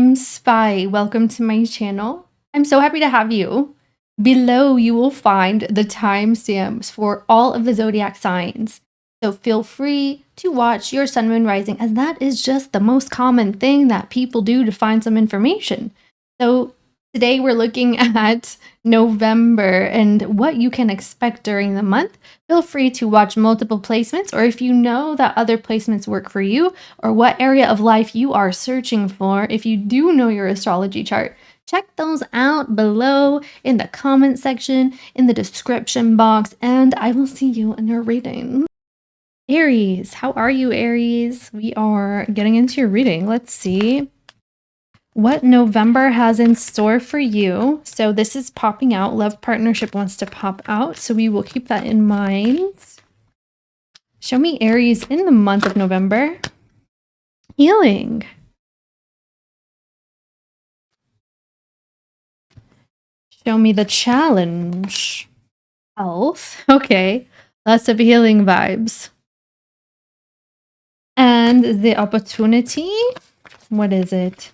I'm Spy. Welcome to my channel. I'm so happy to have you. Below, you will find the timestamps for all of the zodiac signs. So feel free to watch your sun, moon, rising, as that is just the most common thing that people do to find some information. So today we're looking at November and what you can expect during the month. Feel free to watch multiple placements, or if you know that other placements work for you, or what area of life you are searching for, if you do know your astrology chart, check those out below in the comment section, in the description box, and I will see you in your reading. Aries, how are you, Aries? We are getting into your reading. Let's see what November has in store for you. So this is popping out. Love partnership wants to pop out, so we will keep that in mind. Show me Aries in the month of November. Healing. Show me the challenge. Health. Okay. Lots of healing vibes. And the opportunity. What is it?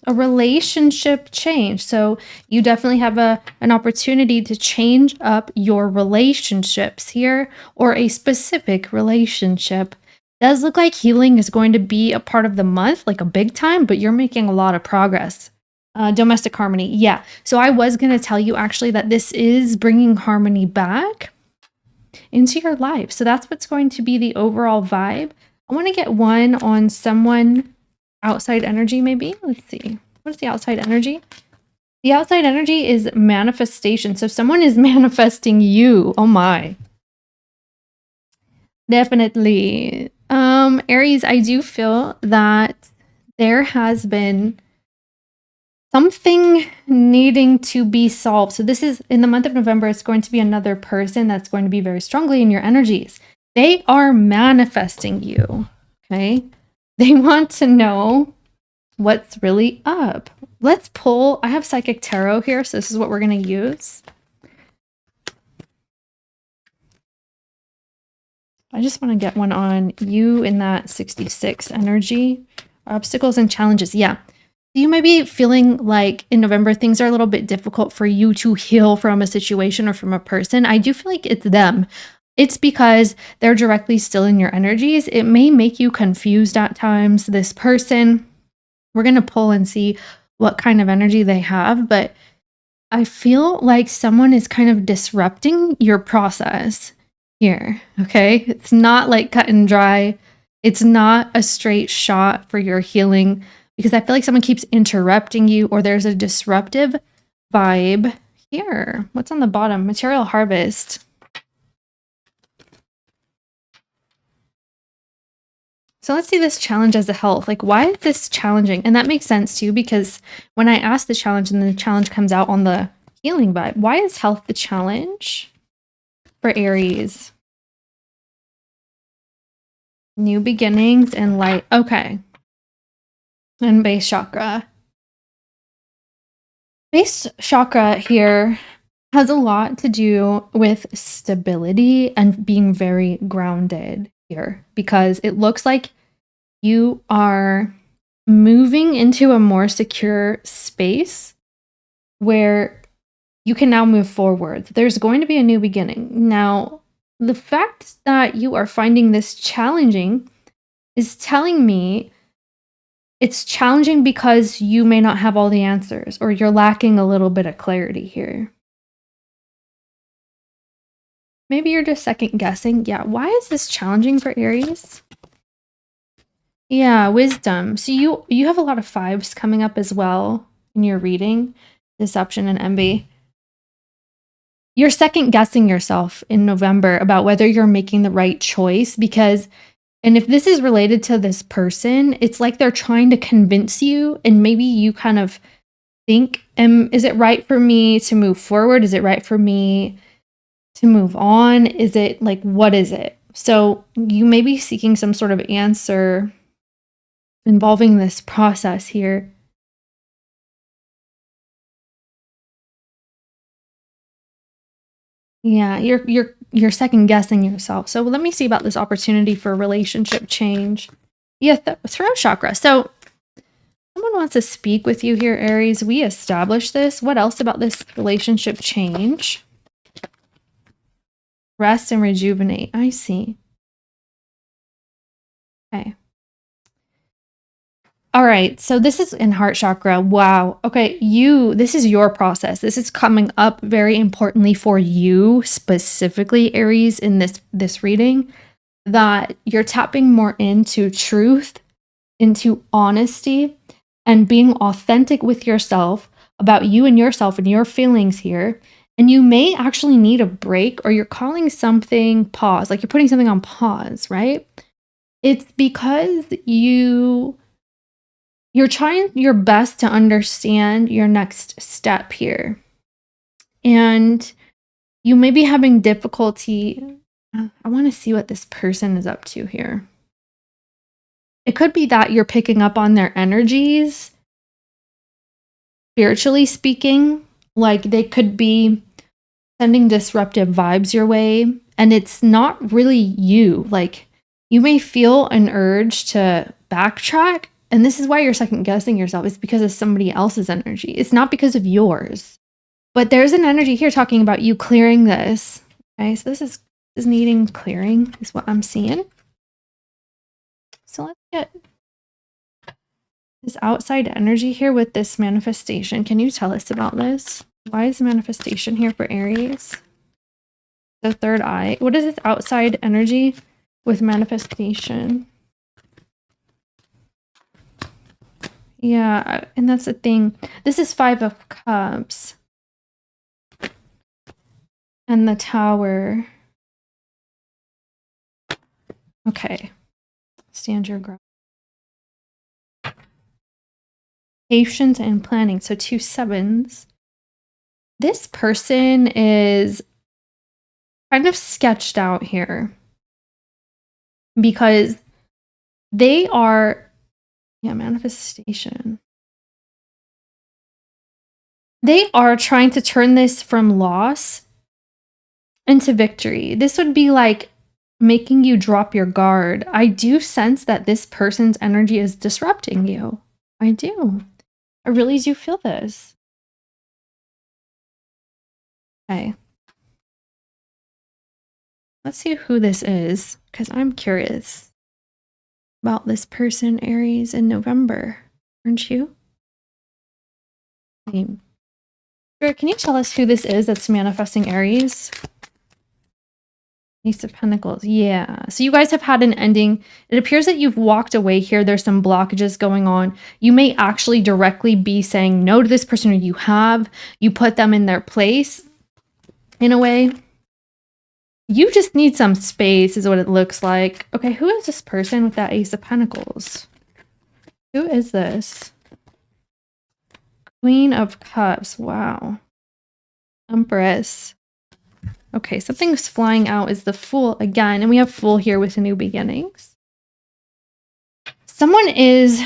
A relationship change. So you definitely have an opportunity to change up your relationships here, or a specific relationship. Does look like healing is going to be a part of the month, like a big time, but you're making a lot of progress. Domestic harmony. Yeah. So I was going to tell you actually that this is bringing harmony back into your life. So that's what's going to be the overall vibe. I want to get one on someone outside energy, maybe. Let's see. What is the outside energy? The outside energy is manifestation. So someone is manifesting you. Oh my. Definitely. Aries, I do feel that there has been something needing to be solved. So this is in the month of November, it's going to be another person that's going to be very strongly in your energies. They are manifesting you. Okay. They want to know what's really up. Let's pull. I have Psychic Tarot here, so this is what we're going to use. I just want to get one on you in that 66 energy. Obstacles and challenges. Yeah. You might be feeling like in November, things are a little bit difficult for you to heal from a situation or from a person. I do feel like it's them. It's because they're directly still in your energies. It may make you confused at times. This person, we're going to pull and see what kind of energy they have, but I feel like someone is kind of disrupting your process here, okay? It's not like cut and dry. It's not a straight shot for your healing, because I feel like someone keeps interrupting you, or there's a disruptive vibe here. What's on the bottom? Material harvest. So let's see this challenge as a health. Like, why is this challenging? And that makes sense too, because when I ask the challenge and the challenge comes out on the healing vibe, why is health the challenge for Aries? New beginnings and light. Okay. And base chakra. Base chakra here has a lot to do with stability and being very grounded here, because it looks like you are moving into a more secure space where you can now move forward. There's going to be a new beginning. Now, the fact that you are finding this challenging is telling me it's challenging because you may not have all the answers, or you're lacking a little bit of clarity here. Maybe you're just second guessing. Yeah, why is this challenging for Aries? Yeah, wisdom. So you have a lot of fives coming up as well in your reading. Deception and envy. You're second guessing yourself in November about whether you're making the right choice, because, and if this is related to this person, it's like they're trying to convince you, and maybe you kind of think, is it right for me to move forward? Is it right for me to move on? Is it like, what is it? So you may be seeking some sort of answer involving this process here. Yeah, you're second guessing yourself. So let me see about this opportunity for relationship change. Yeah, throat chakra. So Someone wants to speak with you here, Aries. We established this. What else about this relationship change? Rest and rejuvenate. I see. Okay. All right. So this is in heart chakra. Wow. Okay. This is your process. This is coming up very importantly for you specifically, Aries, in this reading, that you're tapping more into truth, into honesty, and being authentic with yourself about you and yourself and your feelings here. And you may actually need a break, or you're calling something pause, like you're putting something on pause, right? It's because you're trying your best to understand your next step here. And you may be having difficulty. I want to see what this person is up to here. It could be that you're picking up on their energies, spiritually speaking, like they could be sending disruptive vibes your way, and it's not really you. Like, you may feel an urge to backtrack, and this is why you're second guessing yourself. It's because of somebody else's energy. It's not because of yours. But there's an energy here talking about you clearing this. Okay, so this is needing clearing, is what I'm seeing. So let's get this outside energy here with this manifestation. Can you tell us about this? Why is manifestation here for Aries? The third eye. What is this outside energy with manifestation? Yeah, and that's the thing. This is 5 of Cups. And the Tower. Okay. Stand your ground. Patience and planning. So 2 sevens. This person is kind of sketched out here because they are, manifestation. They are trying to turn this from loss into victory. This would be like making you drop your guard. I do sense that this person's energy is disrupting you. I do. I really do feel this. Okay. Let's see who this is, because I'm curious about this person, Aries, in November. Aren't you? Can you tell us who this is that's manifesting Aries? Ace of Pentacles. Yeah. So you guys have had an ending. It appears that you've walked away here. There's some blockages going on. You may actually directly be saying no to this person, or you put them in their place in a way. You just need some space is what it looks like. Okay, who is this person with that Ace of Pentacles? Who is this? Queen of Cups. Wow. Empress. Okay, something's flying out is the Fool again, and we have Fool here with new beginnings. Someone is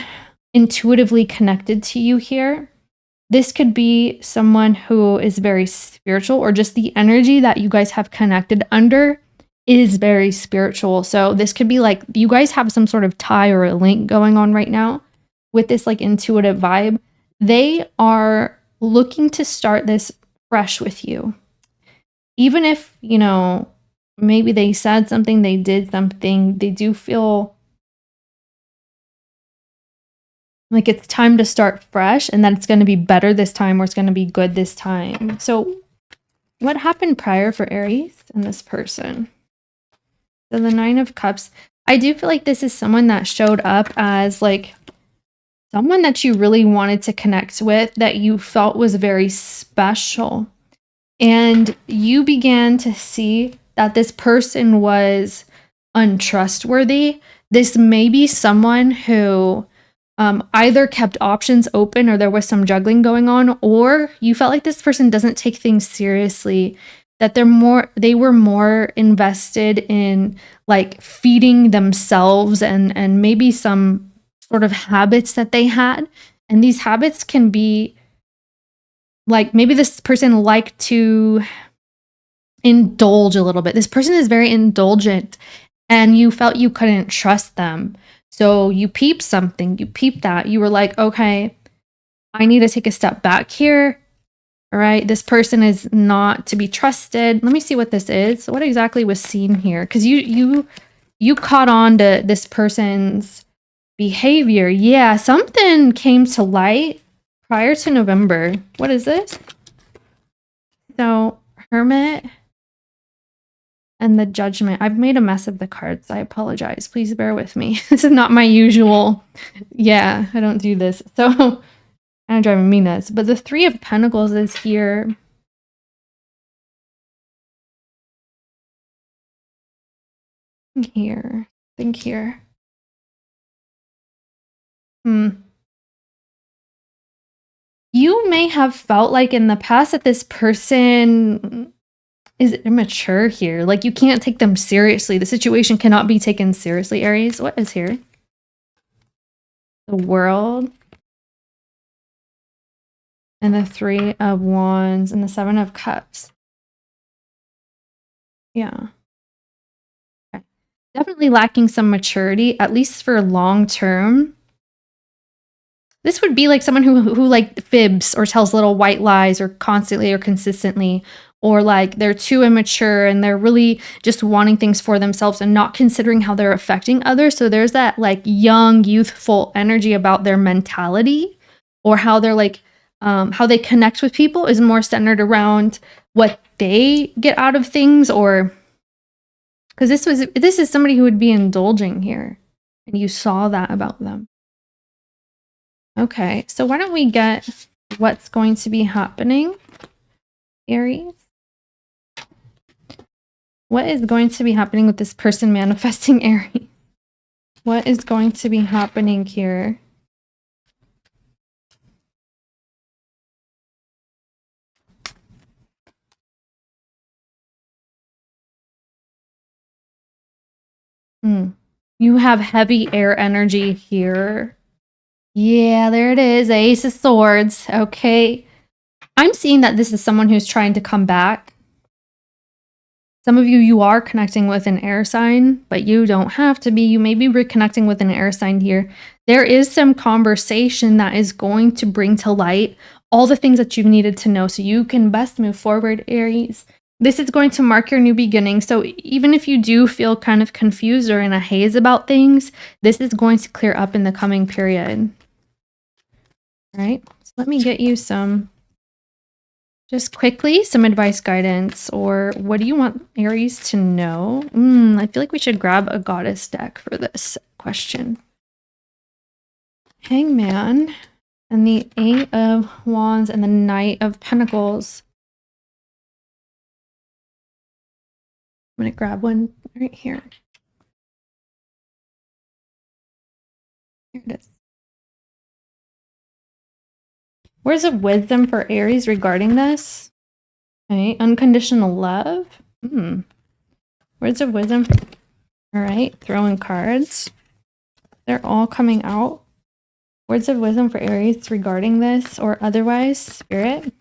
intuitively connected to you here. This could be someone who is very spiritual, or just the energy that you guys have connected under is very spiritual. So this could be like you guys have some sort of tie or a link going on right now with this like intuitive vibe. They are looking to start this fresh with you. Even if, maybe they said something, they did something, they do feel like it's time to start fresh, and that it's going to be better this time, or it's going to be good this time. So what happened prior for Aries and this person? So the 9 of Cups. I do feel like this is someone that showed up as like someone that you really wanted to connect with, that you felt was very special. And you began to see that this person was untrustworthy. This may be someone who either kept options open, or there was some juggling going on, or you felt like this person doesn't take things seriously, that they were more invested in like feeding themselves and maybe some sort of habits that they had. And these habits can be like, maybe this person liked to indulge a little bit. This person is very indulgent, and you felt you couldn't trust them. So you peeped something, you peeped that. You were like, okay, I need to take a step back here. All right, this person is not to be trusted. Let me see what this is. What exactly was seen here? Because you caught on to this person's behavior. Yeah, something came to light prior to November. What is this? So, Hermit and the Judgment. I've made a mess of the cards. I apologize. Please bear with me. This is not my usual. Yeah, I don't do this. So, kind of driving me nuts. But the Three of Pentacles is here. Here. Think here. You may have felt like in the past that this person is immature here. Like, you can't take them seriously. The situation cannot be taken seriously, Aries. What is here? The World. And the Three of Wands and the Seven of Cups. Yeah. Okay. Definitely lacking some maturity, at least for long term. This would be like someone who like fibs or tells little white lies or constantly or consistently, or like they're too immature and they're really just wanting things for themselves and not considering how they're affecting others. So there's that like young, youthful energy about their mentality, or how they're like, how they connect with people is more centered around what they get out of things, or because this is somebody who would be indulging here, and you saw that about them. Okay, so why don't we get what's going to be happening, Aries? What is going to be happening with this person manifesting Aries? What is going to be happening here? You have heavy air energy here. Yeah, there it is. Ace of Swords. Okay. I'm seeing that this is someone who's trying to come back. Some of you are connecting with an air sign, but you don't have to be. You may be reconnecting with an air sign here. There is some conversation that is going to bring to light all the things that you've needed to know so you can best move forward, Aries. This is going to mark your new beginning. So even if you do feel kind of confused or in a haze about things, this is going to clear up in the coming period. All right, so let me get you some, just quickly, some advice, guidance, or what do you want Aries to know? I feel like we should grab a goddess deck for this question. Hangman and the Eight of Wands and the Knight of Pentacles. I'm going to grab one right here. Here it is. Words of wisdom for Aries regarding this. Okay, unconditional love. Words of wisdom. All right, throwing cards. They're all coming out. Words of wisdom for Aries regarding this or otherwise, Spirit.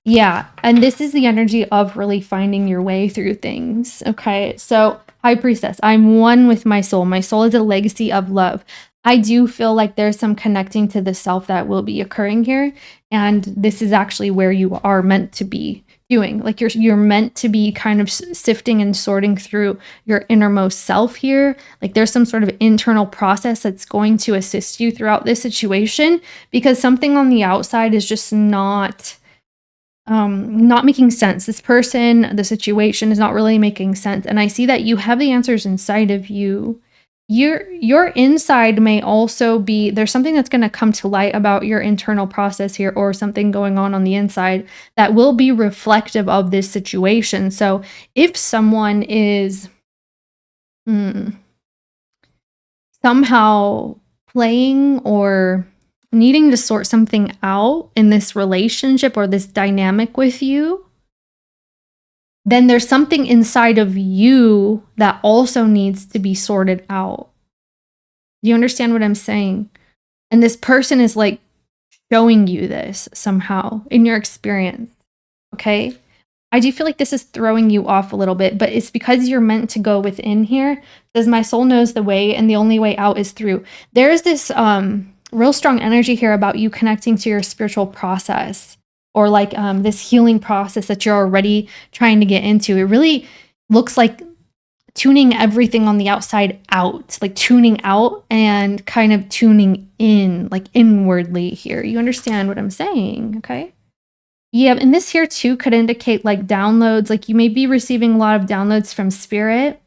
Yeah, and this is the energy of really finding your way through things. Okay, so High Priestess, I'm one with my soul. My soul is a legacy of love. I do feel like there's some connecting to the self that will be occurring here, and this is actually where you are meant to be doing. Like you're meant to be kind of sifting and sorting through your innermost self here. Like there's some sort of internal process that's going to assist you throughout this situation, because something on the outside is just not making sense. This person, the situation is not really making sense. And I see that you have the answers inside of you. Your inside may also be, there's something that's going to come to light about your internal process here, or something going on the inside that will be reflective of this situation. So if someone is somehow playing or needing to sort something out in this relationship or this dynamic with you, then there's something inside of you that also needs to be sorted out. Do you understand what I'm saying? And this person is like showing you this somehow in your experience. Okay. I do feel like this is throwing you off a little bit, but it's because you're meant to go within here. Says my soul knows the way, and the only way out is through. There is this real strong energy here about you connecting to your spiritual process, or like this healing process that you're already trying to get into. It really looks like tuning everything on the outside out, like tuning out and kind of tuning in, like inwardly here. You understand what I'm saying, okay? Yeah, and this here too could indicate like downloads, like you may be receiving a lot of downloads from spirit.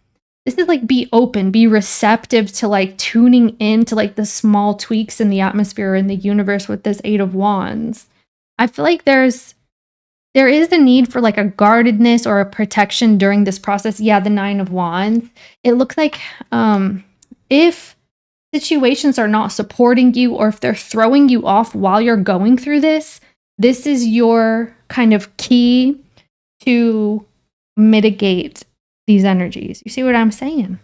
This is like be open, be receptive to like tuning into like the small tweaks in the atmosphere in the universe with this 8 of Wands. I feel like there is the need for like a guardedness or a protection during this process. Yeah, the 9 of Wands. It looks like if situations are not supporting you, or if they're throwing you off while you're going through this, this is your kind of key to mitigate these energies. You see what I'm saying?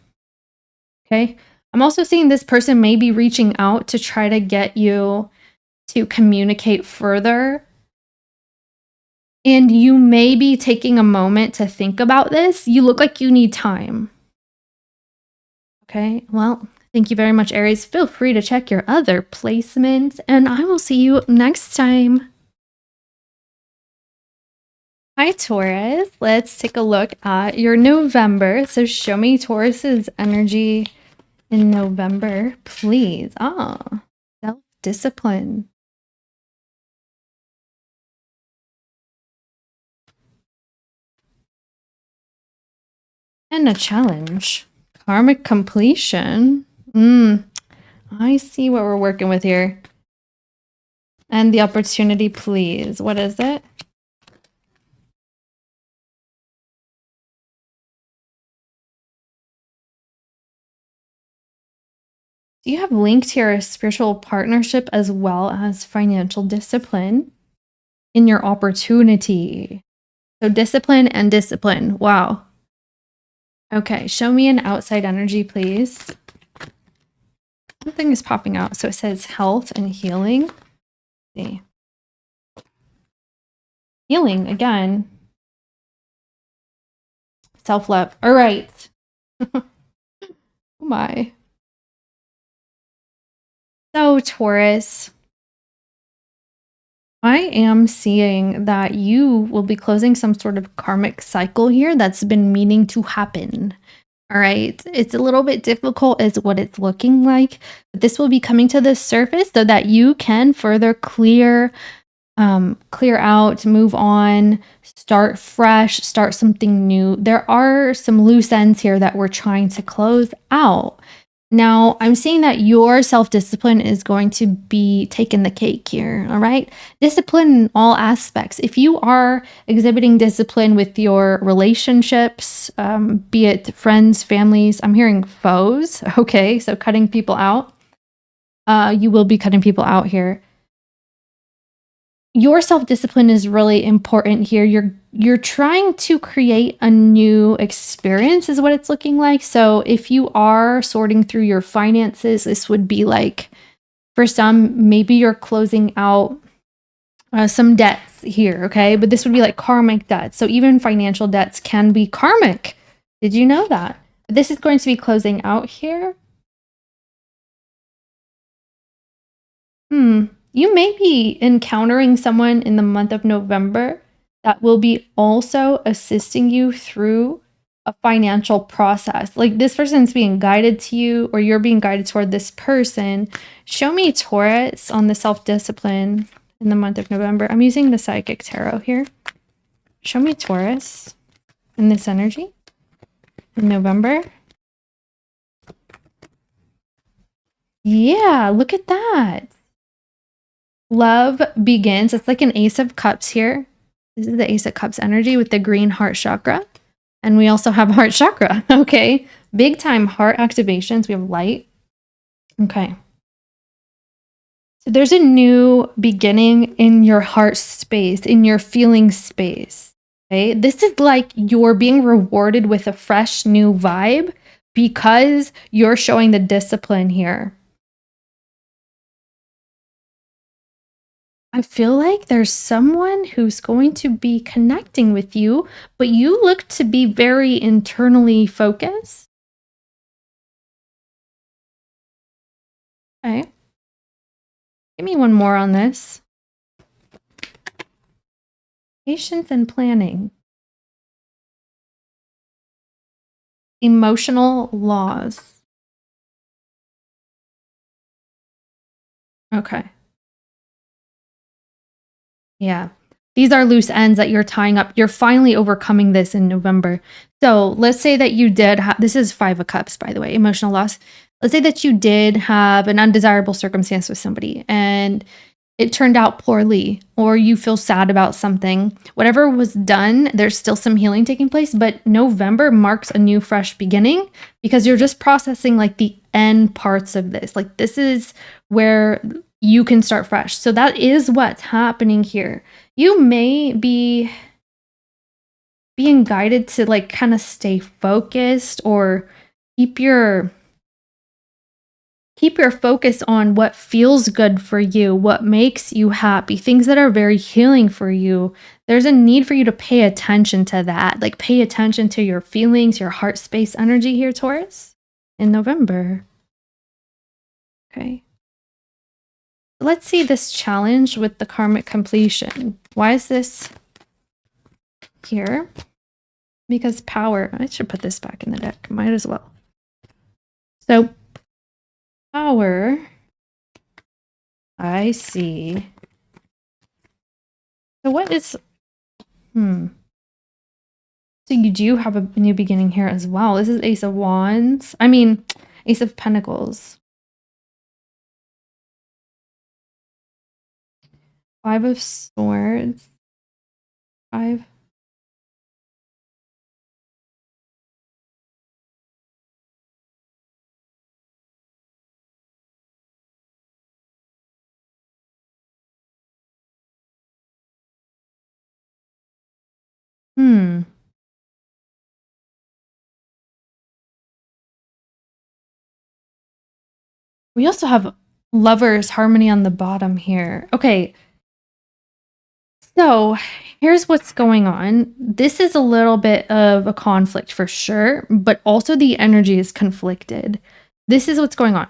Okay. I'm also seeing this person may be reaching out to try to get you to communicate further. And you may be taking a moment to think about this. You look like you need time. Okay. Well, thank you very much, Aries. Feel free to check your other placements, and I will see you next time. Hi, Taurus. Let's take a look at your November. So show me Taurus's energy in November, please. Self-discipline. And a challenge. Karmic completion. I see what we're working with here. And the opportunity, please. What is it? Do you have linked here a spiritual partnership as well as financial discipline in your opportunity? So discipline and discipline. Wow. Okay, show me an outside energy, please. Something is popping out. So it says health and healing. Let's see. Healing again. Self-love. All right. Oh my. So Taurus, I am seeing that you will be closing some sort of karmic cycle here that's been meaning to happen. All right. It's a little bit difficult is what it's looking like, but this will be coming to the surface so that you can further clear out, move on, start fresh, start something new. There are some loose ends here that we're trying to close out. Now, I'm seeing that your self-discipline is going to be taking the cake here, all right? Discipline in all aspects. If you are exhibiting discipline with your relationships, be it friends, families, I'm hearing foes, okay? So cutting people out. You will be cutting people out here. Your self-discipline is really important here. You're trying to create a new experience is what it's looking like. So if you are sorting through your finances, this would be like, for some, maybe you're closing out some debts here, okay? But this would be like karmic debts. So even financial debts can be karmic. Did you know that? This is going to be closing out here. You may be encountering someone in the month of November that will be also assisting you through a financial process. Like this person's being guided to you, or you're being guided toward this person. Show me Taurus on the self-discipline in the month of November. I'm using the Psychic Tarot here. Show me Taurus in this energy in November. Yeah, look at that. Love begins. It's like an Ace of Cups here. This is the Ace of Cups energy with the green heart chakra. And we also have heart chakra. Okay. Big time heart activations. We have light. Okay. So there's a new beginning in your heart space, in your feeling space. Okay. This is like you're being rewarded with a fresh new vibe because you're showing the discipline here. I feel like there's someone who's going to be connecting with you, but you look to be very internally focused. Okay. Give me one more on this. Patience and planning. Emotional laws. Okay. Yeah. These are loose ends that you're tying up. You're finally overcoming this in November. So let's say that you did this is 5 of Cups, by the way, emotional loss. Let's say that you did have an undesirable circumstance with somebody and it turned out poorly, or you feel sad about something. Whatever was done, there's still some healing taking place, but November marks a new fresh beginning because you're just processing like the end parts of this. Like this is where you can start fresh. So that is what's happening here. You may be being guided to like kind of stay focused or keep your focus on what feels good for you, what makes you happy, things that are very healing for you. There's a need for you to pay attention to that. Like pay attention to your feelings, your heart space energy here, Taurus, in November. Okay. Let's see this challenge with the karmic completion. Why is this here? Because power. I should put this back in the deck. Might as well. So power. I see. So what is... So you do have a new beginning here as well. This is Ace of Wands. I mean, Ace of Pentacles. 5 of Swords. 5. We also have Lovers Harmony on the bottom here. Okay. So here's what's going on. This is a little bit of a conflict for sure, but also the energy is conflicted. This is what's going on.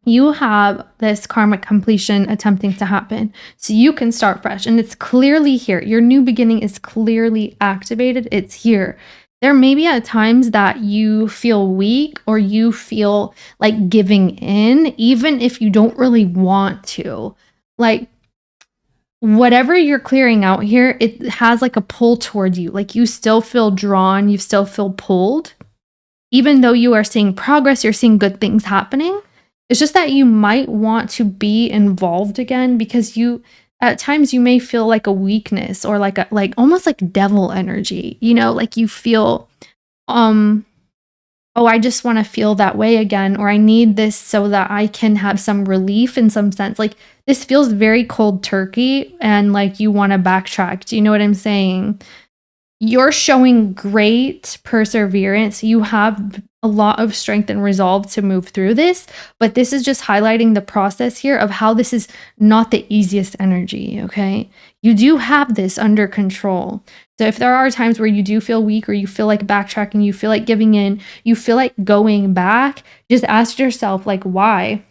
You have this karmic completion attempting to happen, so you can start fresh, and it's clearly here. Your new beginning is clearly activated. It's here. There may be at times that you feel weak or you feel like giving in, even if you don't really want to. Like, whatever you're clearing out here, it has like a pull toward you. Like you still feel drawn, you still feel pulled. Even though you are seeing progress, you're seeing good things happening. It's just that you might want to be involved again because you, at times you may feel like a weakness or like almost like devil energy, you know, like you feel, oh, I just want to feel that way again, or I need this so that I can have some relief in some sense. Like this feels very cold turkey and like you want to backtrack. Do you know what I'm saying? You're showing great perseverance. You have a lot of strength and resolve to move through this, but this is just highlighting the process here of how this is not the easiest energy, okay? You do have this under control. So if there are times where you do feel weak or you feel like backtracking, you feel like giving in, you feel like going back, just ask yourself like, why?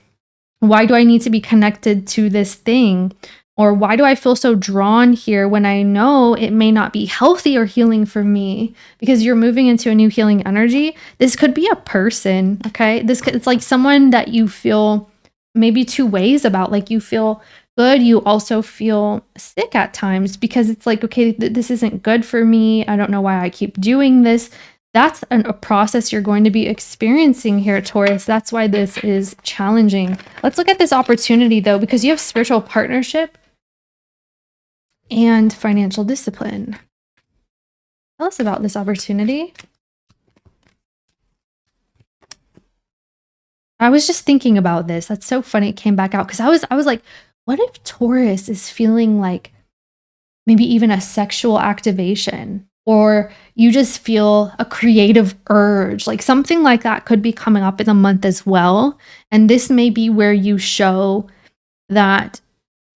Why do I need to be connected to this thing? Or why do I feel so drawn here when I know it may not be healthy or healing for me? Because you're moving into a new healing energy. This could be a person, okay? It's like someone that you feel maybe two ways about. Like you feel good, you also feel sick at times because it's like, okay, this isn't good for me. I don't know why I keep doing this. That's a process you're going to be experiencing here, Taurus. That's why this is challenging. Let's look at this opportunity though, because you have spiritual partnership and financial discipline. Tell us about this opportunity. I was just thinking about this. That's so funny it came back out because I was like, what if Taurus is feeling like maybe even a sexual activation, or you just feel a creative urge, like something like that could be coming up in the month as well. And this may be where you show that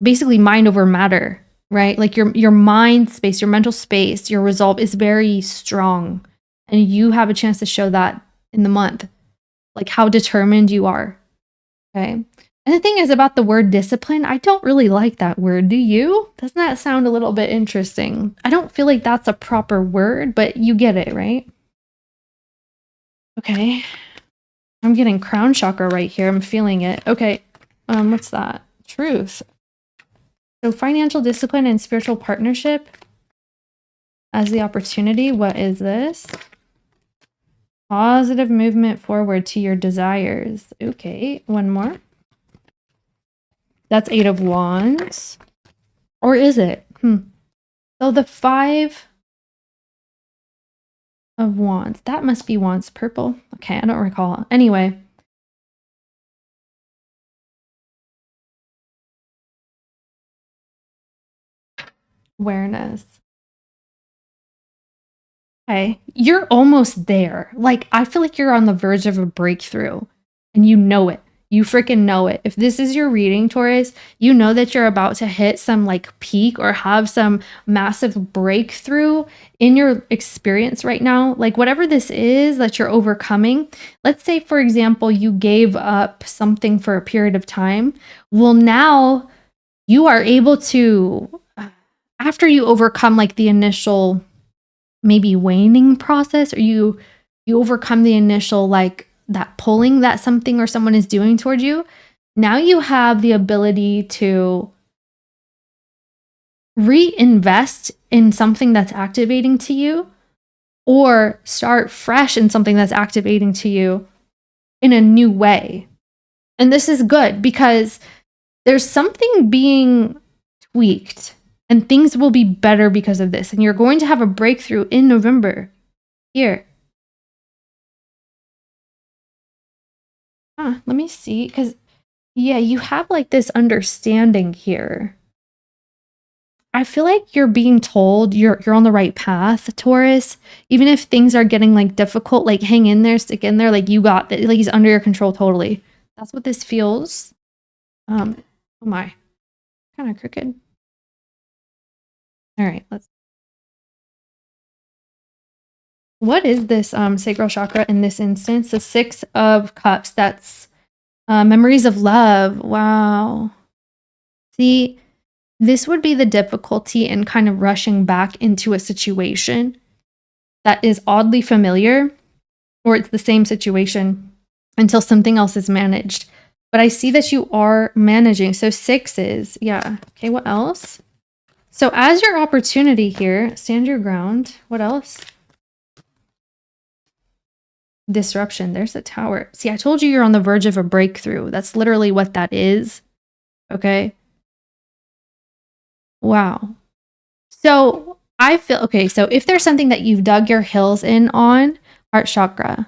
basically mind over matter, right? Like your mind space, your mental space, your resolve is very strong. And you have a chance to show that in the month, like how determined you are. Okay. And the thing is about the word discipline, I don't really like that word. Do you? Doesn't that sound a little bit interesting? I don't feel like that's a proper word, but you get it, right? Okay. I'm getting crown chakra right here. I'm feeling it. Okay. What's that? Truth. So financial discipline and spiritual partnership as the opportunity. What is this? Positive movement forward to your desires. Okay. One more. That's 8 of Wands. Or is it? So the 5 of Wands. That must be Wands purple. Okay, I don't recall. Anyway. Awareness. Okay, you're almost there. Like, I feel like you're on the verge of a breakthrough. And you know it. You freaking know it. If this is your reading, Taurus, you know that you're about to hit some like peak or have some massive breakthrough in your experience right now. Like whatever this is that you're overcoming. Let's say, for example, you gave up something for a period of time. Well, now you are able to, after you overcome like the initial maybe waning process, or you overcome the initial like that pulling that something or someone is doing toward you, now you have the ability to reinvest in something that's activating to you or start fresh in something that's activating to you in a new way. And this is good because there's something being tweaked and things will be better because of this. And you're going to have a breakthrough in November here. Let me see, because yeah, you have like this understanding here. I feel like you're being told you're on the right path, Taurus. Even if things are getting like difficult, like hang in there, stick in there, like you got this, like he's under your control totally. That's what this feels. Oh my, kind of crooked. All right, let's. What is this sacral chakra in this instance? The 6 of Cups. That's memories of love. Wow. See, this would be the difficulty in kind of rushing back into a situation that is oddly familiar, or it's the same situation until something else is managed. But I see that you are managing. So 6s. Yeah. Okay, what else? So as your opportunity here, stand your ground. What else? Disruption. There's a Tower. See, I told you you're on the verge of a breakthrough. That's literally what that is. Okay. Wow. So I feel, okay, so if there's something that you've dug your heels in on, heart chakra.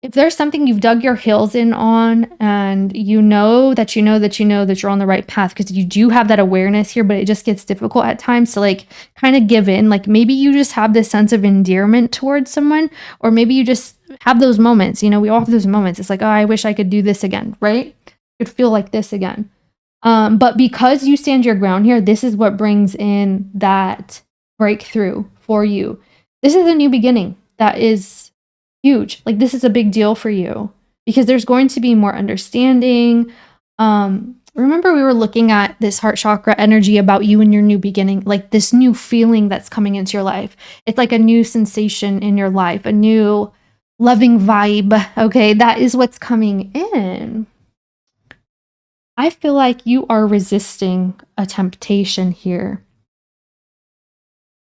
If there's something you've dug your heels in on and you know that you're on the right path, because you do have that awareness here, but it just gets difficult at times to like kind of give in. Like maybe you just have this sense of endearment towards someone, or maybe you just have those moments. You know, we all have those moments. It's like, oh, I wish I could do this again, right? It could feel like this again. But because you stand your ground here, this is what brings in that breakthrough for you. This is a new beginning that is huge. Like this is a big deal for you because there's going to be more understanding. Remember we were looking at this heart chakra energy about you and your new beginning, like this new feeling that's coming into your life. It's like a new sensation in your life, a new loving vibe. Okay, that is what's coming in. I feel like you are resisting a temptation here.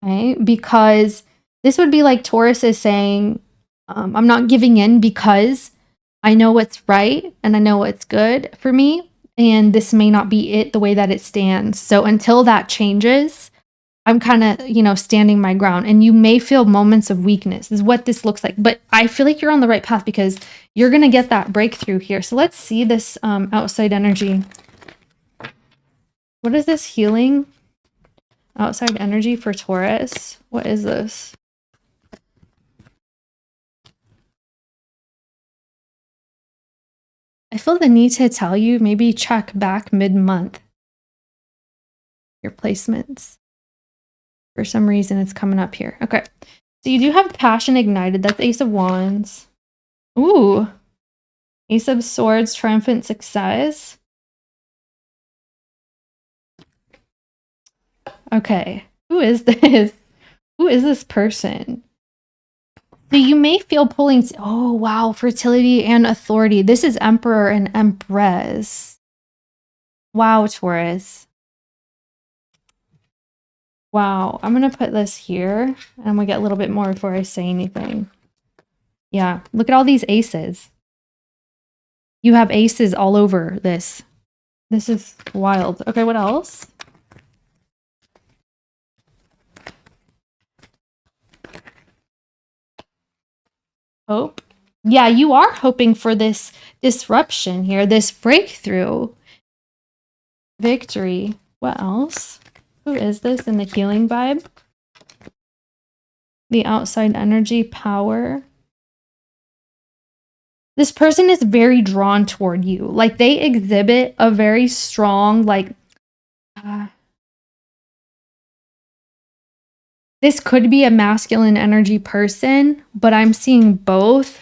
Okay? Because this would be like Taurus is saying, I'm not giving in because I know what's right and I know what's good for me. And this may not be it the way that it stands. So until that changes, I'm kind of, standing my ground. And you may feel moments of weakness is what this looks like. But I feel like you're on the right path because you're going to get that breakthrough here. So let's see this outside energy. What is this healing? Outside energy for Taurus. What is this? I feel the need to tell you, maybe check back mid-month. your placements. For some reason, it's coming up here. Okay. So you do have passion ignited. That's Ace of Wands. Ooh. Ace of Swords, triumphant success. Okay. Who is this? Who is this person? So you may feel pulling. Oh, wow. Fertility and authority. This is Emperor and Empress. Wow, Taurus. Wow. I'm going to put this here. And I'm going to get a little bit more before I say anything. Yeah. Look at all these aces. You have aces all over this. This is wild. Okay, what else? Hope. Yeah, you are hoping for this disruption here, this breakthrough. Victory. What else? Who is this in the healing vibe? The outside energy, power. This person is very drawn toward you. Like, they exhibit a very strong, like, this could be a masculine energy person, but I'm seeing both.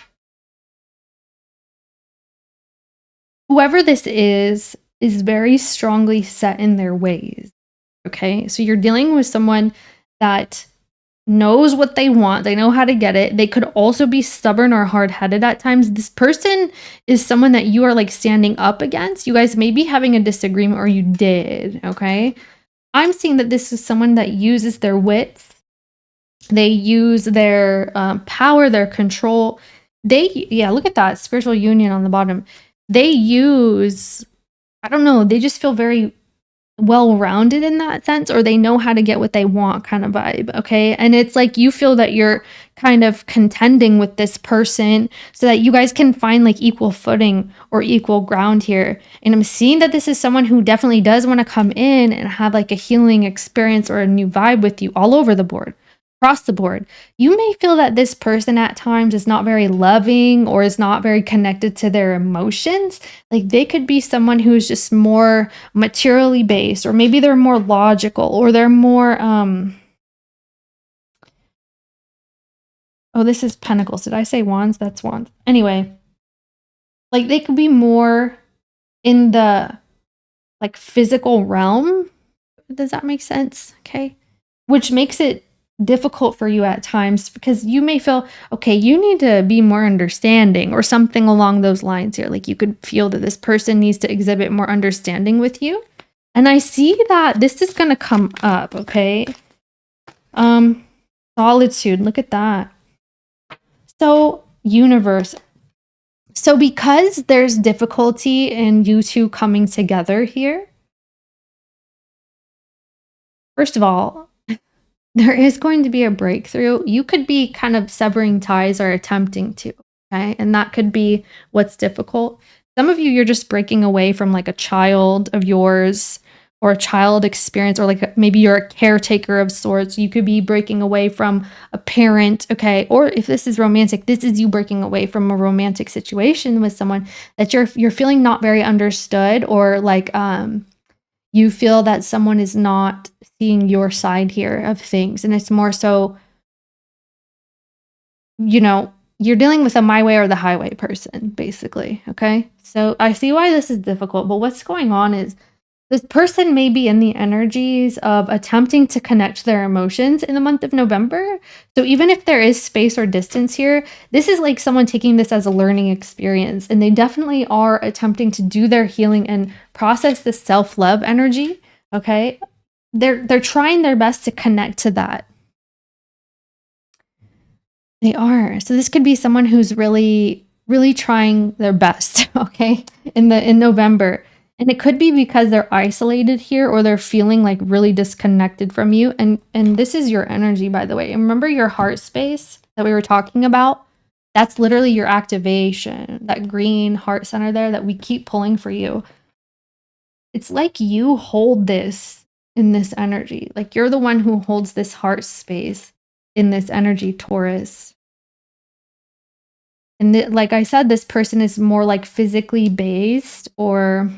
Whoever this is very strongly set in their ways. Okay, so you're dealing with someone that knows what they want. They know how to get it. They could also be stubborn or hard-headed at times. This person is someone that you are like standing up against. You guys may be having a disagreement, or you did. Okay, I'm seeing that this is someone that uses their wits. They use their power, their control. Yeah, look at that spiritual union on the bottom. They use, I don't know, they just feel very well-rounded in that sense, or they know how to get what they want kind of vibe. Okay, and it's like you feel that you're kind of contending with this person so that you guys can find like equal footing or equal ground here. And I'm seeing that this is someone who definitely does want to come in and have like a healing experience or a new vibe with you all over the board. Across the board. You may feel that this person at times is not very loving or is not very connected to their emotions. Like, they could be someone who's just more materially based, or maybe they're more logical, or they're more oh, this is Pentacles. Did I say Wands? That's Wands. Anyway, like, they could be more in the like physical realm. Does that make sense? Okay. Which makes it difficult for you at times, because you may feel, okay, you need to be more understanding or something along those lines here. Like, you could feel that this person needs to exhibit more understanding with you. And I see that this is going to come up. Okay. Solitude. Look at that. So, universe. So because there's difficulty in you two coming together here, first of all, there is going to be a breakthrough. You could be kind of severing ties or attempting to, okay? And that could be what's difficult. Some of you, you're just breaking away from like a child of yours or a child experience, or like maybe you're a caretaker of sorts. You could be breaking away from a parent, okay? Or if this is romantic, this is you breaking away from a romantic situation with someone that you're feeling not very understood, or like you feel that someone is not seeing your side here of things. And it's more so, you know, you're dealing with a my way or the highway person, basically. Okay. So I see why this is difficult, but what's going on is this person may be in the energies of attempting to connect their emotions in the month of November. So even if there is space or distance here, this is like someone taking this as a learning experience, and they definitely are attempting to do their healing and process the self-love energy. Okay. They're trying their best to connect to that. They are. So this could be someone who's really, really trying their best, okay, in November. And it could be because they're isolated here, or they're feeling like really disconnected from you. And this is your energy, by the way. And remember your heart space that we were talking about? That's literally your activation, that green heart center there that we keep pulling for you. It's like you hold this in this energy. Like, you're the one who holds this heart space in this energy, Taurus. And like I said, this person is more like physically based, or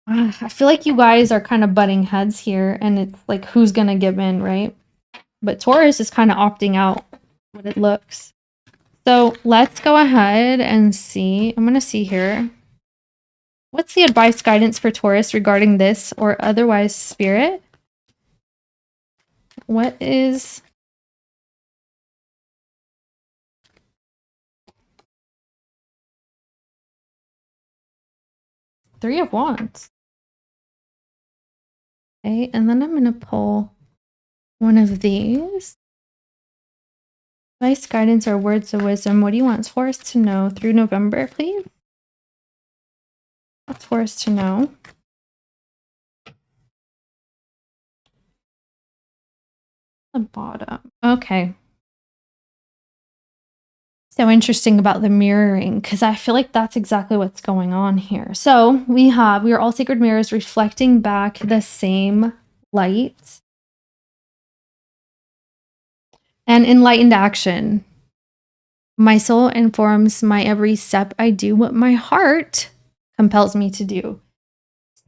I feel like you guys are kind of butting heads here, and it's like, who's going to give in, right? But Taurus is kind of opting out, what it looks. So let's go ahead and see. I'm going to see here. What's the advice guidance for Taurus regarding this or otherwise, Spirit? What is... Three of Wands. Okay, and then I'm going to pull one of these. Advice, guidance, or words of wisdom. What do you want Taurus to know through November, please? What's Taurus to know? The bottom. Okay. So interesting about the mirroring, because I feel like that's exactly what's going on here. So we are all sacred mirrors reflecting back the same light. And enlightened action. My soul informs my every step. I do what my heart compels me to do.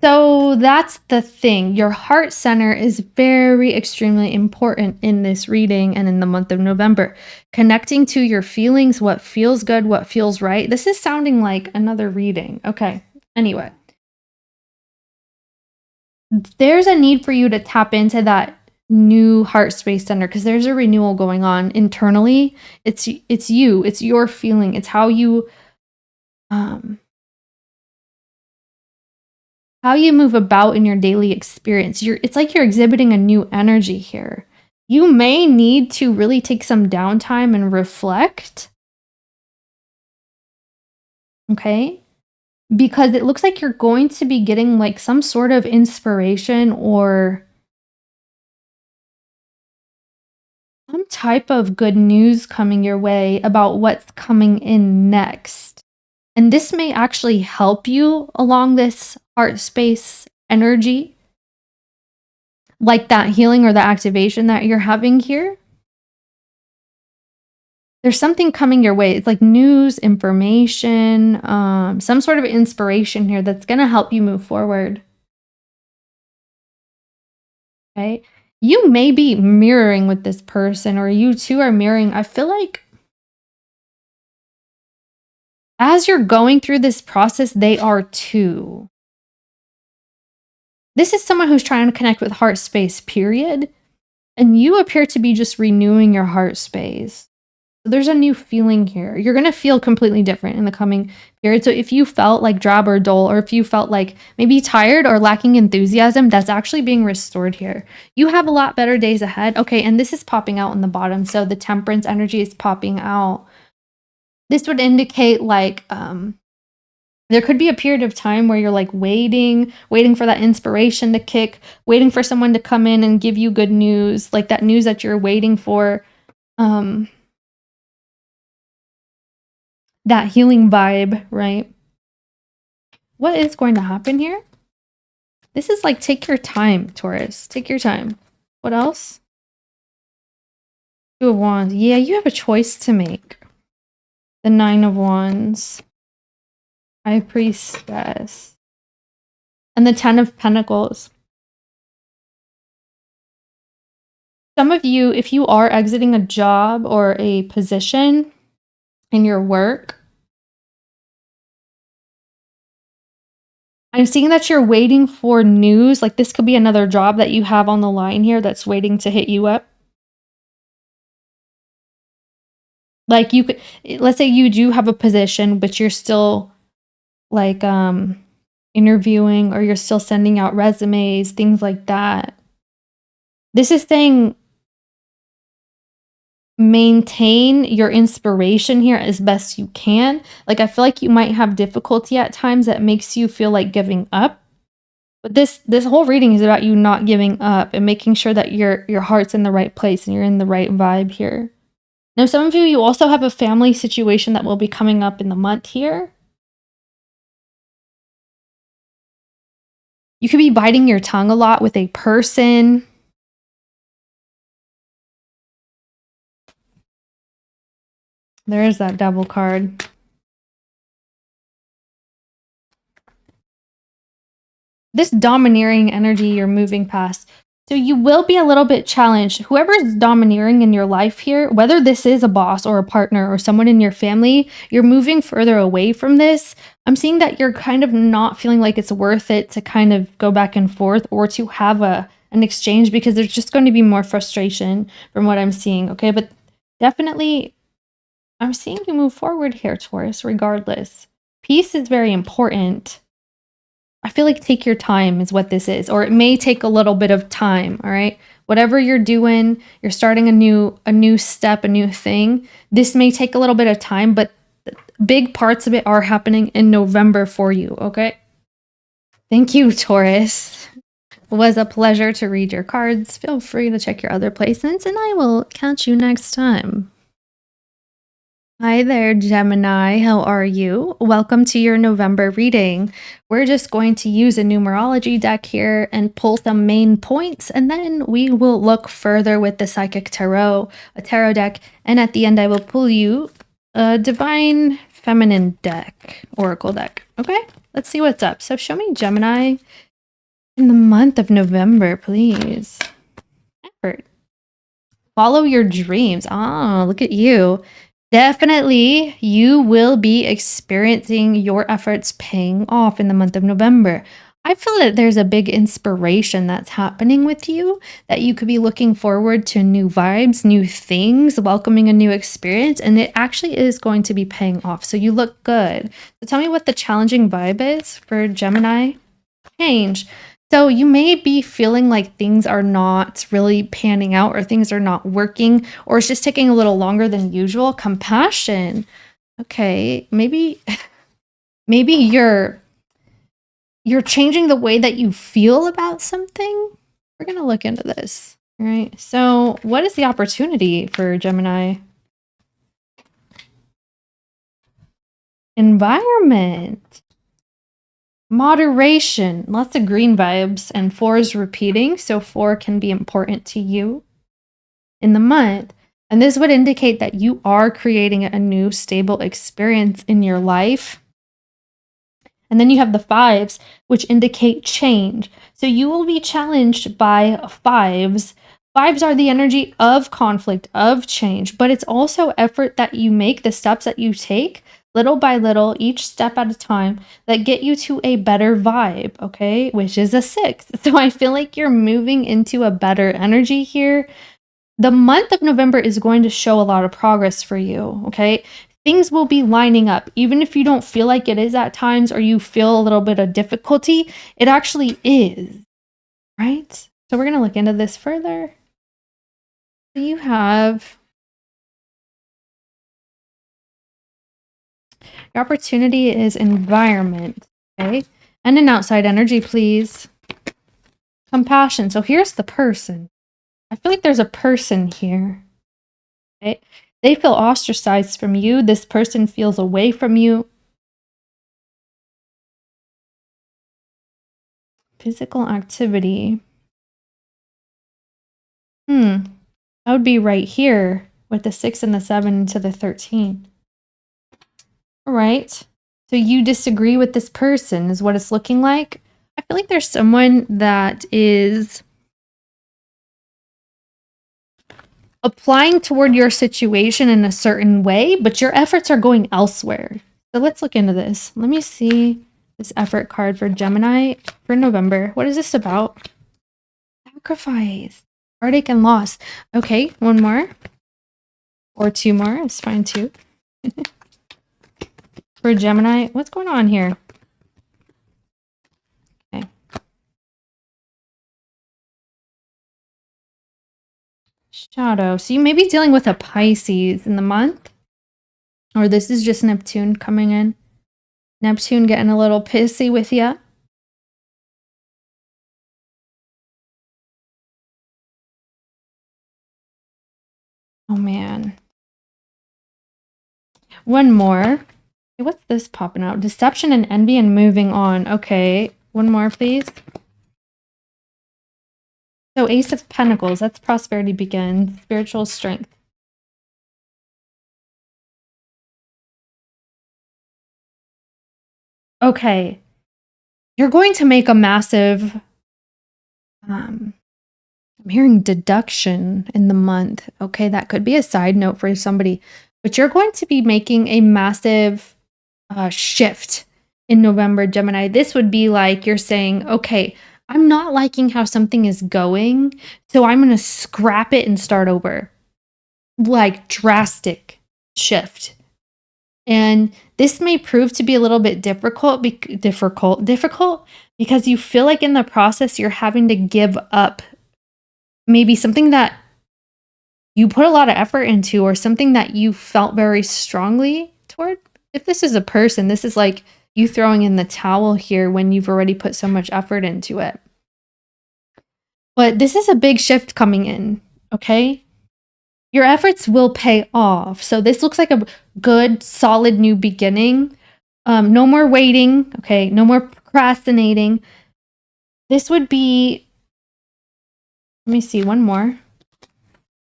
So that's the thing. Your heart center is very extremely important in this reading and in the month of November. Connecting to your feelings, what feels good, what feels right. This is sounding like another reading. Okay. Anyway. There's a need for you to tap into that new heart space center because there's a renewal going on internally. It's you. It's your feeling. It's how you move about in your daily experience. It's like you're exhibiting a new energy here. You may need to really take some downtime and reflect. Okay? Because it looks like you're going to be getting like some sort of inspiration or some type of good news coming your way about what's coming in next. And this may actually help you along this heart space energy, like that healing or the activation that you're having here. There's something coming your way. It's like news, information, some sort of inspiration here that's going to help you move forward. Okay. You may be mirroring with this person, or you two are mirroring. I feel like as you're going through this process, they are too. This is someone who's trying to connect with heart space, period. And you appear to be just renewing your heart space. There's a new feeling here. You're going to feel completely different in the coming period. So if you felt like drab or dull, or if you felt like maybe tired or lacking enthusiasm, that's actually being restored here. You have a lot better days ahead. Okay, and this is popping out in the bottom. So the temperance energy is popping out. This would indicate like there could be a period of time where you're like waiting for that inspiration to kick, waiting for someone to come in and give you good news, like that news that you're waiting for. That healing vibe, right? What is going to happen here? This is like, take your time, Taurus. Take your time. What else? Two of Wands. Yeah, you have a choice to make. The Nine of Wands. High Priestess. And the Ten of Pentacles. Some of you, if you are exiting a job or a position in your work, I'm seeing that you're waiting for news. Like this could be another job that you have on the line here that's waiting to hit you up. Like you could, let's say you do have a position, but you're still like interviewing, or you're still sending out resumes, things like that. This is saying maintain your inspiration here as best you can. Like I feel like you might have difficulty at times that makes you feel like giving up. But this whole reading is about you not giving up and making sure that your heart's in the right place and you're in the right vibe here. Now, some of you also have a family situation that will be coming up in the month here. You could be biting your tongue a lot with a person. There is that Devil card. this domineering energy you're moving past. So you will be a little bit challenged. Whoever's domineering in your life here, whether this is a boss or a partner or someone in your family, you're moving further away from this. I'm seeing that you're kind of not feeling like it's worth it to kind of go back and forth or to have an exchange, because there's just going to be more frustration from what I'm seeing, okay? But definitely, I'm seeing you move forward here, Taurus, regardless. Peace is very important. I feel like take your time is what this is, or it may take a little bit of time, all right? Whatever you're doing, you're starting a new step, a new thing. This may take a little bit of time, but big parts of it are happening in November for you, okay? Thank you, Taurus. It was a pleasure to read your cards. Feel free to check your other placements, and I will catch you next time. Hi there, Gemini. How are you? Welcome to your November reading. We're just going to use a numerology deck here and pull some main points, and then we will look further with the Psychic Tarot, a tarot deck, and at the end I will pull you a Divine Feminine deck, Oracle deck. Okay, let's see what's up. So show me Gemini in the month of November, please. Effort. Follow your dreams. Ah, look at you. Definitely, you will be experiencing your efforts paying off in the month of November. I feel that there's a big inspiration that's happening with you, that you could be looking forward to new vibes, new things, welcoming a new experience, and it actually is going to be paying off. So you look good. So tell me what the challenging vibe is for Gemini. Change. So you may be feeling like things are not really panning out, or things are not working, or it's just taking a little longer than usual. Compassion. Okay, maybe you're changing the way that you feel about something. We're going to look into this. All right. So what is the opportunity for Gemini? Environment. Moderation, lots of green vibes, and 4 is repeating, so 4 can be important to you in the month. And this would indicate that you are creating a new stable experience in your life. And then you have the 5s, which indicate change. So you will be challenged by 5s. 5s are the energy of conflict, of change, but it's also effort that you make, the steps that you take little by little, each step at a time, that get you to a better vibe, okay? Which is a 6. So I feel like you're moving into a better energy here. The month of November is going to show a lot of progress for you, okay? Things will be lining up. Even if you don't feel like it is at times, or you feel a little bit of difficulty, it actually is, right? So we're going to look into this further. You have your opportunity is environment, okay? And an outside energy, please. Compassion. So here's the person. I feel like there's a person here, okay? They feel ostracized from you. This person feels away from you. Physical activity. That would be right here with the 6 and the 7 to the 13. All right. So you disagree with this person is what it's looking like. I feel like there's someone that is applying toward your situation in a certain way, but your efforts are going elsewhere. So let's look into this. Let me see this effort card for Gemini for November. What is this about? Sacrifice, heartache, and loss. Okay, one more. Or 2 more. It's fine too. For Gemini, what's going on here? Okay. Shadow. So you may be dealing with a Pisces in the month. Or this is just Neptune coming in. Neptune getting a little pissy with you. Oh, man. One more. What's this popping out? Deception and envy and moving on. Okay. One more, please. So Ace of Pentacles. That's prosperity begins. Spiritual strength. Okay. you're going to make a massive, I'm hearing deduction in the month. Okay, that could be a side note for somebody, but you're going to be making a massive shift in November, Gemini. This would be like you're saying, okay, I'm not liking how something is going, so I'm going to scrap it and start over. Like drastic shift. And this may prove to be a little bit difficult because you feel like in the process you're having to give up maybe something that you put a lot of effort into or something that you felt very strongly toward. If this is a person, this is like you throwing in the towel here when you've already put so much effort into it. But this is a big shift coming in, okay? Your efforts will pay off. So this looks like a good, solid new beginning. No more waiting, okay? No more procrastinating. This would be, let me see, one more.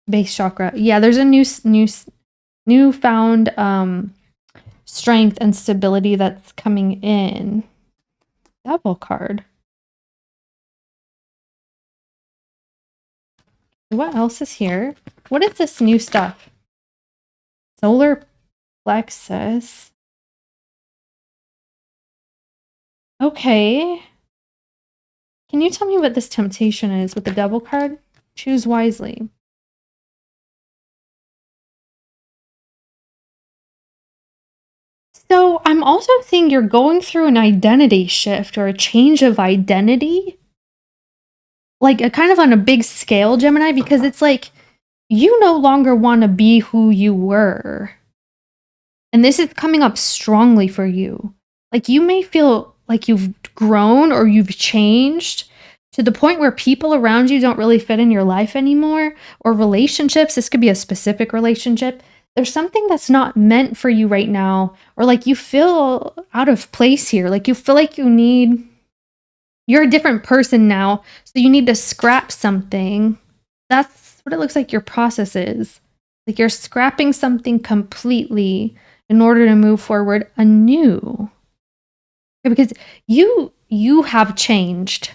Base chakra. Yeah, there's a newfound strength and stability that's coming in. Devil card. What else is here? What is this new stuff? Solar plexus. Okay. Can you tell me what this temptation is with the devil card? Choose wisely. So I'm also seeing you're going through an identity shift or a change of identity. Like a kind of on a big scale, Gemini, because it's like you no longer want to be who you were. And this is coming up strongly for you. Like you may feel like you've grown or you've changed to the point where people around you don't really fit in your life anymore, or relationships. This could be a specific relationship. There's something that's not meant for you right now, or like you feel out of place here. Like you feel like you're a different person now, so you need to scrap something. That's what it looks like your process is. Like you're scrapping something completely in order to move forward anew. Okay, because you have changed.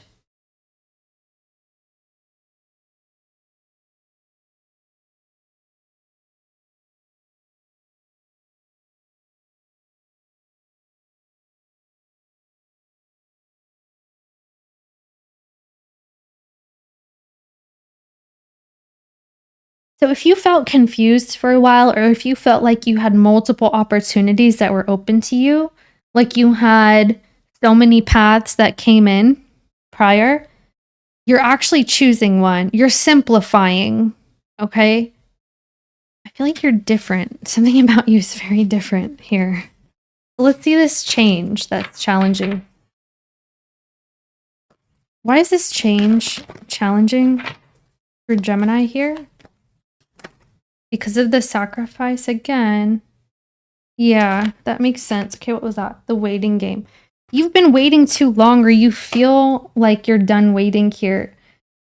So if you felt confused for a while, or if you felt like you had multiple opportunities that were open to you, like you had so many paths that came in prior, you're actually choosing one. You're simplifying, okay? I feel like you're different. Something about you is very different here. Let's see this change that's challenging. Why is this change challenging for Gemini here? Because of the sacrifice again. Yeah, that makes sense. Okay, what was that? The waiting game. You've been waiting too long, or you feel like you're done waiting here.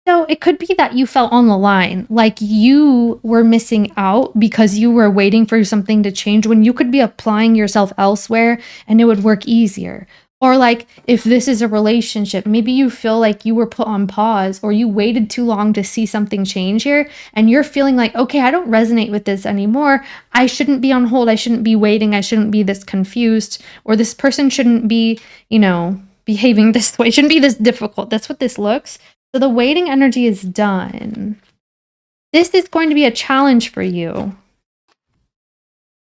So it could be that you felt on the line, like you were missing out because you were waiting for something to change when you could be applying yourself elsewhere and it would work easier. Or like if this is a relationship, maybe you feel like you were put on pause or you waited too long to see something change here and you're feeling like, okay, I don't resonate with this anymore. I shouldn't be on hold. I shouldn't be waiting. I shouldn't be this confused, or this person shouldn't be, behaving this way. It shouldn't be this difficult. That's what this looks. So the waiting energy is done. This is going to be a challenge for you.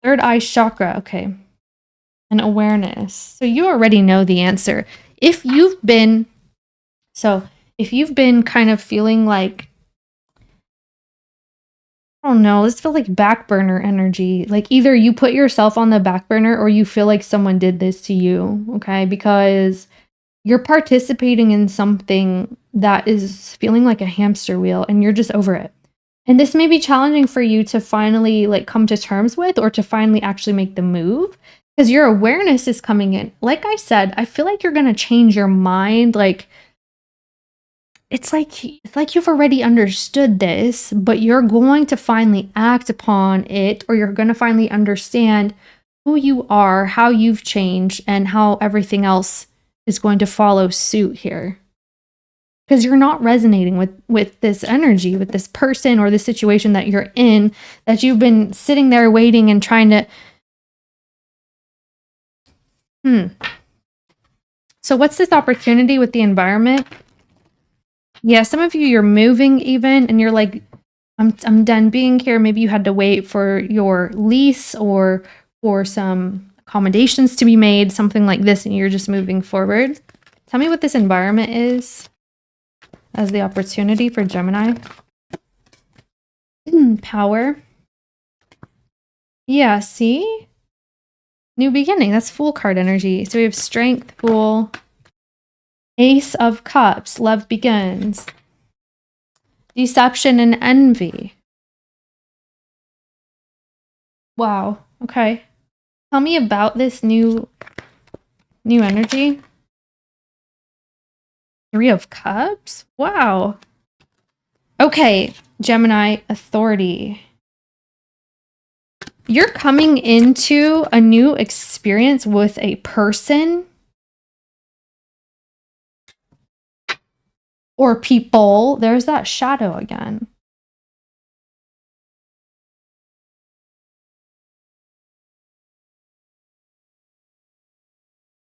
Third eye chakra. Okay. And awareness. So you already know the answer. If you've been kind of feeling like, I don't know, this feels like back burner energy. Like either you put yourself on the back burner or you feel like someone did this to you, okay? Because you're participating in something that is feeling like a hamster wheel and you're just over it. And this may be challenging for you to finally come to terms with, or to finally actually make the move, because your awareness is coming in. Like I said, I feel like you're going to change your mind. It's like you've already understood this, but you're going to finally act upon it, or you're going to finally understand who you are, how you've changed, and how everything else is going to follow suit here. Because you're not resonating with this energy, with this person or the situation that you're in, that you've been sitting there waiting and trying to... So what's this opportunity with the environment? Yeah, some of you, you're moving even, and you're like, I'm done being here. Maybe you had to wait for your lease or for some accommodations to be made, something like this, and you're just moving forward. Tell me what this environment is as the opportunity for Gemini. Power. Yeah, see? New beginning. That's Fool card energy. So we have Strength, Fool, Ace of Cups, Love begins. Deception and envy. Wow. Okay. Tell me about this new energy. Three of Cups? Wow. Okay, Gemini, authority. You're coming into a new experience with a person or people. There's that shadow again.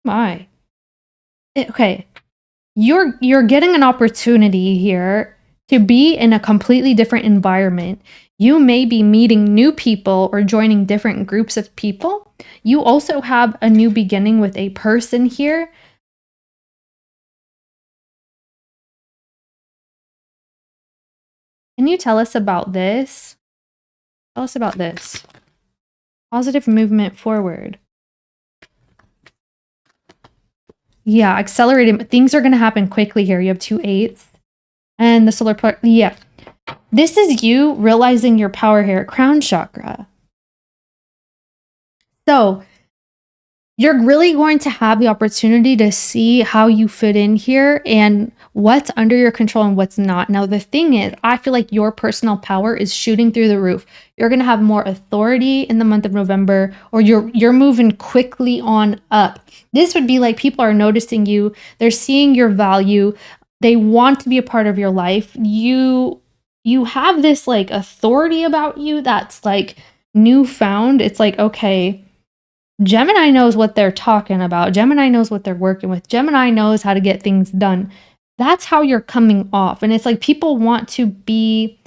My. Okay. You're getting an opportunity here to be in a completely different environment. You may be meeting new people or joining different groups of people. You also have a new beginning with a person here. Can you tell us about this? Tell us about this. Positive movement forward. Yeah, accelerated. Things are going to happen quickly here. You have 2 8s. And the solar part. Yeah. This is you realizing your power here. Crown chakra. So you're really going to have the opportunity to see how you fit in here and what's under your control and what's not. Now, the thing is, I feel like your personal power is shooting through the roof. You're going to have more authority in the month of November, or you're moving quickly on up. This would be like people are noticing you. They're seeing your value. They want to be a part of your life. You have this like authority about you that's like newfound. It's like, okay, Gemini knows what they're talking about. Gemini knows what they're working with. Gemini knows how to get things done. That's how you're coming off. And it's like people want to be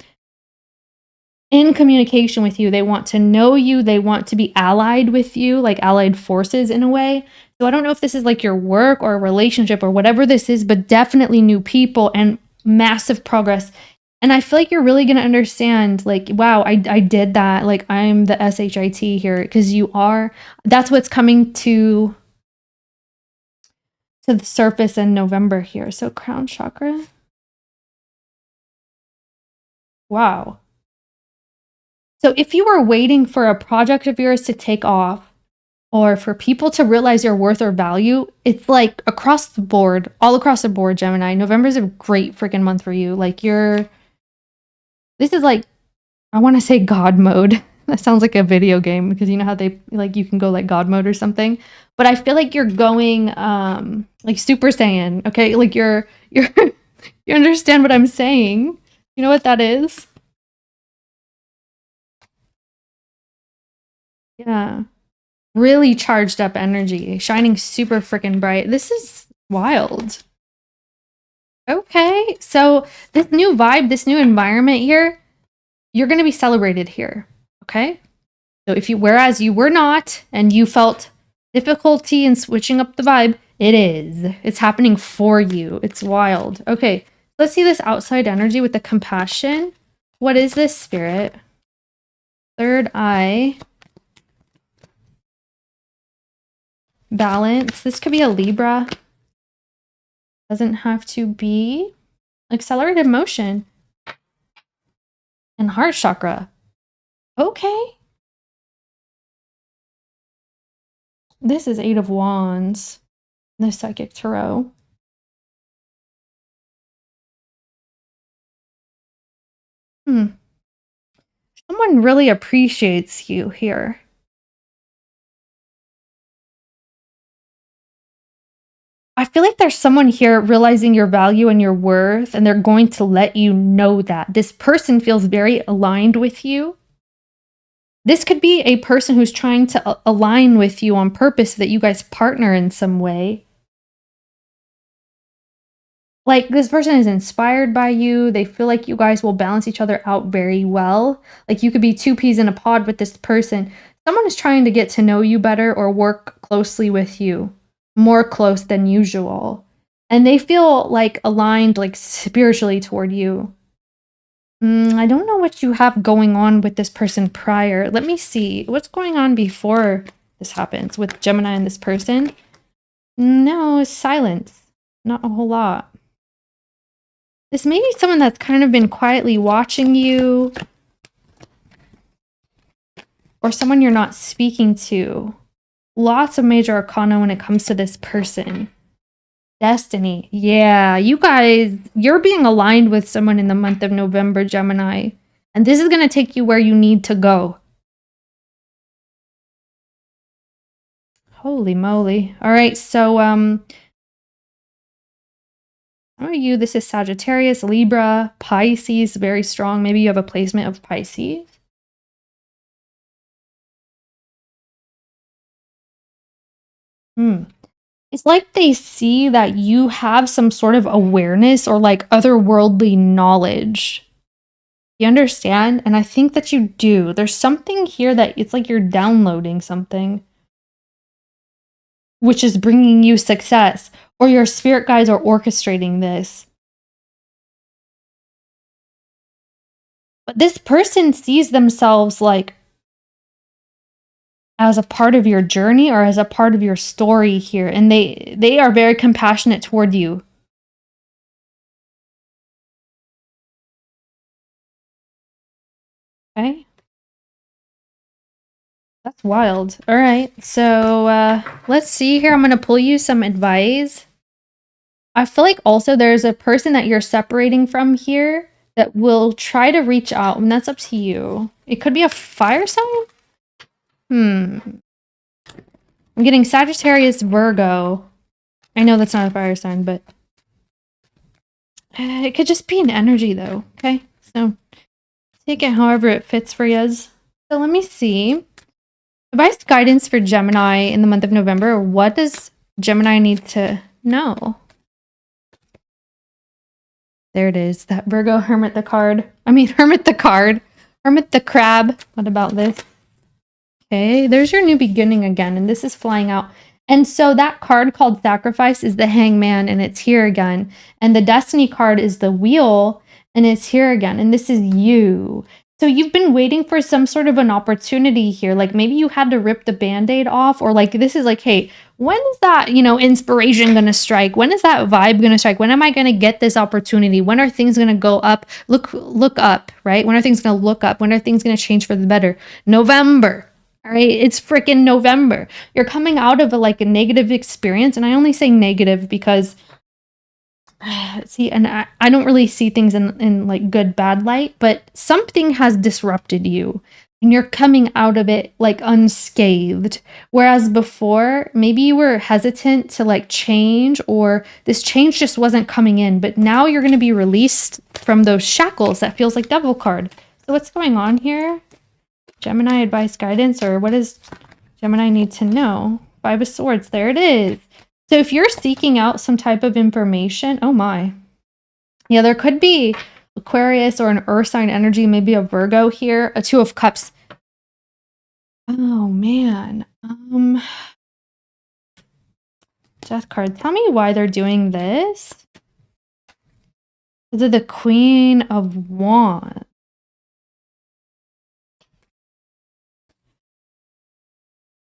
in communication with you. They want to know you. They want to be allied with you, like allied forces in a way. So I don't know if this is like your work or a relationship or whatever this is, but definitely new people and massive progress. And I feel like you're really going to understand, like, wow, I did that. Like, I'm the SHIT here because you are. That's what's coming to the surface in November here. So crown chakra. Wow. So if you were waiting for a project of yours to take off or for people to realize your worth or value, it's like across the board, all across the board, Gemini. November is a great freaking month for you. Like this is like, I want to say God mode. That sounds like a video game because you know how they like you can go like God mode or something. But I feel like you're going like Super Saiyan. Okay, like you're you understand what I'm saying? You know what that is? Yeah. Really charged up energy, shining super freaking bright. This is wild. Okay, so this new vibe, this new environment here, you're going to be celebrated here. Okay. So if you, whereas you were not, and you felt difficulty in switching up the vibe, it is. It's happening for you. It's wild. Okay, let's see this outside energy with the compassion. What is this, spirit? Third eye. Balance. This could be a Libra. Doesn't have to be. Accelerated motion. And heart chakra. Okay. This is 8 of Wands. The Psychic Tarot. Someone really appreciates you here. I feel like there's someone here realizing your value and your worth, and they're going to let you know that. This person feels very aligned with you. This could be a person who's trying to align with you on purpose so that you guys partner in some way. Like, this person is inspired by you. They feel like you guys will balance each other out very well. Like, you could be two peas in a pod with this person. Someone is trying to get to know you better or work closely with you, more close than usual. And they feel, like, aligned, like, spiritually toward you. I don't know what you have going on with this person prior. Let me see. What's going on before this happens with Gemini and this person? No, silence. Not a whole lot. This may be someone that's kind of been quietly watching you, or someone you're not speaking to. Lots of major arcana when it comes to this person. Destiny. Yeah, you guys, you're being aligned with someone in the month of November, Gemini. And this is going to take you where you need to go. Holy moly. All right, so, you, this is Sagittarius, Libra, Pisces, very strong. Maybe you have a placement of Pisces. It's like they see that you have some sort of awareness or like otherworldly knowledge. You understand? And I think that you do. There's something here that it's like you're downloading something, which is bringing you success, or your spirit guides are orchestrating this. But this person sees themselves like as a part of your journey or as a part of your story here, and they are very compassionate toward you. Okay. That's wild. All right, so let's see here. I'm going to pull you some advice. I feel like also there's a person that you're separating from here that will try to reach out, and that's up to you. It could be a fire sign? I'm getting Sagittarius, Virgo. I know that's not a fire sign, but it could just be an energy though, okay? So take it however it fits for yous. So let me see. Advice guidance for Gemini in the month of November. What does Gemini need to know? There it is. That Virgo Hermit the card. Hermit the card. Hermit the crab. What about this? Okay, there's your new beginning again, and this is flying out. And so that card called Sacrifice is the Hangman, and it's here again. And the Destiny card is the Wheel, and it's here again. And this is you. So you've been waiting for some sort of an opportunity here. Like maybe you had to rip the Band-Aid off, or like this is like, hey, when is that, inspiration going to strike? When is that vibe going to strike? When am I going to get this opportunity? When are things going to go up? Look up, right? When are things going to look up? When are things going to change for the better? November. All right, it's freaking November. You're coming out of a negative experience, and I only say negative because see, and I don't really see things in like good bad light, but something has disrupted you and you're coming out of it like unscathed. Whereas before, maybe you were hesitant to like change, or this change just wasn't coming in, but now you're going to be released from those shackles. That feels like devil card. So what's going on here? Gemini advice guidance, or what does Gemini need to know? Five of Swords, there it is. So if you're seeking out some type of information, oh my. Yeah, there could be Aquarius or an earth sign energy, maybe a Virgo here, a Two of Cups. Oh man. Death card. Tell me why they're doing this. Is it the Queen of Wands?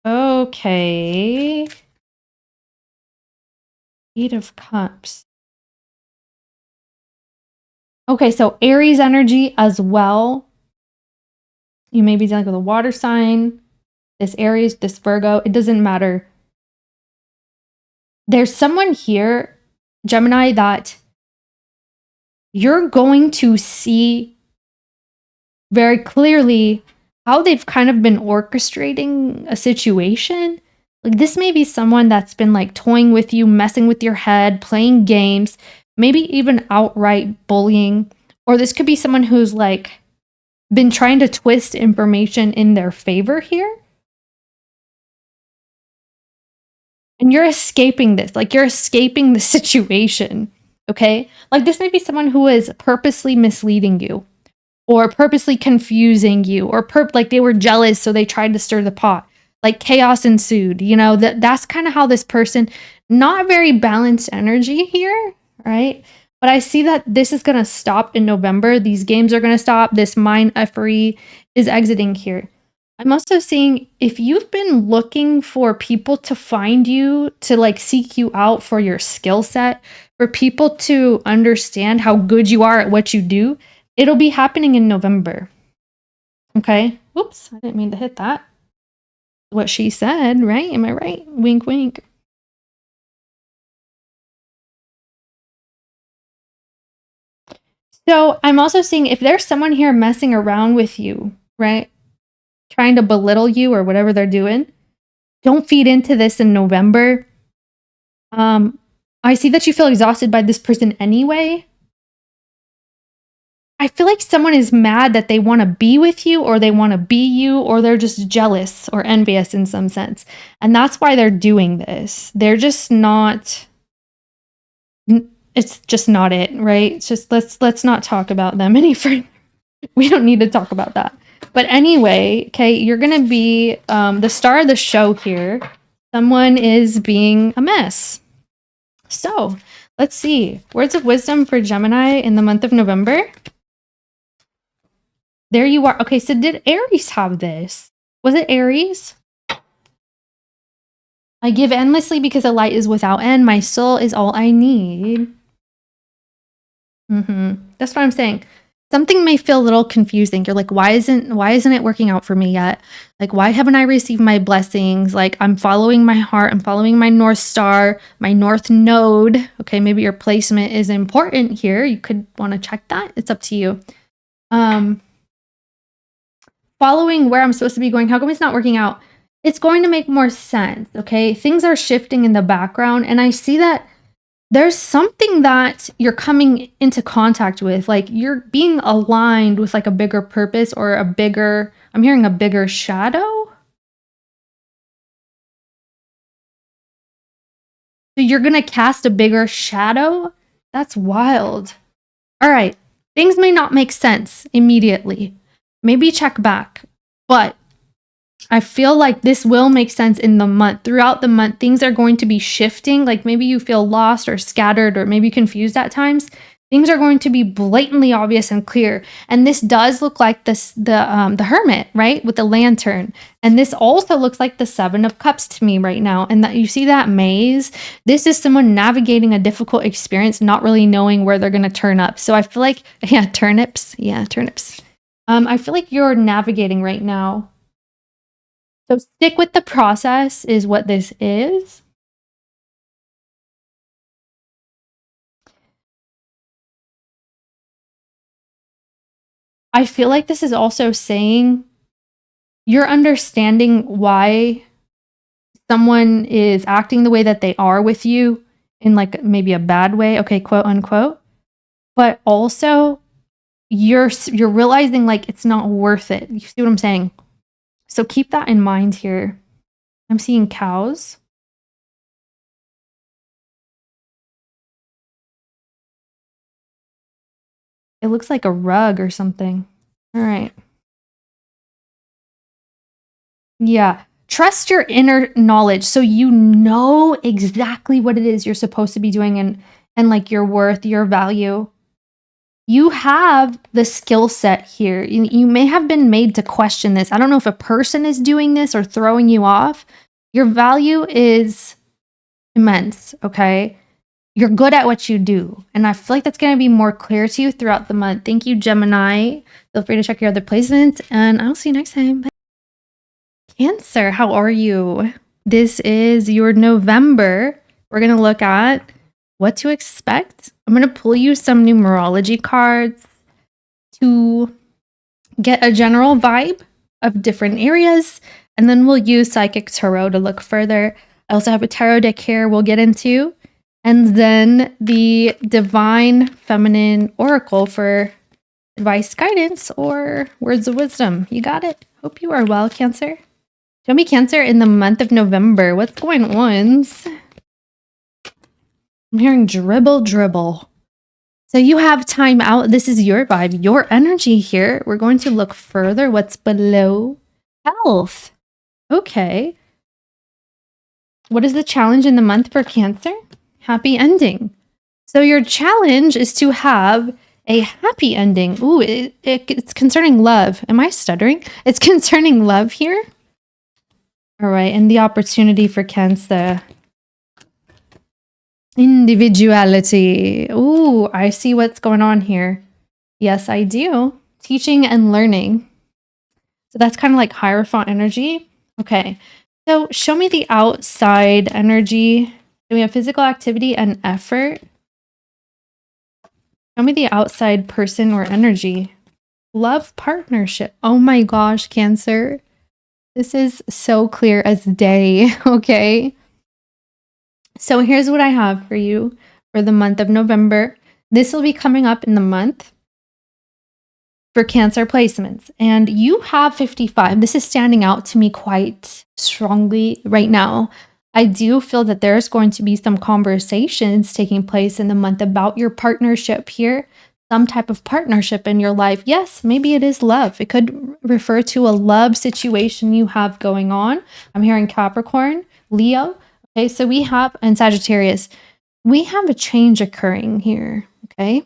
Okay. Eight of Cups. Okay, so Aries energy as well. You may be dealing with a water sign. This Aries, this Virgo, it doesn't matter. There's someone here, Gemini, that you're going to see very clearly how they've kind of been orchestrating a situation. Like, this may be someone that's been like toying with you, messing with your head, playing games, maybe even outright bullying. Or this could be someone who's like been trying to twist information in their favor here. And you're escaping this, like you're escaping the situation, okay? Like, this may be someone who is purposely misleading you or purposely confusing you or like they were jealous, so they tried to stir the pot. Like, chaos ensued, you know, that's kind of how this person, not very balanced energy here, right? But I see that this is going to stop in November. These games are going to stop. This mind effery is exiting here. I'm also seeing if you've been looking for people to find you, to like seek you out for your skill set, for people to understand how good you are at what you do, it'll be happening in November. Okay. Whoops, I didn't mean to hit that. What she said, right? Am I right? Wink, wink. So I'm also seeing if there's someone here messing around with you, right? Trying to belittle you or whatever they're doing, don't feed into this in November. I see that you feel exhausted by this person anyway. I feel like someone is mad that they want to be with you or they want to be you or they're just jealous or envious in some sense. And that's why they're doing this. They're just not, it's just not it, right? It's just, let's not talk about them any further. We don't need to talk about that. But anyway, okay, you're going to be the star of the show here. Someone is being a mess. So let's see. Words of wisdom for Gemini in the month of November. There you are. Okay, so did Aries have this? Was it Aries? I give endlessly because the light is without end. My soul is all I need. That's what I'm saying. Something may feel a little confusing. You're like, why isn't it working out for me yet? Like, why haven't I received my blessings? Like, I'm following my heart. I'm following my North Star, my North Node. Okay, maybe your placement is important here. You could want to check that. It's up to you. Following where I'm supposed to be going. How come it's not working out? It's going to make more sense, okay? Things are shifting in the background, and I see that there's something that you're coming into contact with, like you're being aligned with like a bigger purpose or a bigger, I'm hearing a bigger shadow. So you're going to cast a bigger shadow? That's wild. All right. Things may not make sense immediately. Maybe check back, but I feel like this will make sense in the month. Throughout the month, things are going to be shifting. Like maybe you feel lost or scattered or maybe confused at times. Things are going to be blatantly obvious and clear. And this does look like the Hermit, right? With the lantern. And this also looks like the Seven of Cups to me right now. And that you see that maze? This is someone navigating a difficult experience, not really knowing where they're going to turn up. So I feel like, yeah, turnips. Yeah, turnips. I feel like you're navigating right now. So stick with the process is what this is. I feel like this is also saying you're understanding why someone is acting the way that they are with you in like maybe a bad way, okay, quote unquote. But also you're realizing like it's not worth it. You see what I'm saying? So keep that in mind here. I'm seeing cows. It looks like a rug or something. All right. Yeah. Trust your inner knowledge so you know exactly what it is you're supposed to be doing and like your worth, your value. You have the skill set here. You may have been made to question this. I don't know if a person is doing this or throwing you off. Your value is immense, okay? You're good at what you do. And I feel like that's going to be more clear to you throughout the month. Thank you, Gemini. Feel free to check your other placements, and I'll see you next time. Bye. Cancer, how are you? This is your November. We're going to look at what to expect. I'm going to pull you some numerology cards to get a general vibe of different areas. And then we'll use Psychic Tarot to look further. I also have a tarot deck here we'll get into. And then the Divine Feminine Oracle for advice, guidance, or words of wisdom. You got it. Hope you are well, Cancer. Show me Cancer in the month of November. What's going on? I'm hearing dribble, dribble. So you have time out. This is your vibe, your energy here. We're going to look further. What's below health? Okay. What is the challenge in the month for Cancer? Happy ending. So your challenge is to have a happy ending. Ooh, it's concerning love. Am I stuttering? It's concerning love here. All right, and the opportunity for Cancer. Individuality. Ooh, I see what's going on here. Yes, I do. Teaching and learning. So that's kind of like Hierophant energy. Okay, so show me the outside energy. Do we have physical activity and effort? Show me the outside person or energy. Love partnership. Oh my gosh, Cancer. This is so clear as day, okay? So here's what I have for you for the month of November. This will be coming up in the month for Cancer placements. And you have 55. This is standing out to me quite strongly right now. I do feel that there's going to be some conversations taking place in the month about your partnership here. Some type of partnership in your life. Yes, maybe it is love. It could refer to a love situation you have going on. I'm hearing Capricorn, Leo. Okay, so we have, and Sagittarius, we have a change occurring here, okay?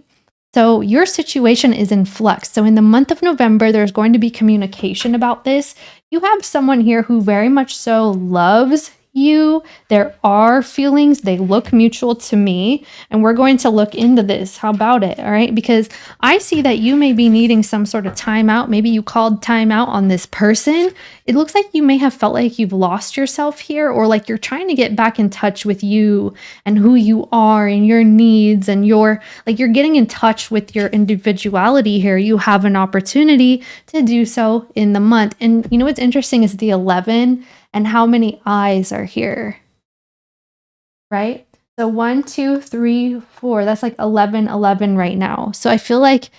So your situation is in flux. So in the month of November, there's going to be communication about this. You have someone here who very much so loves you. There are feelings, they look mutual to me, and we're going to look into this. How about it? All right, because I see that you may be needing some sort of timeout. Maybe you called timeout on this person. It looks like you may have felt like you've lost yourself here, or like you're trying to get back in touch with you and who you are and your needs, and you're getting in touch with your individuality here. You have an opportunity to do so in the month. And you know what's interesting is the 11 and how many eyes are here, right? So 1, 2, 3, 4, that's like 11, 11 right now. So I feel like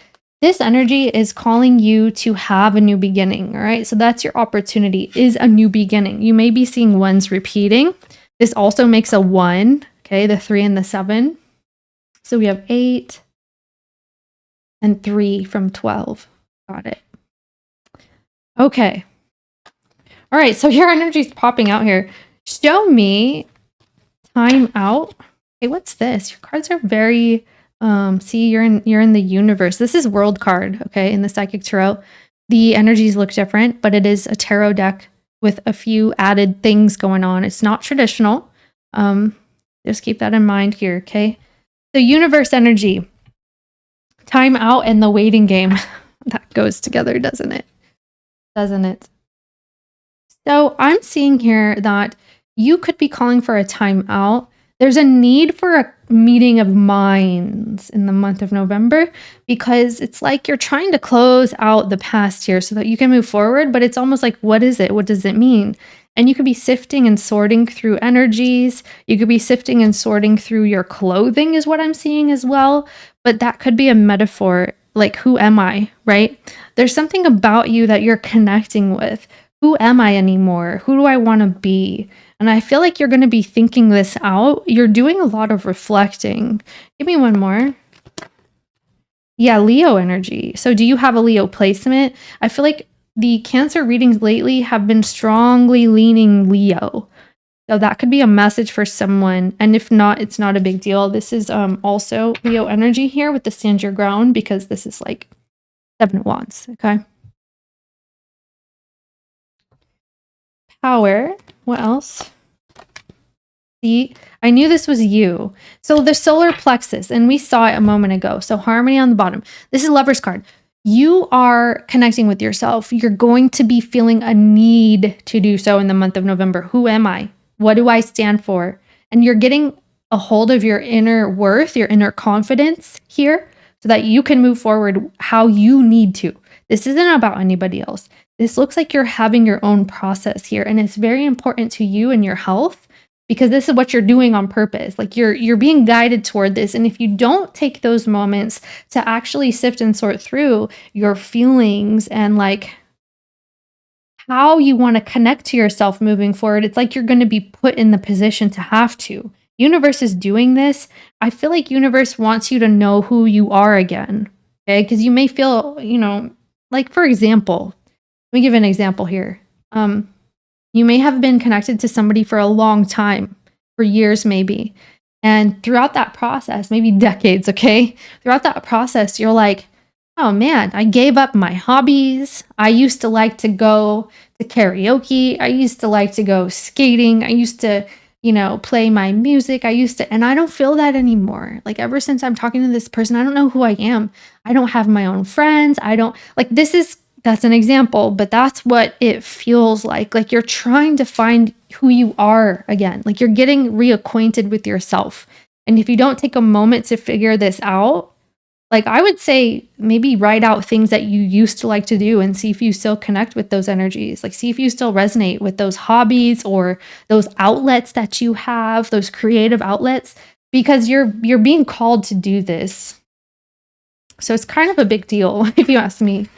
this energy is calling you to have a new beginning, all right? So that's your opportunity, is a new beginning. You may be seeing ones repeating. This also makes a 1, okay? The 3 and the 7. So we have 8 and 3 from 12. Got it. Okay. All right, so your energy is popping out here. Show me time out. Okay, what's this? Your cards are very see, you're in the universe. This is world card, okay, in the Psychic Tarot. The energies look different, but it is a tarot deck with a few added things going on. It's not traditional. Just keep that in mind here, okay? So universe energy. Time out and the waiting game. That goes together, doesn't it? Doesn't it? So I'm seeing here that you could be calling for a timeout. There's a need for a meeting of minds in the month of November, because it's like you're trying to close out the past here so that you can move forward, but it's almost like, what is it? What does it mean? And you could be sifting and sorting through energies. You could be sifting and sorting through your clothing is what I'm seeing as well. But that could be a metaphor, like, who am I, right? There's something about you that you're connecting with. Who am I anymore? Who do I want to be? And I feel like you're going to be thinking this out. You're doing a lot of reflecting. Give me one more. Yeah, Leo energy. So do you have a Leo placement? I feel like the Cancer readings lately have been strongly leaning Leo. So that could be a message for someone. And if not, it's not a big deal. This is also Leo energy here with the stand your ground, because this is like 7 of Wands, okay? Power. What else? See, I knew this was you. So the solar plexus, and we saw it a moment ago. So harmony on the bottom. This is Lover's card. You are connecting with yourself. You're going to be feeling a need to do so in the month of November. Who am I? What do I stand for? And you're getting a hold of your inner worth, your inner confidence here, so that you can move forward how you need to. This isn't about anybody else. This looks like you're having your own process here, and it's very important to you and your health because this is what you're doing on purpose. Like you're being guided toward this, and if you don't take those moments to actually sift and sort through your feelings and like how you want to connect to yourself moving forward, it's like you're going to be put in the position to have to. Universe is doing this. I feel like universe wants you to know who you are again. Okay? Because you may feel, you know, like for example, let me give an example here. You may have been connected to somebody for a long time, for years maybe. And throughout that process, maybe decades, okay? Throughout that process, you're like, oh man, I gave up my hobbies. I used to like to go to karaoke. I used to like to go skating. I used to, you know, play my music. And I don't feel that anymore. Like ever since I'm talking to this person, I don't know who I am. I don't have my own friends. That's an example, but that's what it feels like. Like you're trying to find who you are again. Like you're getting reacquainted with yourself. And if you don't take a moment to figure this out, like I would say maybe write out things that you used to like to do and see if you still connect with those energies. Like see if you still resonate with those hobbies or those outlets that you have, those creative outlets, because you're being called to do this. So it's kind of a big deal if you ask me.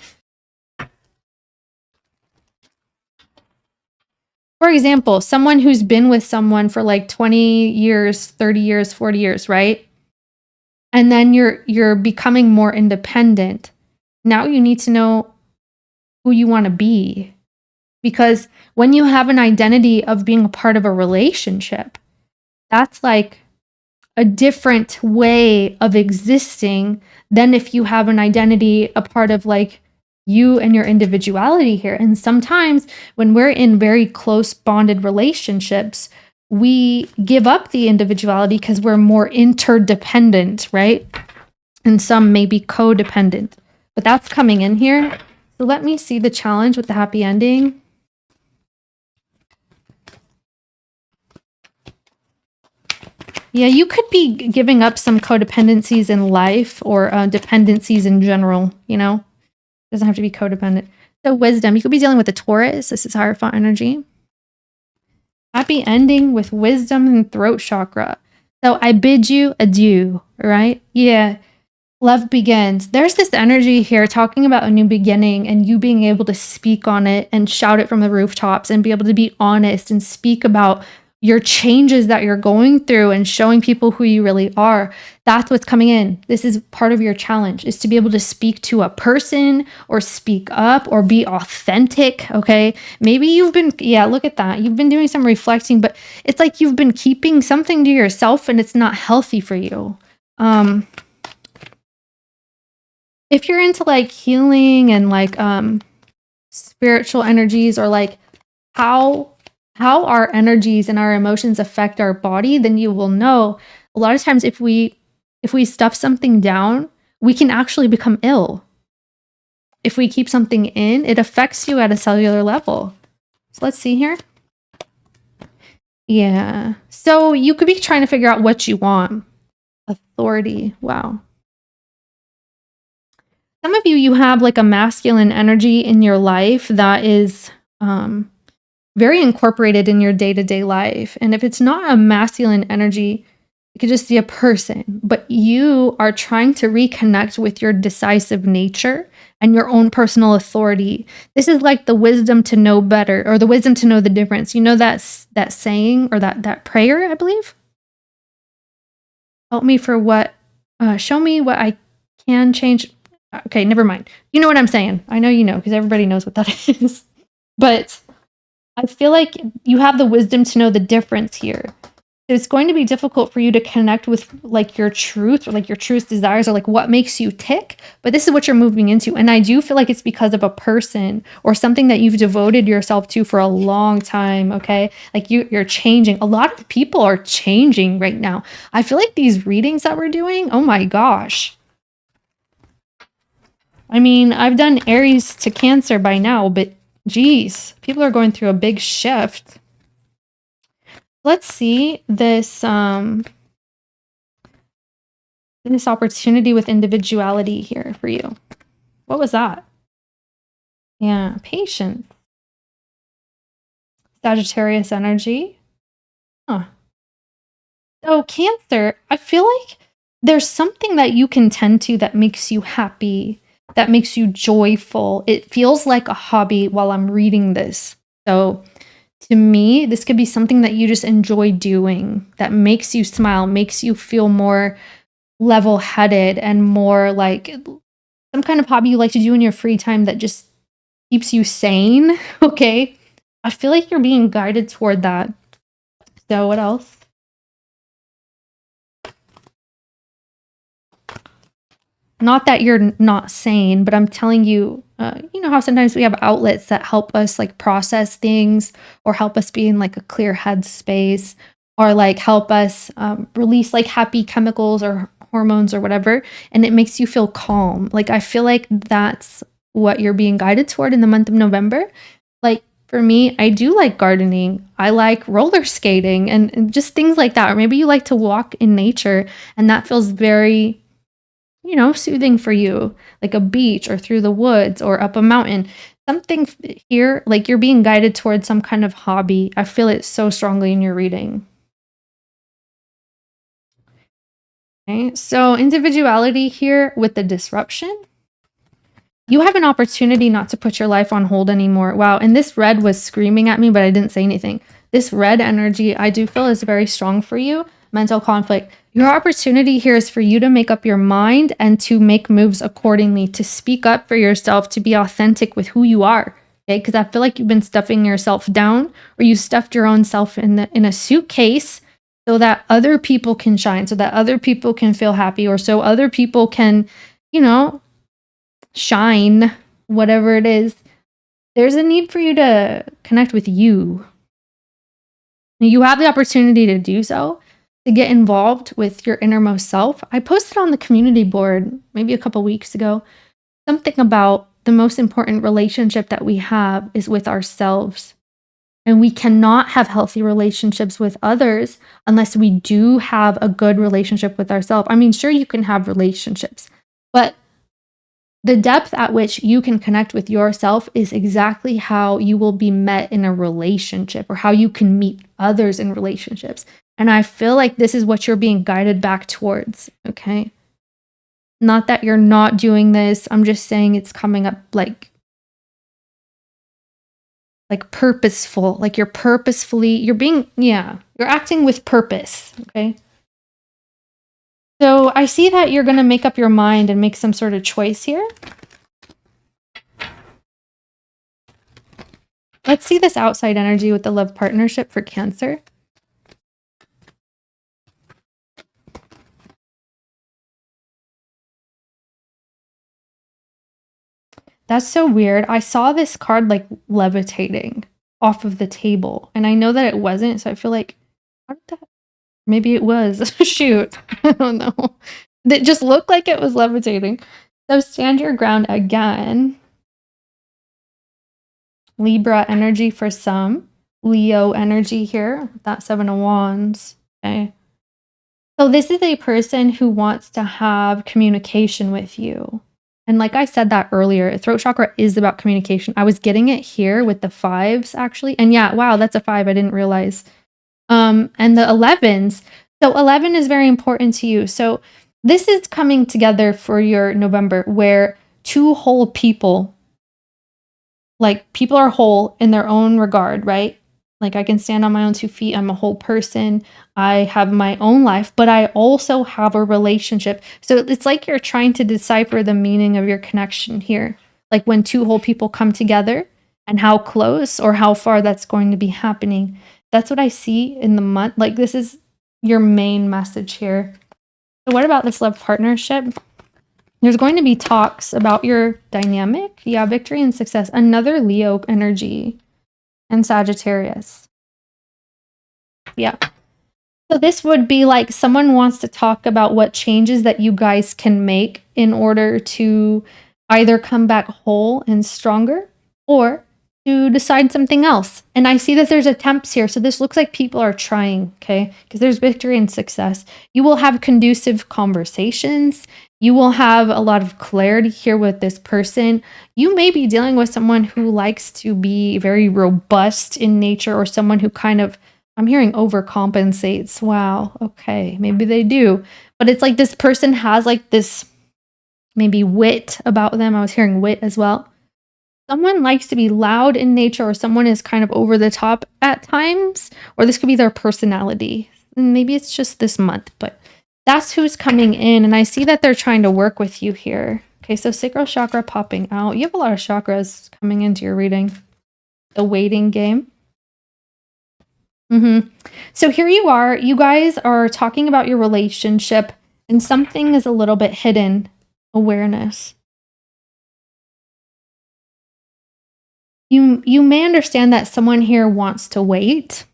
For example, someone who's been with someone for like 20 years, 30 years, 40 years, right? And then you're becoming more independent. Now you need to know who you want to be. Because when you have an identity of being a part of a relationship, that's like a different way of existing than if you have an identity a part of like you and your individuality here. And sometimes when we're in very close bonded relationships, we give up the individuality because we're more interdependent, right? And some may be codependent, but that's coming in here. So let me see the challenge with the happy ending. Yeah, you could be giving up some codependencies in life or dependencies in general, you know? It doesn't have to be codependent. So wisdom, you could be dealing with a Taurus. This is Hierophant energy. Happy ending with wisdom and throat chakra. So I bid you adieu, right? Yeah. Love begins. There's this energy here talking about a new beginning and you being able to speak on it and shout it from the rooftops and be able to be honest and speak about your changes that you're going through and showing people who you really are. That's what's coming in. This is part of your challenge, is to be able to speak to a person or speak up or be authentic, okay? Maybe you've been, yeah, look at that. You've been doing some reflecting, but it's like you've been keeping something to yourself and it's not healthy for you. If you're into like healing and like spiritual energies or like how our energies and our emotions affect our body, then you will know a lot of times if we stuff something down, we can actually become ill. If we keep something in, it affects you at a cellular level. So let's see here. Yeah. So you could be trying to figure out what you want. Authority. Wow. Some of you have like a masculine energy in your life that is very incorporated in your day-to-day life. And if it's not a masculine energy, it could just be a person, but you are trying to reconnect with your decisive nature and your own personal authority. This is like the wisdom to know better, or the wisdom to know the difference. You know that saying or that prayer, I believe? Help me for what, show me what I can change. Okay, never mind. You know what I'm saying. I know you know, because everybody knows what that is. But I feel like you have the wisdom to know the difference here. It's going to be difficult for you to connect with like your truth or like your truest desires or like what makes you tick, but this is what you're moving into. And I do feel like it's because of a person or something that you've devoted yourself to for a long time, okay? Like you're changing. A lot of people are changing right now. I feel like these readings that we're doing, oh my gosh. I mean, I've done Aries to Cancer by now, but geez, people are going through a big shift. Let's see this this opportunity with individuality here for you. What was that? Yeah, patience. Sagittarius energy. Huh. So Cancer, I feel like there's something that you can tend to that makes you happy, that makes you joyful. It feels like a hobby while I'm reading this. So to me, this could be something that you just enjoy doing, that makes you smile, makes you feel more level-headed and more like some kind of hobby you like to do in your free time that just keeps you sane, okay? I feel like you're being guided toward that. So what else? Not that you're not sane, but I'm telling you, you know how sometimes we have outlets that help us like process things or help us be in like a clear head space or like help us release like happy chemicals or hormones or whatever. And it makes you feel calm. Like, I feel like that's what you're being guided toward in the month of November. Like, for me, I do like gardening. I like roller skating and just things like that. Or maybe you like to walk in nature and that feels very, you know, soothing for you, like a beach or through the woods or up a mountain. Something here, like you're being guided towards some kind of hobby. I feel it so strongly in your reading. Okay, so individuality here with the disruption. You have an opportunity not to put your life on hold anymore. Wow, and this red was screaming at me, but I didn't say anything. This red energy, I do feel is very strong for you. Mental conflict. Your opportunity here is for you to make up your mind and to make moves accordingly, to speak up for yourself, to be authentic with who you are. Okay, because I feel like you've been stuffing yourself down, or you stuffed your own self in a suitcase so that other people can shine, so that other people can feel happy, or so other people can, you know, shine, whatever it is. There's a need for you to connect with you. You have the opportunity to do so, to get involved with your innermost self. I posted on the community board maybe a couple weeks ago something about the most important relationship that we have is with ourselves. And we cannot have healthy relationships with others unless we do have a good relationship with ourselves. I mean, sure, you can have relationships, but the depth at which you can connect with yourself is exactly how you will be met in a relationship or how you can meet others in relationships. And I feel like this is what you're being guided back towards, okay? Not that you're not doing this. I'm just saying it's coming up like purposeful, like you're purposefully, you're being, yeah, you're acting with purpose, okay? So I see that you're going to make up your mind and make some sort of choice here. Let's see this outside energy with the love partnership for Cancer. That's so weird. I saw this card like levitating off of the table, and I know that it wasn't, so I feel like, how did that? Maybe it was. Shoot. I don't know. It just looked like it was levitating. So stand your ground again. Libra energy for some. Leo energy here. That 7 of Wands. Okay. So this is a person who wants to have communication with you. And like I said that earlier, throat chakra is about communication. I was getting it here with the 5s actually. And yeah, wow, that's a 5. I didn't realize. And the 11s. So 11 is very important to you. So this is coming together for your November where two whole people, like people are whole in their own regard, right? Like I can stand on my own 2 feet. I'm a whole person. I have my own life, but I also have a relationship. So it's like you're trying to decipher the meaning of your connection here. Like when two whole people come together and how close or how far that's going to be happening. That's what I see in the month. Like this is your main message here. So what about this love partnership? There's going to be talks about your dynamic. Yeah, victory and success. Another Leo energy and Sagittarius. Yeah. So this would be like someone wants to talk about what changes that you guys can make in order to either come back whole and stronger or to decide something else. And I see that there's attempts here. So this looks like people are trying, okay? Because there's victory and success. You will have conducive conversations. You will have a lot of clarity here with this person. You may be dealing with someone who likes to be very robust in nature, or someone who kind of, I'm hearing, overcompensates. Wow, okay, maybe they do. But it's like this person has like this maybe wit about them. I was hearing wit as well. Someone likes to be loud in nature, or someone is kind of over the top at times, or this could be their personality. And maybe it's just this month, but that's who's coming in. And I see that they're trying to work with you here. Okay, so sacral chakra popping out. You have a lot of chakras coming into your reading. The waiting game. So here you are. You guys are talking about your relationship, and something is a little bit hidden. Awareness. You may understand that someone here wants to wait.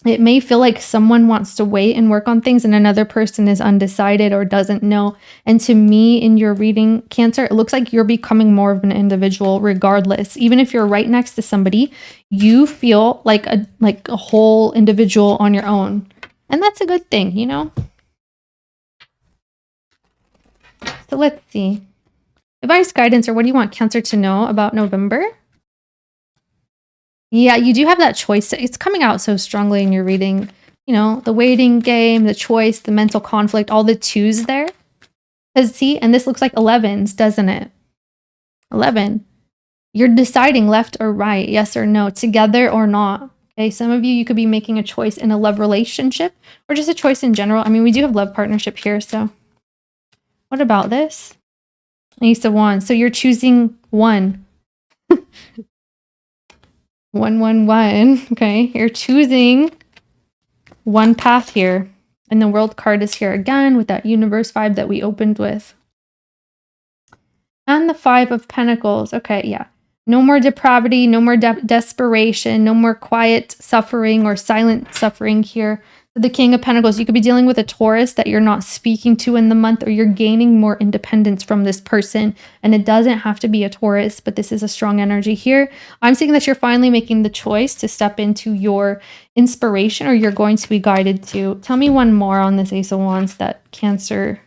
It may feel like someone wants to wait and work on things, and another person is undecided or doesn't know. And to me, in your reading, Cancer, it looks like you're becoming more of an individual regardless. Even if you're right next to somebody, you feel like a whole individual on your own. And that's a good thing, you know? So let's see. Advice, guidance, or what do you want Cancer to know about November? Yeah, you do have that choice. It's coming out so strongly in your reading. You know, the waiting game, the choice, the mental conflict, all the twos there. Because see, and this looks like 11s, doesn't it? 11. You're deciding left or right, yes or no, together or not. Okay, some of you could be making a choice in a love relationship, or just a choice in general. I mean, we do have love partnership here, so. What about this? Ace of Wands. So you're choosing one. 111. Okay, you're choosing one path here. And the World card is here again with that universe vibe that we opened with. And the 5 of Pentacles. Okay, yeah. No more depravity, no more desperation, no more quiet suffering or silent suffering here. The King of Pentacles, you could be dealing with a Taurus that you're not speaking to in the month, or you're gaining more independence from this person. And it doesn't have to be a Taurus, but this is a strong energy here. I'm seeing that you're finally making the choice to step into your inspiration, or you're going to be guided to. Tell me one more on this Ace of Wands that Cancer.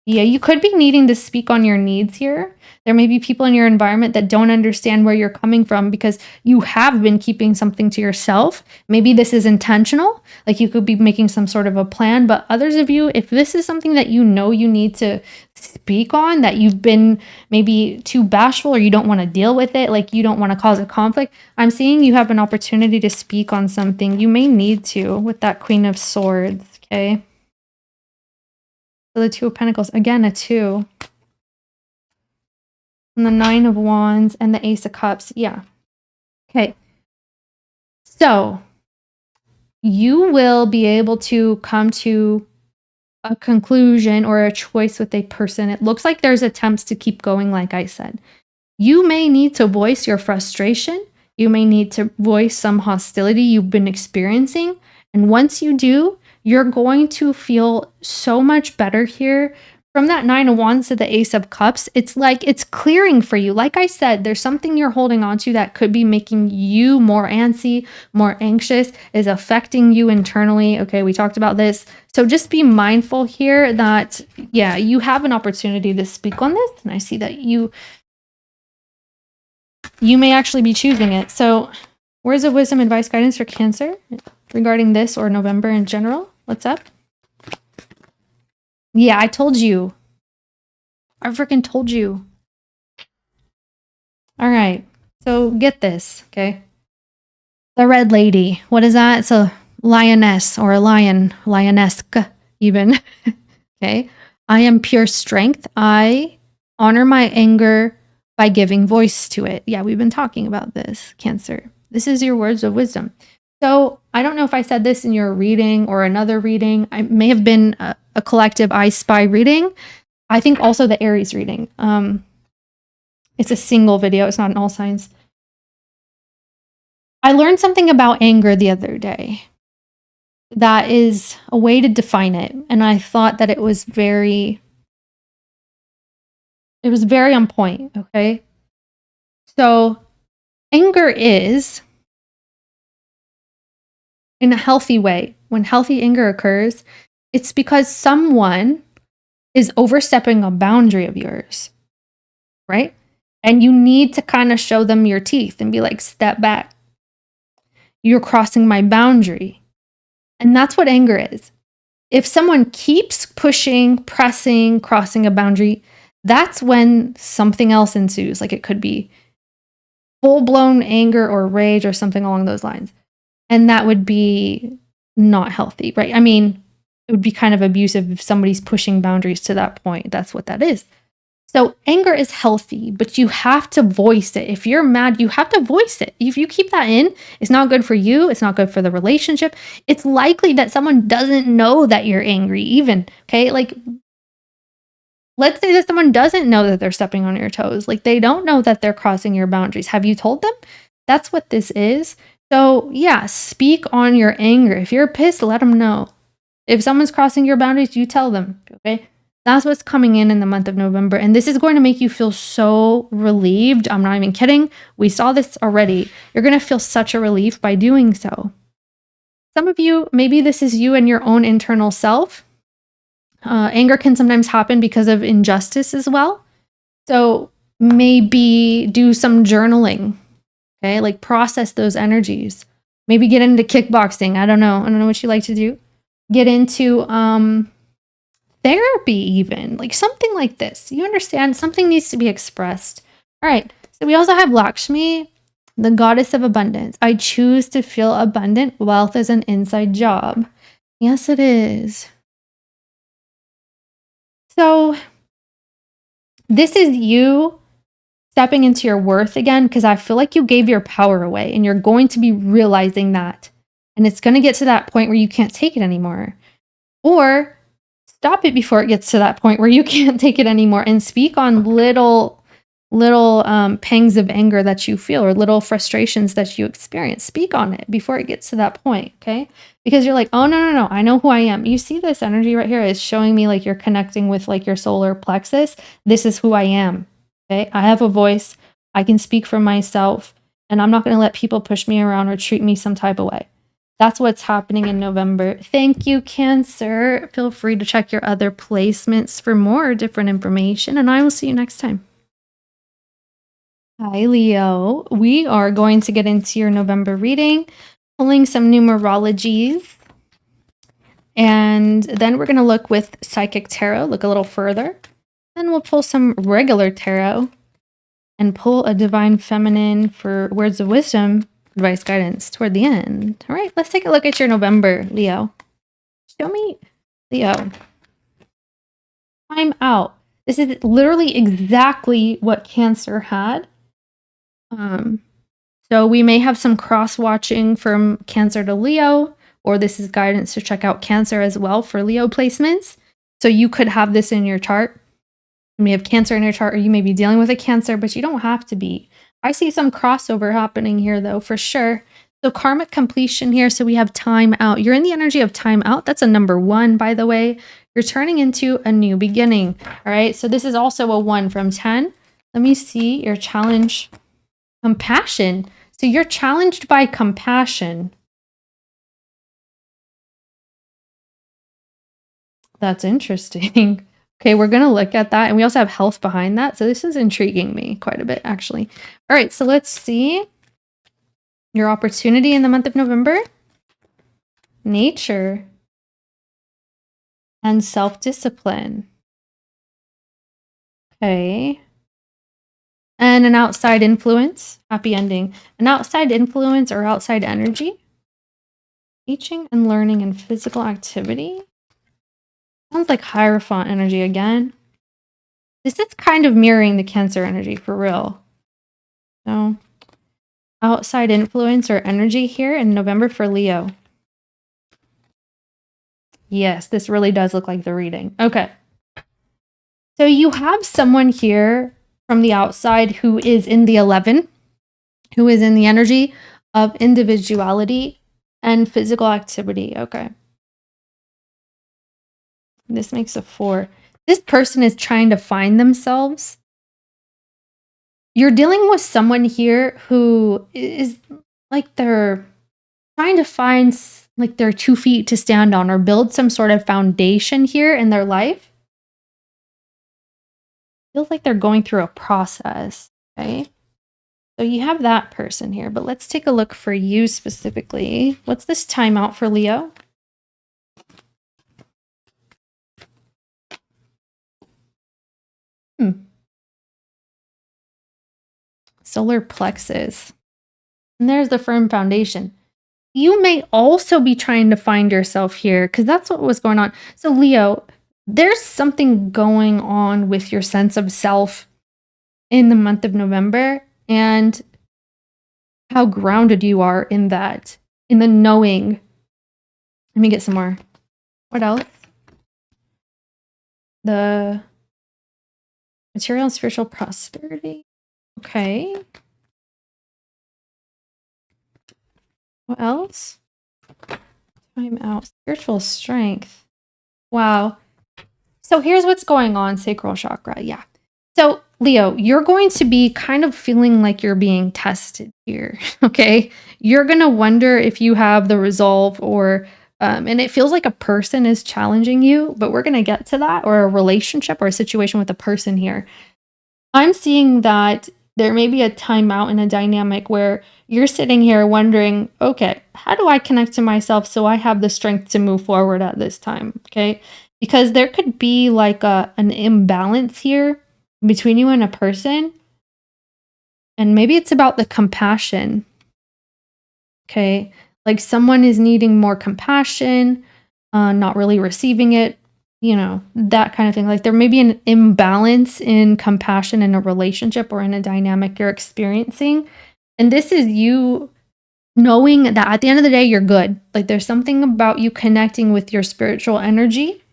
Yeah, you could be needing to speak on your needs here. There may be people in your environment that don't understand where you're coming from because you have been keeping something to yourself. Maybe this is intentional, like you could be making some sort of a plan, but others of you, if this is something that you know you need to speak on, that you've been maybe too bashful, or you don't want to deal with it, like you don't want to cause a conflict, I'm seeing you have an opportunity to speak on something. You may need to with that Queen of Swords, okay? So the 2 of Pentacles, again, a 2. And the 9 of Wands and the Ace of Cups. Yeah. Okay. So you will be able to come to a conclusion or a choice with a person. It looks like there's attempts to keep going, like I said. You may need to voice your frustration. You may need to voice some hostility you've been experiencing. And once you do, you're going to feel so much better here. From that 9 of Wands to the Ace of Cups, it's like it's clearing for you. Like I said, there's something you're holding on to that could be making you more antsy, more anxious, is affecting you internally. Okay, we talked about this. So just be mindful here that, yeah, you have an opportunity to speak on this. And I see that you may actually be choosing it. So words of wisdom, advice, guidance for Cancer regarding this or November in general. What's up? Yeah, I told you. I freaking told you. All right. So get this, okay? The Red Lady. What is that? It's a lioness or a lion, lionesque even. Okay. I am pure strength. I honor my anger by giving voice to it. Yeah, we've been talking about this, Cancer. This is your words of wisdom. So I don't know if I said this in your reading or another reading. I may have been a collective I Spy reading. I think also the Aries reading. It's a single video. It's not an all signs. I learned something about anger the other day. That is a way to define it. And I thought that it was very on point. Okay. So anger is, in a healthy way, when healthy anger occurs, it's because someone is overstepping a boundary of yours, right? And you need to kind of show them your teeth and be like, step back. You're crossing my boundary. And that's what anger is. If someone keeps pushing, pressing, crossing a boundary, that's when something else ensues. Like it could be full-blown anger or rage or something along those lines. And that would be not healthy, right? I mean, it would be kind of abusive if somebody's pushing boundaries to that point. That's what that is. So anger is healthy, but you have to voice it. If you're mad, you have to voice it. If you keep that in, it's not good for you. It's not good for the relationship. It's likely that someone doesn't know that you're angry even, okay? Like, let's say that someone doesn't know that they're stepping on your toes. Like, they don't know that they're crossing your boundaries. Have you told them? That's what this is. So yeah, speak on your anger. If you're pissed, let them know. If someone's crossing your boundaries, you tell them, okay? That's what's coming in the month of November. And this is going to make you feel so relieved. I'm not even kidding. We saw this already. You're going to feel such a relief by doing so. Some of you, maybe this is you and your own internal self. Anger can sometimes happen because of injustice as well. So maybe do some journaling, okay? Like process those energies. Maybe get into kickboxing. I don't know. I don't know what you like to do. Get into therapy even, like something like this. You understand? Something needs to be expressed. All right. So we also have Lakshmi, the goddess of abundance. I choose to feel abundant. Wealth is an inside job. Yes, it is. So this is you stepping into your worth again, because I feel like you gave your power away and you're going to be realizing that. And it's going to get to that point where you can't take it anymore. Or stop it before it gets to that point where you can't take it anymore and speak on little pangs of anger that you feel or little frustrations that you experience. Speak on it before it gets to that point, okay? Because you're like, oh, no, I know who I am. You see this energy right here is showing me like you're connecting with like your solar plexus. This is who I am, okay? I have a voice. I can speak for myself, and I'm not going to let people push me around or treat me some type of way. That's what's happening in November. Thank you, Cancer. Feel free to check your other placements for more different information, and I will see you next time. Hi, Leo. We are going to get into your November reading, pulling some numerologies, and then we're going to look with Psychic Tarot, look a little further. Then we'll pull some regular tarot and pull a Divine Feminine for words of wisdom, advice, guidance toward the end. All right, let's take a look at your November, Leo. Show me, Leo. Time out. This is literally exactly what Cancer had. So we may have some cross-watching from Cancer to Leo, or this is guidance to check out Cancer as well for Leo placements. So you could have this in your chart. You may have Cancer in your chart, or you may be dealing with a Cancer, but you don't have to be. I see some crossover happening here, though, for sure. So karmic completion here, so we have time out. You're in the energy of time out. That's a number 1, by the way. You're turning into a new beginning, all right? So this is also a 1 from 10. Let me see your challenge. Compassion. So you're challenged by compassion. That's interesting. Okay, we're going to look at that. And we also have health behind that. So this is intriguing me quite a bit, actually. All right, so let's see your opportunity in the month of November. Nature and self-discipline. Okay. And an outside influence. Happy ending. An outside influence or outside energy. Teaching and learning and physical activity. Sounds like Hierophant energy again. This is kind of mirroring the Cancer energy for real. So, outside influence or energy here in November for Leo. Yes, this really does look like the reading. Okay. So you have someone here from the outside who is in the 11, who is in the energy of individuality and physical activity. Okay. This makes a 4. This person is trying to find themselves. you're dealing with someone here who is like they're trying to find like their 2 feet to stand on or build some sort of foundation here in their life. Feels like they're going through a process, okay? So you have that person here, but let's take a look for you specifically. What's this timeout for Leo? Solar plexus. And there's the firm foundation. You may also be trying to find yourself here because that's what was going on. So Leo, there's something going on with your sense of self in the month of November and how grounded you are in that, in the knowing. Let me get some more. What else? The material and spiritual prosperity. Okay. What else? Time out. Spiritual strength. Wow. So here's what's going on, sacral chakra. Yeah. So Leo, you're going to be kind of feeling like you're being tested here. Okay. You're going to wonder if you have the resolve or, and it feels like a person is challenging you, but we're going to get to that, or a relationship or a situation with a person here. I'm seeing that there may be a timeout in a dynamic where you're sitting here wondering, okay, how do I connect to myself so I have the strength to move forward at this time? Okay. Because there could be like an imbalance here between you and a person. And maybe it's about the compassion. Okay. Like someone is needing more compassion, not really receiving it, you know, that kind of thing. Like there may be an imbalance in compassion in a relationship or in a dynamic you're experiencing. And this is you knowing that at the end of the day, you're good. Like there's something about you connecting with your spiritual energy,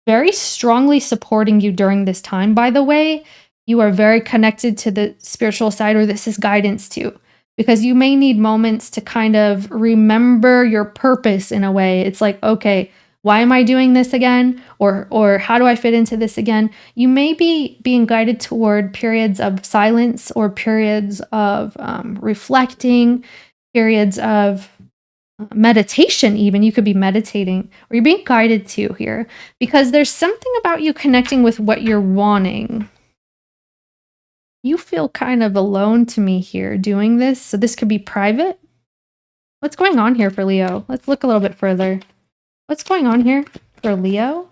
very strongly supporting you during this time, by the way. You are very connected to the spiritual side, or this is guidance too, because you may need moments to kind of remember your purpose in a way. It's like, okay, why am I doing this again? Or how do I fit into this again? You may be being guided toward periods of silence or periods of reflecting, periods of meditation. Even you could be meditating, or you're being guided to here because there's something about you connecting with what you're wanting. You feel kind of alone to me here doing this, so this could be private. What's going on here for Leo? Let's look a little bit further. What's going on here for Leo?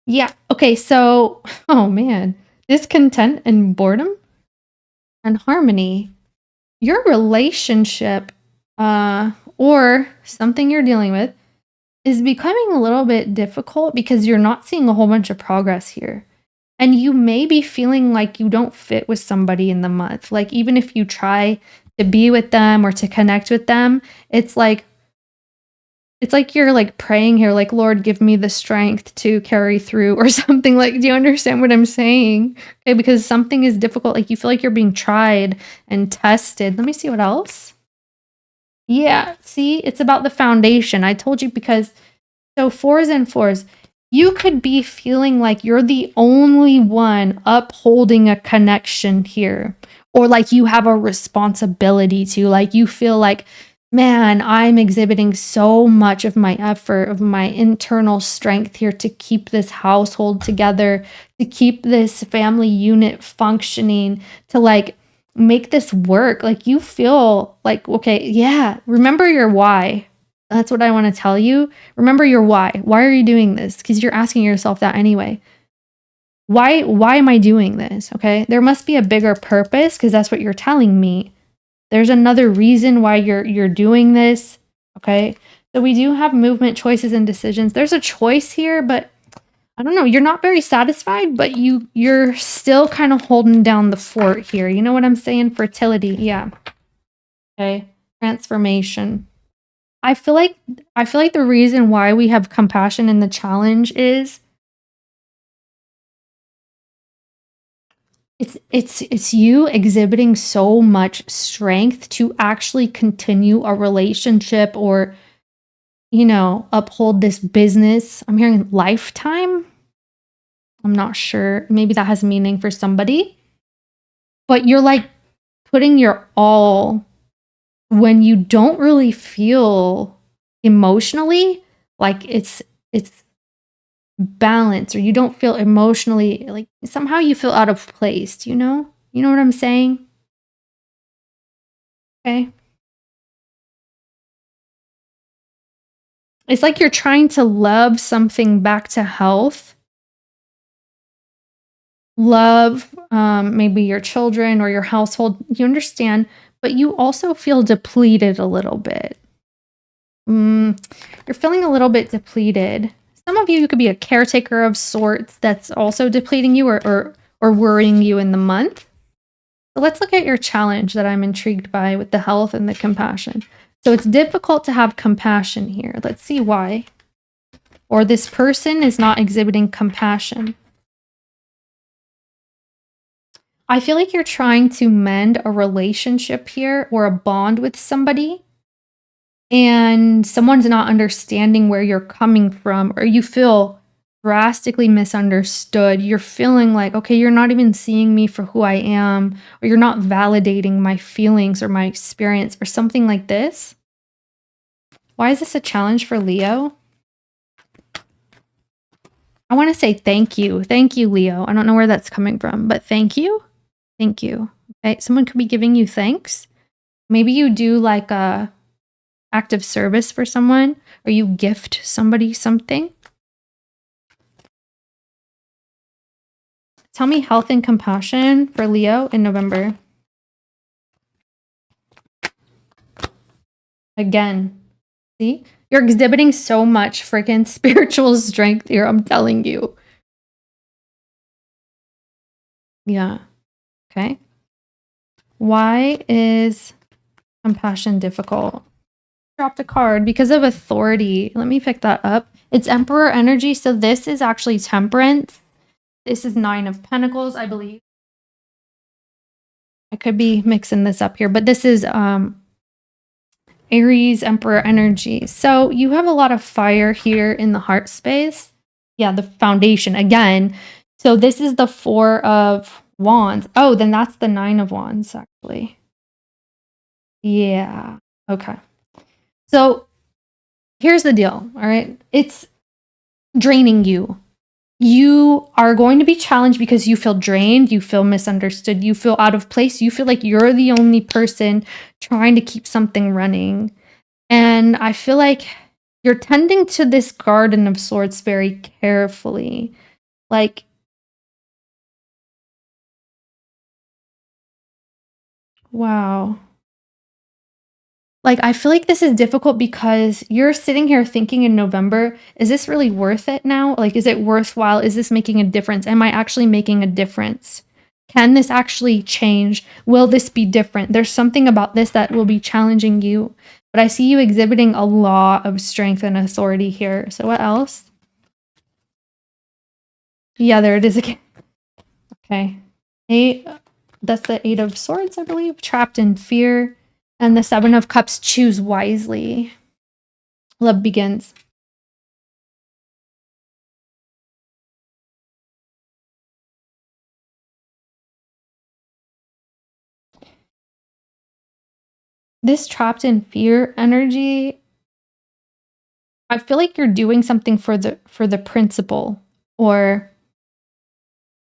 Yeah, okay, so, oh man, discontent and boredom and harmony. Your relationship, or something you're dealing with, is becoming a little bit difficult because you're not seeing a whole bunch of progress here. And you may be feeling like you don't fit with somebody in the month. Like even if you try to be with them or to connect with them, it's like you're like praying here, like, Lord, give me the strength to carry through or something. Like, do you understand what I'm saying? Okay, because something is difficult. Like you feel like you're being tried and tested. Let me see what else. Yeah, see, it's about the foundation. I told you, because so fours and fours, you could be feeling like you're the only one upholding a connection here, or like you have a responsibility to, like you feel like, man, I'm exhibiting so much of my effort, of my internal strength here to keep this household together, to keep this family unit functioning, to like make this work. Like you feel like, okay, yeah, remember your why. That's what I want to tell you. Remember your why. Why are you doing this? Because you're asking yourself that anyway. Why am I doing this? Okay? There must be a bigger purpose, because that's what you're telling me. There's another reason why you're doing this. Okay? So we do have movement, choices, and decisions. There's a choice here, but I don't know. You're not very satisfied, but you're still kind of holding down the fort here. You know what I'm saying? Fertility. Yeah. Okay. Transformation. I feel like the reason why we have compassion in the challenge is it's you exhibiting so much strength to actually continue a relationship, or you know, uphold this business. I'm hearing lifetime. I'm not sure. Maybe that has meaning for somebody. but you're like putting your all when you don't really feel emotionally like it's balanced, or you don't feel emotionally like somehow you feel out of place, you know? You know what I'm saying? Okay. It's like you're trying to love something back to health. Love, maybe your children or your household, you understand, but you also feel depleted a little bit. You're feeling a little bit depleted. Some of you could be a caretaker of sorts that's also depleting you or worrying you in the month. So let's look at your challenge that I'm intrigued by with the health and the compassion. So it's difficult to have compassion here. Let's see why. Or this person is not exhibiting compassion. I feel like you're trying to mend a relationship here or a bond with somebody, and someone's not understanding where you're coming from, or you feel drastically misunderstood. You're feeling like, okay, you're not even seeing me for who I am, or you're not validating my feelings or my experience or something like this. Why is this a challenge for Leo? I want to say thank you. Thank you, Leo. I don't know where that's coming from, but thank you. Thank you. Okay, someone could be giving you thanks. Maybe you do like a act of service for someone, or you gift somebody something. Tell me health and compassion for Leo in November. Again, see? You're exhibiting so much freaking spiritual strength here, I'm telling you. Yeah. Okay. Why is compassion difficult? Dropped a card because of authority. Let me pick that up. It's Emperor energy, so this is actually Temperance. This is 9 of Pentacles, I believe. I could be mixing this up here, but this is Aries Emperor energy. So you have a lot of fire here in the heart space. Yeah, the foundation again. So this is the 4 of Wands. Oh, then that's the 9 of Wands, actually. Yeah. Okay. So here's the deal. All right. It's draining you. You are going to be challenged because you feel drained, you feel misunderstood, you feel out of place, you feel like you're the only person trying to keep something running. And I feel like you're tending to this garden of sorts very carefully. Like, wow. Like, I feel like this is difficult because you're sitting here thinking in November, is this really worth it now? Like, is it worthwhile? Is this making a difference? Am I actually making a difference? Can this actually change? Will this be different? There's something about this that will be challenging you. But I see you exhibiting a lot of strength and authority here. So what else? Yeah, there it is again. Okay. 8, that's the 8 of Swords, I believe. Trapped in fear. And the 7 of Cups, choose wisely. Love begins. This trapped in fear energy, I feel like you're doing something for the principle, or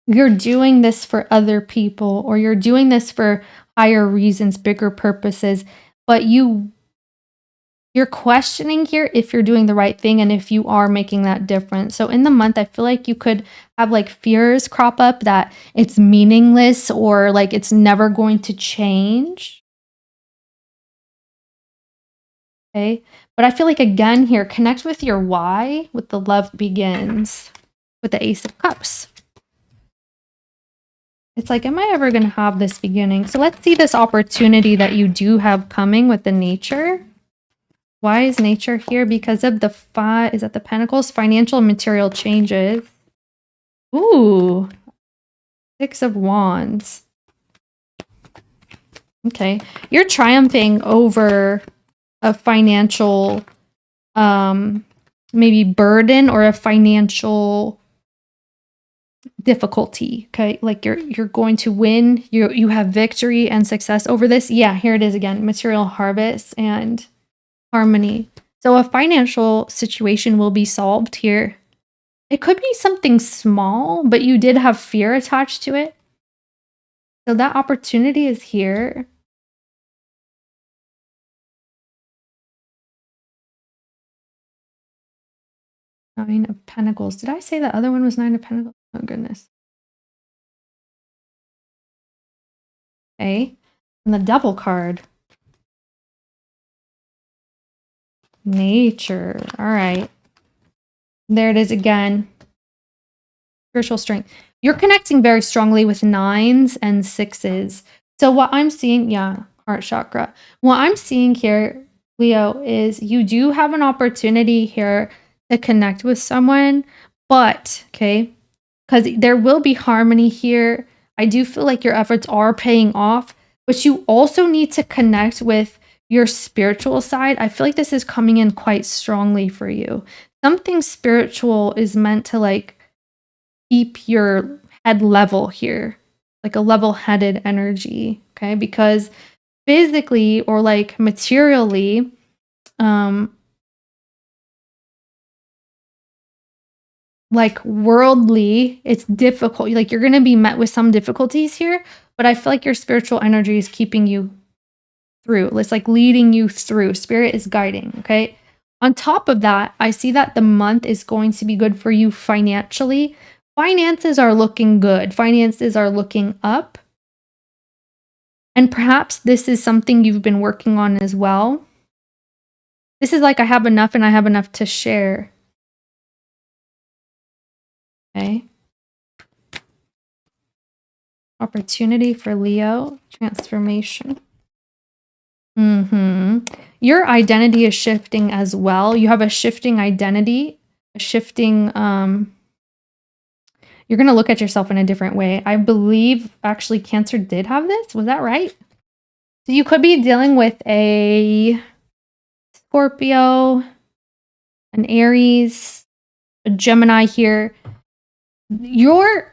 you're doing this for other people, or you're doing this for higher reasons, bigger purposes, but you're questioning here if you're doing the right thing and if you are making that difference. So in the month, I feel like you could have like fears crop up that it's meaningless or like it's never going to change. Okay. But I feel like again here, connect with your why with the love begins with the Ace of Cups. It's like, am I ever going to have this beginning? So let's see this opportunity that you do have coming with the nature. Why is nature here? Because of the 5, is that the Pentacles? Financial and material changes. Ooh. 6 of Wands. Okay. You're triumphing over a financial maybe burden or a financial difficulty. Okay, like you're going to win. You have victory and success over this. Yeah, here it is again: material harvest and harmony. So a financial situation will be solved here. It could be something small, but you did have fear attached to it. So that opportunity is here. Nine of Pentacles. Did I say the other one was Nine of Pentacles? Oh, goodness. Okay. And the Devil card. Nature. All right. There it is again. Spiritual strength. You're connecting very strongly with 9s and 6s. So what I'm seeing, yeah, heart chakra. What I'm seeing here, Leo, is you do have an opportunity here to connect with someone, but, okay, because there will be harmony here. I do feel like your efforts are paying off, but you also need to connect with your spiritual side. I feel like this is coming in quite strongly for you. Something spiritual is meant to like keep your head level here, like a level-headed energy, okay? Because physically or like materially, like worldly, it's difficult. Like you're going to be met with some difficulties here, but I feel like your spiritual energy is keeping you through. It's like leading you through. Spirit is guiding, okay? On top of that, I see that the month is going to be good for you financially. Finances are looking good. Finances are looking up. And perhaps this is something you've been working on as well. This is like I have enough and I have enough to share. Okay. Opportunity for Leo. Transformation. Your identity is shifting as well. You have a shifting identity, a shifting, you're going to look at yourself in a different way. I believe actually Cancer did have this. Was that right? So you could be dealing with a Scorpio, an Aries, a Gemini here. Your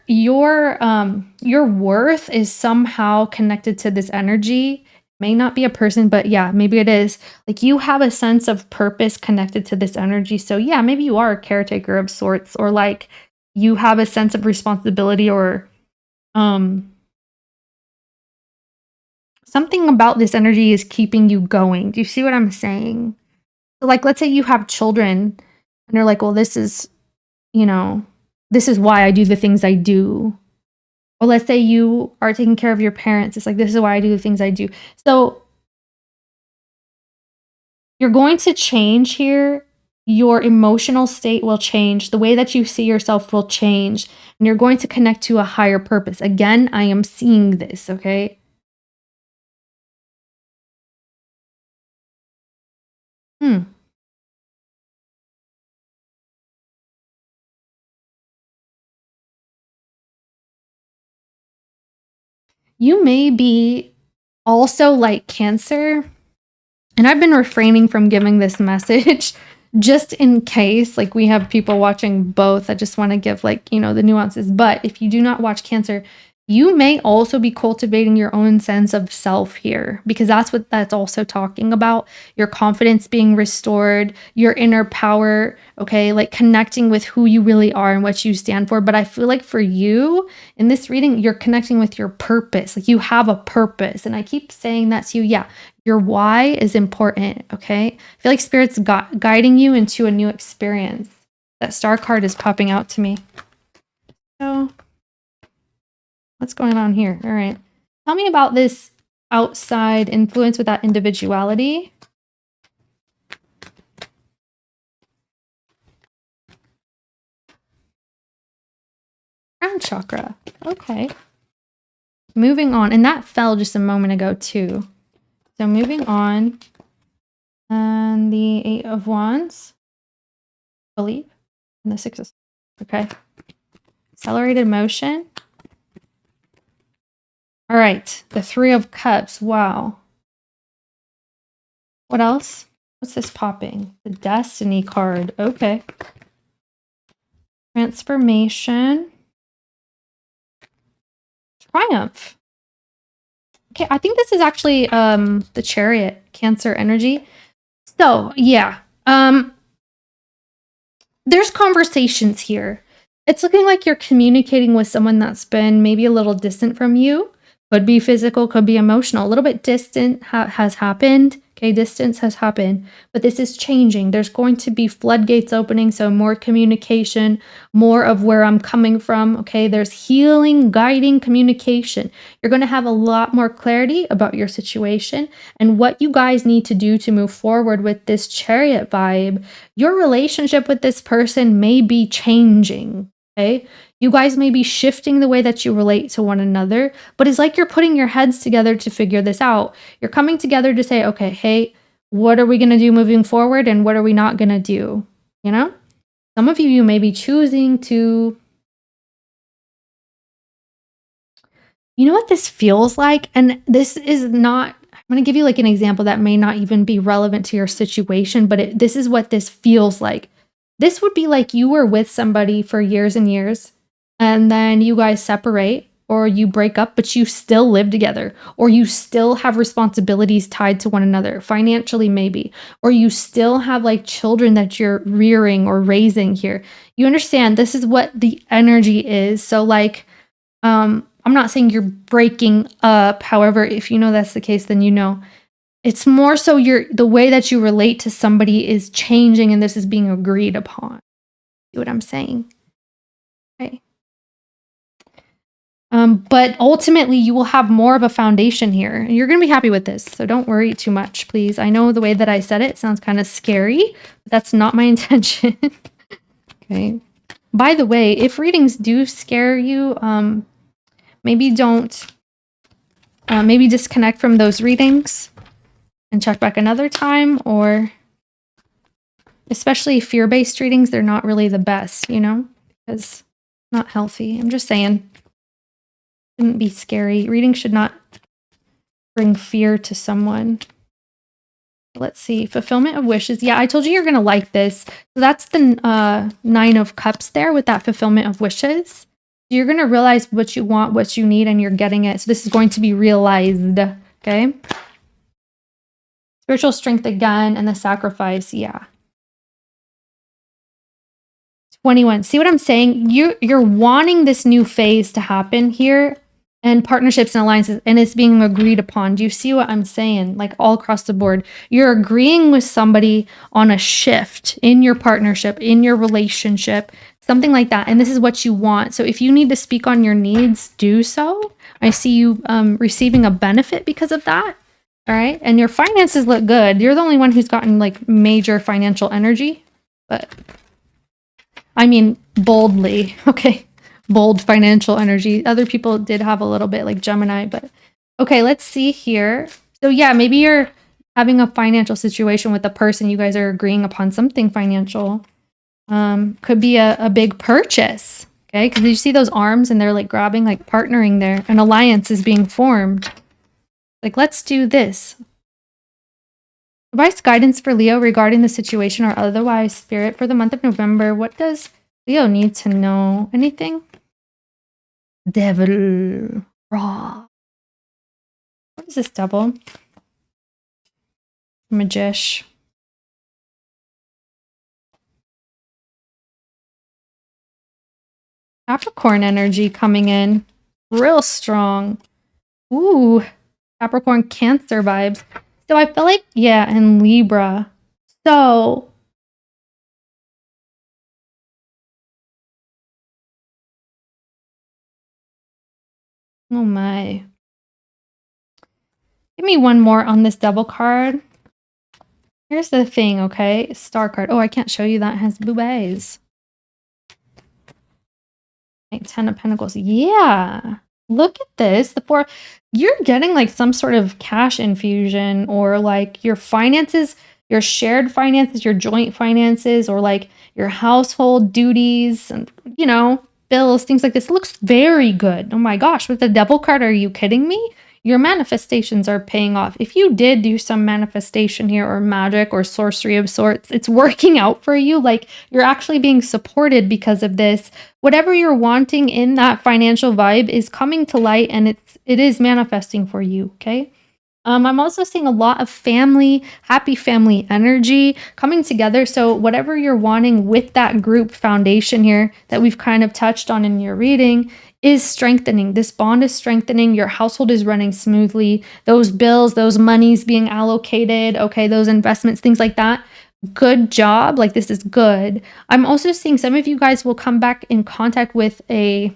worth is somehow connected to this energy. May not be a person, but yeah, maybe it is. Like you have a sense of purpose connected to this energy. So yeah, maybe you are a caretaker of sorts, or like you have a sense of responsibility, or something about this energy is keeping you going. Do you see what I'm saying? So like, let's say you have children and they're like, well, this is, you know, this is why I do the things I do. Or let's say you are taking care of your parents. It's like, this is why I do the things I do. So you're going to change here. Your emotional state will change. The way that you see yourself will change. And you're going to connect to a higher purpose. Again, I am seeing this, okay? You may be also like Cancer. And I've been refraining from giving this message just in case, like we have people watching both. I just want to give like, you know, the nuances. But if you do not watch Cancer, you may also be cultivating your own sense of self here, because that's what that's also talking about. Your confidence being restored, your inner power, okay? Like connecting with who you really are and what you stand for. But I feel like for you in this reading, you're connecting with your purpose. Like you have a purpose. And I keep saying that to you. Yeah, your why is important, okay? I feel like Spirit's guiding you into a new experience. That star card is popping out to me. So what's going on here? All right. Tell me about this outside influence with that individuality. Crown chakra. Okay. Moving on. And that fell just a moment ago too. So moving on. And the 8 of Wands. I believe. And the 6 of... Okay. Accelerated motion. All right, the 3 of Cups. Wow. What else? What's this popping? The Destiny card. Okay. Transformation. Triumph. Okay, I think this is actually the Chariot, Cancer energy. So, yeah. There's conversations here. It's looking like you're communicating with someone that's been maybe a little distant from you. Could be physical, could be emotional. A little bit distant has happened. Okay, distance has happened, but this is changing. There's going to be floodgates opening, so more communication, more of where I'm coming from. Okay, there's healing, guiding communication. You're going to have a lot more clarity about your situation and what you guys need to do to move forward with this Chariot vibe. Your relationship with this person may be changing. Okay, you guys may be shifting the way that you relate to one another, but it's like you're putting your heads together to figure this out. You're coming together to say, okay, hey, what are we going to do moving forward and what are we not going to do? You know, some of you may be choosing to, you know what this feels like? And this is not, I'm going to give you like an example that may not even be relevant to your situation, but this is what this feels like. This would be like you were with somebody for years and years, and then you guys separate or you break up, but you still live together, or you still have responsibilities tied to one another, financially maybe, or you still have like children that you're rearing or raising here. You understand this is what the energy is. So like, I'm not saying you're breaking up. However, if you know that's the case, then you know. It's more so the way that you relate to somebody is changing and this is being agreed upon. See what I'm saying? Okay. But ultimately, you will have more of a foundation here. You're going to be happy with this, so don't worry too much, please. I know the way that I said it sounds kind of scary, but that's not my intention. Okay. By the way, if readings do scare you, maybe don't, maybe disconnect from those readings and check back another time, or especially fear-based readings, they're not really the best, you know, because not healthy. I'm just saying, shouldn't be scary. Reading should not bring fear to someone. Let's see, fulfillment of wishes. Yeah, I told you you're gonna like this. So that's the 9 of Cups there with that fulfillment of wishes. You're gonna realize what you want, what you need, and you're getting it. So this is going to be realized. Okay. Spiritual strength again, and the sacrifice, yeah. 21. See what I'm saying? You're wanting this new phase to happen here, and partnerships and alliances, and it's being agreed upon. Do you see what I'm saying? Like all across the board. You're agreeing with somebody on a shift in your partnership, in your relationship, something like that. And this is what you want. So if you need to speak on your needs, do so. I see you receiving a benefit because of that. All right. And your finances look good. You're the only one who's gotten like major financial energy, but I mean, boldly. Okay. Bold financial energy. Other people did have a little bit like Gemini, but okay, let's see here. So yeah, maybe you're having a financial situation with a person. You guys are agreeing upon something financial. Could be a big purchase. Okay. Because you see those arms and they're like grabbing, like partnering there. An alliance is being formed. Like, let's do this. Advice guidance for Leo regarding the situation or otherwise, spirit, for the month of November. What does Leo need to know? Anything? Devil. Raw. What is this double? Magish. Capricorn energy coming in. Real strong. Ooh. Capricorn Cancer vibes. So I feel like, yeah, and Libra. So oh my. Give me one more on this double card. Here's the thing, okay? Star card. Oh, I can't show you that. It has boobies. Like 10 of Pentacles. Yeah. Look at this. You're getting like some sort of cash infusion, or like your finances, your shared finances, your joint finances, or like your household duties and, you know, bills, things like this. It looks very good. Oh my gosh. With the devil card, are you kidding me? your manifestations are paying off. If you did do some manifestation here or magic or sorcery of sorts, it's working out for you. Like you're actually being supported because of this. Whatever you're wanting in that financial vibe is coming to light, and it is manifesting for you, okay? I'm also seeing a lot of family, happy family energy coming together. So whatever you're wanting with that group foundation here that we've kind of touched on in your reading is strengthening. This bond is strengthening. Your household is running smoothly. Those bills, those monies being allocated, okay, those investments, things like that. Good job. Like this is good. I'm also seeing some of you guys will come back in contact with a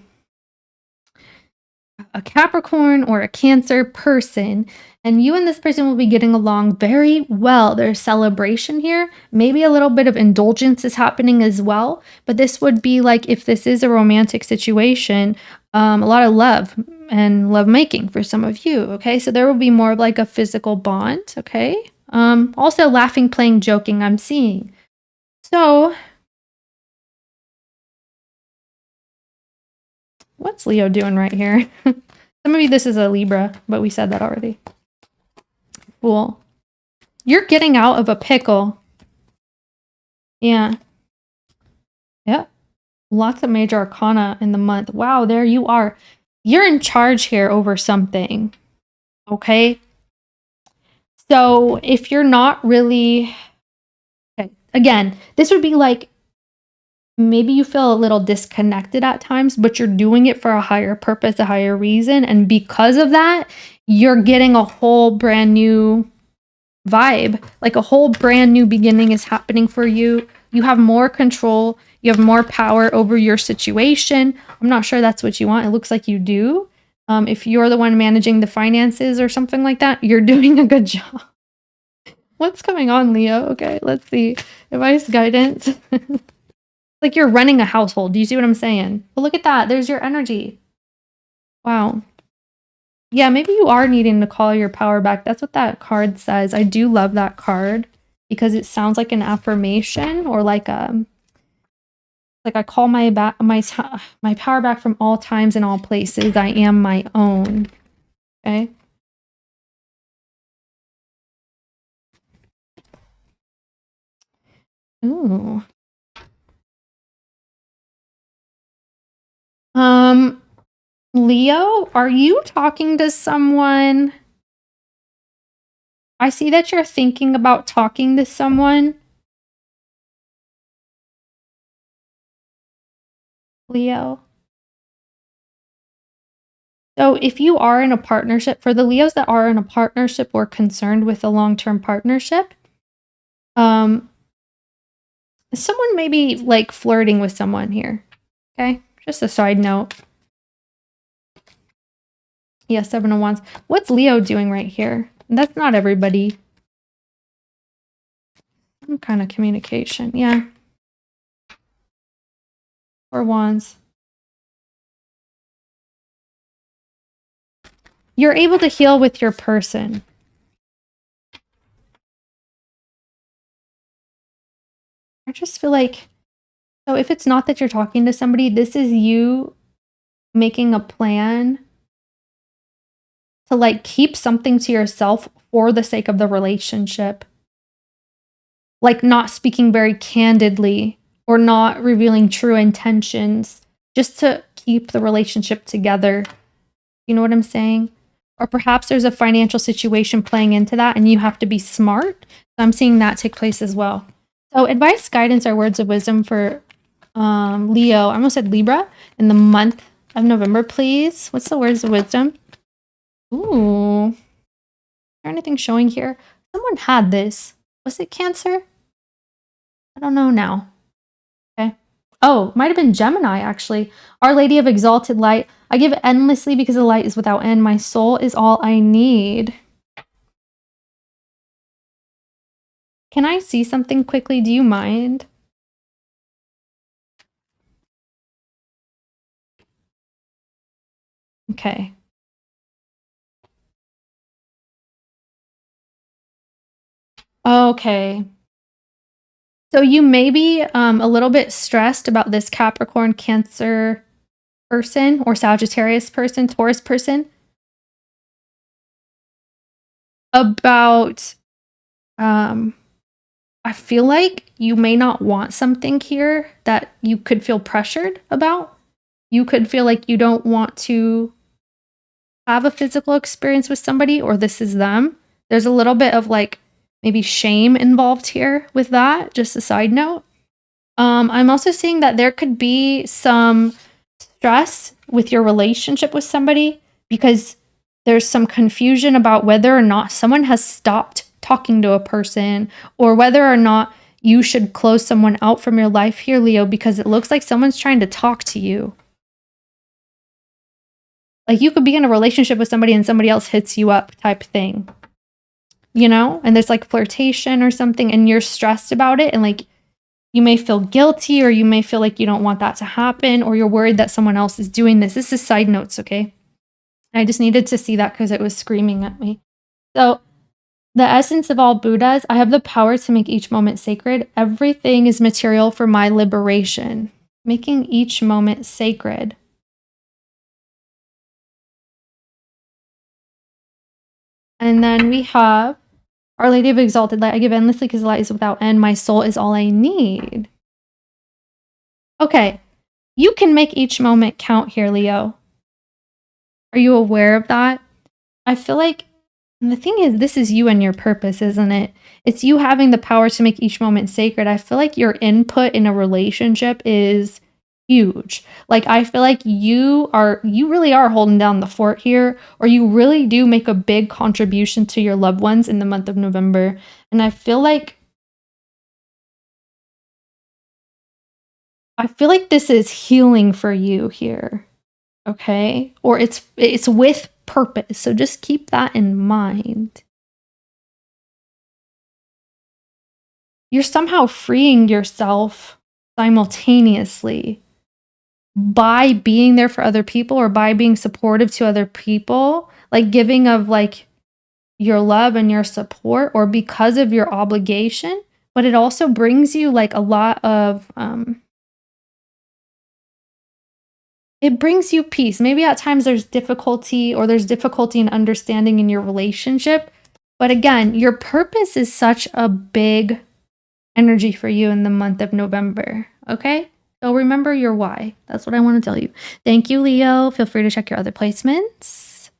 Capricorn or a Cancer person, and you and this person will be getting along very well. There's celebration here. Maybe a little bit of indulgence is happening as well, but this would be like, if this is a romantic situation, a lot of love and love making for some of you, okay? So there will be more of like a physical bond, okay? Also laughing, playing, joking, I'm seeing. So what's Leo doing right here? Maybe this is a Libra, but we said that already. Cool. You're getting out of a pickle. Yeah. Yep. Lots of major arcana in the month. Wow, there you are. You're in charge here over something. Okay? So if you're not really... Okay. Again, this would be like, maybe you feel a little disconnected at times, but you're doing it for a higher purpose, a higher reason. And because of that, you're getting a whole brand new vibe. Like a whole brand new beginning is happening for you. You have more control. You have more power over your situation. I'm not sure that's what you want. It looks like you do. If you're the one managing the finances or something like that, you're doing a good job. What's going on, Leo? Okay, let's see. Advice, guidance. Like you're running a household. Do you see what I'm saying? But look at that. There's your energy. Wow. Yeah, maybe you are needing to call your power back. That's what that card says. I do love that card because it sounds like an affirmation, or like I call my power back from all times and all places. I am my own. Okay. Ooh. Leo, are you talking to someone? I see that you're thinking about talking to someone. Leo. So if you are in a partnership, for the Leos that are in a partnership or concerned with a long-term partnership, someone may be like flirting with someone here. Okay, just a side note. Yeah, 7 of Wands. What's Leo doing right here? That's not everybody. Some kind of communication. Yeah. 4 Wands. You're able to heal with your person. I just feel like, so if it's not that you're talking to somebody, this is you making a plan to like keep something to yourself for the sake of the relationship. Like not speaking very candidly or not revealing true intentions just to keep the relationship together. You know what I'm saying? Or perhaps there's a financial situation playing into that and you have to be smart. So I'm seeing that take place as well. So advice, guidance, or words of wisdom for Leo. I almost said Libra in the month of November, please. What's the words of wisdom? Ooh. Is there anything showing here? Someone had this. Was it Cancer? I don't know now. Okay. Oh, might have been Gemini, actually. Our Lady of Exalted Light. I give endlessly because the light is without end. My soul is all I need. Can I see something quickly? Do you mind? Okay. Okay. So you may be a little bit stressed about this Capricorn, Cancer person, or Sagittarius person, Taurus person. about, I feel like you may not want something here that you could feel pressured about. You could feel like you don't want to have a physical experience with somebody, or this is them. There's a little bit of like maybe shame involved here with that, just a side note. I'm also seeing that there could be some stress with your relationship with somebody because there's some confusion about whether or not someone has stopped talking to a person, or whether or not you should close someone out from your life here, Leo, because it looks like someone's trying to talk to you. Like you could be in a relationship with somebody and somebody else hits you up type thing, you know? And there's like flirtation or something and you're stressed about it, and like you may feel guilty, or you may feel like you don't want that to happen, or you're worried that someone else is doing this. This is side notes, okay? I just needed to see that because it was screaming at me. So the essence of all Buddhas, I have the power to make each moment sacred. Everything is material for my liberation. Making each moment sacred. And then we have Our Lady of Exalted Light. I give endlessly because light is without end. My soul is all I need. Okay. You can make each moment count here, Leo. Are you aware of that? I feel like, and the thing is, this is you and your purpose, isn't it? It's you having the power to make each moment sacred. I feel like your input in a relationship is huge. Like, I feel like you really are holding down the fort here, or you really do make a big contribution to your loved ones in the month of November. And I feel like this is healing for you here. Okay? Or it's with purpose. So just keep that in mind. You're somehow freeing yourself simultaneously by being there for other people, or by being supportive to other people, like giving of like your love and your support, or because of your obligation. But it also brings you like a lot of it brings you peace. Maybe at times there's difficulty, or there's difficulty in understanding in your relationship. But again, your purpose is such a big energy for you in the month of November, okay? So remember your why. That's what I want to tell you. Thank you, Leo. Feel free to check your other placements.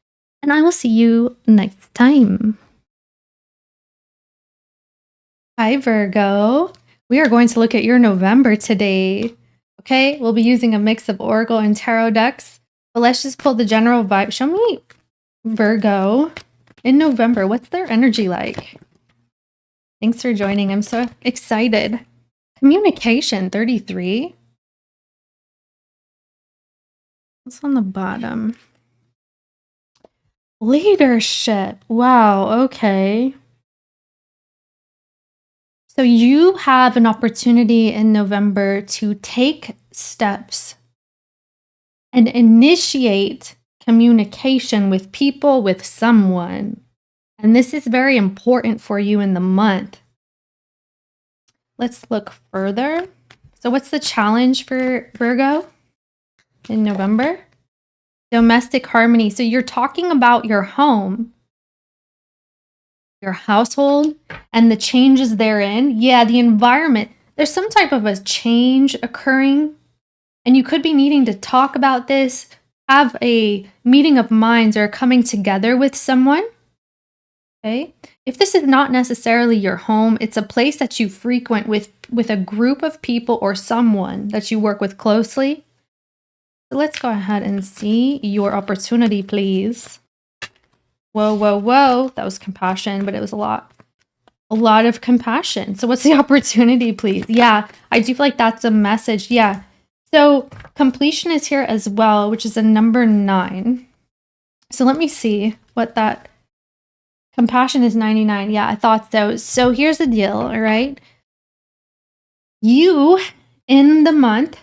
And I will see you next time. Hi, Virgo. We are going to look at your November today. Okay, we'll be using a mix of Oracle and Tarot decks. But let's just pull the general vibe. Show me Virgo in November. What's their energy like? Thanks for joining. I'm so excited. Communication, 33. What's on the bottom? Leadership. Wow, okay. So you have an opportunity in November to take steps and initiate communication with people, with someone. And this is very important for you in the month. Let's look further. So what's the challenge for Virgo in November? Domestic harmony. So you're talking about your home, your household, and the changes therein. Yeah, the environment. There's some type of a change occurring, and you could be needing to talk about this, have a meeting of minds, or coming together with someone. Okay? If this is not necessarily your home, it's a place that you frequent with a group of people or someone that you work with closely. So let's go ahead and see your opportunity, please. Whoa, whoa, whoa. That was compassion, but it was a lot of compassion. So what's the opportunity, please? Yeah, I do feel like that's a message. Yeah. So completion is here as well, which is a number 9. So let me see what that compassion is. 99. Yeah, I thought so. So here's the deal. All right. You in the month,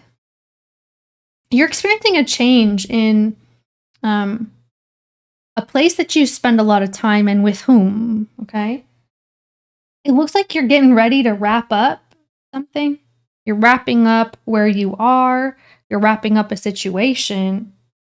you're experiencing a change in a place that you spend a lot of time in with whom, okay? It looks like you're getting ready to wrap up something. You're wrapping up where you are. You're wrapping up a situation.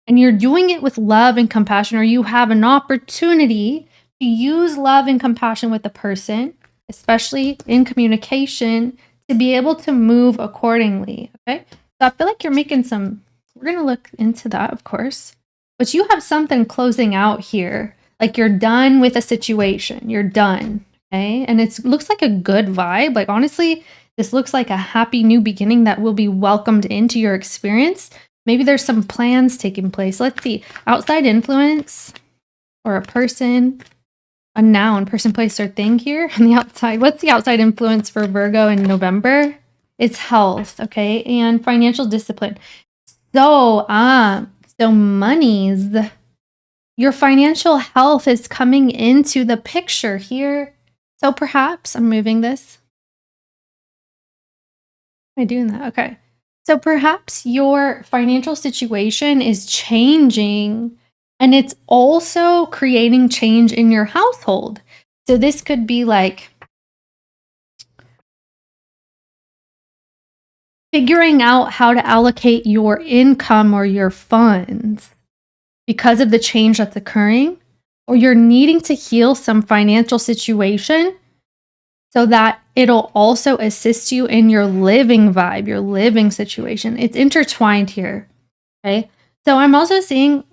And you're doing it with love and compassion, or you have an opportunity use love and compassion with the person, especially in communication, to be able to move accordingly, okay? So I feel like you're making some, we're going to look into that, of course. But you have something closing out here. Like you're done with a situation. You're done, okay? And it looks like a good vibe. Like honestly, this looks like a happy new beginning that will be welcomed into your experience. Maybe there's some plans taking place. Let's see. Outside influence or a person, a noun, person, place, or thing here on the outside. What's the outside influence for Virgo in November? It's health, okay? And financial discipline. So monies. Your financial health is coming into the picture here. So perhaps, I'm moving this. Am I doing that? Okay. So perhaps your financial situation is changing and it's also creating change in your household. So this could be like figuring out how to allocate your income or your funds because of the change that's occurring, or you're needing to heal some financial situation so that it'll also assist you in your living vibe, your living situation. It's intertwined here, okay? So I'm also seeing,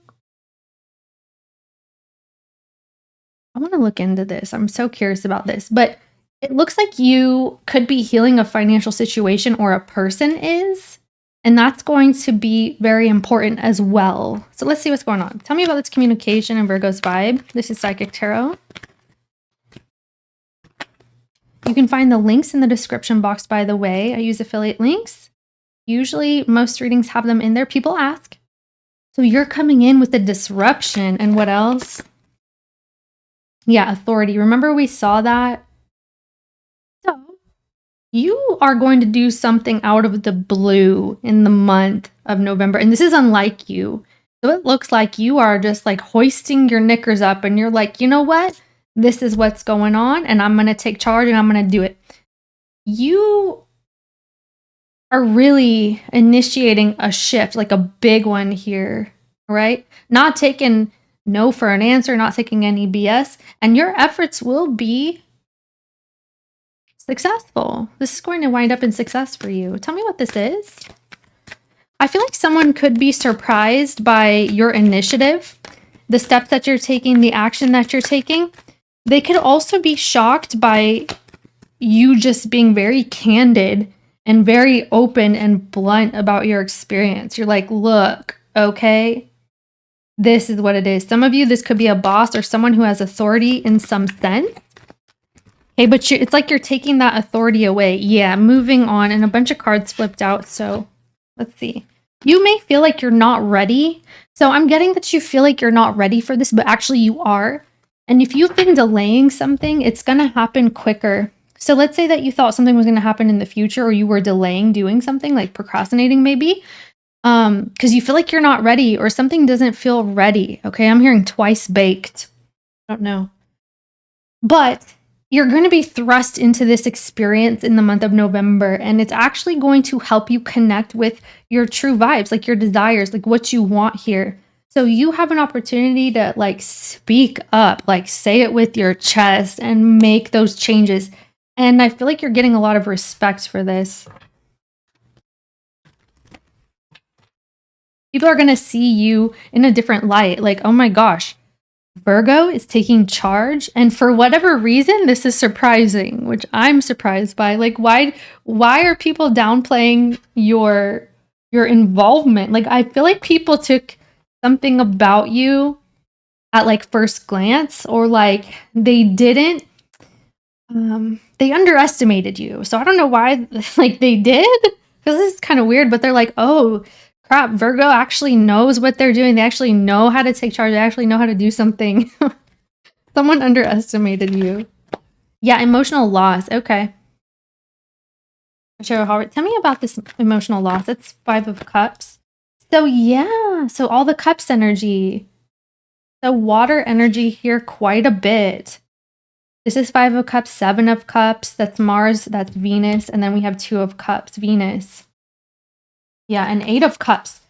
I want to look into this. I'm so curious about this, but it looks like you could be healing a financial situation or a person is, and that's going to be very important as well. So let's see what's going on. Tell me about this communication and Virgo's vibe. This is Psychic Tarot. You can find the links in the description box, by the way. I use affiliate links. Usually most readings have them in there. People ask. So you're coming in with a disruption. And what else? Yeah, authority. Remember we saw that? So you are going to do something out of the blue in the month of November. And this is unlike you. So it looks like you are just like hoisting your knickers up and you're like, you know what? This is what's going on and I'm going to take charge and I'm going to do it. You are really initiating a shift, like a big one here, right? Not taking no for an answer, not taking any BS, and your efforts will be successful. This is going to wind up in success for you. Tell me what this is. I feel like someone could be surprised by your initiative, the steps that you're taking, the action that you're taking. They could also be shocked by you just being very candid and very open and blunt about your experience. You're like, look, okay, this is what it is. Some of you, this could be a boss or someone who has authority in some sense. Okay, but it's like you're taking that authority away. Yeah, moving on. And a bunch of cards flipped out. So let's see. You may feel like you're not ready. So I'm getting that you feel like you're not ready for this, but actually you are. And if you've been delaying something, it's going to happen quicker. So let's say that you thought something was going to happen in the future or you were delaying doing something, like procrastinating maybe, because you feel like you're not ready or something doesn't feel ready. Okay, I'm hearing twice baked. I don't know. But you're going to be thrust into this experience in the month of November, and it's actually going to help you connect with your true vibes, like your desires, like what you want here. So you have an opportunity to like speak up, like say it with your chest and make those changes. And I feel like you're getting a lot of respect for this. People are going to see you in a different light. Like, oh my gosh, Virgo is taking charge. And for whatever reason, this is surprising, which I'm surprised by. Like, why are people downplaying your involvement? Like, I feel like people took something about you at like first glance, or like they didn't. They underestimated you. So I don't know why, like they did, because this is kind of weird, but they're like, oh crap, Virgo actually knows what they're doing. They actually know how to take charge. They actually know how to do something. Someone underestimated you. Yeah, emotional loss. Okay. Cheryl Howard, tell me about this emotional loss. It's 5 of Cups. So yeah, so all the Cups energy. So water energy here quite a bit. This is 5 of Cups, 7 of Cups. That's Mars, that's Venus. And then we have 2 of Cups, Venus. Yeah, and 8 of Cups.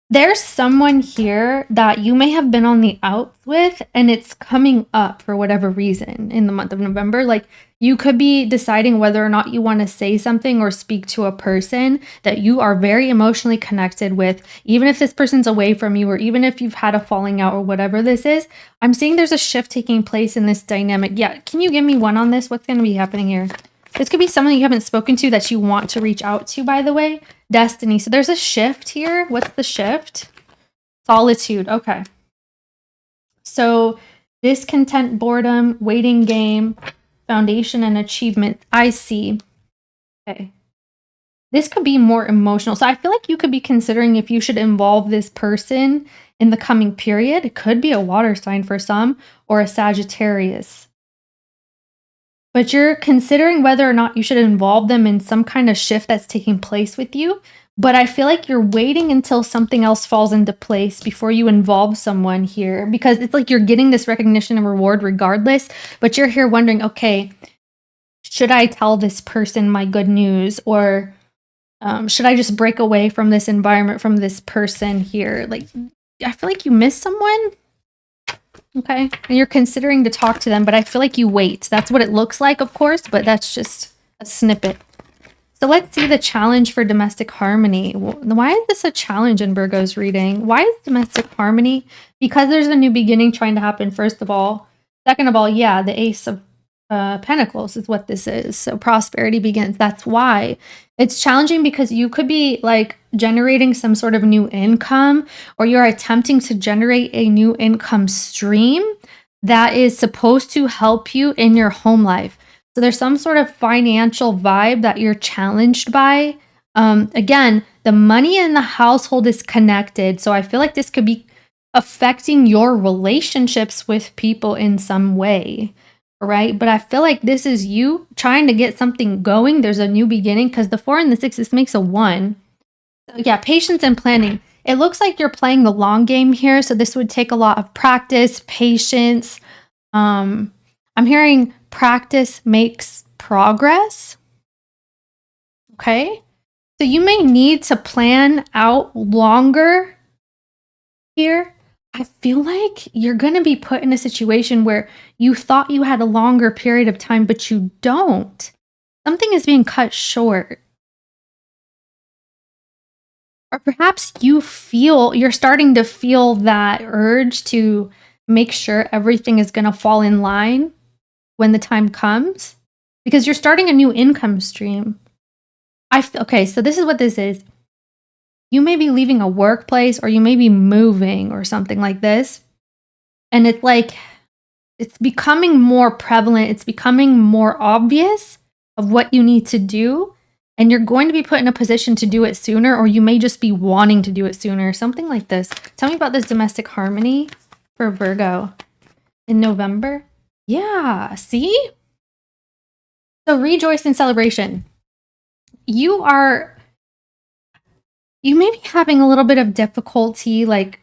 There's someone here that you may have been on the outs with, and it's coming up for whatever reason in the month of November. Like, you could be deciding whether or not you want to say something or speak to a person that you are very emotionally connected with, even if this person's away from you, or even if you've had a falling out or whatever this is. I'm seeing there's a shift taking place in this dynamic. Yeah, can you give me one on this? What's going to be happening here? This could be someone you haven't spoken to that you want to reach out to, by the way. Destiny. So there's a shift here. What's the shift? Solitude. Okay. So discontent, boredom, waiting game, foundation, and achievement. I see. Okay. This could be more emotional. So I feel like you could be considering if you should involve this person in the coming period. It could be a water sign for some, or a Sagittarius. But you're considering whether or not you should involve them in some kind of shift that's taking place with you. But I feel like you're waiting until something else falls into place before you involve someone here, because it's like you're getting this recognition and reward regardless. But you're here wondering, okay, should I tell this person my good news, or should I just break away from this environment, from this person here? Like, I feel like you miss someone. Okay, and you're considering to talk to them, but I feel like you wait. That's what it looks like, of course, but that's just a snippet. So let's see the challenge for domestic harmony. Why is this a challenge in Virgo's reading? Why is domestic harmony? Because there's a new beginning trying to happen, first of all. Second of all, yeah, the Ace of Pentacles is what this is. So prosperity begins. That's why. It's challenging because you could be like generating some sort of new income, or you're attempting to generate a new income stream that is supposed to help you in your home life. So there's some sort of financial vibe that you're challenged by. Again, the money in the household is connected. So I feel like this could be affecting your relationships with people in some way. Right? But I feel like this is you trying to get something going. There's a new beginning, because the 4 and the 6, this makes a 1. So yeah, patience and planning. It looks like you're playing the long game here. So this would take a lot of practice, patience. I'm hearing practice makes progress. Okay. So you may need to plan out longer here. I feel like you're going to be put in a situation where you thought you had a longer period of time, but you don't. Something is being cut short. Or perhaps you're starting to feel that urge to make sure everything is going to fall in line when the time comes, because you're starting a new income stream. Okay, so this is what this is. You may be leaving a workplace, or you may be moving or something like this. And it's like, it's becoming more prevalent. It's becoming more obvious of what you need to do. And you're going to be put in a position to do it sooner, or you may just be wanting to do it sooner. Something like this. Tell me about this domestic harmony for Virgo in November. Yeah, see? So rejoice in celebration. You may be having a little bit of difficulty, like,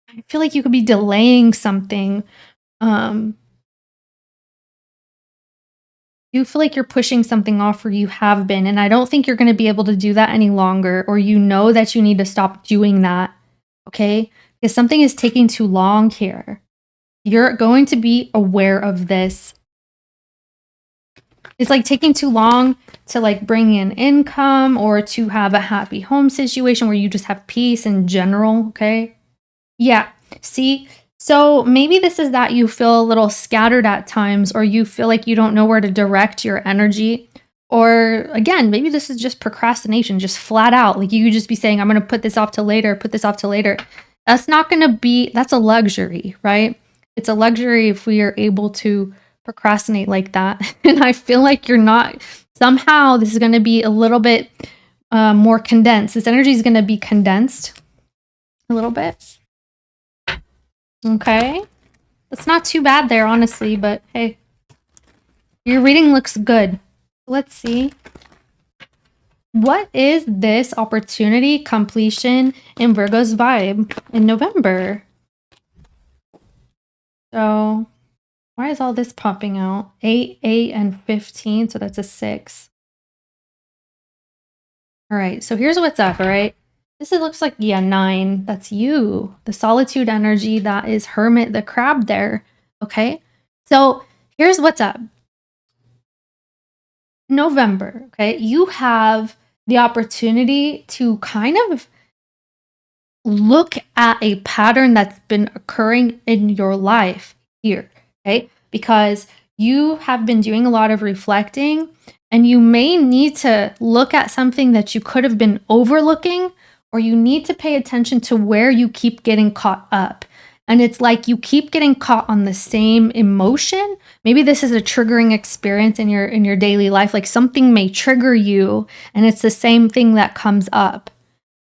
I feel like you could be delaying something. You feel like you're pushing something off, or you have been, and I don't think you're going to be able to do that any longer, or you know that you need to stop doing that, okay? Because something is taking too long here. You're going to be aware of this. It's like taking too long to like bring in income, or to have a happy home situation where you just have peace in general, okay? Yeah, see? So maybe this is that you feel a little scattered at times, or you feel like you don't know where to direct your energy. Or again, maybe this is just procrastination, just flat out. Like you could just be saying, I'm going to put this off till later, put this off till later. That's not going to be, that's a luxury, right? It's a luxury if we are able to procrastinate like that. And I feel like you're not, somehow this is going to be a little bit more condensed. This energy is going to be condensed a little bit. Okay. That's not too bad there, honestly, but hey, your reading looks good. Let's see. What is this opportunity completion in Virgo's vibe in November? So why is all this popping out? 8, 8, and 15, so that's a 6. All right, so here's what's up, all right? looks like, yeah, 9. That's you. The solitude energy, that is Hermit, the crab there. Okay? So here's what's up. November, okay? You have the opportunity to kind of look at a pattern that's been occurring in your life here, okay? Because you have been doing a lot of reflecting, and you may need to look at something that you could have been overlooking, or you need to pay attention to where you keep getting caught up. And it's like you keep getting caught on the same emotion. Maybe this is a triggering experience in your daily life. Like something may trigger you, and it's the same thing that comes up.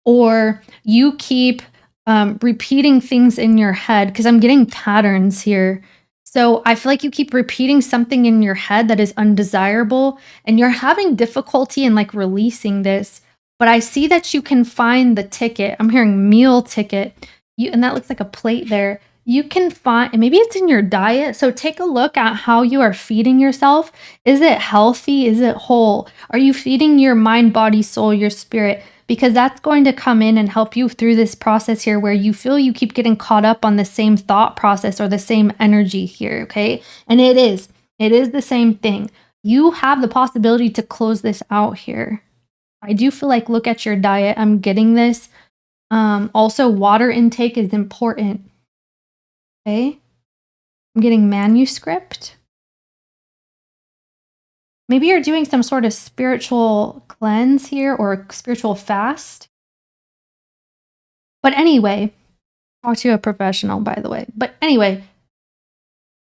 Or you keep repeating things in your head, because I'm getting patterns here. So I feel like you keep repeating something in your head that is undesirable, and you're having difficulty in like releasing this. But I see that you can find the ticket. I'm hearing meal ticket. And that looks like a plate there. You can find, and maybe it's in your diet. So take a look at how you are feeding yourself. Is it healthy? Is it whole? Are you feeding your mind, body, soul, your spirit? Because that's going to come in and help you through this process here, where you feel you keep getting caught up on the same thought process or the same energy here, okay? And it is the same thing. You have the possibility to close this out here. I do feel like, look at your diet. I'm getting this. Also, water intake is important. Okay. I'm getting manuscript. Maybe you're doing some sort of spiritual cleanse here, or spiritual fast. But anyway, talk to a professional, by the way. But anyway,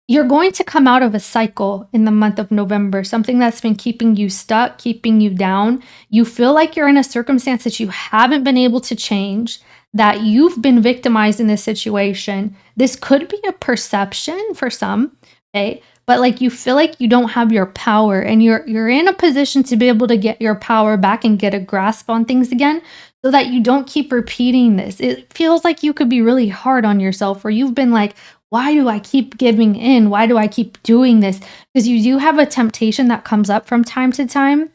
you're going to come out of a cycle in the month of November, something that's been keeping you stuck, keeping you down. You feel like you're in a circumstance that you haven't been able to change, that you've been victimized in this situation. This could be a perception for some, okay? But like you feel like you don't have your power, and you're in a position to be able to get your power back and get a grasp on things again, so that you don't keep repeating this. It feels like you could be really hard on yourself, where you've been like, why do I keep giving in? Why do I keep doing this? Because you do have a temptation that comes up from time to time.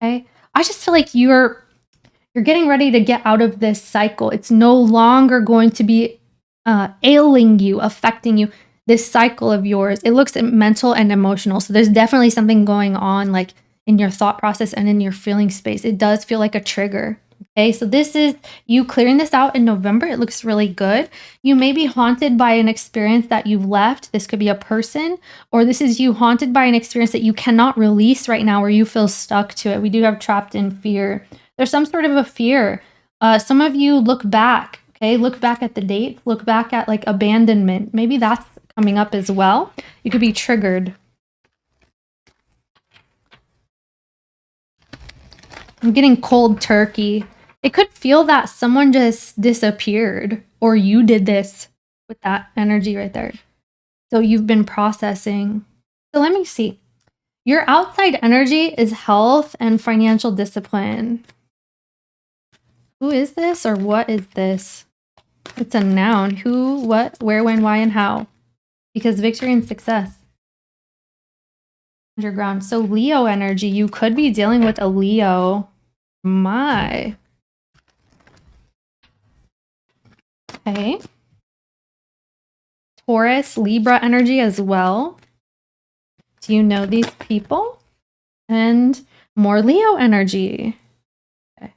Okay. I just feel like you're getting ready to get out of this cycle. It's no longer going to be ailing you, affecting you. This cycle of yours, it looks mental and emotional. So there's definitely something going on, like in your thought process and in your feeling space. It does feel like a trigger. Okay, so this is you clearing this out in November. It looks really good. You may be haunted by an experience that you've left. This could be a person, or this is you haunted by an experience that you cannot release right now, where you feel stuck to it. We do have trapped in fear. There's some sort of a fear. Some of you look back, okay? Look back at the dates. Look back at like abandonment. Maybe that's coming up as well. You could be triggered. I'm getting cold turkey. It could feel that someone just disappeared, or you did this with that energy right there. So you've been processing. So let me see. Your outside energy is health and financial discipline. Who is this, or what is this? It's a noun. Who, what, where, when, why, and how. Because victory and success. Underground. So Leo energy. You could be dealing with a Leo. My. Okay. Taurus, Libra energy as well. Do you know these people? And more Leo energy. Okay.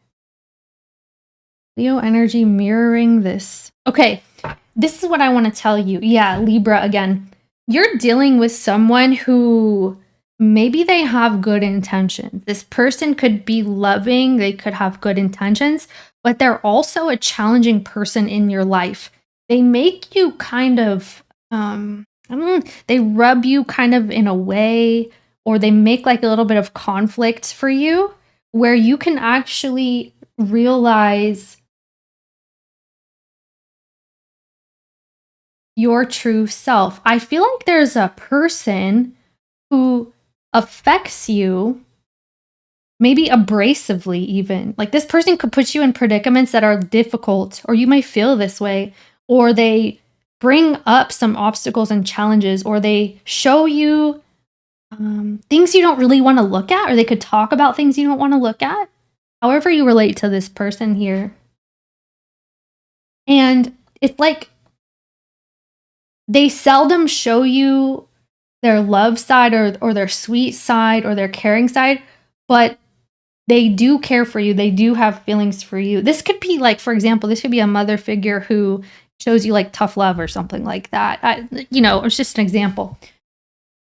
Leo energy mirroring this. Okay, this is what I want to tell you. Yeah, Libra again. You're dealing with someone who maybe they have good intentions. This person could be loving, they could have good intentions, but they're also a challenging person in your life. They make you kind of, they rub you kind of in a way, or they make like a little bit of conflict for you, where you can actually realize your true self. I feel like there's a person who affects you, maybe abrasively even. Like this person could put you in predicaments that are difficult, or you may feel this way, or they bring up some obstacles and challenges, or they show you things you don't really want to look at, or they could talk about things you don't want to look at. However you relate to this person here. And it's like they seldom show you their love side or their sweet side or their caring side, but they do care for you. They do have feelings for you. This could be like, for example, this could be a mother figure who shows you like tough love or something like that. It's just an example.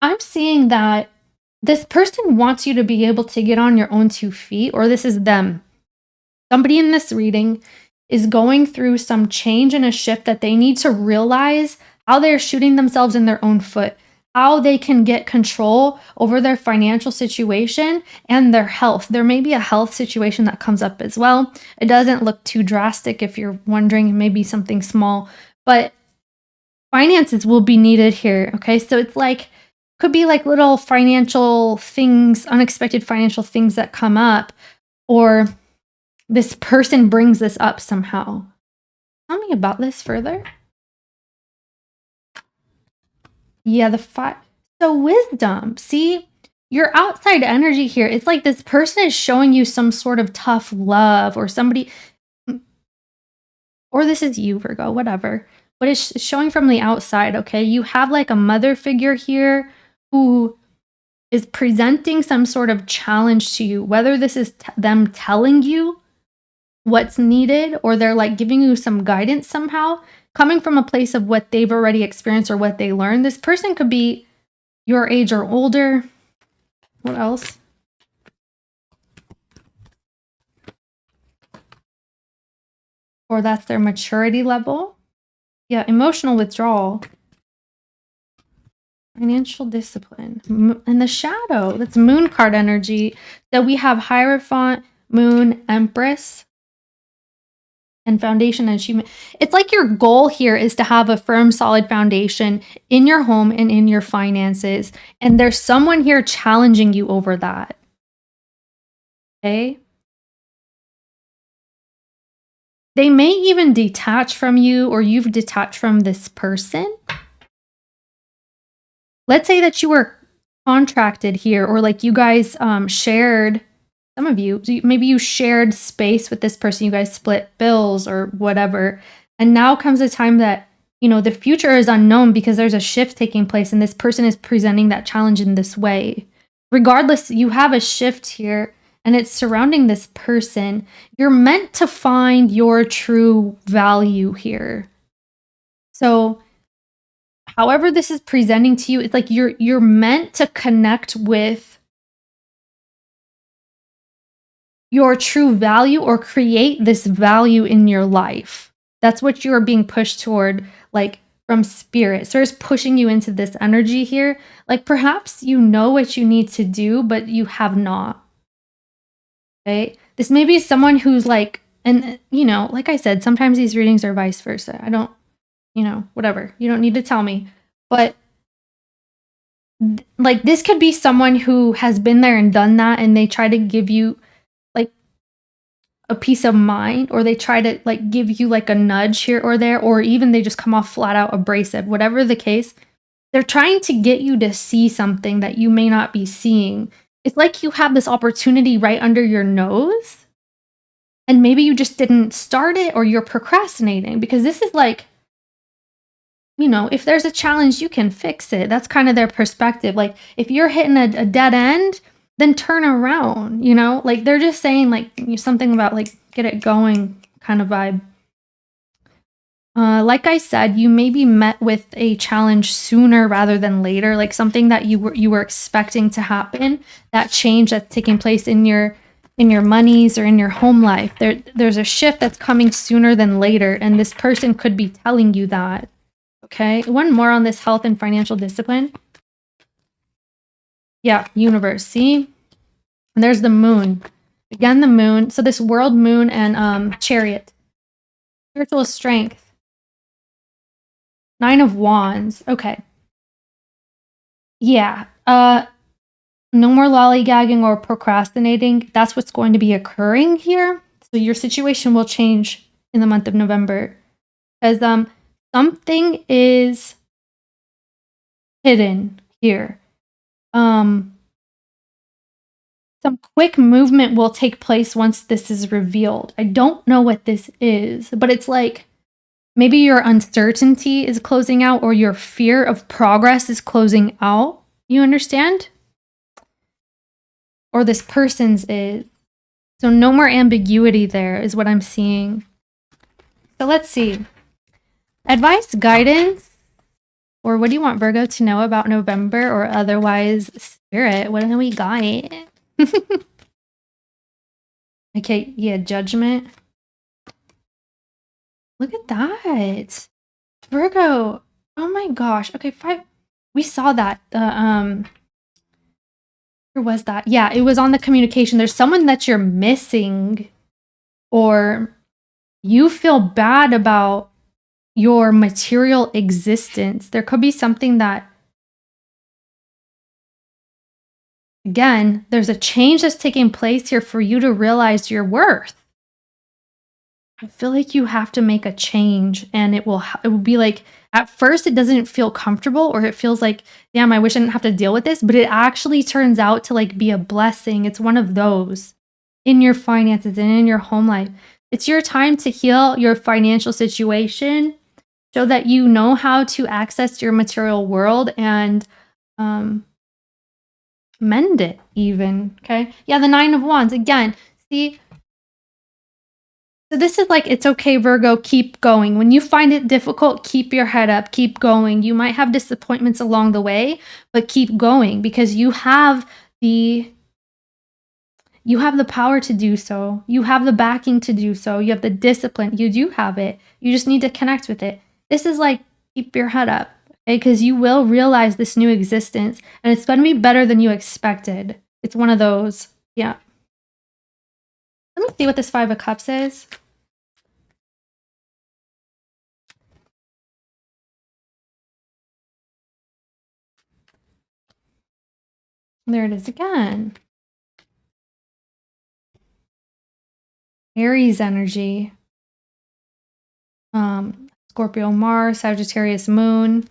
I'm seeing that this person wants you to be able to get on your own 2 feet, or this is them. Somebody in this reading is going through some change and a shift that they need to realize how they're shooting themselves in their own foot, how they can get control over their financial situation and their health. There may be a health situation that comes up as well. It doesn't look too drastic if you're wondering, maybe something small, but finances will be needed here, okay? So it's like, could be like little financial things, unexpected financial things that come up, or this person brings this up somehow. Tell me about this further. Yeah, so wisdom. See, your outside energy here, it's like this person is showing you some sort of tough love, or somebody, or this is you, Virgo, whatever. But it's showing from the outside, okay? You have like a mother figure here who is presenting some sort of challenge to you, whether this is them telling you what's needed, or they're like giving you some guidance somehow, coming from a place of what they've already experienced or what they learned. This person could be your age or older. What else? Or that's their maturity level. Yeah, emotional withdrawal. Financial discipline. And the shadow, that's moon card energy. So we have Hierophant, Moon, Empress, and foundation and achievement. It's like your goal here is to have a firm, solid foundation in your home and in your finances. And there's someone here challenging you over that. Okay? They may even detach from you, or you've detached from this person. Let's say that you were contracted here, or like you guys shared, some of you, maybe you shared space with this person, you guys split bills or whatever. And now comes a time that, the future is unknown because there's a shift taking place and this person is presenting that challenge in this way. Regardless, you have a shift here and it's surrounding this person. You're meant to find your true value here. So however this is presenting to you, it's like you're meant to connect with your true value or create this value in your life. That's what you are being pushed toward, like from spirit. So it's pushing you into this energy here. Like perhaps you know what you need to do, but you have not. Okay? This may be someone who's like, and like I said, sometimes these readings are vice versa. I don't, whatever. You don't need to tell me. But like this could be someone who has been there and done that, and they try to give you like a peace of mind, or they try to like give you like a nudge here or there, or even they just come off flat out abrasive. Whatever the case, they're trying to get you to see something that you may not be seeing. It's like you have this opportunity right under your nose, and maybe you just didn't start it, or you're procrastinating, because this is like, if there's a challenge, you can fix it. That's kind of their perspective. Like, if you're hitting a dead end, then turn around, Like, they're just saying, like, something about, like, get it going kind of vibe. Like I said, you may be met with a challenge sooner rather than later, like something that you were expecting to happen, that change that's taking place in your monies or in your home life. There's a shift that's coming sooner than later, and this person could be telling you that. Okay, one more on this health and financial discipline. Yeah, universe, see? And there's the moon. Again, the moon. So this world, moon, and chariot. Spiritual strength. 9 of Wands. Okay. Yeah. No more lollygagging or procrastinating. That's what's going to be occurring here. So your situation will change in the month of November. Because something is hidden here. Some quick movement will take place once this is revealed. I don't know what this is, but it's like Maybe your uncertainty is closing out, or your fear of progress is closing out. You understand? Or this person's is. So no more ambiguity there is what I'm seeing. So let's see. Advice, guidance, or what do you want Virgo to know about November, or otherwise spirit? What do we got? Okay, yeah, judgment. Look at that. Virgo. Oh my gosh. Okay, 5. We saw that. Where was that? Yeah, it was on the communication. There's someone that you're missing, or you feel bad about your material existence. There could be something that, again, there's a change that's taking place here for you to realize your worth. I feel like you have to make a change, and it will be like, at first it doesn't feel comfortable, or it feels like, damn, I wish I didn't have to deal with this, but it actually turns out to like be a blessing. It's one of those in your finances and in your home life. It's your time to heal your financial situation so that you know how to access your material world and mend it even, okay? Yeah, the 9 of Wands, again, see? So this is like, it's okay, Virgo, keep going. When you find it difficult, keep your head up, keep going. You might have disappointments along the way, but keep going, because you have the power to do so. You have the backing to do so. You have the discipline. You do have it. You just need to connect with it. This is like, keep your head up, okay? Because you will realize this new existence, and it's going to be better than you expected. It's one of those. Yeah. Let me see what this 5 of Cups is. There it is again. Aries energy. Scorpio Mars, Sagittarius Moon.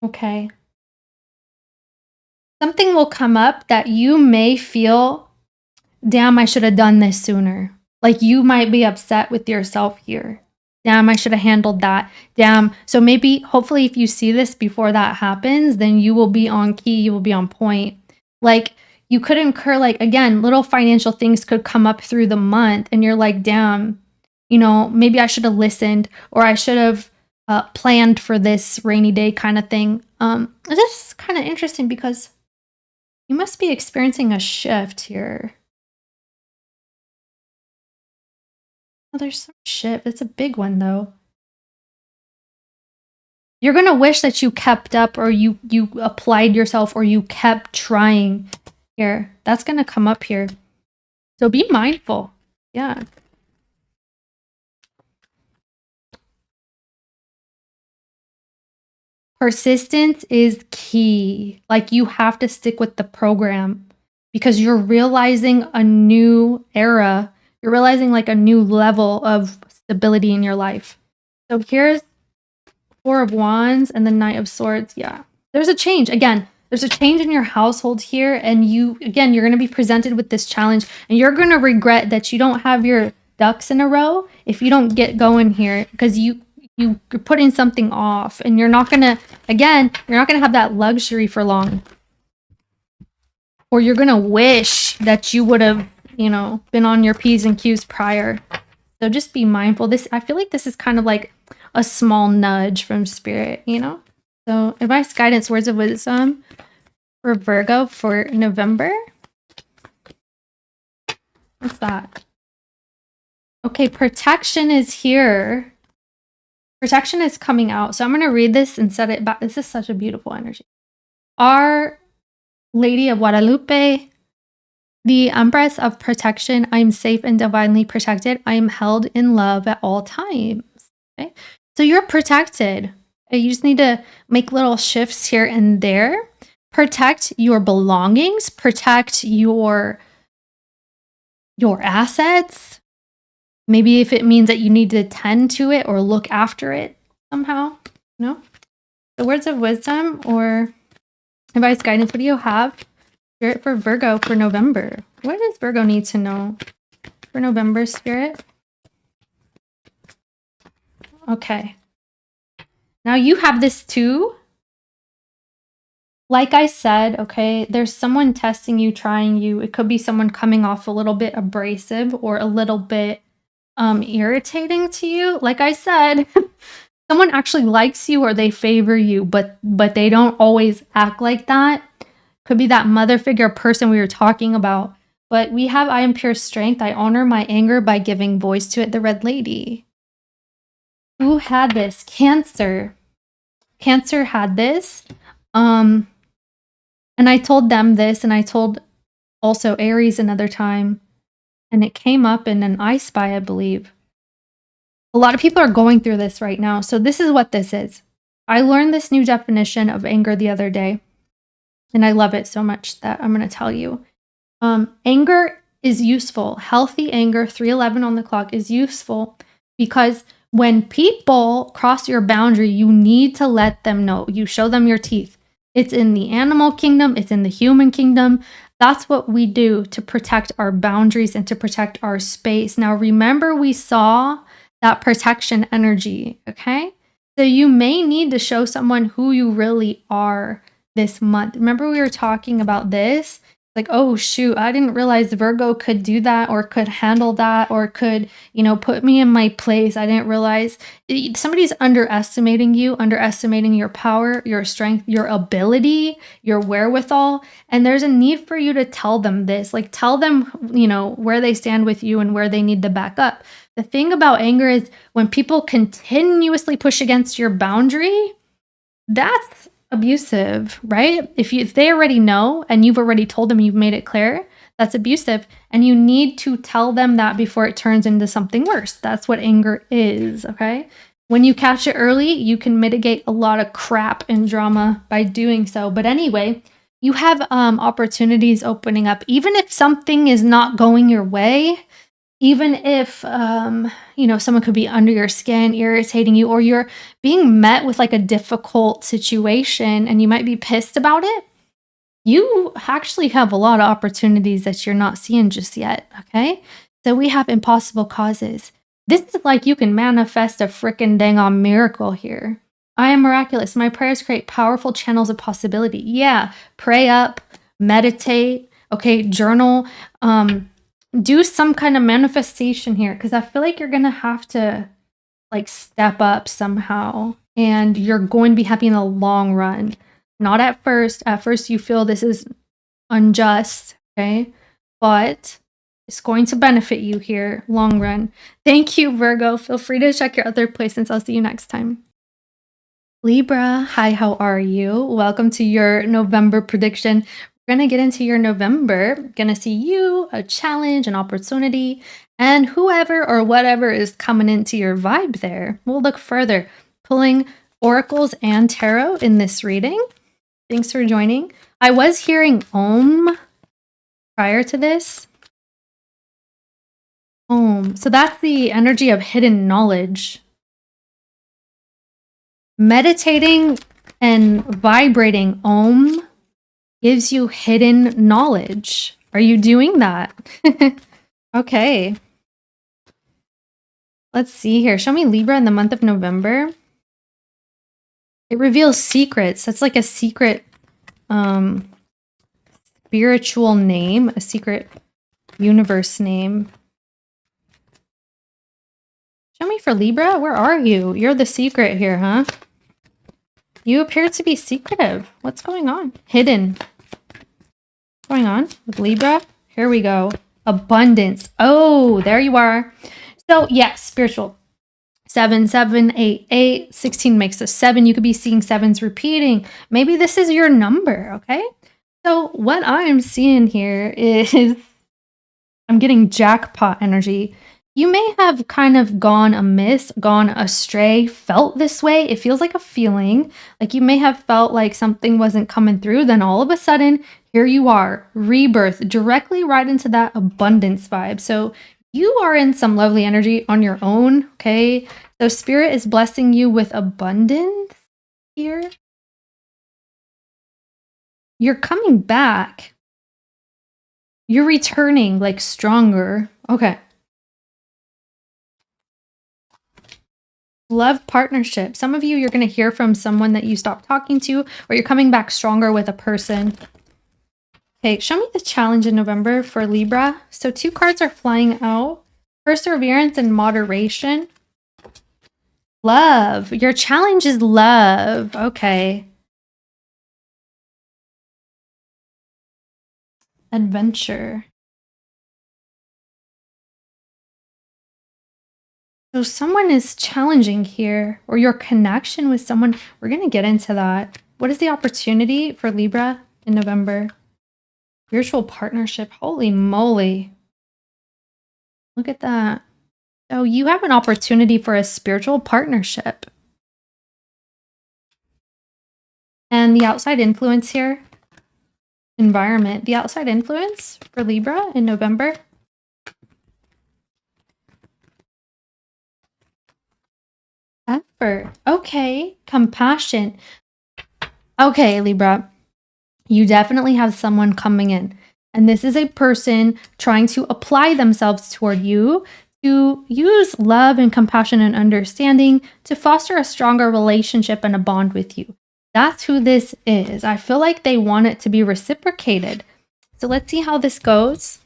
Okay. Something will come up that you may feel, damn, I should have done this sooner. Like, you might be upset with yourself here. Damn, I should have handled that. Damn. So maybe, hopefully, if you see this before that happens, then you will be on key, you will be on point. Like, you could incur, like, again, little financial things could come up through the month, and you're like, damn, you know, maybe I should have listened, or I should have planned for this rainy day kind of thing. This is kind of interesting because you must be experiencing a shift here. Oh, there's some shift. It's a big one, though. You're going to wish that you kept up, or you applied yourself, or you kept trying here. That's going to come up here. So be mindful. Yeah. Persistence is key. Like, you have to stick with the program, because you're realizing a new era. You're realizing like a new level of stability in your life. So here's 4 of Wands and the Knight of Swords. Yeah, there's a change. Again, there's a change in your household here, and you're going to be presented with this challenge, and you're going to regret that you don't have your ducks in a row if you don't get going here, because you're putting something off, and you're not going to have that luxury for long. Or you're going to wish that you would have, been on your P's and Q's prior. So just be mindful. I feel like this is kind of like a small nudge from spirit, So advice, guidance, words of wisdom for Virgo for November. What's that? Okay, protection is here. Protection is coming out. So I'm going to read this and set it back. This is such a beautiful energy. Our Lady of Guadalupe, the Empress of Protection. I am safe and divinely protected. I am held in love at all times. Okay, so you're protected. You just need to make little shifts here and there. Protect your belongings. Protect your assets. Maybe if it means that you need to tend to it or look after it somehow. No? The words of wisdom or advice, guidance, what do you have Spirit for Virgo for November. What does Virgo need to know for November, Spirit? Okay. Now you have this too. Like I said, okay, there's someone testing you, trying you. It could be someone coming off a little bit abrasive or a little bit irritating to you. Like I said, someone actually likes you or they favor you, but they don't always act like that. Could be that mother figure person we were talking about. But we have I am pure strength. I honor my anger by giving voice to it. The red lady. Who had this? Cancer. Cancer had this. And I told them this, and I told also Aries another time, and it came up in an I Spy, I believe. A lot of people are going through this right now. So this is what this is. I learned this new definition of anger the other day, and I love it so much that I'm going to tell you. Anger is useful. Healthy anger, 311 on the clock, is useful because when people cross your boundary, you need to let them know. You show them your teeth. It's in the animal kingdom. It's in the human kingdom. That's what we do to protect our boundaries and to protect our space. Now, remember, we saw that protection energy, okay? So you may need to show someone who you really are this month. Remember, we were talking about this? Like, oh, shoot, I didn't realize Virgo could do that or could handle that or could, you know, put me in my place. I didn't realize somebody's underestimating you, underestimating your power, your strength, your ability, your wherewithal. And there's a need for you to tell them this, like tell them, you know, where they stand with you and where they need to back up. The thing about anger is when people continuously push against your boundary, that's abusive, right? If they already know and you've already told them, you've made it clear, that's abusive. And you need to tell them that before it turns into something worse. That's what anger is, okay? When you catch it early, you can mitigate a lot of crap and drama by doing so. But anyway, you have opportunities opening up. Even if something is not going your way, even if, you know, someone could be under your skin, irritating you, or you're being met with like a difficult situation and you might be pissed about it, you actually have a lot of opportunities that you're not seeing just yet, okay? So we have impossible causes. This is like you can manifest a frickin' dang on miracle here. I am miraculous. My prayers create powerful channels of possibility. Yeah, pray up, meditate, okay, journal, do some kind of manifestation here because I feel like you're going to have to like step up somehow and you're going to be happy in the long run. Not at first. At first you feel this is unjust, okay? But it's going to benefit you here long run. Thank you, Virgo. Feel free to check your other placements. I'll see you next time. Libra, hi, how are you? Welcome to your November prediction. We're going to get into your November. Going to see you, a challenge, an opportunity, and whoever or whatever is coming into your vibe there. We'll look further, pulling oracles and tarot in this reading. Thanks for joining. I was hearing Om prior to this. Om. So that's the energy of hidden knowledge. Meditating and vibrating Om gives you hidden knowledge. Are you doing that? Okay. Let's see here. Show me Libra in the month of November. It reveals secrets. That's like a secret spiritual name, a secret universe name. Show me for Libra. Where are you? You're the secret here, huh? You appear to be secretive. What's going on? Hidden. What's going on with Libra? Here we go. Abundance. Oh, there you are. So, yes, spiritual. 7, 7, 8, 8. 16 makes a 7. You could be seeing 7s repeating. Maybe this is your number, okay? So, what I'm seeing here is I'm getting jackpot energy. You may have kind of gone amiss, gone astray, felt this way. It feels like a feeling. Like you may have felt like something wasn't coming through. Then all of a sudden, here you are, rebirth, directly right into that abundance vibe. So you are in some lovely energy on your own, okay? So Spirit is blessing you with abundance here. You're coming back. You're returning like stronger. Okay. Love partnership. Some of you, you're going to hear from someone that you stopped talking to, or you're coming back stronger with a person. Okay, show me the challenge in November for Libra. So 2 cards are flying out. Perseverance and moderation. Love. Your challenge is love. Okay. Adventure. So someone is challenging here, or your connection with someone. We're going to get into that. What is the opportunity for Libra in November? Spiritual partnership. Holy moly. Look at that. So you have an opportunity for a spiritual partnership. And the outside influence here. Environment. The outside influence for Libra in November. Effort. Okay. Compassion. Okay, Libra. You definitely have someone coming in. And this is a person trying to apply themselves toward you to use love and compassion and understanding to foster a stronger relationship and a bond with you. That's who this is. I feel like they want it to be reciprocated. So let's see how this goes.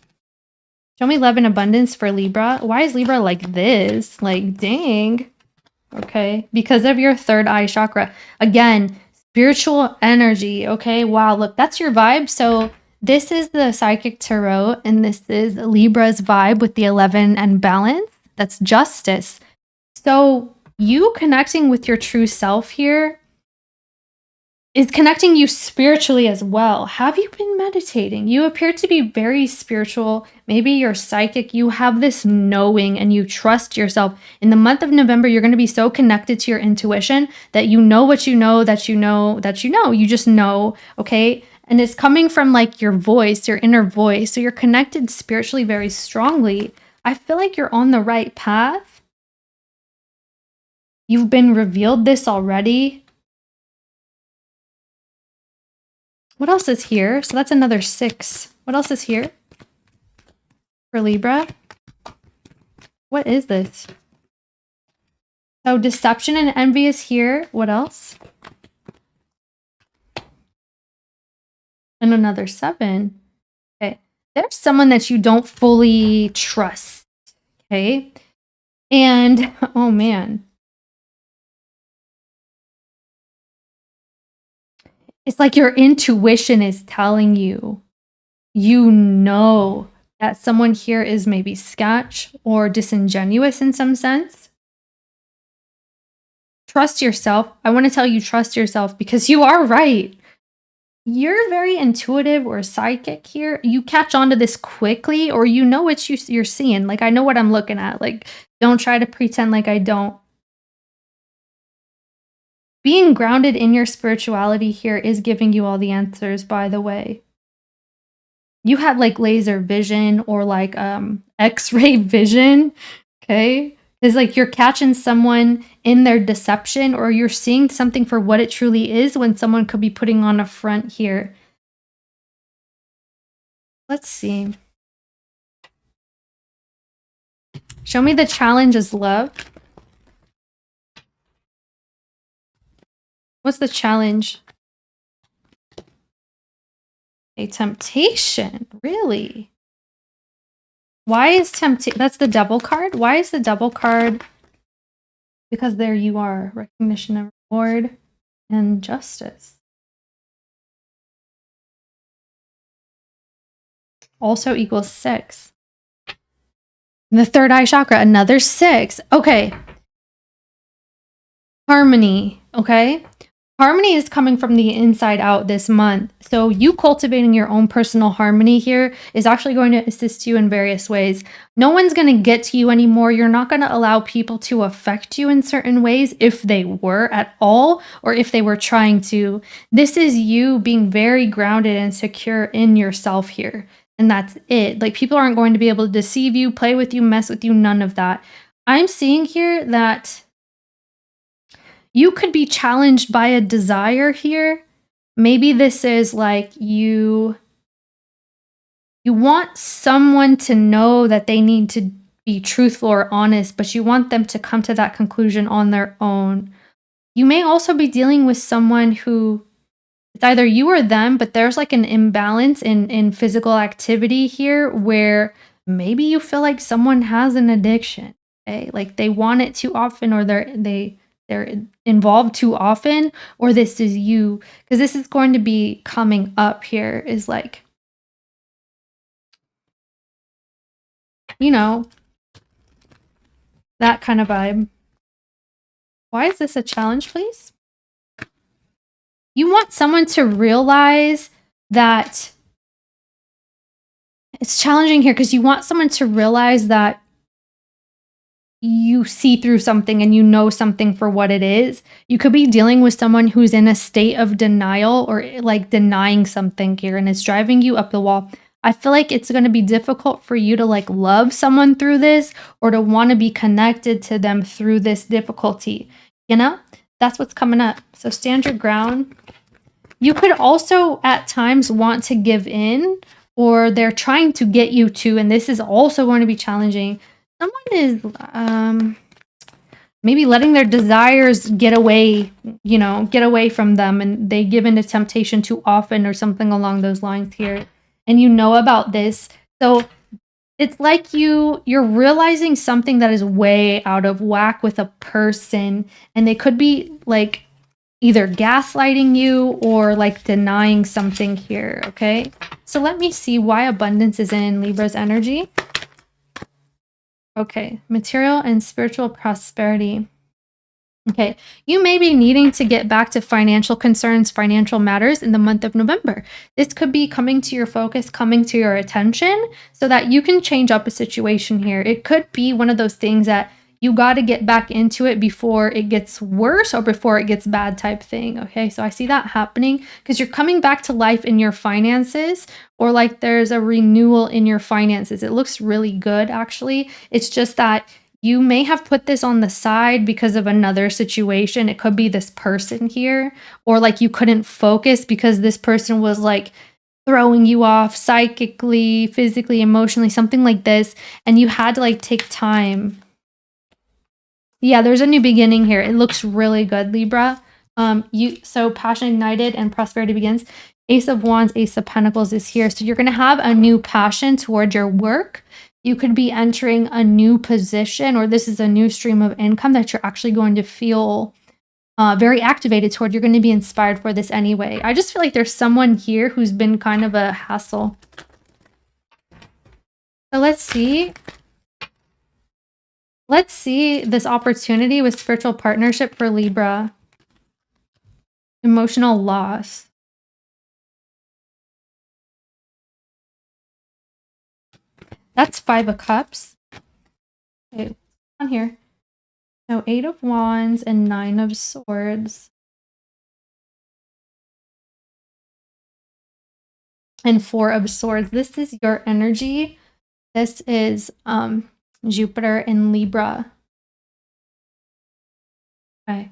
Show me love and abundance for Libra. Why is Libra like this? Like, dang. Okay. Because of your third eye chakra. Again, spiritual energy. Okay. Wow. Look, that's your vibe. So this is the Psychic Tarot, and this is Libra's vibe with the 11 and balance. That's justice. So you connecting with your true self here is connecting you spiritually as well. Have you been meditating? You appear to be very spiritual. Maybe you're psychic. You have this knowing and you trust yourself. In the month of November, you're going to be so connected to your intuition that you know what you know, that you know, that you know. You just know, okay? And it's coming from like your voice, your inner voice. So you're connected spiritually very strongly. I feel like you're on the right path. You've been revealed this already. What else is here? So that's another 6. What else is here for Libra? What is this? So deception and envy is here. What else? And another 7. Okay. There's someone that you don't fully trust. Okay. And, oh man. It's like your intuition is telling you, you know that someone here is maybe sketch or disingenuous in some sense. Trust yourself. I want to tell you, trust yourself, because you are right. You're very intuitive or psychic here. You catch on to this quickly, or you know what you're seeing. Like, I know what I'm looking at. Like, don't try to pretend like I don't. Being grounded in your spirituality here is giving you all the answers, by the way. You have like laser vision or like X-ray vision, okay? It's like you're catching someone in their deception, or you're seeing something for what it truly is when someone could be putting on a front here. Let's see. Show me the challenge is love. What's the challenge? A temptation, really? Why is temptation? That's the Devil card. Why is the Devil card? Because there you are, recognition and reward and justice. Also equals 6. And the third eye chakra, another 6. Okay. Harmony, okay? Harmony is coming from the inside out this month. So you cultivating your own personal harmony here is actually going to assist you in various ways. No one's going to get to you anymore. You're not going to allow people to affect you in certain ways if they were at all, or if they were trying to. This is you being very grounded and secure in yourself here. And that's it. Like, people aren't going to be able to deceive you, play with you, mess with you, none of that. I'm seeing here that you could be challenged by a desire here. Maybe this is like you You want someone to know that they need to be truthful or honest, but you want them to come to that conclusion on their own. You may also be dealing with someone who it's either you or them, but there's like an imbalance in physical activity here where maybe you feel like someone has an addiction. Okay? Like they want it too often, or they're involved too often, or this is you. Because this is going to be coming up here is like, you know, that kind of vibe. Why is this a challenge, please? You want someone to realize that it's challenging here because you want someone to realize that you see through something and you know something for what it is. You could be dealing with someone who's in a state of denial or like denying something here and it's driving you up the wall. I feel like it's going to be difficult for you to like love someone through this or to want to be connected to them through this difficulty. You know, that's what's coming up. So stand your ground. You could also at times want to give in, or they're trying to get you to, and this is also going to be challenging. Someone is maybe letting their desires get away, you know, get away from them, and they give into temptation too often or something along those lines here. And you know about this. So it's like you're realizing something that is way out of whack with a person, and they could be like either gaslighting you or like denying something here, okay? So let me see why abundance is in Libra's energy. Okay, material and spiritual prosperity. Okay, you may be needing to get back to financial concerns, financial matters in the month of November. This could be coming to your focus, coming to your attention so that you can change up a situation here. It could be one of those things that you got to get back into it before it gets worse or before it gets bad type thing. Okay, so I see that happening because you're coming back to life in your finances, or like there's a renewal in your finances. It looks really good, actually. It's just that you may have put this on the side because of another situation. It could be this person here, or like you couldn't focus because this person was like throwing you off psychically, physically, emotionally, something like this, and you had to like take time. Yeah, there's a new beginning here. It looks really good, Libra. So passion ignited and prosperity begins. Ace of Wands, Ace of Pentacles is here. So you're going to have a new passion toward your work. You could be entering a new position, or this is a new stream of income that you're actually going to feel very activated toward. You're going to be inspired for this anyway. I just feel like there's someone here who's been kind of a hassle. So let's see. Let's see this opportunity with spiritual partnership for Libra. Emotional loss. That's 5 of Cups. Okay, on here. So 8 of Wands and 9 of Swords. And 4 of Swords. This is your energy. This is Jupiter in Libra. Okay.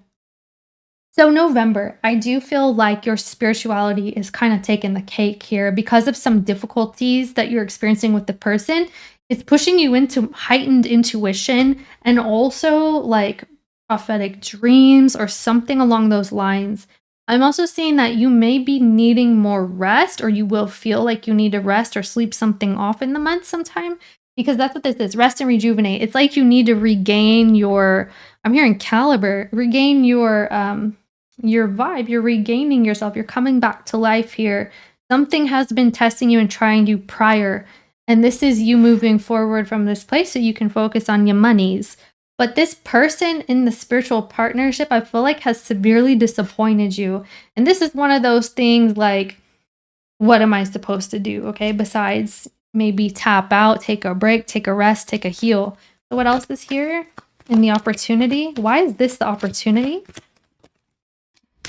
So November, I do feel like your spirituality is kind of taking the cake here because of some difficulties that you're experiencing with the person. It's pushing you into heightened intuition and also like prophetic dreams or something along those lines. I'm also seeing that you may be needing more rest, or you will feel like you need to rest or sleep something off in the month sometime, because that's what this is, rest and rejuvenate. It's like you need to regain your, I'm hearing caliber, regain your vibe. You're regaining yourself. You're coming back to life here. Something has been testing you and trying you prior. And this is you moving forward from this place so you can focus on your monies. But this person in the spiritual partnership, I feel like, has severely disappointed you. And this is one of those things like, what am I supposed to do? Okay, besides maybe tap out, take a break, take a rest, take a heal. So what else is here in the opportunity? Why is this the opportunity?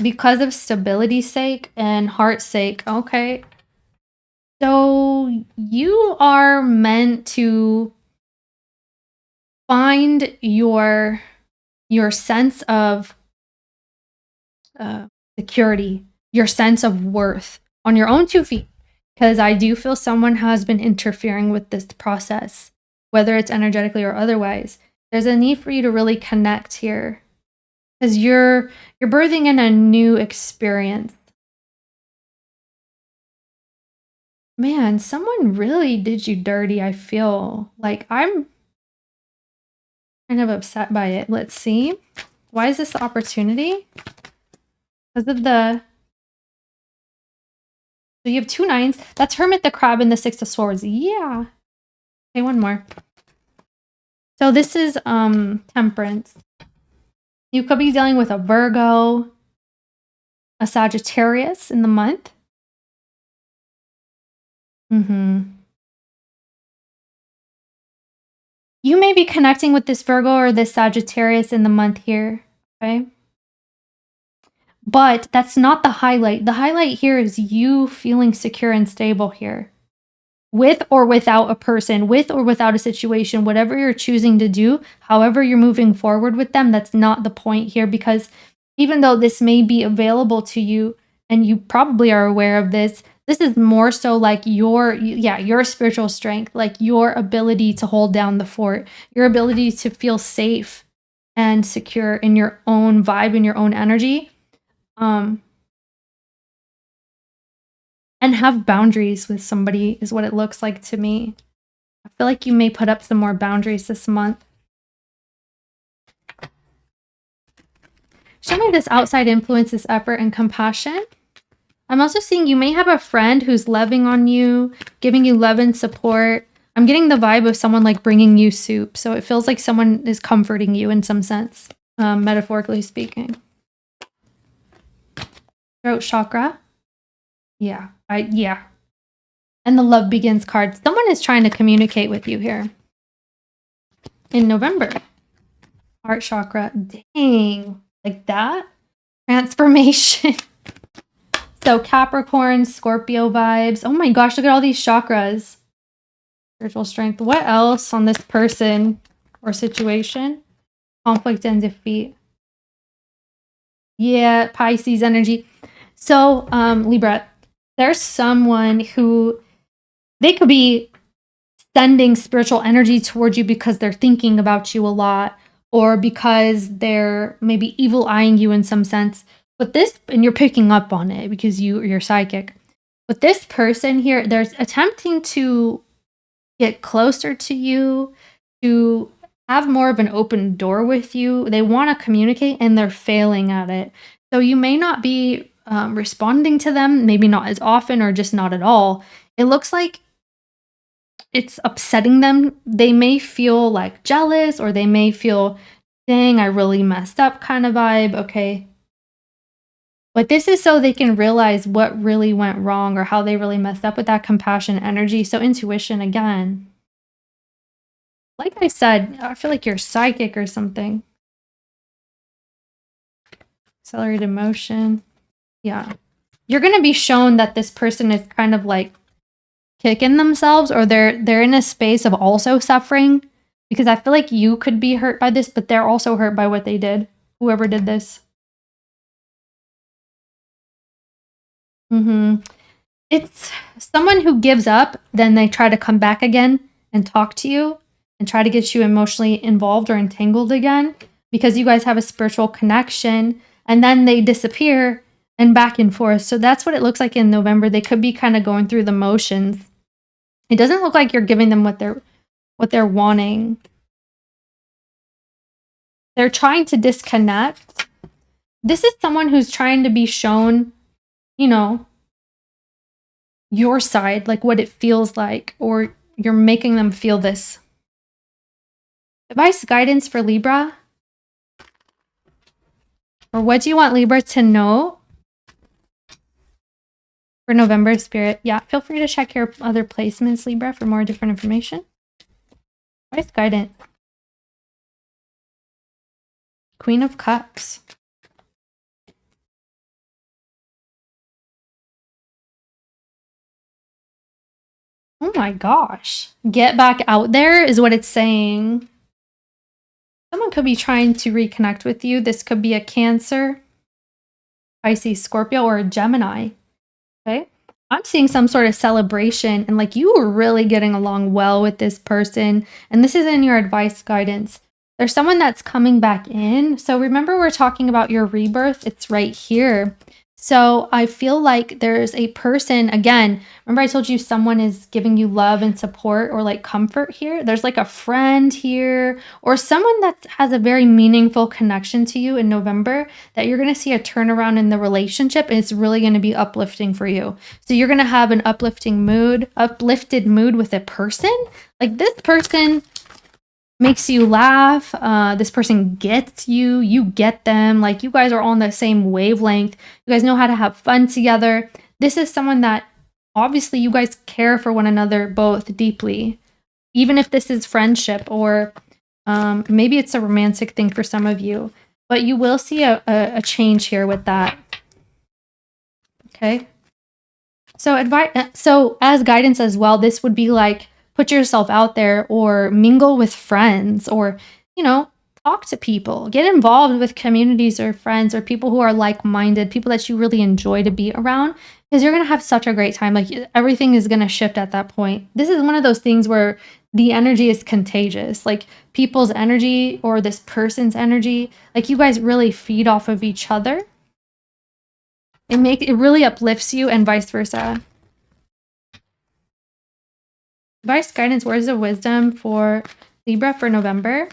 Because of stability's sake and heart's sake. Okay. So you are meant to find your sense of security, your sense of worth on your own 2 feet. because I do feel someone has been interfering with this process, whether it's energetically or otherwise. There's a need for you to really connect here, because you're birthing in a new experience. Man, someone really did you dirty, I feel. Like, I'm kind of upset by it. Let's see. Why is this the opportunity? Because of the... So you have 2 9s. That's Hermit, the Crab, and the 6 of Swords. Yeah. Okay, one more. So this is Temperance. You could be dealing with a Virgo, a Sagittarius in the month. You may be connecting with this Virgo or this Sagittarius in the month here, okay? But that's not the highlight. The highlight here is you feeling secure and stable here. With or without a person, with or without a situation, whatever you're choosing to do, however you're moving forward with them, that's not the point here, because even though this may be available to you, and you probably are aware of this, this is more so like your spiritual strength, like your ability to hold down the fort, your ability to feel safe and secure in your own vibe, in your own energy. And have boundaries with somebody is what it looks like to me. I feel like you may put up some more boundaries this month. Show me this outside influence, this effort and compassion. I'm also seeing you may have a friend who's loving on you, giving you love and support. I'm getting the vibe of someone like bringing you soup. So it feels like someone is comforting you in some sense, metaphorically speaking. Throat chakra. Yeah. And the love begins card. Someone is trying to communicate with you here. In November. Heart chakra. Dang. Like that? Transformation. So Capricorn, Scorpio vibes. Oh my gosh, look at all these chakras. Spiritual strength. What else on this person or situation? Conflict and defeat. Yeah, Pisces energy. So, Libra, there's someone who, they could be sending spiritual energy towards you because they're thinking about you a lot, or because they're maybe evil eyeing you in some sense. But this, and you're picking up on it because you're psychic. But this person here, they're attempting to get closer to you, to have more of an open door with you. They want to communicate and they're failing at it. So you may not be responding to them, maybe not as often or just not at all. It looks like it's upsetting them. They may feel like jealous, or they may feel, dang, I really messed up kind of vibe. Okay. But this is so they can realize what really went wrong or how they really messed up with that compassion energy. So intuition again. Like I said, I feel like you're psychic or something. Accelerated motion. Yeah. You're going to be shown that this person is kind of like kicking themselves, or they're in a space of also suffering, because I feel like you could be hurt by this, but they're also hurt by what they did. Whoever did this. It's someone who gives up, then they try to come back again and talk to you and try to get you emotionally involved or entangled again, because you guys have a spiritual connection, and then they disappear and back and forth. So that's what it looks like in November. They could be kind of going through the motions. It doesn't look like you're giving them what they're wanting. They're trying to disconnect. This is someone who's trying to be shown, you know, your side, like what it feels like, or you're making them feel this. Advice, guidance for Libra? Or what do you want Libra to know for November, Spirit? Yeah, feel free to check your other placements, Libra, for more different information. Advice, guidance. Queen of Cups. Oh my gosh. Get back out there is what it's saying. Someone could be trying to reconnect with you. This could be a Cancer, Pisces, Scorpio, or a Gemini. Okay? I'm seeing some sort of celebration and like you were really getting along well with this person. And this is in your advice guidance. There's someone that's coming back in. So remember, we're talking about your rebirth. It's right here. So I feel like there's a person, again, remember I told you someone is giving you love and support or like comfort here. There's like a friend here or someone that has a very meaningful connection to you in November that you're going to see a turnaround in the relationship and it's really going to be uplifting for you. So you're going to have an uplifted mood with a person. Like this person makes you laugh. This person gets you. You get them. Like you guys are on the same wavelength. You guys know how to have fun together. This is someone that obviously you guys care for one another both deeply. Even if this is friendship or maybe it's a romantic thing for some of you. But you will see a change here with that. Okay. So as guidance as well, this would be like put yourself out there or mingle with friends or, you know, talk to people, get involved with communities or friends or people who are like-minded, people that you really enjoy to be around because you're going to have such a great time. Like everything is going to shift at that point. This is one of those things where the energy is contagious. Like people's energy or this person's energy, like you guys really feed off of each other. It really uplifts you and vice versa. Advice, guidance, words of wisdom for Libra for November.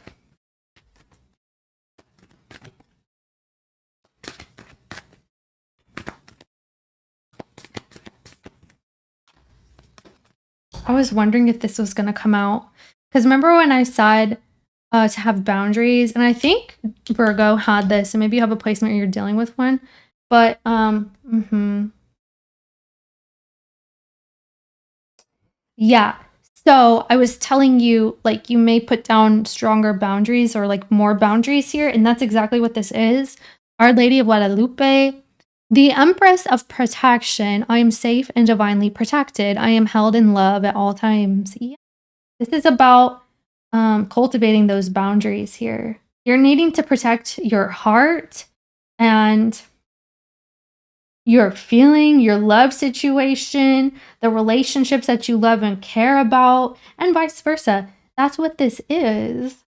I was wondering if this was going to come out. Because remember when I said to have boundaries? And I think Virgo had this. And maybe you have a placement or you're dealing with one. But, yeah. So I was telling you, like, you may put down stronger boundaries or like more boundaries here. And that's exactly what this is. Our Lady of Guadalupe, the Empress of Protection. I am safe and divinely protected. I am held in love at all times. Yeah. This is about cultivating those boundaries here. You're needing to protect your heart and your feeling, your love situation, the relationships that you love and care about, and vice versa. That's what this is.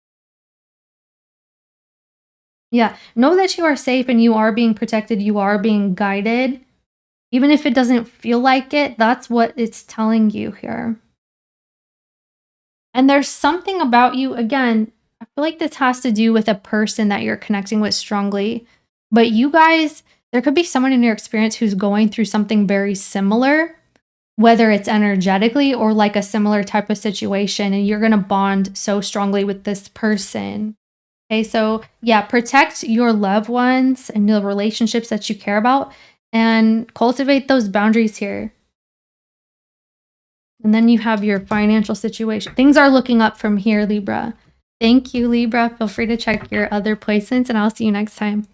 Yeah, know that you are safe and you are being protected, you are being guided. Even if it doesn't feel like it, that's what it's telling you here. And there's something about you, again, I feel like this has to do with a person that you're connecting with strongly. But you guys, there could be someone in your experience who's going through something very similar, whether it's energetically or like a similar type of situation, and you're going to bond so strongly with this person. Okay, so yeah, protect your loved ones and the relationships that you care about and cultivate those boundaries here. And then you have your financial situation. Things are looking up from here, Libra. Thank you, Libra. Feel free to check your other placements, and I'll see you next time.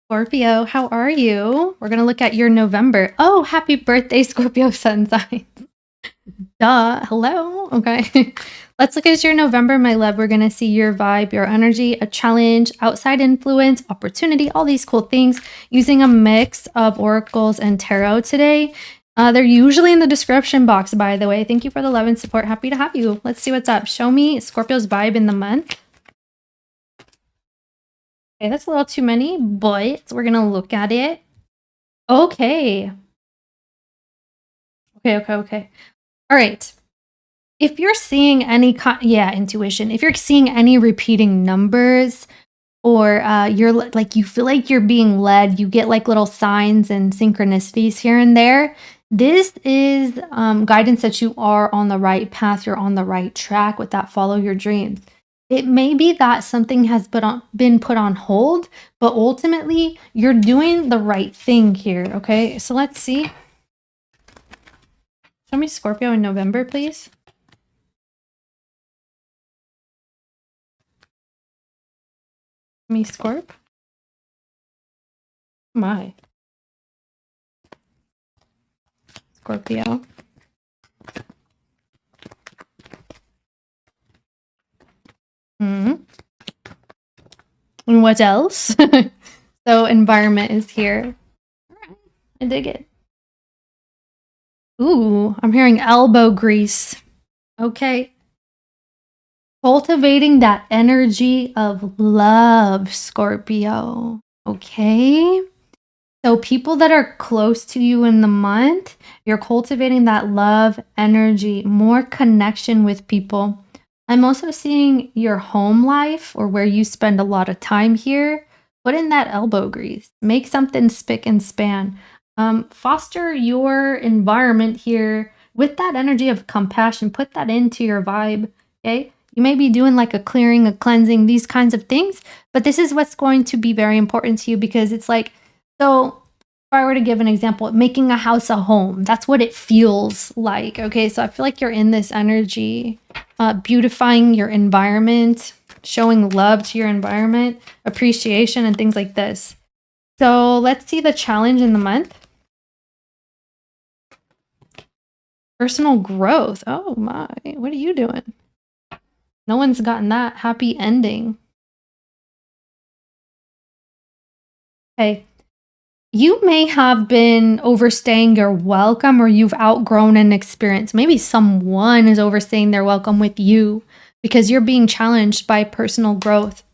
Scorpio, how are you? We're going to look at your November. Oh, happy birthday, Scorpio sun sign. Duh. Hello. Okay. Let's look at your November, my love. We're going to see your vibe, your energy, a challenge, outside influence, opportunity, all these cool things using a mix of oracles and tarot today. They're usually in the description box, by the way. Thank you for the love and support. Happy to have you. Let's see what's up. Show me Scorpio's vibe in the month. Okay, that's a little too many, but we're going to look at it. Okay. Okay. All right. If you're seeing any, intuition. If you're seeing any repeating numbers or you're like, you feel like you're being led, you get like little signs and synchronicities here and there. This is guidance that you are on the right path. You're on the right track with that follow your dreams. It may be that something has been put on hold, but ultimately you're doing the right thing here. Okay, so let's see. Show me Scorpio in November, please. Me Scorp. My Scorpio. And what else? So environment is here. I dig it. Ooh, I'm hearing elbow grease. Okay. Cultivating that energy of love, Scorpio. Okay. So people that are close to you in the month, you're cultivating that love energy, more connection with people. I'm also seeing your home life or where you spend a lot of time here. Put in that elbow grease. Make something spick and span. Foster your environment here with that energy of compassion. Put that into your vibe. Okay. You may be doing like a clearing, a cleansing, these kinds of things, but this is what's going to be very important to you because it's like, so if I were to give an example, making a house a home, that's what it feels like. Okay, so I feel like you're in this energy, beautifying your environment, showing love to your environment, appreciation, and things like this. So let's see the challenge in the month. Personal growth. Oh my, what are you doing? No one's gotten that happy ending. Okay. You may have been overstaying your welcome or you've outgrown an experience. Maybe someone is overstaying their welcome with you because you're being challenged by personal growth.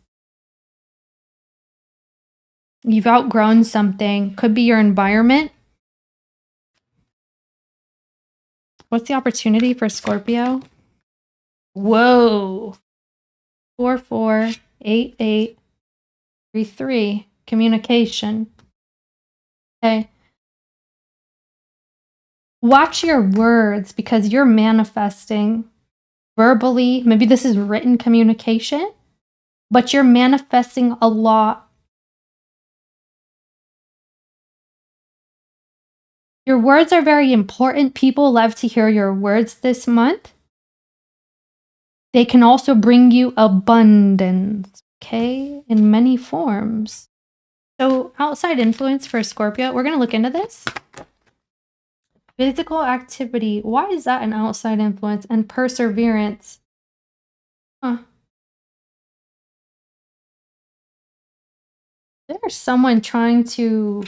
You've outgrown something. Could be your environment. What's the opportunity for Scorpio? Whoa. 448833. Communication. Okay. Watch your words because you're manifesting verbally. Maybe this is written communication, but you're manifesting a lot. Your words are very important. People love to hear your words this month. They can also bring you abundance, okay, in many forms. So outside influence for Scorpio, we're going to look into this. Physical activity. Why is that an outside influence? And perseverance. Huh. There's someone trying to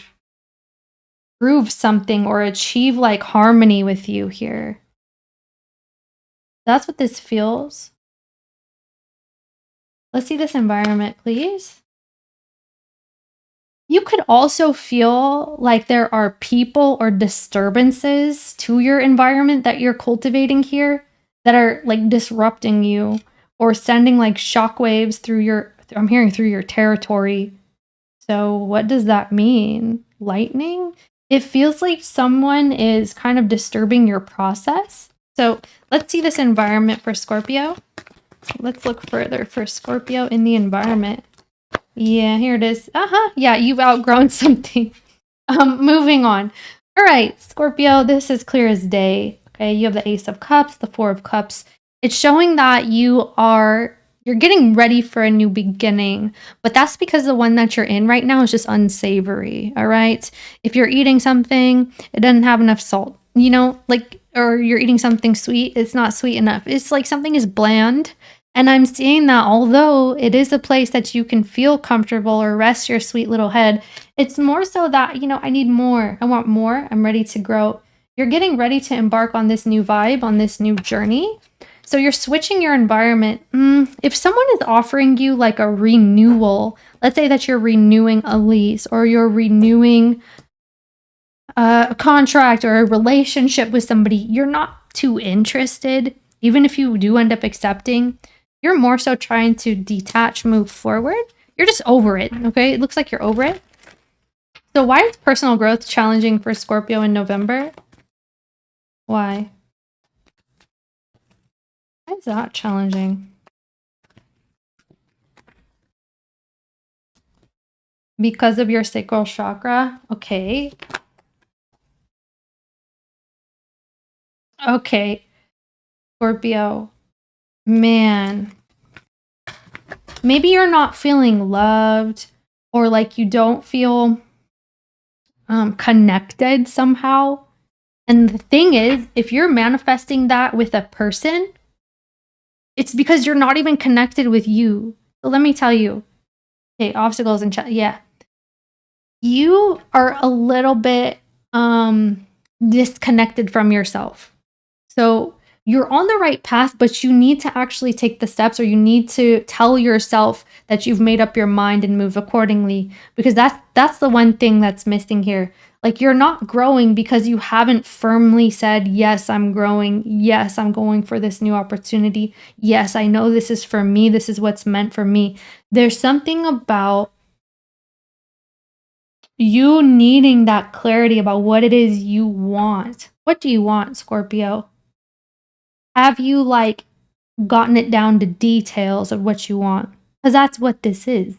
prove something or achieve like harmony with you here. That's what this feels. Let's see this environment, please. You could also feel like there are people or disturbances to your environment that you're cultivating here that are like disrupting you or sending like shockwaves through your, I'm hearing through your territory. So what does that mean? Lightning? It feels like someone is kind of disturbing your process. So let's see this environment for Scorpio. Let's look further for Scorpio in the environment. Yeah, here it is. Yeah, you've outgrown something. Moving on. All right, Scorpio, this is clear as day. Okay, you have the Ace of Cups, the Four of Cups. It's showing that you're getting ready for a new beginning, but that's because the one that you're in right now is just unsavory. All right, if you're eating something, it doesn't have enough salt. You know, like, or you're eating something sweet, it's not sweet enough. It's like something is bland. And I'm seeing that although it is a place that you can feel comfortable or rest your sweet little head, it's more so that, you know, I need more. I want more. I'm ready to grow. You're getting ready to embark on this new vibe, on this new journey. So you're switching your environment. If someone is offering you like a renewal, let's say that you're renewing a lease or you're renewing a contract or a relationship with somebody, you're not too interested. Even if you do end up accepting, you're more so trying to detach, move forward. You're just over it, okay? It looks like you're over it. So why is personal growth challenging for Scorpio in November? Why? Why is that challenging? Because of your sacral chakra? Okay. Okay. Scorpio. Man. Maybe you're not feeling loved or like you don't feel connected somehow. And the thing is, if you're manifesting that with a person, it's because you're not even connected with you. So let me tell you. Okay, obstacles and yeah. You are a little bit disconnected from yourself. So you're on the right path, but you need to actually take the steps, or you need to tell yourself that you've made up your mind and move accordingly, because that's the one thing that's missing here. Like, you're not growing because you haven't firmly said, yes, I'm growing. Yes, I'm going for this new opportunity. Yes, I know this is for me. This is what's meant for me. There's something about you needing that clarity about what it is you want. What do you want, Scorpio? Have you, like, gotten it down to details of what you want? Because that's what this is.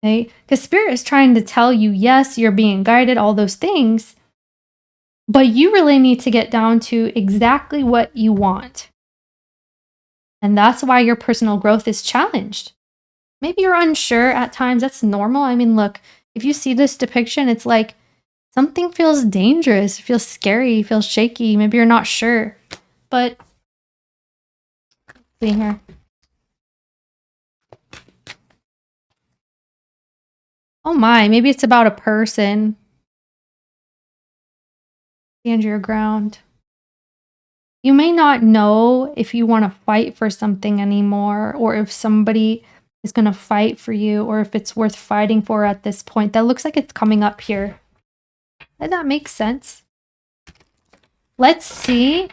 Okay? Because Spirit is trying to tell you, yes, you're being guided, all those things, but you really need to get down to exactly what you want. And that's why your personal growth is challenged. Maybe you're unsure at times. That's normal. I mean, look, if you see this depiction, it's like something feels dangerous, feels scary, feels shaky. Maybe you're not sure. But see here. Oh my, maybe it's about a person. Stand your ground. You may not know if you want to fight for something anymore, or if somebody is going to fight for you, or if it's worth fighting for at this point. That looks like it's coming up here. Does that make sense? Let's see.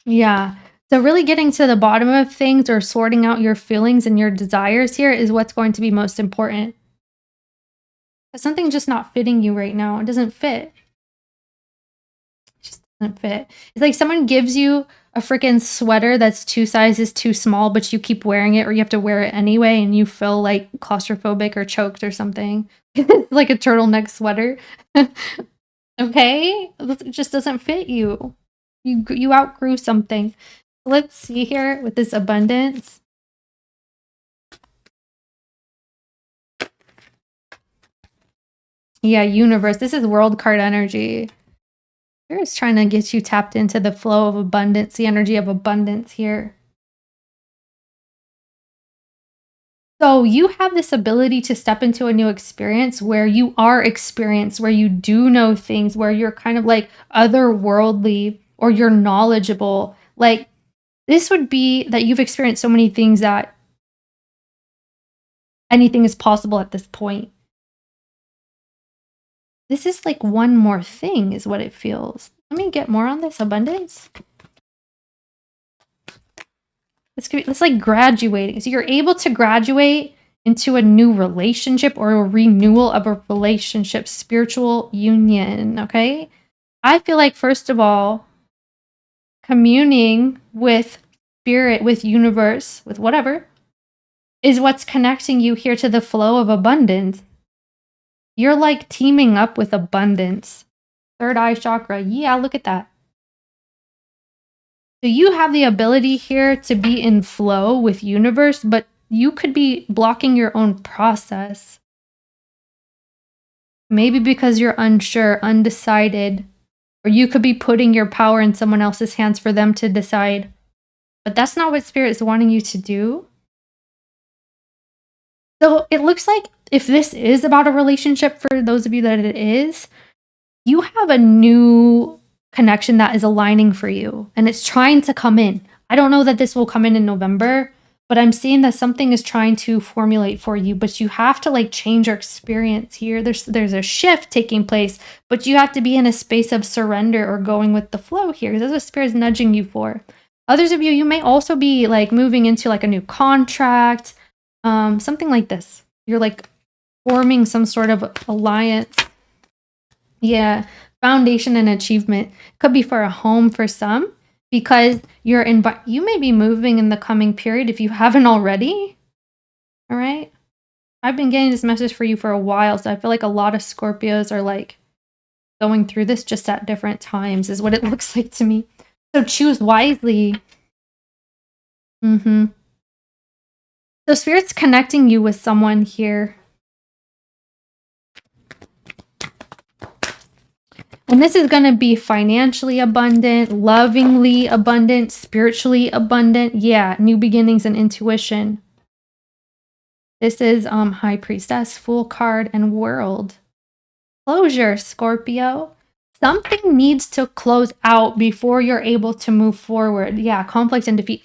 Yeah. So really getting to the bottom of things, or sorting out your feelings and your desires here, is what's going to be most important. Because something's just not fitting you right now. It doesn't fit. It just doesn't fit. It's like someone gives you a freaking sweater that's 2 sizes too small, but you keep wearing it, or you have to wear it anyway, and you feel like claustrophobic or choked or something. Like a turtleneck sweater. Okay? It just doesn't fit you. You outgrew something. Let's see here with this abundance. Yeah, universe. This is world card energy. Spirit is trying to get you tapped into the flow of abundance, the energy of abundance here. So you have this ability to step into a new experience where you are experienced, where you do know things, where you're kind of like otherworldly, or you're knowledgeable. Like, this would be that you've experienced so many things that anything is possible at this point. This is like one more thing is what it feels. Let me get more on this abundance. It's like graduating. So you're able to graduate into a new relationship, or a renewal of a relationship, spiritual union, okay? I feel like, first of all, communing with spirit, with universe, with whatever, is what's connecting you here to the flow of abundance. You're like teaming up with abundance. Third eye chakra. Yeah, look at that. So you have the ability here to be in flow with universe, but you could be blocking your own process. Maybe because you're unsure, undecided, or you could be putting your power in someone else's hands for them to decide. But that's not what Spirit is wanting you to do. So it looks like if this is about a relationship, for those of you that it is, you have a new connection that is aligning for you, and it's trying to come in. I don't know that this will come in November, but I'm seeing that something is trying to formulate for you, but you have to like change your experience here. There's a shift taking place, but you have to be in a space of surrender, or going with the flow here. That's what Spirit is nudging you for. Others of you, you may also be like moving into like a new contract, something like this. You're like forming some sort of alliance. Yeah, foundation and achievement. Could be for a home for some, because you may be moving in the coming period if you haven't already. All right? I've been getting this message for you for a while, so I feel like a lot of Scorpios are like going through this just at different times, is what it looks like to me. So choose wisely. So Spirit's connecting you with someone here. And this is going to be financially abundant, lovingly abundant, spiritually abundant. Yeah, new beginnings and intuition. This is High Priestess, Fool card, and World. closure, Scorpio. Something needs to close out before you're able to move forward. Yeah, conflict and defeat.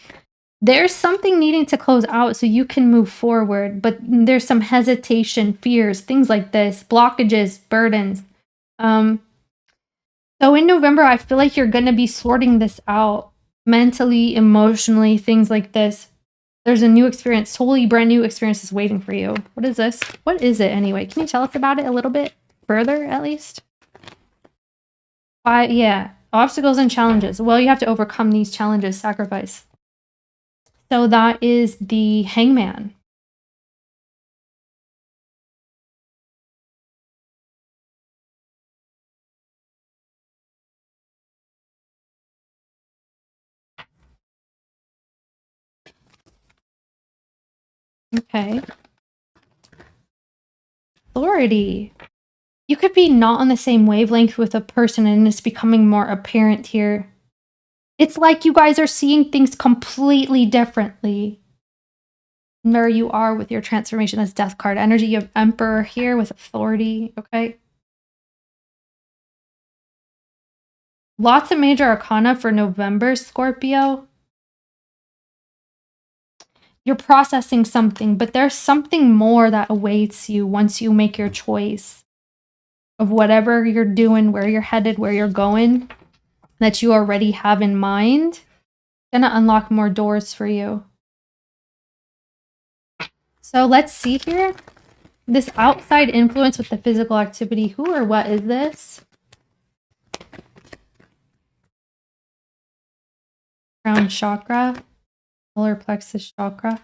There's something needing to close out so you can move forward, but there's some hesitation, fears, things like this, blockages, burdens. So in November, I feel like you're going to be sorting this out mentally, emotionally, things like this. There's a new experience, totally brand new experience is waiting for you. What is this? What is it anyway? Can you tell us about it a little bit further, at least? Yeah, obstacles and challenges. Well, you have to overcome these challenges, sacrifice. So that is the Hangman. Okay. Authority. You could be not on the same wavelength with a person and it's becoming more apparent here. It's like you guys are seeing things completely differently. There you are with your transformation as Death card energy. You have Emperor here with authority, okay? Lots of major arcana for November, Scorpio. You're processing something, but there's something more that awaits you once you make your choice of whatever you're doing, where you're headed, where you're going, that you already have in mind. Gonna unlock more doors for you. So let's see here. This outside influence with the physical activity. Who or what is this? Crown chakra. Solar plexus chakra.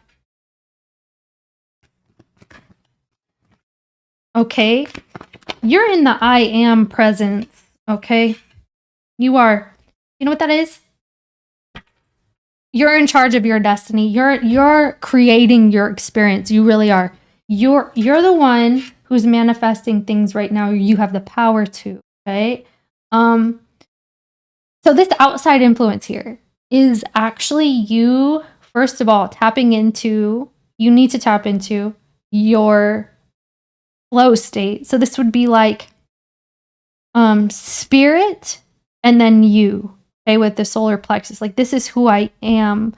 Okay. You're in the I am presence. Okay. You are. You know what that is? You're in charge of your destiny. You're creating your experience. You really are. You're the one who's manifesting things right now. You have the power to, okay? So this outside influence here is actually you, first of all, you need to tap into your flow state. So this would be like spirit and then you, okay, with the solar plexus. Like, this is who I am.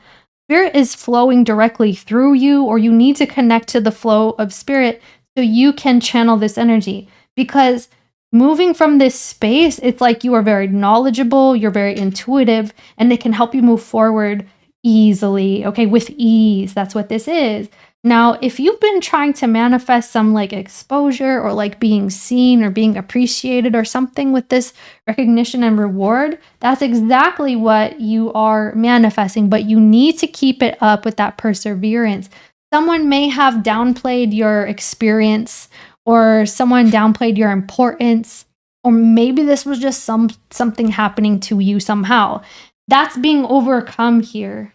Spirit is flowing directly through you, or you need to connect to the flow of spirit so you can channel this energy. Because moving from this space, it's like you are very knowledgeable, you're very intuitive, and it can help you move forward easily, okay, with ease. That's what this is. Now, if you've been trying to manifest some like exposure or like being seen or being appreciated or something with this recognition and reward, that's exactly what you are manifesting, but you need to keep it up with that perseverance. Someone may have downplayed your experience, or someone downplayed your importance, or maybe this was just something happening to you somehow. That's being overcome here.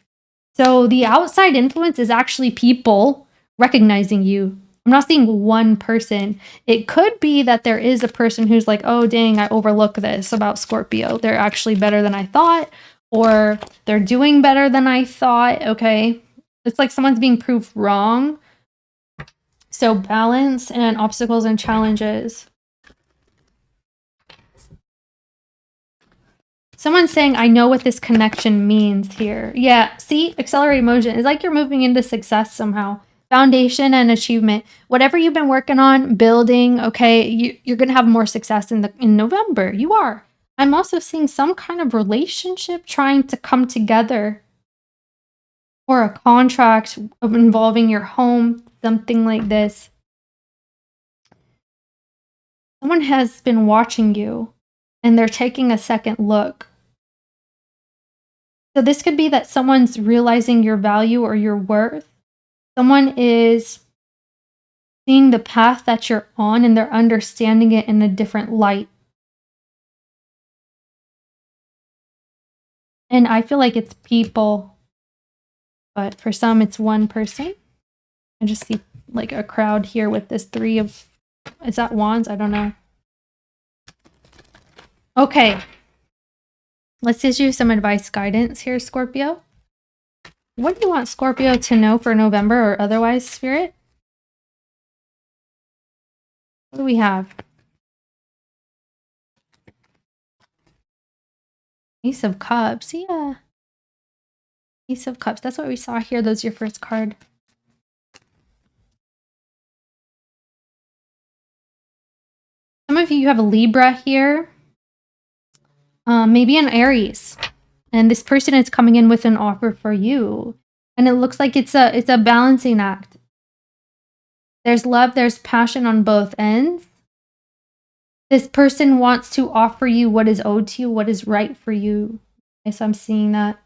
So the outside influence is actually people recognizing you. I'm not seeing one person. It could be that there is a person who's like, oh, dang, I overlook this about Scorpio. They're actually better than I thought, or they're doing better than I thought, okay? It's like someone's being proved wrong. So balance and obstacles and challenges. Someone's saying, I know what this connection means here. Yeah, see? Accelerated motion. It's like you're moving into success somehow. Foundation and achievement. Whatever you've been working on, building, okay, you're going to have more success in November. You are. I'm also seeing some kind of relationship trying to come together. Or a contract involving your home, something like this. Someone has been watching you, and they're taking a second look. So this could be that someone's realizing your value or your worth. Someone is seeing the path that you're on, and they're understanding it in a different light. And I feel like it's people, but for some it's one person. I just see like a crowd here with this three of, is that wands? I don't know. Okay. Let's issue some advice guidance here, Scorpio. What do you want Scorpio to know for November or otherwise, Spirit? What do we have? Ace of Cups. Yeah. Ace of Cups. That's what we saw here. That's your first card. Some of you have a Libra here. Maybe an Aries. And this person is coming in with an offer for you. And it looks like it's a balancing act. There's love, there's passion on both ends. This person wants to offer you what is owed to you, what is right for you. Okay, so I'm seeing that.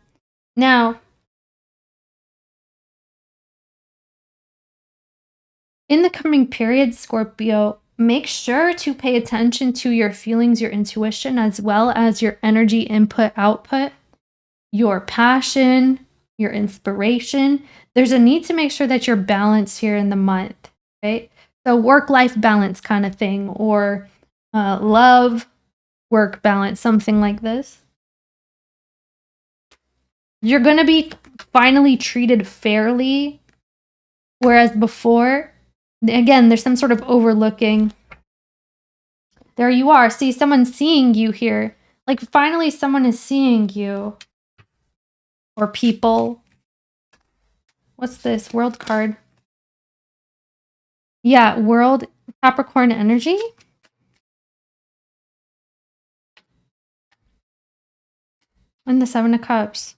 Now, in the coming period, Scorpio, make sure to pay attention to your feelings, your intuition, as well as your energy input, output, your passion, your inspiration. There's a need to make sure that you're balanced here in the month, right? So work-life balance kind of thing, or love, work balance, something like this. You're going to be finally treated fairly, whereas before, again, there's some sort of overlooking. There you are. See, someone's seeing you here. Like, finally, someone is seeing you. Or people. What's this? World card. Yeah, World Capricorn energy. And the Seven of Cups.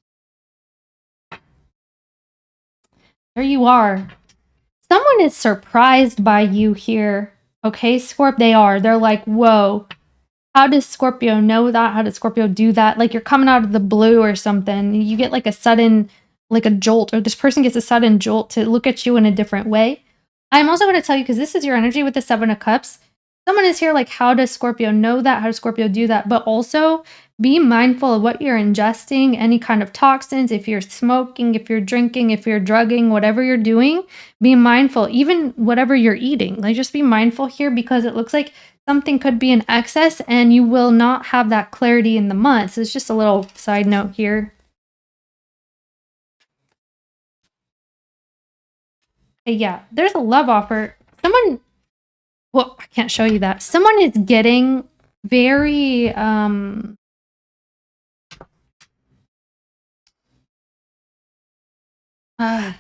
There you are. Someone is surprised by you here. Okay, Scorp, they are. They're like, whoa. How does Scorpio know that? How does Scorpio do that? Like, you're coming out of the blue or something. You get like a sudden, like a jolt, or this person gets a sudden jolt to look at you in a different way. I'm also going to tell you, because this is your energy with the Seven of Cups. Someone is here like, how does Scorpio know that? How does Scorpio do that? But also be mindful of what you're ingesting, any kind of toxins. If you're smoking, if you're drinking, if you're drugging, whatever you're doing, be mindful. Even whatever you're eating, like, just be mindful here, because it looks like something could be in excess and you will not have that clarity in the month. So it's just a little side note here. But yeah, there's a love offer. Someone, well, I can't show you that. Someone is getting very, let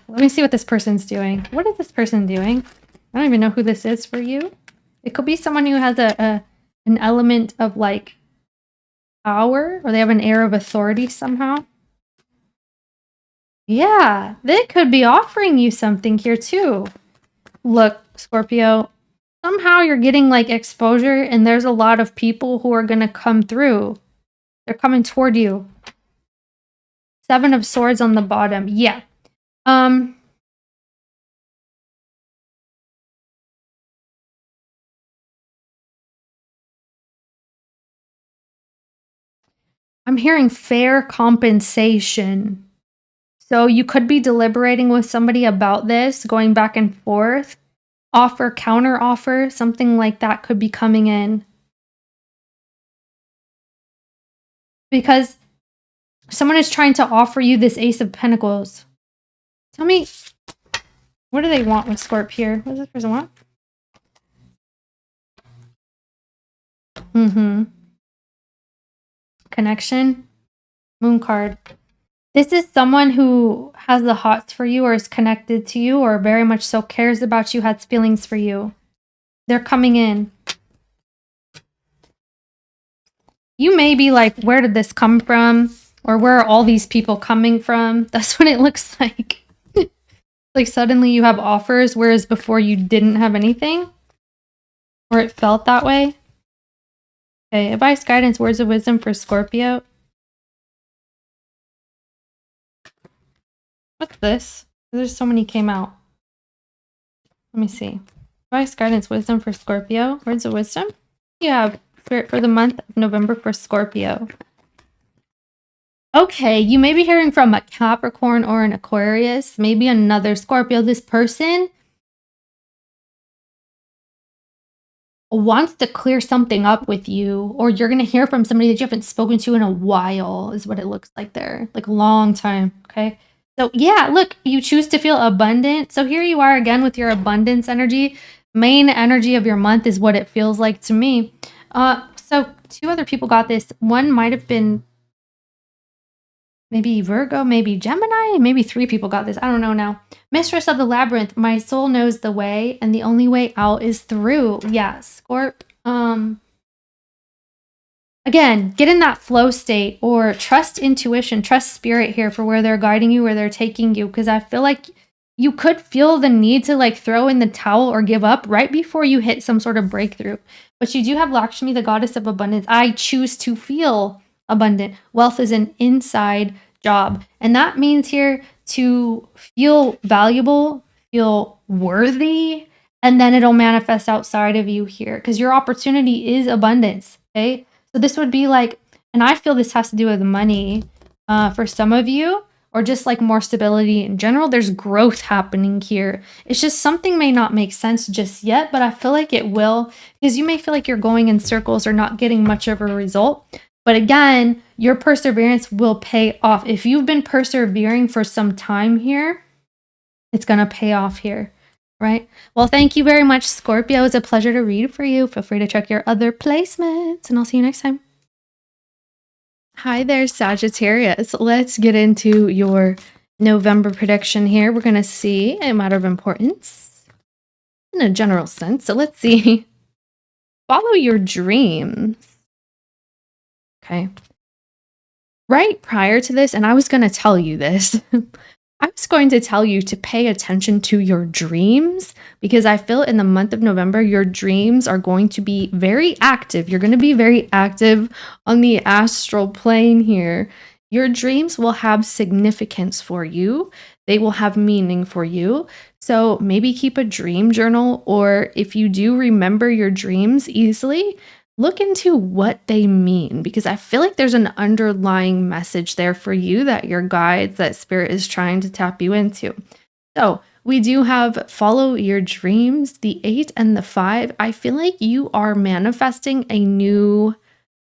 me see what this person's doing. What is this person doing? I don't even know who this is for you. It could be someone who has an element of like power, or they have an air of authority somehow. Yeah, they could be offering you something here too. Look, Scorpio, somehow you're getting like exposure, and there's a lot of people who are going to come through. They're coming toward you. Seven of Swords on the bottom. Yeah. I'm hearing fair compensation. So you could be deliberating with somebody about this, going back and forth. Offer, counter offer, something like that could be coming in. Because someone is trying to offer you this Ace of Pentacles. Tell me, what do they want with Scorp here? What does this person want? Connection. Moon card. This is someone who has the hots for you, or is connected to you, or very much so cares about you, has feelings for you. They're coming in. You may be like, where did this come from? Or where are all these people coming from? That's what it looks like. Like suddenly you have offers, whereas before you didn't have anything. Or it felt that way. Okay, advice, guidance, words of wisdom for Scorpio. What's this? There's so many came out. Let me see. Advice, guidance, wisdom for Scorpio. Words of wisdom. You have spirit for the month of November for Scorpio. Okay, you may be hearing from a Capricorn or an Aquarius, maybe another Scorpio. This person wants to clear something up with you, or you're going to hear from somebody that you haven't spoken to in a while, is what it looks like there. Like a long time, okay? So yeah, look, you choose to feel abundant. So here you are again with your abundance energy. Main energy of your month is what it feels like to me. So two other people got this. One might have been maybe Virgo, maybe Gemini, maybe 3 people got this. I don't know now. Mistress of the Labyrinth, my soul knows the way, and the only way out is through. Yeah, Scorp. Again, get in that flow state or trust intuition, trust spirit here for where they're guiding you, where they're taking you. Because I feel like you could feel the need to like throw in the towel or give up right before you hit some sort of breakthrough. But you do have Lakshmi, the goddess of abundance. I choose to feel abundant. Wealth is an inside job. And that means here to feel valuable, feel worthy, and then it'll manifest outside of you here because your opportunity is abundance. Okay. So this would be like, and I feel this has to do with money for some of you, or just like more stability in general. There's growth happening here. It's just something may not make sense just yet, but I feel like it will, because you may feel like you're going in circles or not getting much of a result. But again, your perseverance will pay off. If you've been persevering for some time here, it's going to pay off here. Right? Well, thank you very much, Scorpio. It was a pleasure to read for you. Feel free to check your other placements, and I'll see you next time. Hi there, Sagittarius. Let's get into your November prediction here. We're going to see a matter of importance in a general sense. So let's see. Follow your dreams. Okay. Right prior to this, and I was going to tell you this. I was going to tell you to pay attention to your dreams because I feel in the month of November, your dreams are going to be very active. You're going to be very active on the astral plane here. Your dreams will have significance for you. They will have meaning for you. So maybe keep a dream journal, or if you do remember your dreams easily, look into what they mean, because I feel like there's an underlying message there for you that your guides, that spirit is trying to tap you into. So we do have follow your dreams, the 8 and the 5. I feel like you are manifesting a new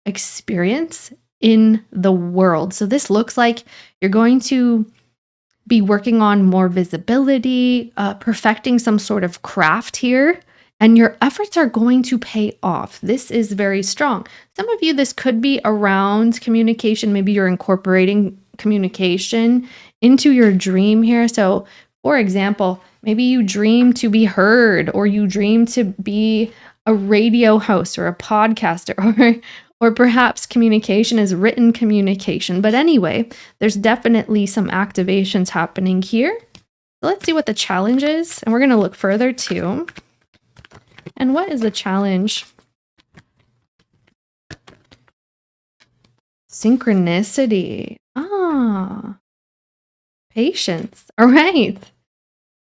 experience in the world. So this looks like you're going to be working on more visibility, perfecting some sort of craft here. And your efforts are going to pay off. This is very strong. Some of you, this could be around communication. Maybe you're incorporating communication into your dream here. So, for example, maybe you dream to be heard, or you dream to be a radio host or a podcaster, or perhaps communication is written communication. But anyway, there's definitely some activations happening here. So let's see what the challenge is. And we're going to look further too. And what is the challenge? Synchronicity. Patience. All right.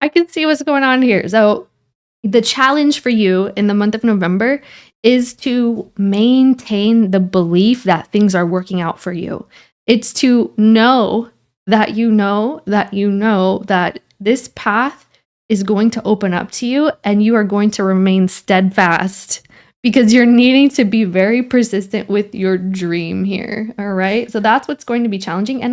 I can see what's going on here. So the challenge for you in the month of November is to maintain the belief that things are working out for you. It's to know that you know that you know that this path is going to open up to you, and you are going to remain steadfast because you're needing to be very persistent with your dream here. All right. So that's what's going to be challenging. And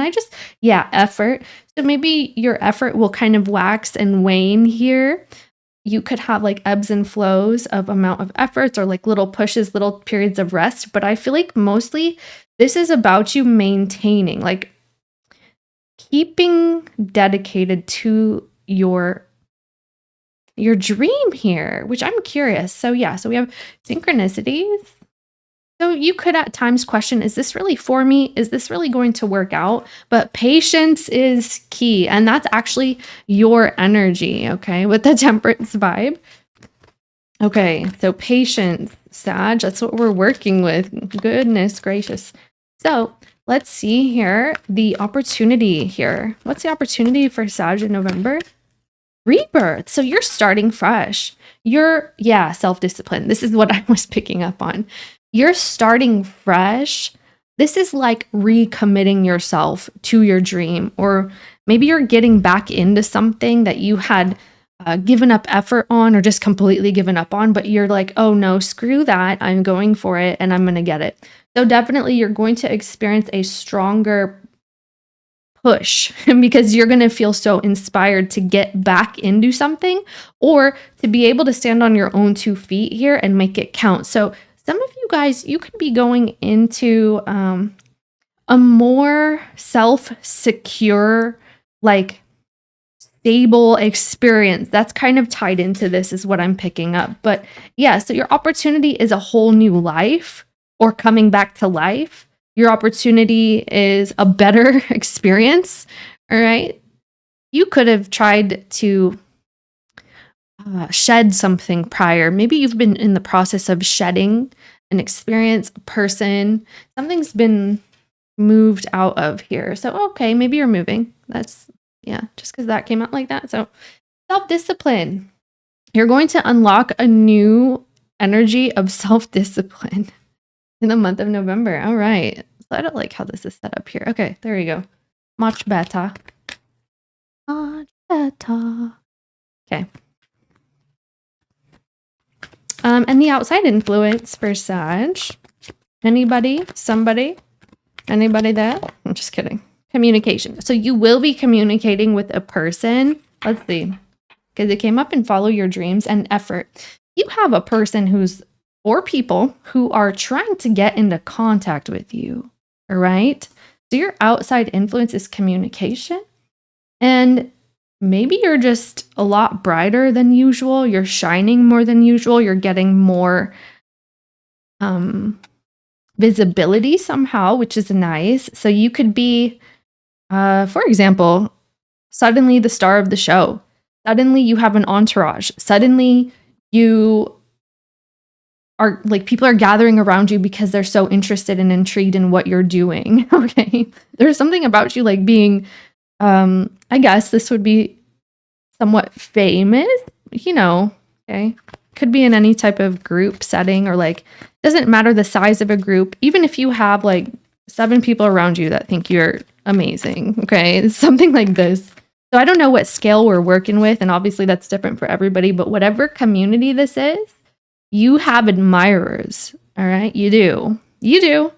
effort. So maybe your effort will kind of wax and wane here. You could have like ebbs and flows of amount of efforts, or like little pushes, little periods of rest. But I feel like mostly this is about you maintaining, like keeping dedicated to your dream here, which I'm curious. So we have synchronicities. So you could at times question, is this really for me? Is this really going to work out? But patience is key. And that's actually your energy, okay, with the temperance vibe. Okay, so patience, Sag, that's what we're working with. Goodness gracious. So let's see here, the opportunity here. What's the opportunity for Sag in November? Rebirth. So you're starting fresh. You're, self-discipline. This is what I was picking up on. You're starting fresh. This is like recommitting yourself to your dream, or maybe you're getting back into something that you had given up effort on, or just completely given up on, but you're like, oh no, screw that. I'm going for it and I'm going to get it. So definitely you're going to experience a stronger push because you're going to feel so inspired to get back into something, or to be able to stand on your own 2 feet here and make it count. So some of you guys, you could be going into a more self-secure, like stable experience. That's kind of tied into this is what I'm picking up. But yeah, so your opportunity is a whole new life or coming back to life. Your opportunity is a better experience. All right. You could have tried to shed something prior. Maybe you've been in the process of shedding an experience, a person. Something's been moved out of here. So, okay, maybe you're moving. That's, yeah, just because that came out like that. So, self-discipline. You're going to unlock a new energy of self-discipline in the month of November. All right. So I don't like how this is set up here. Okay, there you go. Much better. Much better. Okay. And the outside influence for Sag. Anybody? Somebody? Anybody there? I'm just kidding. Communication. So you will be communicating with a person. Let's see. Because it came up and follow your dreams and effort. You have a person who's, or people who are trying to get into contact with you. All right. So your outside influence is communication. And maybe you're just a lot brighter than usual. You're shining more than usual. You're getting more visibility somehow, which is nice. So you could be, for example, suddenly the star of the show. Suddenly you have an entourage. Suddenly you are like, people are gathering around you because they're so interested and intrigued in what you're doing. Okay. There's something about you like being, I guess this would be somewhat famous, you know, okay. Could be in any type of group setting or like, doesn't matter the size of a group. Even if you have like 7 people around you that think you're amazing. Okay. It's something like this. So I don't know what scale we're working with. And obviously that's different for everybody, but whatever community this is, you have admirers. All right. You do. You do.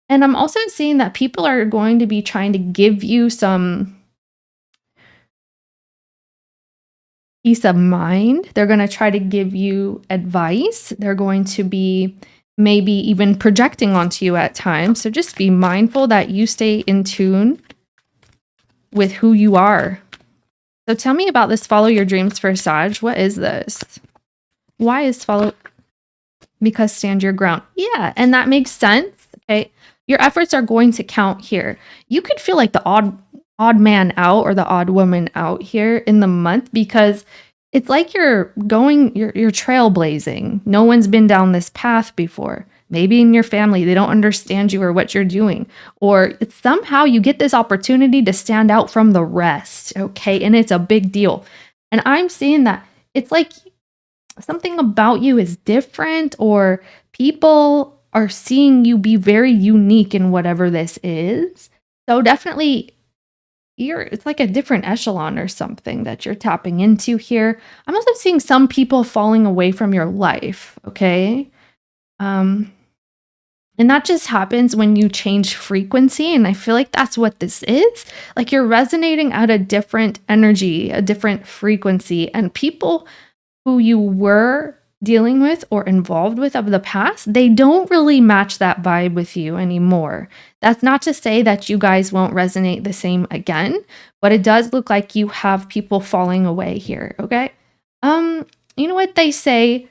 And I'm also seeing that people are going to be trying to give you some peace of mind. They're going to try to give you advice. They're going to be maybe even projecting onto you at times. So just be mindful that you stay in tune with who you are. So tell me about this follow your dreams for Sag. What is this? Why is follow? Because stand your ground. Yeah, and that makes sense. Okay. Your efforts are going to count here. You could feel like the odd man out or the odd woman out here in the month because it's like you're trailblazing. No one's been down this path before. Maybe in your family, they don't understand you or what you're doing. Or it's somehow you get this opportunity to stand out from the rest. Okay. And it's a big deal. And I'm seeing that it's like something about you is different, or people are seeing you be very unique in whatever this is. So definitely it's like a different echelon or something that you're tapping into here. I'm also seeing some people falling away from your life. Okay. And that just happens when you change frequency. And I feel like that's what this is. Like you're resonating at a different energy, a different frequency, and people who you were dealing with or involved with of the past, they don't really match that vibe with you anymore. That's not to say that you guys won't resonate the same again, but it does look like you have people falling away here, okay? You know what they say,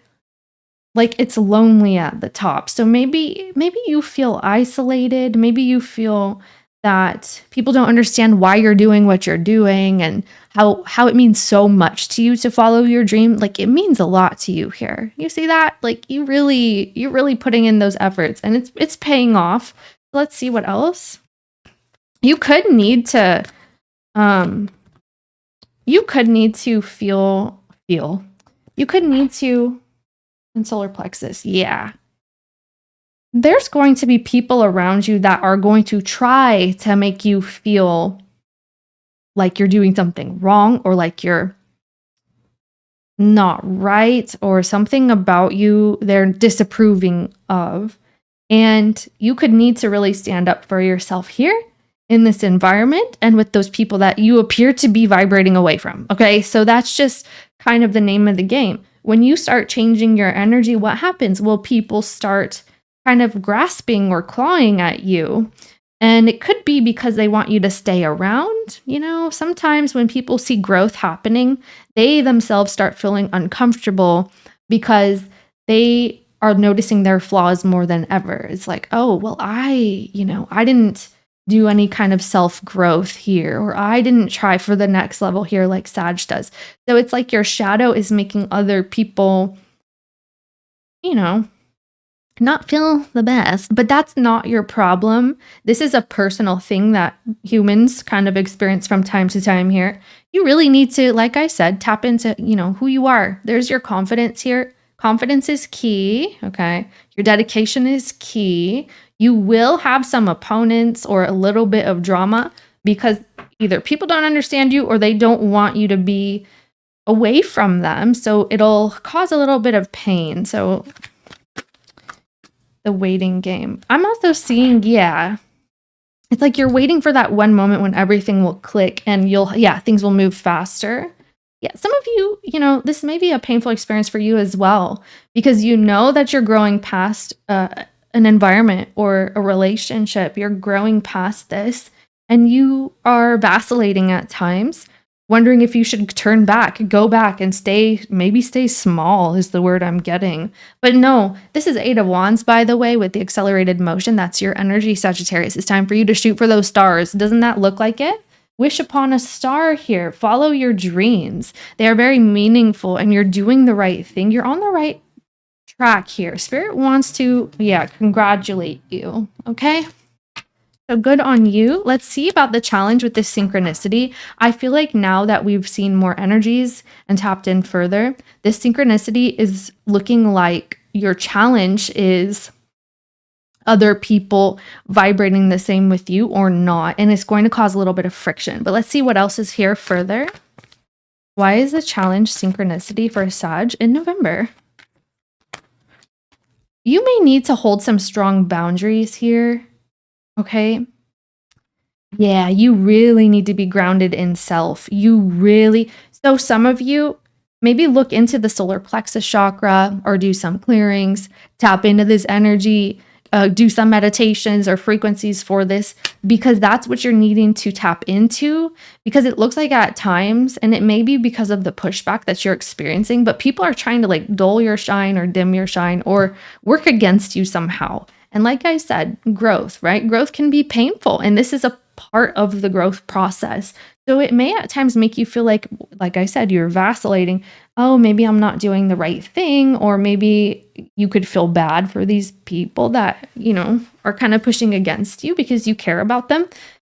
like it's lonely at the top. So maybe you feel isolated, maybe you feel that people don't understand why you're doing what you're doing and how it means so much to you to follow your dream. Like it means a lot to you here. You see that? Like you're really putting in those efforts and it's paying off. Let's see what else. You could need to feel. You could need to in solar plexus. Yeah. There's going to be people around you that are going to try to make you feel like you're doing something wrong or like you're not right or something about you they're disapproving of. And you could need to really stand up for yourself here in this environment and with those people that you appear to be vibrating away from. Okay, so that's just kind of the name of the game. When you start changing your energy, what happens? Well, people start kind of grasping or clawing at you. And it could be because they want you to stay around. You know, sometimes when people see growth happening, they themselves start feeling uncomfortable because they are noticing their flaws more than ever. It's like, oh, well, I didn't do any kind of self-growth here, or I didn't try for the next level here like Sag does. So it's like your shadow is making other people, not feel the best, but that's not your problem. This is a personal thing that humans kind of experience from time to time here. You really need to, like I said, tap into, who you are. There's your confidence here. Confidence is key, okay? Your dedication is key. You will have some opponents or a little bit of drama because either people don't understand you or they don't want you to be away from them. So it'll cause a little bit of pain. So the waiting game. I'm also seeing, it's like you're waiting for that one moment when everything will click and things will move faster. Yeah, some of you, this may be a painful experience for you as well, because you know that you're growing past an environment or a relationship. You're growing past this and you are vacillating at times, wondering if you should turn back, go back and stay small is the word I'm getting. But no, this is 8 of Wands, by the way, with the accelerated motion. That's your energy, Sagittarius. It's time for you to shoot for those stars. Doesn't that look like it? Wish upon a star here. Follow your dreams. They are very meaningful and you're doing the right thing. You're on the right track here. Spirit wants to, congratulate you. Okay? So good on you. Let's see about the challenge with this synchronicity. I feel like now that we've seen more energies and tapped in further, this synchronicity is looking like your challenge is other people vibrating the same with you or not. And it's going to cause a little bit of friction. But let's see what else is here further. Why is the challenge synchronicity for Sag in November? You may need to hold some strong boundaries here. Okay. Yeah, you really need to be grounded in self. So some of you maybe look into the solar plexus chakra or do some clearings, tap into this energy, do some meditations or frequencies for this, because that's what you're needing to tap into, because it looks like at times, and it may be because of the pushback that you're experiencing, but people are trying to like dull your shine or dim your shine or work against you somehow. And like I said, growth, right? Growth can be painful, and this is a part of the growth process. So it may at times make you feel like I said, you're vacillating. Oh, maybe I'm not doing the right thing, or maybe you could feel bad for these people that, are kind of pushing against you because you care about them.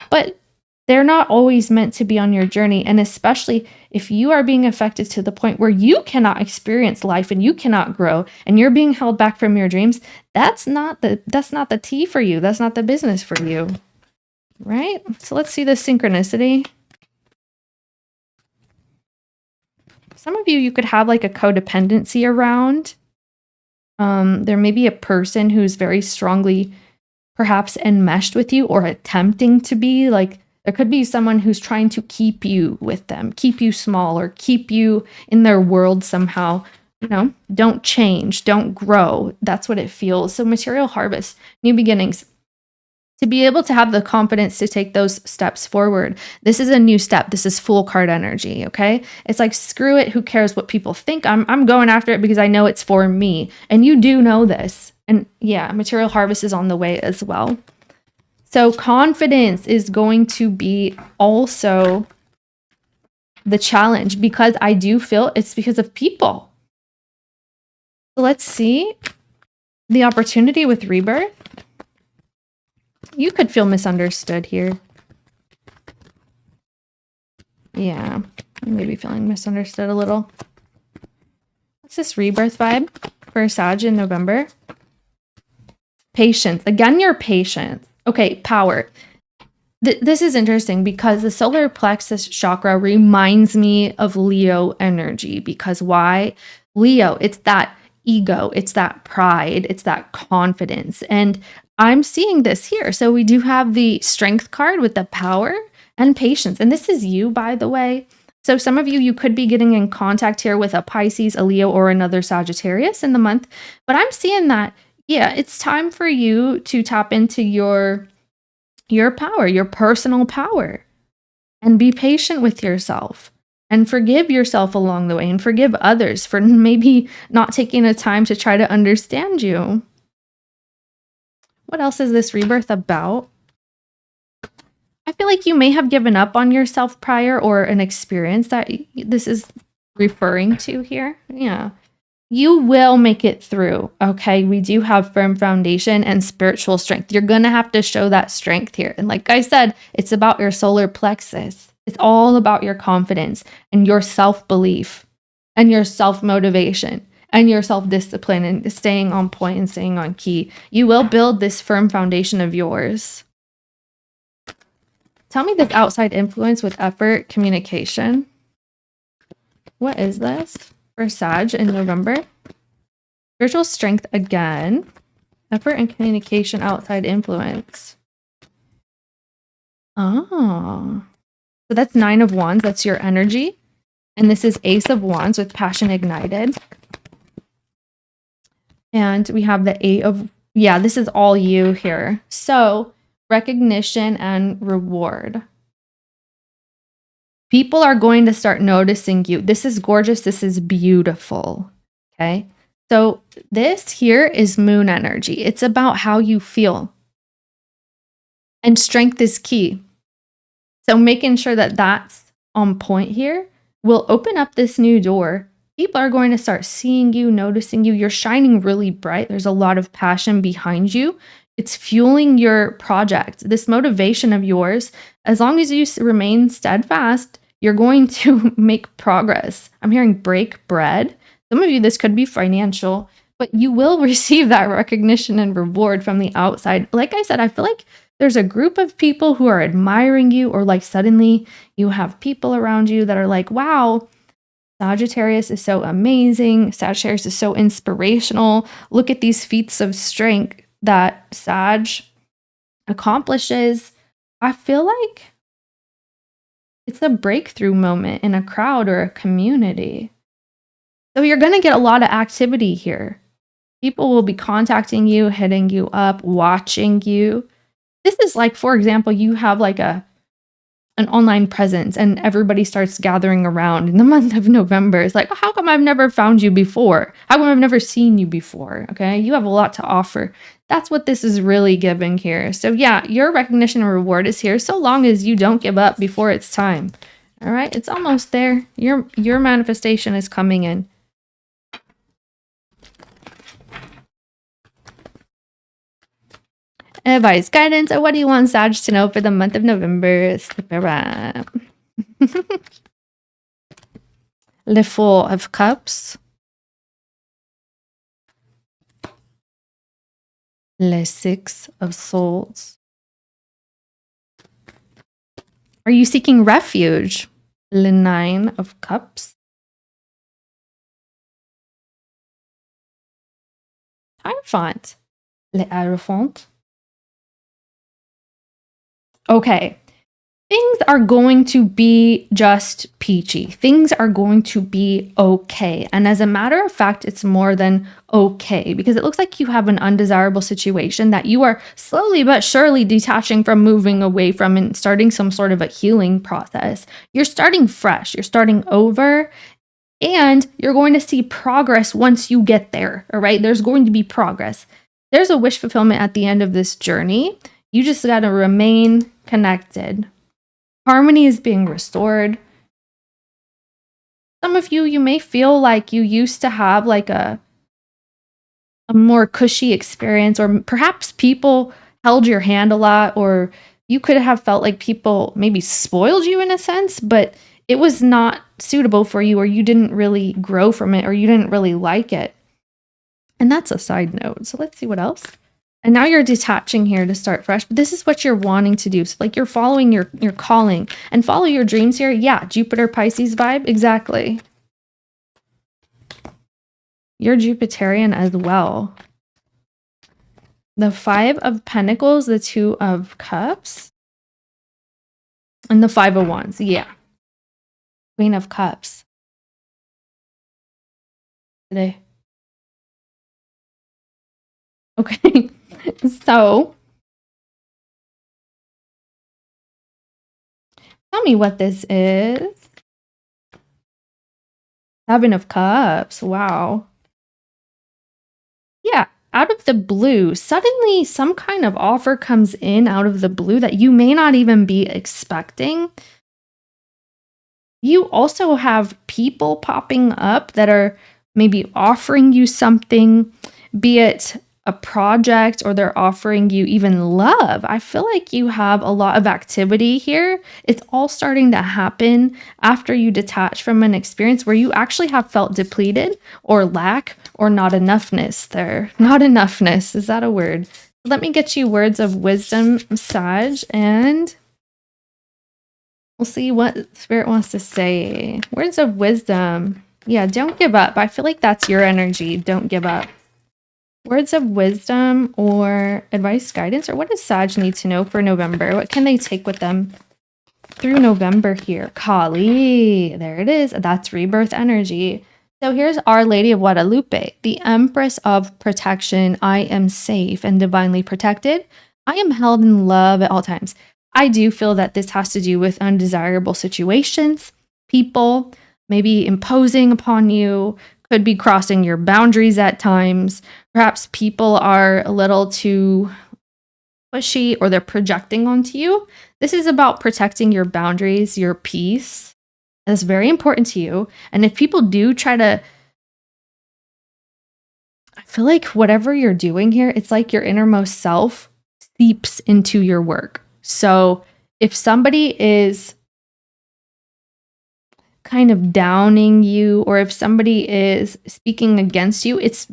But they're not always meant to be on your journey. And especially if you are being affected to the point where you cannot experience life and you cannot grow and you're being held back from your dreams, that's not the tea for you. That's not the business for you. Right? So let's see the synchronicity. Some of you could have like a codependency around. There may be a person who's very strongly perhaps enmeshed with you or attempting to be. Like there could be someone who's trying to keep you with them, keep you small, or keep you in their world somehow. Don't change, don't grow. That's what it feels. So material harvest, new beginnings. To be able to have the confidence to take those steps forward. This is a new step. This is full card energy, okay? It's like, screw it, who cares what people think? I'm going after it because I know it's for me. And you do know this. And yeah, material harvest is on the way as well. So confidence is going to be also the challenge, because I do feel it's because of people. So let's see the opportunity with rebirth. You could feel misunderstood here. Yeah, maybe feeling misunderstood a little. What's this rebirth vibe for Sag in November? Patience. Again, your patience. Okay, power. This is interesting because the solar plexus chakra reminds me of Leo energy. Because why? Leo, it's that ego, it's that pride, it's that confidence. And I'm seeing this here. So we do have the strength card with the power and patience. And this is you, by the way. So some of you could be getting in contact here with a Pisces, a Leo, or another Sagittarius in the month. But I'm seeing that, yeah, it's time for you to tap into your your power, your personal power. And be patient with yourself and forgive yourself along the way and forgive others for maybe not taking the time to try to understand you. What else is this rebirth about? I feel like you may have given up on yourself prior, or an experience that this is referring to here. Yeah. You will make it through, okay? We do have firm foundation and spiritual strength. You're going to have to show that strength here. And like I said, it's about your solar plexus. It's all about your confidence and your self-belief and your self-motivation and your self-discipline and staying on point and staying on key. You will build this firm foundation of yours. Tell me this outside influence with effort, communication. What is this for Sag in November? Spiritual strength again. Effort and communication, outside influence. Oh. So that's 9 of Wands. That's your energy. And this is Ace of Wands with passion ignited. And we have the 8 of... Yeah, this is all you here. So recognition and reward. People are going to start noticing you. This is gorgeous. This is beautiful. Okay. So this here is moon energy. It's about how you feel. And strength is key. So making sure that that's on point here will open up this new door. People are going to start seeing you, noticing you. You're shining really bright. There's a lot of passion behind you. It's fueling your project. This motivation of yours, as long as you remain steadfast, you're going to make progress. I'm hearing break bread. Some of you, this could be financial, but you will receive that recognition and reward from the outside. Like I said, I feel like there's a group of people who are admiring you, or like suddenly you have people around you that are like, wow, Sagittarius is so amazing. Sagittarius is so inspirational. Look at these feats of strength that Sag accomplishes. I feel like it's a breakthrough moment in a crowd or a community. So you're going to get a lot of activity here. People will be contacting you, hitting you up, watching you. This is like, for example, you have like an online presence and everybody starts gathering around in the month of November. It's like, how come I've never found you before? How come I've never seen you before? Okay, you have a lot to offer. That's what this is really giving here. So yeah, your recognition and reward is here so long as you don't give up before it's time. All right, it's almost there. Your manifestation is coming in. Advice, guidance, or what do you want Sag to know for the month of November? Le Four of Cups. Le Six of Swords. Are you seeking refuge? Le Nine of Cups. Hierophant. Le Hierophant. Okay. Things are going to be just peachy. Things are going to be okay. And as a matter of fact, it's more than okay, because it looks like you have an undesirable situation that you are slowly but surely detaching from, moving away from, and starting some sort of a healing process. You're starting fresh. You're starting over. And you're going to see progress once you get there. All right. There's going to be progress. There's a wish fulfillment at the end of this journey. You just got to remain connected. Harmony is being restored. Some of you may feel like you used to have like a more cushy experience, or perhaps people held your hand a lot, or you could have felt like people maybe spoiled you in a sense, but it was not suitable for you, or you didn't really grow from it, or you didn't really like it. And that's a side note. So let's see what else. And now you're detaching here to start fresh. But this is what you're wanting to do. So like you're following your calling, and follow your dreams here. Yeah, Jupiter Pisces vibe. Exactly. You're Jupiterian as well. The Five of Pentacles, the Two of Cups, and the Five of Wands. Yeah. Queen of Cups. Today. Okay. So Tell me what this is. Seven of Cups. Wow. Yeah, out of the blue, suddenly some kind of offer comes in out of the blue that you may not even be expecting. You also have people popping up that are maybe offering you something, be it a project or they're offering you even love. I feel like you have a lot of activity here. It's all starting to happen after you detach from an experience where you actually have felt depleted or lack or not enoughness there. Not enoughness. Is that a word? Let me get you words of wisdom, Sag, and we'll see what Spirit wants to say. Words of wisdom. Yeah, don't give up. I feel like that's your energy. Don't give up. Words of wisdom or advice, guidance, or what does Sag need to know for November? What can they take with them through November here? Kali, there it is. That's rebirth energy. So here's Our Lady of Guadalupe, the Empress of Protection. I am safe and divinely protected. I am held in love at all times. I do feel that this has to do with undesirable situations, people maybe imposing upon you, could be crossing your boundaries at times. Perhaps people are a little too pushy or they're projecting onto you. This is about protecting your boundaries, your peace. That's very important to you. And if people do try to, I feel like whatever you're doing here, it's like your innermost self seeps into your work. So if somebody is kind of downing you or if somebody is speaking against you, it's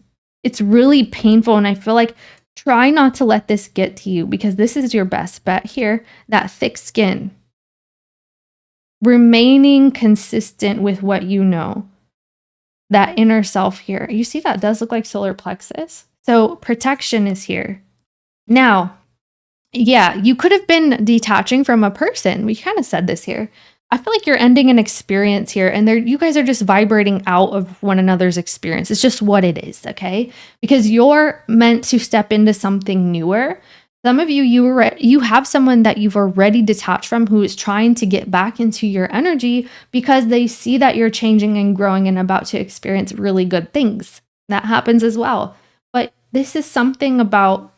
really painful. And I feel like try not to let this get to you because this is your best bet here. That thick skin. Remaining consistent with what you know. That inner self here. You see that does look like solar plexus. So protection is here. Now, yeah, you could have been detaching from a person. We kind of said this here. I feel like you're ending an experience here and you guys are just vibrating out of one another's experience. It's just what it is, okay? Because you're meant to step into something newer. Some of you, you have someone that you've already detached from who is trying to get back into your energy because they see that you're changing and growing and about to experience really good things. That happens as well. But this is something about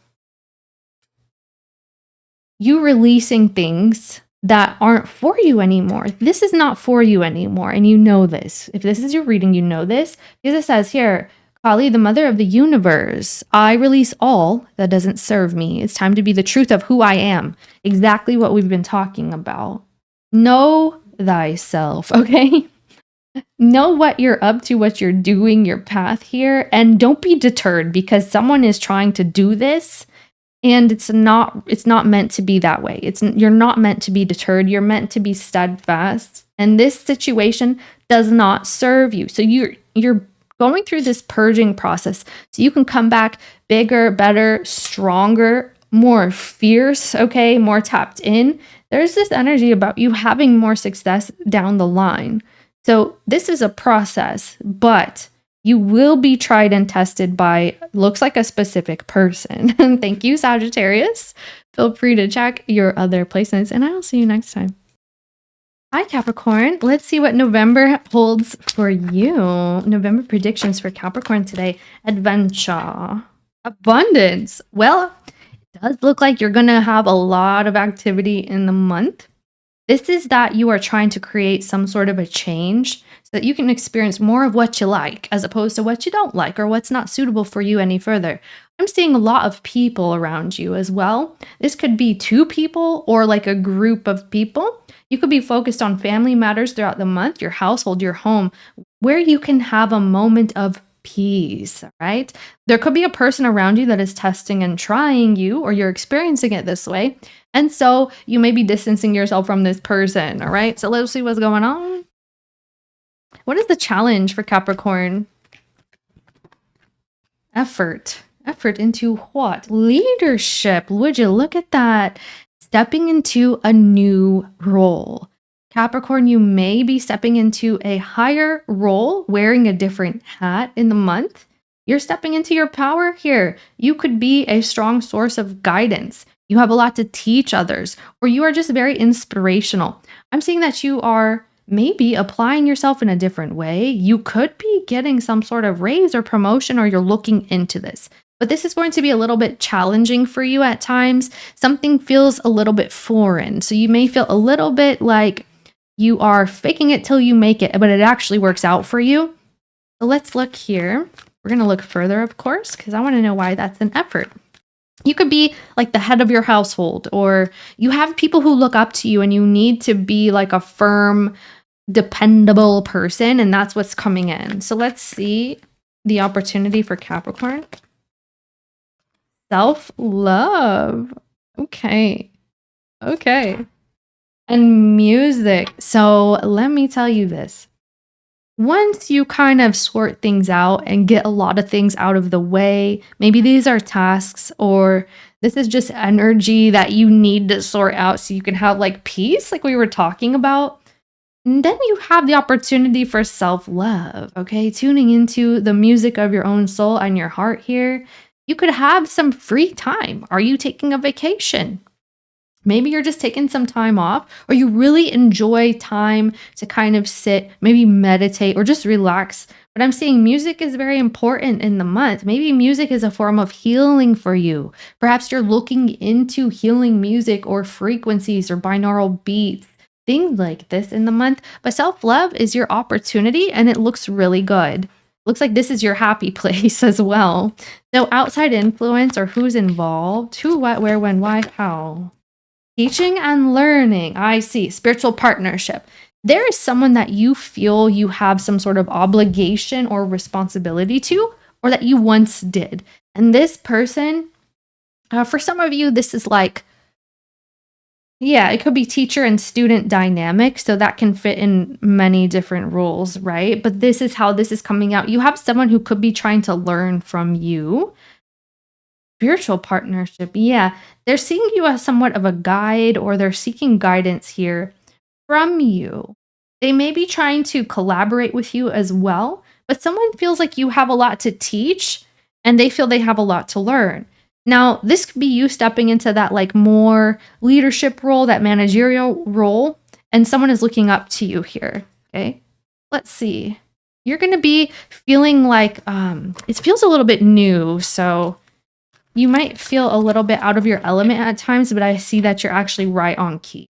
you releasing things that aren't for you anymore. This is not for you anymore. And you know this. If this is your reading, you know this. Because it says here, Kali, the mother of the universe, I release all that doesn't serve me. It's time to be the truth of who I am. Exactly what we've been talking about. Know thyself, okay? Know what you're up to, what you're doing, your path here. And don't be deterred because someone is trying to do this. And it's not meant to be that way. You're not meant to be deterred. You're meant to be steadfast. And this situation does not serve you. So you're going through this purging process so you can come back bigger, better, stronger, more fierce, okay, more tapped in. There's this energy about you having more success down the line. So this is a process, but you will be tried and tested by, looks like a specific person. Thank you, Sagittarius. Feel free to check your other placements, and I'll see you next time. Hi, Capricorn. Let's see what November holds for you. November predictions for Capricorn today. Adventure. Abundance. Well, it does look like you're going to have a lot of activity in the month. This is that you are trying to create some sort of a change so that you can experience more of what you like as opposed to what you don't like or what's not suitable for you any further. I'm seeing a lot of people around you as well. This could be two people or like a group of people. You could be focused on family matters throughout the month, your household, your home, where you can have a moment of peace, right? There could be a person around you that is testing and trying you, or you're experiencing it this way. And so you may be distancing yourself from this person, all right? So let's see what's going on. What is the challenge for Capricorn? Effort. Effort into what? Leadership. Would you look at that? Stepping into a new role. Capricorn, you may be stepping into a higher role, wearing a different hat in the month. You're stepping into your power here. You could be a strong source of guidance. You have a lot to teach others, or you are just very inspirational. I'm seeing that you are maybe applying yourself in a different way. You could be getting some sort of raise or promotion, or you're looking into this. But this is going to be a little bit challenging for you at times. Something feels a little bit foreign. So you may feel a little bit like you are faking it till you make it, but it actually works out for you. So let's look here. We're going to look further, of course, because I want to know why that's an effort. You could be like the head of your household, or you have people who look up to you and you need to be like a firm, dependable person, and that's what's coming in. So let's see the opportunity for Capricorn. Self-love. Okay. Okay. And music. So let me tell you this. Once you kind of sort things out and get a lot of things out of the way, maybe these are tasks or this is just energy that you need to sort out so you can have like peace, like we were talking about. And then you have the opportunity for self-love, okay? Tuning into the music of your own soul and your heart here. You could have some free time. Are you taking a vacation? Maybe you're just taking some time off, or you really enjoy time to kind of sit, maybe meditate, or just relax. But I'm seeing music is very important in the month. Maybe music is a form of healing for you. Perhaps you're looking into healing music or frequencies or binaural beats, things like this in the month. But self-love is your opportunity, and it looks really good. Looks like this is your happy place as well. So outside influence, or who's involved, who, what, where, when, why, how. Teaching and learning. I see. Spiritual partnership. There is someone that you feel you have some sort of obligation or responsibility to, or that you once did. And this person, for some of you, this is like, yeah, it could be teacher and student dynamic. So that can fit in many different roles, right? But this is how this is coming out. You have someone who could be trying to learn from you. Spiritual partnership. Yeah, they're seeing you as somewhat of a guide, or they're seeking guidance here from you. They may be trying to collaborate with you as well, but someone feels like you have a lot to teach and they feel they have a lot to learn. Now, this could be you stepping into that like more leadership role, that managerial role, and someone is looking up to you here. Okay, let's see. You're going to be feeling like it feels a little bit new, so you might feel a little bit out of your element at times, but I see that you're actually right on key.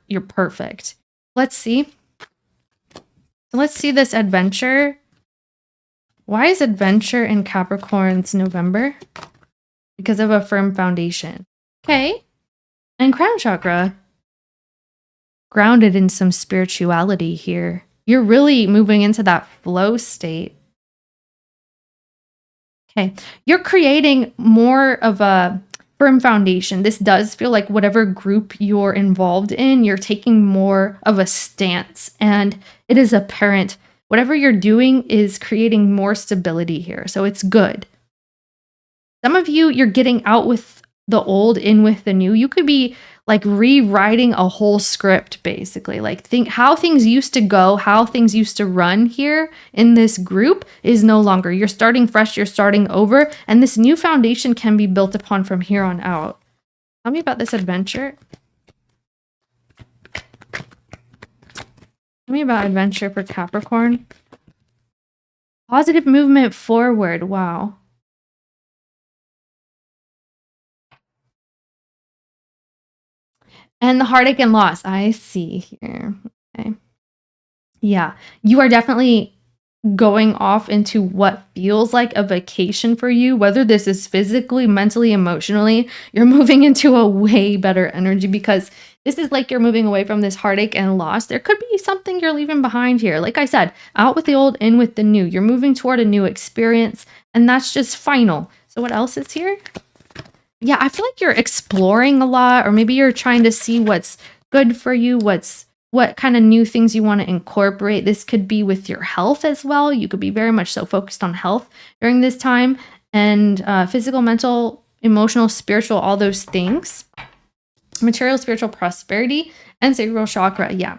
You're perfect. Let's see. Let's see this adventure. Why is adventure in Capricorn's November? Because of a firm foundation. Okay. And crown chakra. Grounded in some spirituality here. You're really moving into that flow state. Okay, you're creating more of a firm foundation. This does feel like whatever group you're involved in, you're taking more of a stance, and it is apparent whatever you're doing is creating more stability here. So it's good. Some of you, you're getting out with the old, in with the new. You could be like rewriting a whole script, basically. Like think how things used to go, how things used to run here in this group is no longer. You're starting fresh, you're starting over, and this new foundation can be built upon from here on out. Tell me about this adventure. Tell me about adventure for Capricorn. Positive movement forward. Wow. And the heartache and loss. I see here. Okay. Yeah, you are definitely going off into what feels like a vacation for you, whether this is physically, mentally, emotionally. You're moving into a way better energy because this is like you're moving away from this heartache and loss. There could be something you're leaving behind here. Like I said, out with the old, in with the new. You're moving toward a new experience, and that's just final. So what else is here? Yeah, I feel like you're exploring a lot, or maybe you're trying to see what's good for you, what kind of new things you want to incorporate. This could be with your health as well. You could be very much so focused on health during this time, and physical, mental, emotional, spiritual, all those things. Material, spiritual, prosperity, and sacral chakra. Yeah.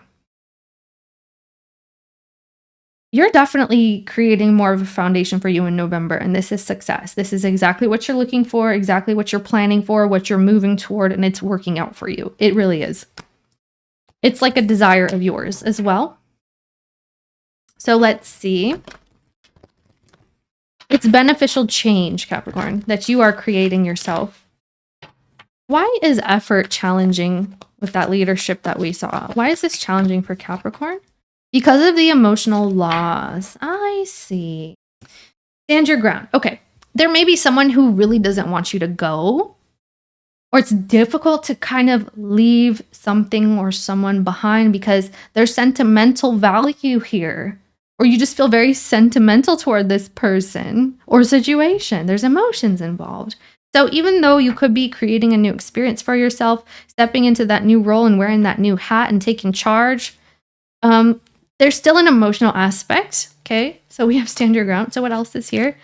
You're definitely creating more of a foundation for you in November, and this is success. This is exactly what you're looking for, exactly what you're planning for, what you're moving toward, and it's working out for you. It really is. It's like a desire of yours as well. So let's see. It's beneficial change, Capricorn, that you are creating yourself. Why is effort challenging with that leadership that we saw? Why is this challenging for Capricorn? Because of the emotional loss. I see. Stand your ground. Okay. There may be someone who really doesn't want you to go, or it's difficult to kind of leave something or someone behind because there's sentimental value here, or you just feel very sentimental toward this person or situation. There's emotions involved. So even though you could be creating a new experience for yourself, stepping into that new role and wearing that new hat and taking charge, there's still an emotional aspect. Okay, so we have stand your ground. So what else is here?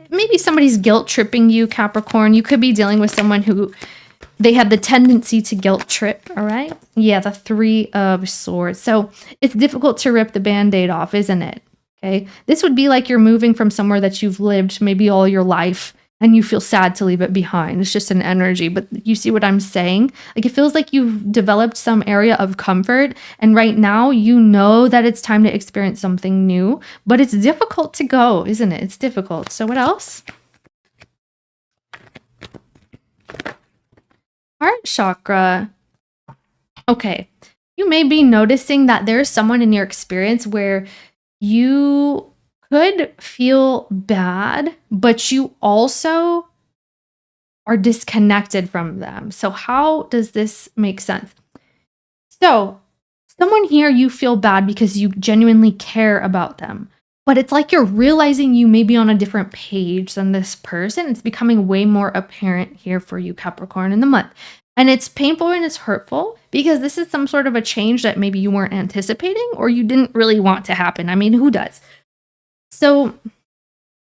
Maybe somebody's guilt tripping you, Capricorn. You could be dealing with someone who they have the tendency to guilt trip, all right? Yeah, the 3 of Swords. So it's difficult to rip the Band-Aid off, isn't it? Okay, this would be like you're moving from somewhere that you've lived maybe all your life and you feel sad to leave it behind. It's just an energy, but you see what I'm saying? Like it feels like you've developed some area of comfort and right now you know that it's time to experience something new, but it's difficult to go, isn't it? It's difficult. So what else? Heart chakra. Okay, you may be noticing that there's someone in your experience where you could feel bad, but you also are disconnected from them. So how does this make sense? So someone here, you feel bad because you genuinely care about them, but it's like you're realizing you may be on a different page than this person. It's becoming way more apparent here for you, Capricorn, in the month. And it's painful and it's hurtful because this is some sort of a change that maybe you weren't anticipating or you didn't really want to happen. I mean, who does? So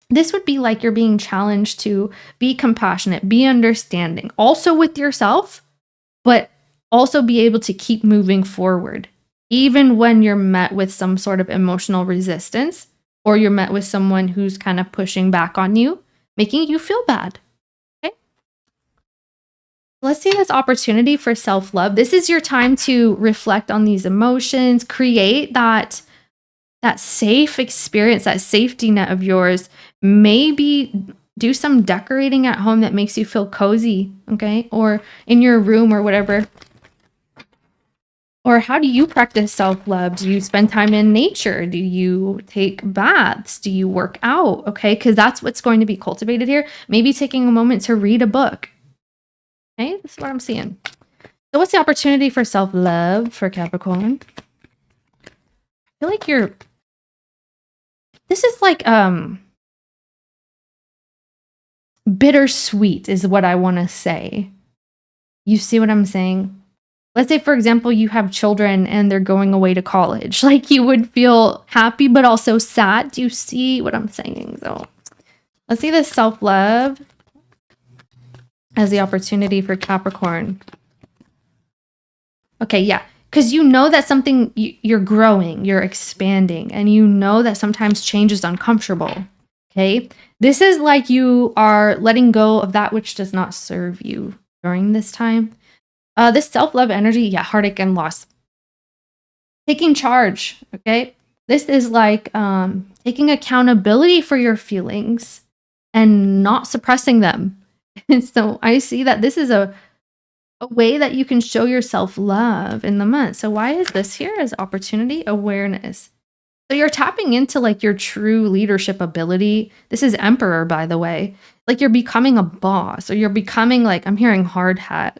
this would be like you're being challenged to be compassionate, be understanding, also with yourself, but also be able to keep moving forward, even when you're met with some sort of emotional resistance or you're met with someone who's kind of pushing back on you, making you feel bad. Okay. Let's see this opportunity for self-love. This is your time to reflect on these emotions, create that safe experience, that safety net of yours. Maybe do some decorating at home that makes you feel cozy, okay? Or in your room or whatever. Or how do you practice self-love? Do you spend time in nature? Do you take baths? Do you work out? Okay, because that's what's going to be cultivated here. Maybe taking a moment to read a book. Okay, this is what I'm seeing. So what's the opportunity for self-love for Capricorn? I feel like this is like bittersweet is what I want to say. You see what I'm saying? Let's say, for example, you have children and they're going away to college. Like you would feel happy, but also sad. Do you see what I'm saying? So let's see this self-love as the opportunity for Capricorn. Okay, yeah. Because you know that something, you're growing, you're expanding, and you know that sometimes change is uncomfortable, okay? This is like you are letting go of that which does not serve you during this time. This self-love energy, yeah, heartache and loss. Taking charge, okay? This is like taking accountability for your feelings and not suppressing them. And so I see that this is a way that you can show yourself love in the month. So why is this here as opportunity? Awareness. So you're tapping into like your true leadership ability. This is Emperor, by the way. Like you're becoming a boss, or you're becoming like, I'm hearing hard hat.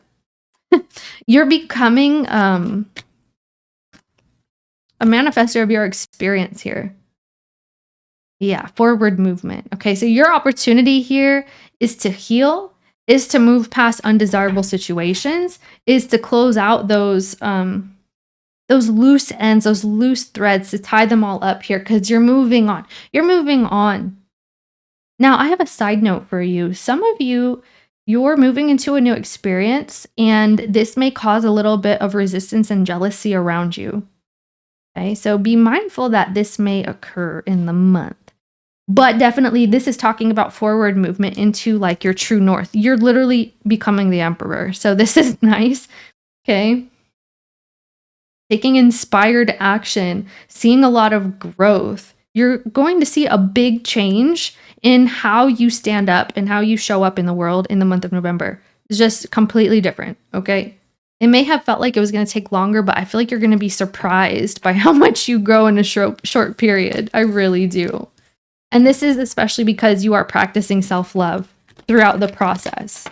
You're becoming a manifester of your experience here. Yeah, forward movement. Okay, so your opportunity here is to heal, is to move past undesirable situations, is to close out those loose ends, those loose threads, to tie them all up here because you're moving on. You're moving on. Now, I have a side note for you. Some of you, you're moving into a new experience, and this may cause a little bit of resistance and jealousy around you. Okay, so be mindful that this may occur in the month. But definitely, this is talking about forward movement into like your true north. You're literally becoming the Emperor. So this is nice. Okay. taking inspired action, seeing a lot of growth. You're going to see a big change in how you stand up and how you show up in the world in the month of November. It's just completely different, okay? It may have felt like it was going to take longer, but I feel like you're going to be surprised by how much you grow in a short period. I really do. And this is especially because you are practicing self-love throughout the process.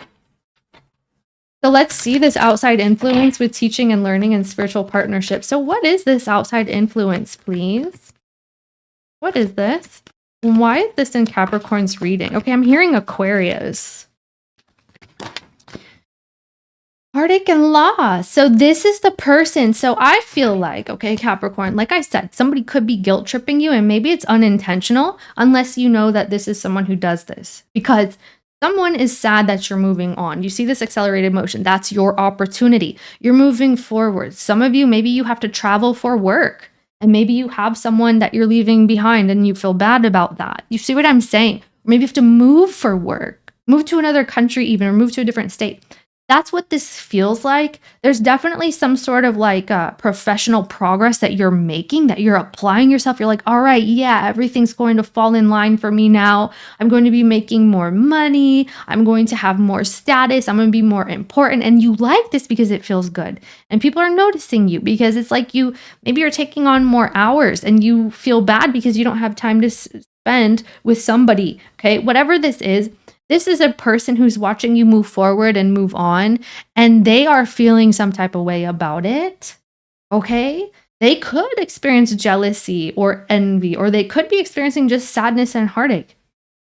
So let's see this outside influence with teaching and learning and spiritual partnership. So what is this outside influence, please? What is this? Why is this in Capricorn's reading? Okay, I'm hearing Aquarius. Heartache and loss. So this is the person. So I feel like, okay, Capricorn, like I said, somebody could be guilt tripping you, and maybe it's unintentional unless you know that this is someone who does this, because someone is sad that you're moving on. You see this accelerated motion. That's your opportunity. You're moving forward. Some of you, maybe you have to travel for work, and maybe you have someone that you're leaving behind and you feel bad about that. You see what I'm saying? Maybe you have to move for work, move to another country even, or move to a different state. That's what this feels like. There's definitely some sort of like professional progress that you're making, that you're applying yourself. You're like, all right, yeah, everything's going to fall in line for me now. I'm going to be making more money. I'm going to have more status. I'm going to be more important. And you like this because it feels good. And people are noticing you because it's like maybe you're taking on more hours and you feel bad because you don't have time to spend with somebody. Okay, whatever this is a person who's watching you move forward and move on, and they are feeling some type of way about it, okay? They could experience jealousy or envy, or they could be experiencing just sadness and heartache.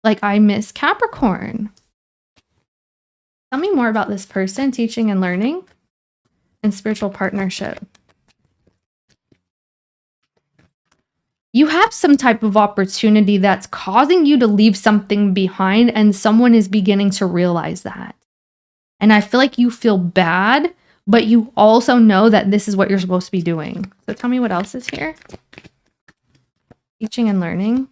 Like, I miss Capricorn. Tell me more about this person, teaching and learning, and spiritual partnership. You have some type of opportunity that's causing you to leave something behind, and someone is beginning to realize that. And I feel like you feel bad, but you also know that this is what you're supposed to be doing. So tell me what else is here. Teaching and learning.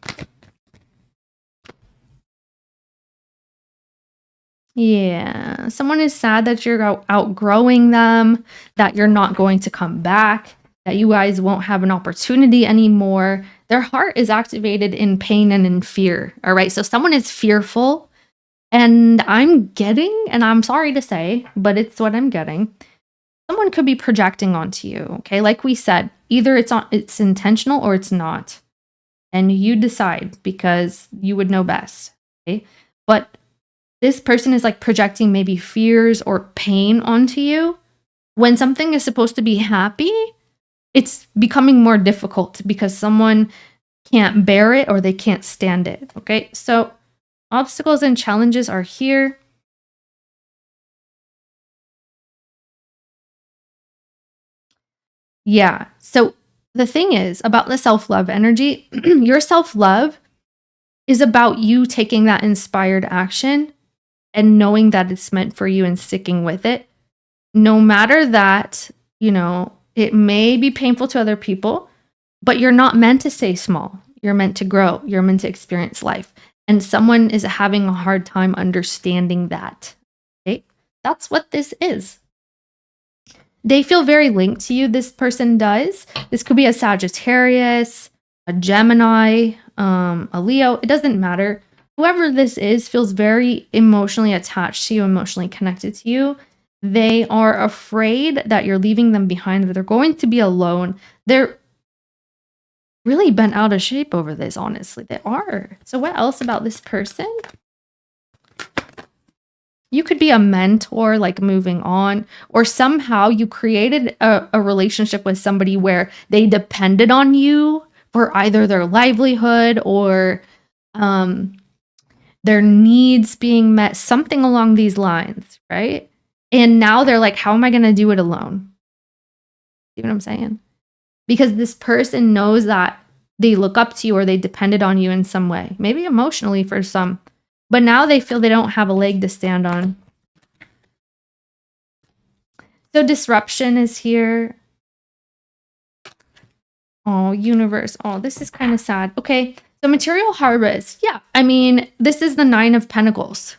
Yeah, someone is sad that you're outgrowing them, that you're not going to come back, that you guys won't have an opportunity anymore. Their heart is activated in pain and in fear. All right. So someone is fearful, and I'm getting, and I'm sorry to say, but it's what I'm getting. Someone could be projecting onto you. Okay. Like we said, either it's intentional or it's not. And you decide because you would know best. Okay. But this person is like projecting maybe fears or pain onto you. When something is supposed to be happy, it's becoming more difficult because someone can't bear it or they can't stand it, okay? So obstacles and challenges are here. Yeah, so the thing is about the self-love energy, your self-love is about you taking that inspired action and knowing that it's meant for you and sticking with it. No matter that, it may be painful to other people, but you're not meant to stay small. You're meant to grow. You're meant to experience life. And someone is having a hard time understanding that. Okay? That's what this is. They feel very linked to you. This person does. This could be a Sagittarius, a Gemini, a Leo. It doesn't matter. Whoever this is feels very emotionally attached to you, emotionally connected to you. They are afraid that you're leaving them behind, that they're going to be alone. They're really bent out of shape over this, honestly. They are. So what else about this person? You could be a mentor, like moving on, or somehow you created a relationship with somebody where they depended on you for either their livelihood or their needs being met, something along these lines, right? And now they're like, how am I going to do it alone? See what I'm saying? Because this person knows that they look up to you or they depended on you in some way, maybe emotionally for some, but now they feel they don't have a leg to stand on. So disruption is here. Oh, universe. Oh, this is kind of sad. Okay, so material harvest. Yeah, I mean, this is the 9 of Pentacles.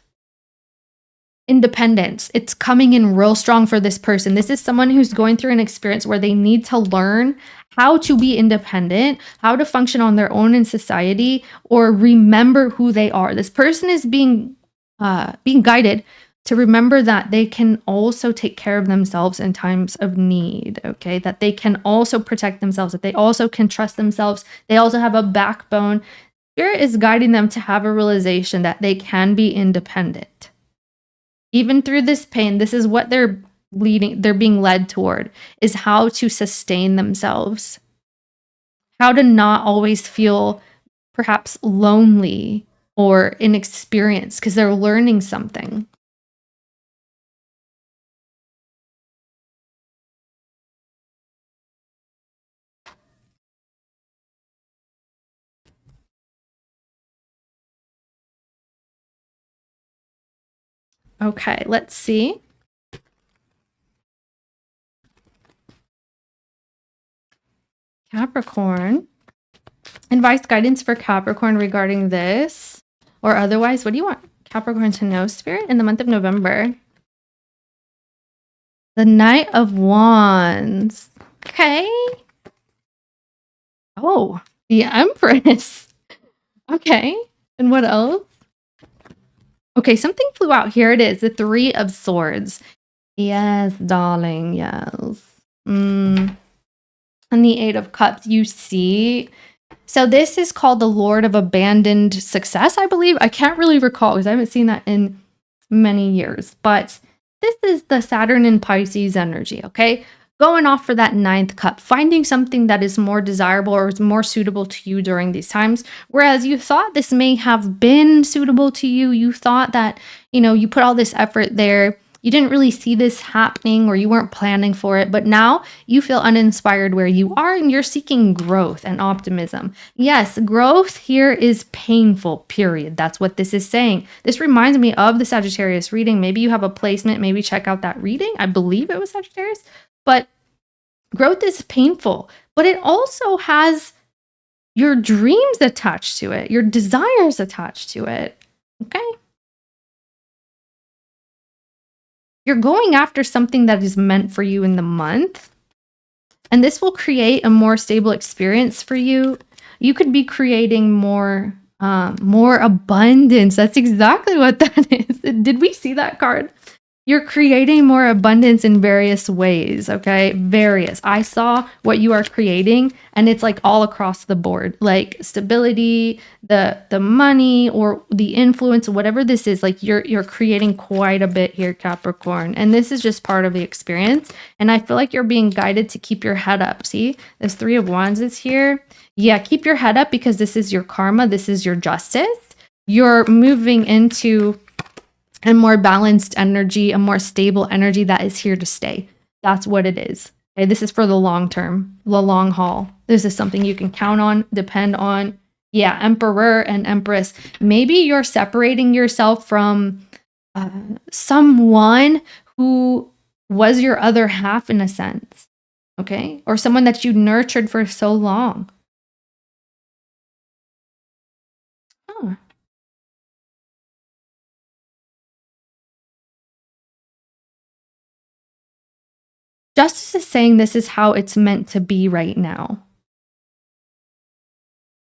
independence. It's coming in real strong for this person. This is someone who's going through an experience where they need to learn how to be independent, how to function on their own in society, or remember who they are. This person is being guided to remember that they can also take care of themselves in times of need, okay? That they can also protect themselves, that they also can trust themselves. They also have a backbone. Spirit is guiding them to have a realization that they can be independent. Even through this pain, this is what they're being led toward, is how to sustain themselves. How to not always feel perhaps lonely or inexperienced because they're learning something. Okay, let's see. Capricorn. Advice, guidance for Capricorn regarding this or otherwise. What do you want Capricorn to know, Spirit, in the month of November? The Knight of Wands. Okay. Oh, the Empress. Okay. And what else? Okay, something flew out. Here it is. The Three of Swords. Yes, darling. Yes. And the Eight of Cups. You see. So this is called the Lord of Abandoned Success, I believe. I can't really recall because I haven't seen that in many years. But this is the Saturn and Pisces energy, okay? Going off for that 9th cup, finding something that is more desirable or is more suitable to you during these times. Whereas you thought this may have been suitable to you. You thought that, you know, you put all this effort there. You didn't really see this happening or you weren't planning for it. But now you feel uninspired where you are and you're seeking growth and optimism. Yes, growth here is painful, period. That's what this is saying. This reminds me of the Sagittarius reading. Maybe you have a placement. Maybe check out that reading. I believe it was Sagittarius. But growth is painful, but it also has your dreams attached to it, your desires attached to it, okay? You're going after something that is meant for you in the month, and this will create a more stable experience for you. You could be creating more abundance. That's exactly what that is. Did we see that card? You're creating more abundance in various ways, okay? Various. I saw what you are creating, and it's like all across the board. Like stability, the money, or the influence, whatever this is, like you're creating quite a bit here, Capricorn. And this is just part of the experience. And I feel like you're being guided to keep your head up. See, this Three of Wands is here. Yeah, keep your head up because this is your karma. This is your justice. You're moving into a more balanced energy, a more stable energy that is here to stay. That's what it is. Okay, this is for the long term, the long haul. This is something you can count on, depend on. Yeah, Emperor and Empress. Maybe you're separating yourself from someone who was your other half in a sense, okay? Or someone that you nurtured for so long. Huh. Justice is saying this is how it's meant to be right now.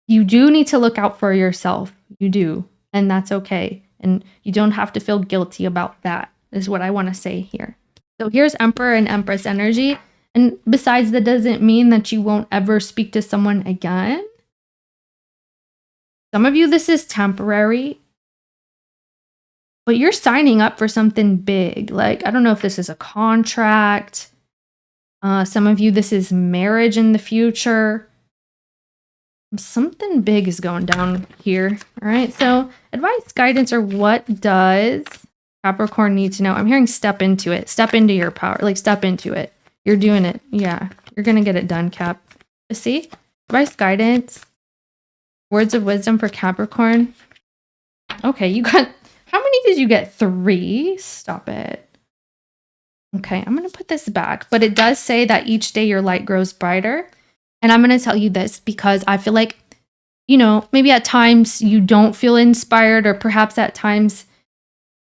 You do need to look out for yourself. You do. And that's okay. And you don't have to feel guilty about that, is what I want to say here. So here's Emperor and Empress energy. And besides, that doesn't mean that you won't ever speak to someone again. Some of you, this is temporary. But you're signing up for something big. Like, I don't know if this is a contract. Some of you, this is marriage in the future. Something big is going down here. All right. So advice, guidance, or what does Capricorn need to know? I'm hearing step into it. Step into your power. Like step into it. You're doing it. Yeah. You're going to get it done, Cap. See? Advice, guidance, words of wisdom for Capricorn. Okay. You got, how many did you get? 3? Stop it. Okay, I'm going to put this back, but it does say that each day your light grows brighter. And I'm going to tell you this because I feel like, you know, maybe at times you don't feel inspired, or perhaps at times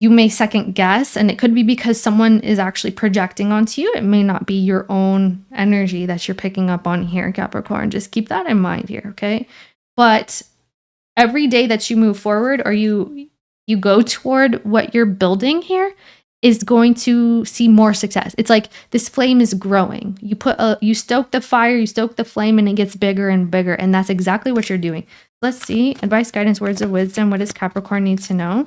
you may second guess, and it could be because someone is actually projecting onto you. It may not be your own energy that you're picking up on here, Capricorn. Just keep that in mind here, okay? But every day that you move forward or you go toward what you're building here is going to see more success. It's like this flame is growing. You stoke the fire, you stoke the flame, and it gets bigger and bigger. And that's exactly what you're doing. Let's see. Advice, guidance, words of wisdom. What does Capricorn need to know?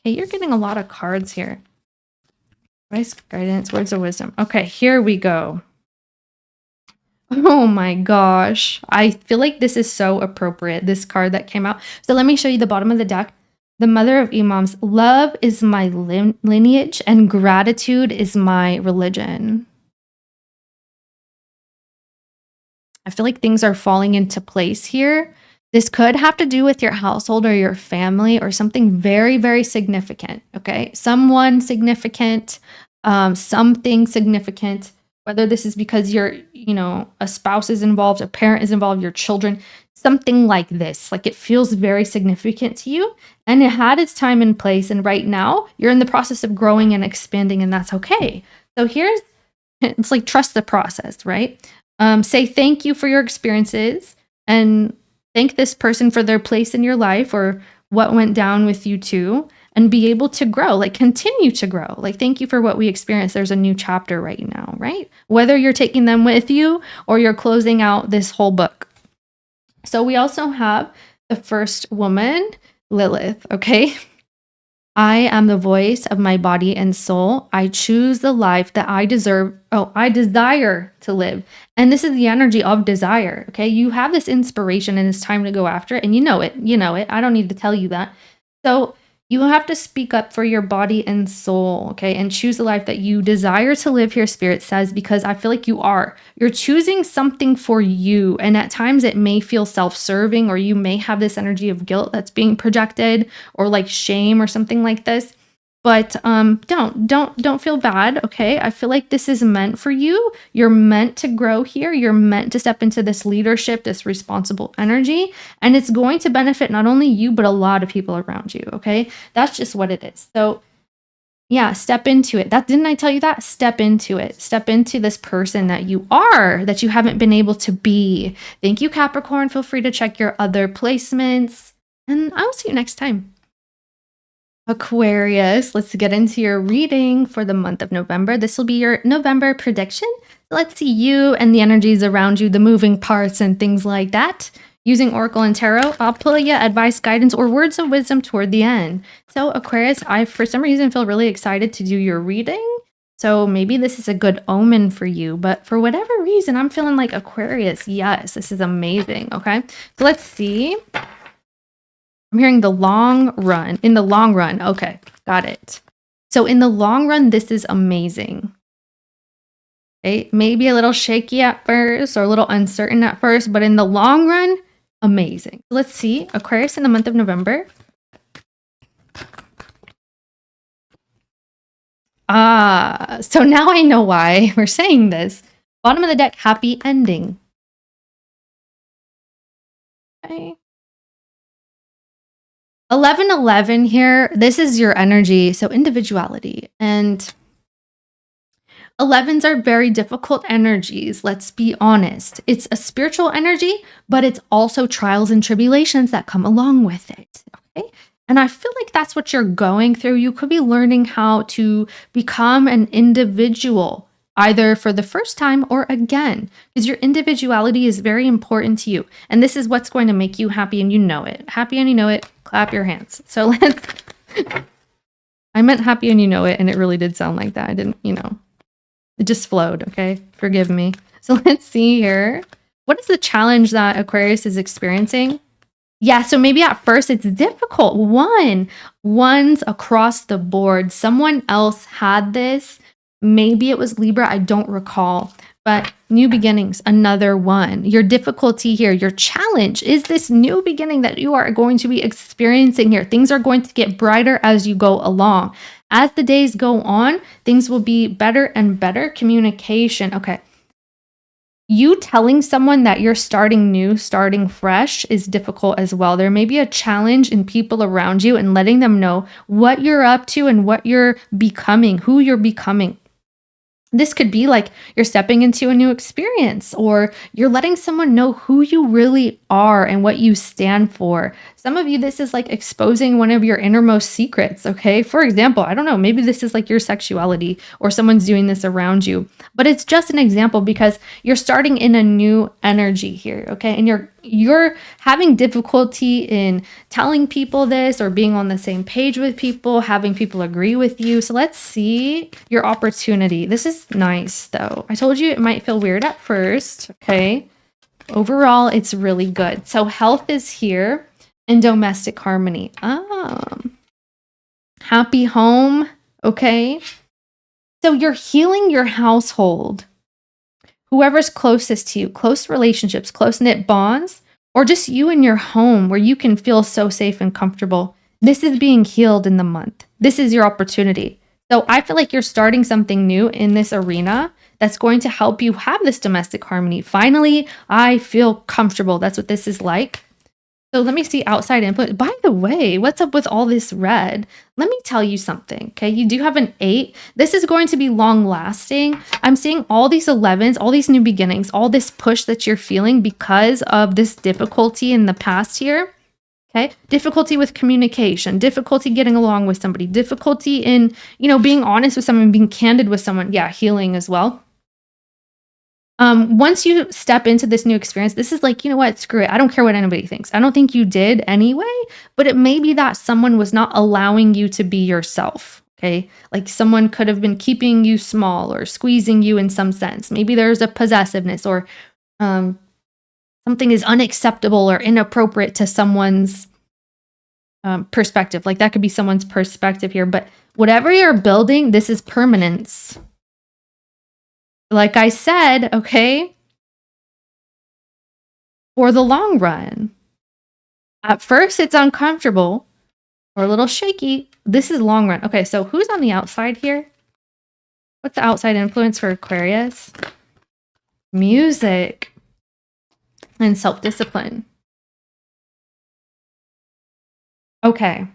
Okay, you're getting a lot of cards here. Advice, guidance, words of wisdom. Okay, here we go. Oh my gosh. I feel like this is so appropriate, this card that came out. So let me show you the bottom of the deck. The Mother of Imams. Love is my lineage and gratitude is my religion. I feel like things are falling into place here. This could have to do with your household or your family or something very, very significant, okay? Someone significant, something significant, whether this is because you're, a spouse is involved, a parent is involved, your children, something like this. Like it feels very significant to you and it had its time and place. And right now you're in the process of growing and expanding and that's okay. So it's like trust the process, right? Say thank you for your experiences and thank this person for their place in your life or what went down with you too, and be able to grow, like continue to grow. Like, thank you for what we experienced. There's a new chapter right now, right? Whether you're taking them with you or you're closing out this whole book. So we also have the first woman, Lilith, okay? I am the voice of my body and soul. I choose the life that I deserve. Oh, I desire to live. And this is the energy of desire, okay? You have this inspiration and it's time to go after it. And you know it. I don't need to tell you that. So you have to speak up for your body and soul, okay? And choose the life that you desire to live here, Spirit says, because I feel like you're choosing something for you. And at times it may feel self-serving or you may have this energy of guilt that's being projected or like shame or something like this. But don't feel bad, okay? I feel like this is meant for you. You're meant to grow here. You're meant to step into this leadership, this responsible energy, and it's going to benefit not only you, but a lot of people around you, okay? That's just what it is. So yeah, step into it. Didn't I tell you that? Step into it. Step into this person that you are, that you haven't been able to be. Thank you, Capricorn. Feel free to check your other placements, and I'll see you next time. Aquarius, let's get into your reading for the month of November. This will be your November prediction. Let's see you and the energies around you, the moving parts and things like that. Using Oracle and Tarot, I'll pull you advice, guidance, or words of wisdom toward the end. So Aquarius, I, for some reason, feel really excited to do your reading. So maybe this is a good omen for you. But for whatever reason, I'm feeling like Aquarius, yes, this is amazing, okay? So let's see. I'm hearing the long run. In the long run. Okay, got it. So in the long run, this is amazing. Okay, maybe a little shaky at first or a little uncertain at first, but in the long run, amazing. Let's see. Aquarius in the month of November. So now I know why we're saying this. Bottom of the deck, happy ending. Okay. 1111 here, this is your energy, so individuality. And 11s are very difficult energies, let's be honest. It's a spiritual energy, but it's also trials and tribulations that come along with it, okay? And I feel like that's what you're going through. You could be learning how to become an individual, either for the first time or again, because your individuality is very important to you. And this is what's going to make you happy and you know it. Happy and you know it, clap your hands. So let's, I meant happy and you know it, and it really did sound like that. I didn't, it just flowed, okay? Forgive me. So let's see here. What is the challenge that Aquarius is experiencing? Yeah, so maybe at first it's difficult. Ones across the board. Someone else had this. Maybe it was Libra, I don't recall, but new beginnings, another one. Your difficulty here, your challenge is this new beginning that you are going to be experiencing here. Things are going to get brighter as you go along. As the days go on, things will be better and better. Communication, okay. you telling someone that you're starting new, starting fresh is difficult as well. There may be a challenge in people around you and letting them know what you're up to and what you're becoming, who you're becoming. This could be like you're stepping into a new experience, or you're letting someone know who you really are and what you stand for. Some of you, this is like exposing one of your innermost secrets, okay? For example, I don't know, maybe this is like your sexuality or someone's doing this around you, but it's just an example because you're starting in a new energy here, okay? And you're having difficulty in telling people this or being on the same page with people, having people agree with you. So let's see your opportunity. This is nice though. I told you it might feel weird at first, okay? Overall, it's really good. So health is here and domestic harmony. Happy home, okay? So you're healing your household. Whoever's closest to you, close relationships, close-knit bonds, or just you in your home where you can feel so safe and comfortable. This is being healed in the month. This is your opportunity. So I feel like you're starting something new in this arena that's going to help you have this domestic harmony. Finally, I feel comfortable. That's what this is like. So let me see outside influence. By the way, what's up with all this red? Let me tell you something, okay? You do have an 8. This is going to be long lasting. I'm seeing all these 11s, all these new beginnings, all this push that you're feeling because of this difficulty in the past here, okay? Difficulty with communication, difficulty getting along with somebody, difficulty in, being honest with someone, being candid with someone. Yeah, healing as well. Once you step into this new experience, this is like, you know what, screw it. I don't care what anybody thinks. I don't think you did anyway, but it may be that someone was not allowing you to be yourself, okay? Like someone could have been keeping you small or squeezing you in some sense. Maybe there's a possessiveness or something is unacceptable or inappropriate to someone's perspective. Like that could be someone's perspective here, but whatever you're building, this is permanence. Like I said, okay, for the long run. At first, it's uncomfortable or a little shaky. This is long run. Okay, so who's on the outside here? What's the outside influence for Aquarius? Music and self-discipline. Okay.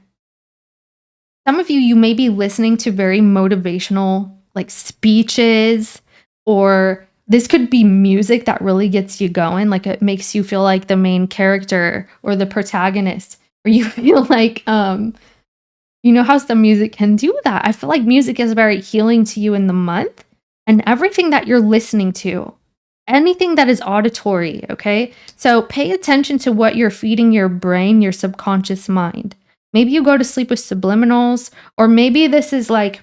Some of you may be listening to very motivational, like speeches, or this could be music that really gets you going. Like it makes you feel like the main character or the protagonist, or you feel like, you know how some music can do that. I feel like music is very healing to you in the month, and everything that you're listening to, anything that is auditory, okay? So pay attention to what you're feeding your brain, your subconscious mind. Maybe you go to sleep with subliminals, or maybe this is like,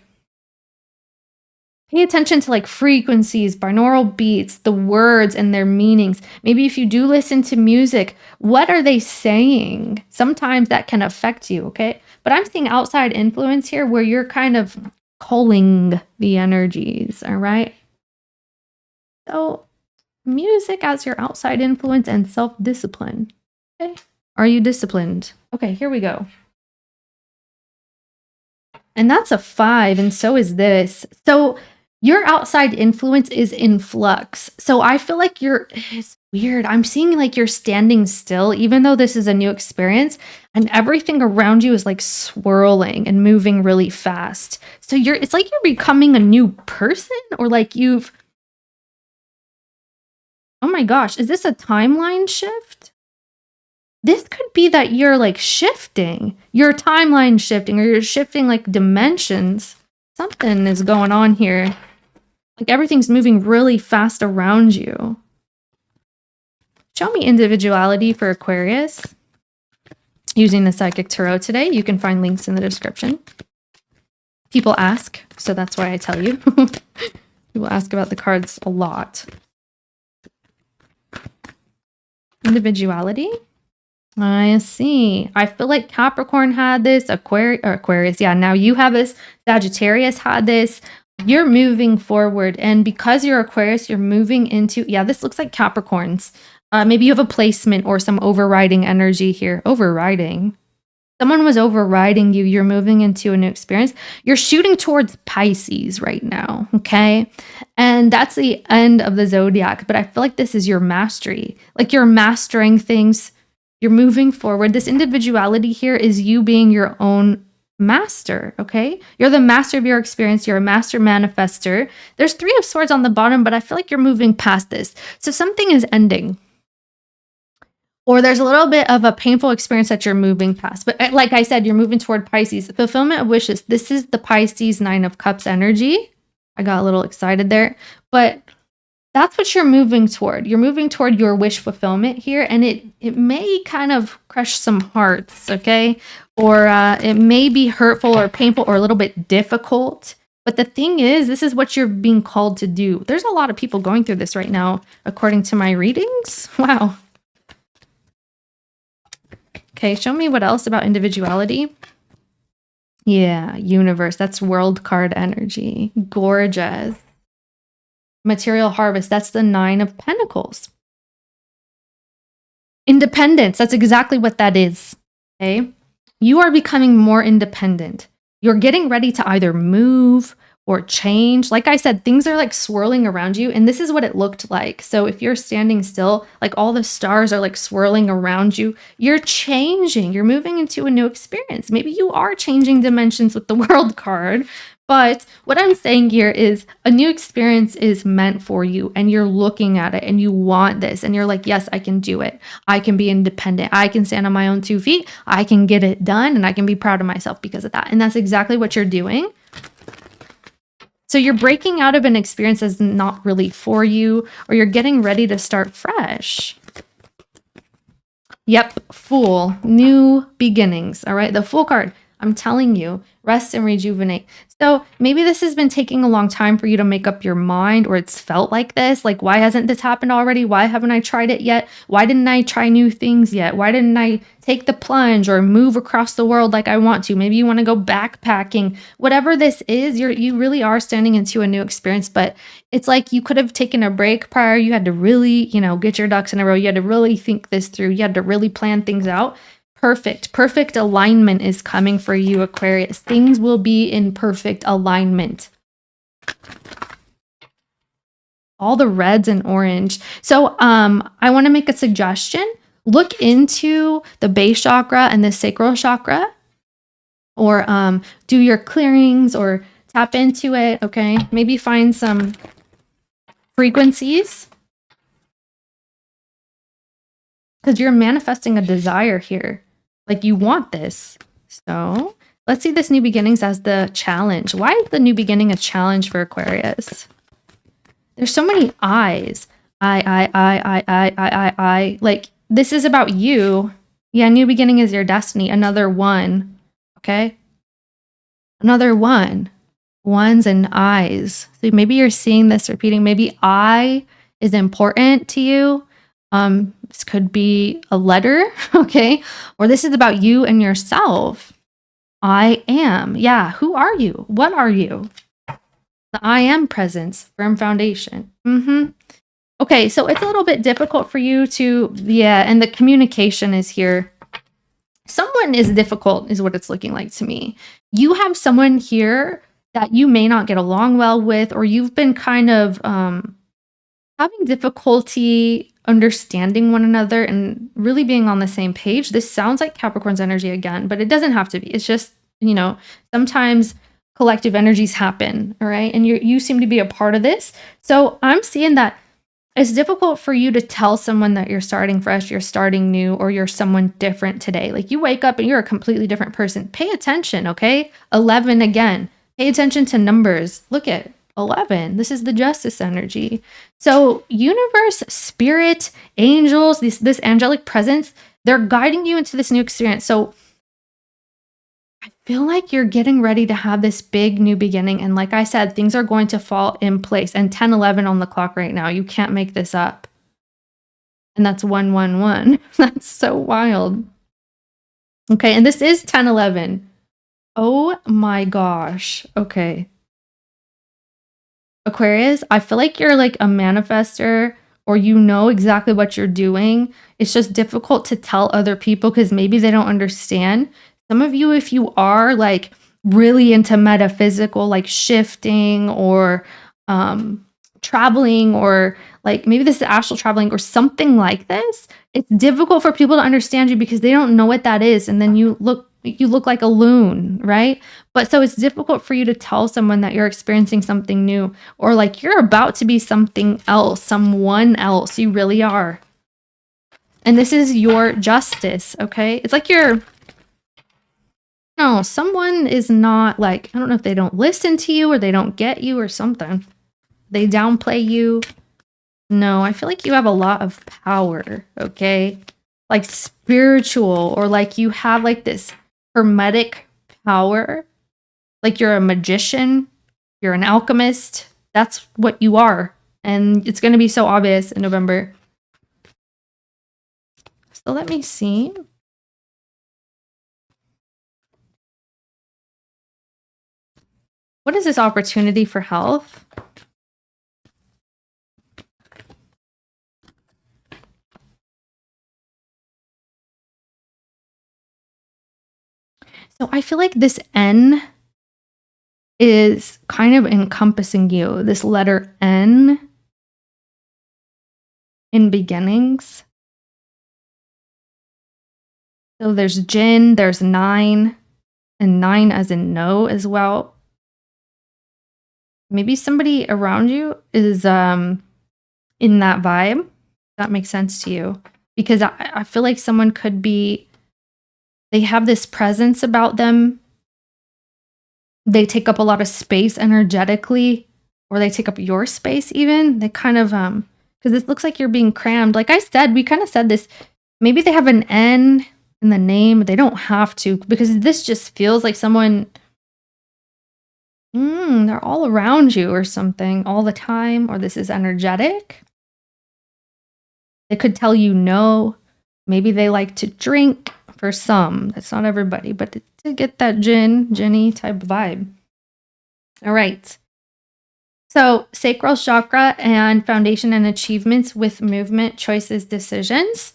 pay attention to like frequencies, binaural beats, the words and their meanings. Maybe if you do listen to music, what are they saying? Sometimes that can affect you, okay? But I'm seeing outside influence here where you're kind of culling the energies, all right? So music as your outside influence and self-discipline, okay? Are you disciplined? Okay, here we go. And that's a 5, and so is this. So your outside influence is in flux. So I feel like it's weird. I'm seeing like you're standing still, even though this is a new experience, and everything around you is like swirling and moving really fast. So it's like you're becoming a new person, or like oh my gosh, is this a timeline shift? This could be that you're like shifting, your timeline shifting, or you're shifting like dimensions. Something is going on here. Like everything's moving really fast around you. Show me individuality for Aquarius. Using the Psychic Tarot today. You can find links in the description. People ask, so that's why I tell you. People ask about the cards a lot. Individuality. I see. I feel like Capricorn had this, Aquarius. Yeah, now you have this. Sagittarius had this. You're moving forward. And because you're Aquarius, you're moving into, yeah, this looks like Capricorns. Maybe you have a placement or some overriding energy here. Overriding. Someone was overriding you. You're moving into a new experience. You're shooting towards Pisces right now, okay? And that's the end of the zodiac. But I feel like this is your mastery. Like you're mastering things. You're moving forward. This individuality here is you being your own master, okay? You're the master of your experience. You're a master manifester. There's 3 of Swords on the bottom, but I feel like you're moving past this. So something is ending. Or there's a little bit of a painful experience that you're moving past. But like I said, you're moving toward Pisces. Fulfillment of wishes. This is the Pisces 9 of Cups energy. I got a little excited there. But that's what you're moving toward. You're moving toward your wish fulfillment here. And it may kind of crush some hearts, okay? Or it may be hurtful or painful or a little bit difficult. But the thing is, this is what you're being called to do. There's a lot of people going through this right now, according to my readings. Wow. Okay, show me what else about individuality. Yeah, universe. That's world card energy. Gorgeous. Material harvest. That's the 9 of Pentacles. Independence. That's exactly what that is. Okay. You are becoming more independent. You're getting ready to either move or change. Like I said, things are like swirling around you, and this is what it looked like. So if you're standing still, like all the stars are like swirling around you, you're changing. You're moving into a new experience. Maybe you are changing dimensions with the world card, but what I'm saying here is a new experience is meant for you, and you're looking at it and you want this, and you're like, yes, I can do it. I can be independent. I can stand on my own 2 feet. I can get it done, and I can be proud of myself because of that. And that's exactly what you're doing. So you're breaking out of an experience that's not really for you, or you're getting ready to start fresh. Yep, Fool, new beginnings, all right? The Fool card, I'm telling you, rest and rejuvenate. So maybe this has been taking a long time for you to make up your mind, or it's felt like this. Like, why hasn't this happened already? Why haven't I tried it yet? Why didn't I try new things yet? Why didn't I take the plunge or move across the world like I want to? Maybe you want to go backpacking. Whatever this is, you really are standing into a new experience, but it's like you could have taken a break prior. You had to really, get your ducks in a row. You had to really think this through. You had to really plan things out. Perfect alignment is coming for you, Aquarius. Things will be in perfect alignment. All the reds and orange. So I want to make a suggestion. Look into the base chakra and the sacral chakra, or do your clearings or tap into it, okay? Maybe find some frequencies, because you're manifesting a desire here. Like, you want this. So let's see this new beginnings as the challenge. Why is the new beginning a challenge for Aquarius? There's so many I's. I. Like, this is about you. Yeah, new beginning is your destiny. Another one. Okay? Another one. Ones and I's. So maybe you're seeing this repeating. Maybe I is important to you. This could be a letter, okay? Or this is about you and yourself. I am. Yeah, who are you? What are you? The I am presence, firm foundation. Okay, so it's a little bit difficult for you to, and the communication is here. Someone is difficult is what it's looking like to me. You have someone here that you may not get along well with, or you've been kind of having difficulty understanding one another and really being on the same page. This sounds like Capricorn's energy again, but it doesn't have to be. It's just, sometimes collective energies happen, all right? And you seem to be a part of this. So I'm seeing that it's difficult for you to tell someone that you're starting fresh, you're starting new, or you're someone different today. Like, you wake up and you're a completely different person. Pay attention, okay? 11 again. Pay attention to numbers. Look at 11. This is the justice energy. So universe, spirit, angels, this angelic presence, they're guiding you into this new experience. So I feel like you're getting ready to have this big new beginning. And like I said, things are going to fall in place. And 10-11 on the clock right now. You can't make this up. And that's 111. That's so wild. Okay, and this is 10-11. Oh my gosh. Okay. Aquarius, I feel like you're like a manifester, or you know exactly what you're doing. It's just difficult to tell other people because maybe they don't understand. Some of you, if you are like really into metaphysical, like shifting or traveling, or like maybe this is astral traveling or something like this, it's difficult for people to understand you because they don't know what that is. And then you look like a loon, right? But so it's difficult for you to tell someone that you're experiencing something new, or like you're about to be something else, someone else. You really are. And this is your justice, okay? It's like no, someone is not like, I don't know if they don't listen to you or they don't get you or something. They downplay you. No, I feel like you have a lot of power, okay? Like spiritual, or like you have like this hermetic power. Like you're a magician, you're an alchemist. That's what you are. And it's going to be so obvious in November. So let me see. What is this opportunity for health? So I feel like this N is kind of encompassing you. This letter N in beginnings. So there's Jin, there's 9, and 9 as in no as well. Maybe somebody around you is in that vibe. That makes sense to you. Because I feel like someone could be, they have this presence about them. They take up a lot of space energetically, or they take up your space even. They kind of, because it looks like you're being crammed. Like I said, we kind of said this. Maybe they have an N in the name. They don't have to, because this just feels like someone, they're all around you or something all the time, or this is energetic. They could tell you no. Maybe they like to drink for some. That's not everybody, but to get that Ginny type vibe. All right. So sacral chakra and foundation and achievements with movement, choices, decisions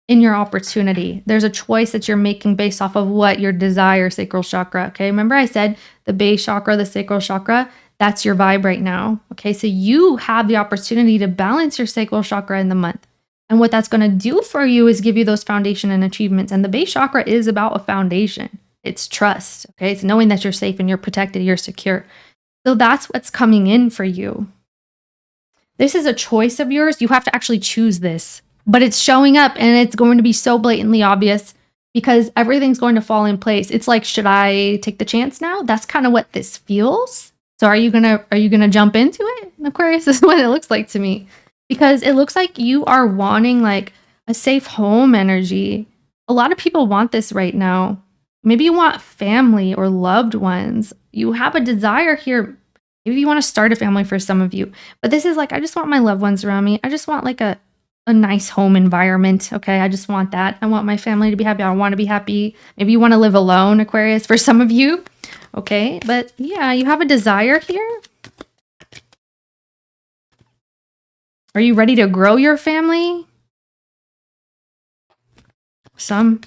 in your opportunity. There's a choice that you're making based off of what your desire, sacral chakra. Okay. Remember I said the base chakra, the sacral chakra, that's your vibe right now. Okay. So you have the opportunity to balance your sacral chakra in the month. And what that's going to do for you is give you those foundation and achievements. And the base chakra is about a foundation. It's trust. Okay. It's knowing that you're safe and you're protected, you're secure. So that's what's coming in for you. This is a choice of yours. You have to actually choose this, but it's showing up and it's going to be so blatantly obvious because everything's going to fall in place. It's like, should I take the chance now? That's kind of what this feels. So are you gonna jump into it? Aquarius, this is what it looks like to me. Because it looks like you are wanting like a safe home energy. A lot of people want this right now. Maybe you want family or loved ones. You have a desire here. Maybe you want to start a family for some of you. But this is like, I just want my loved ones around me. I just want like a nice home environment. Okay, I just want that. I want my family to be happy. I want to be happy. Maybe you want to live alone, Aquarius, for some of you. Okay, but yeah, you have a desire here. Are you ready to grow your family? Some.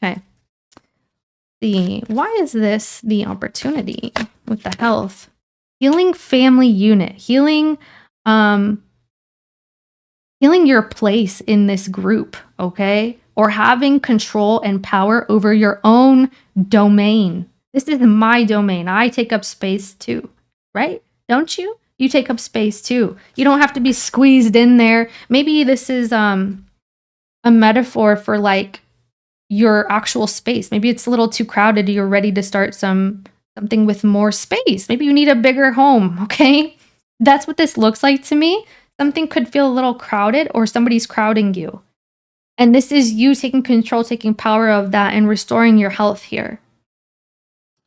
Okay. Why is this the opportunity with the health? Healing family unit. Healing your place in this group, okay? Or having control and power over your own domain. This is my domain. I take up space too, right? Don't you? You take up space too. You don't have to be squeezed in there. Maybe this is a metaphor for like your actual space. Maybe it's a little too crowded. You're ready to start something with more space. Maybe you need a bigger home, okay? That's what this looks like to me. Something could feel a little crowded or somebody's crowding you. And this is you taking control, taking power of that and restoring your health here.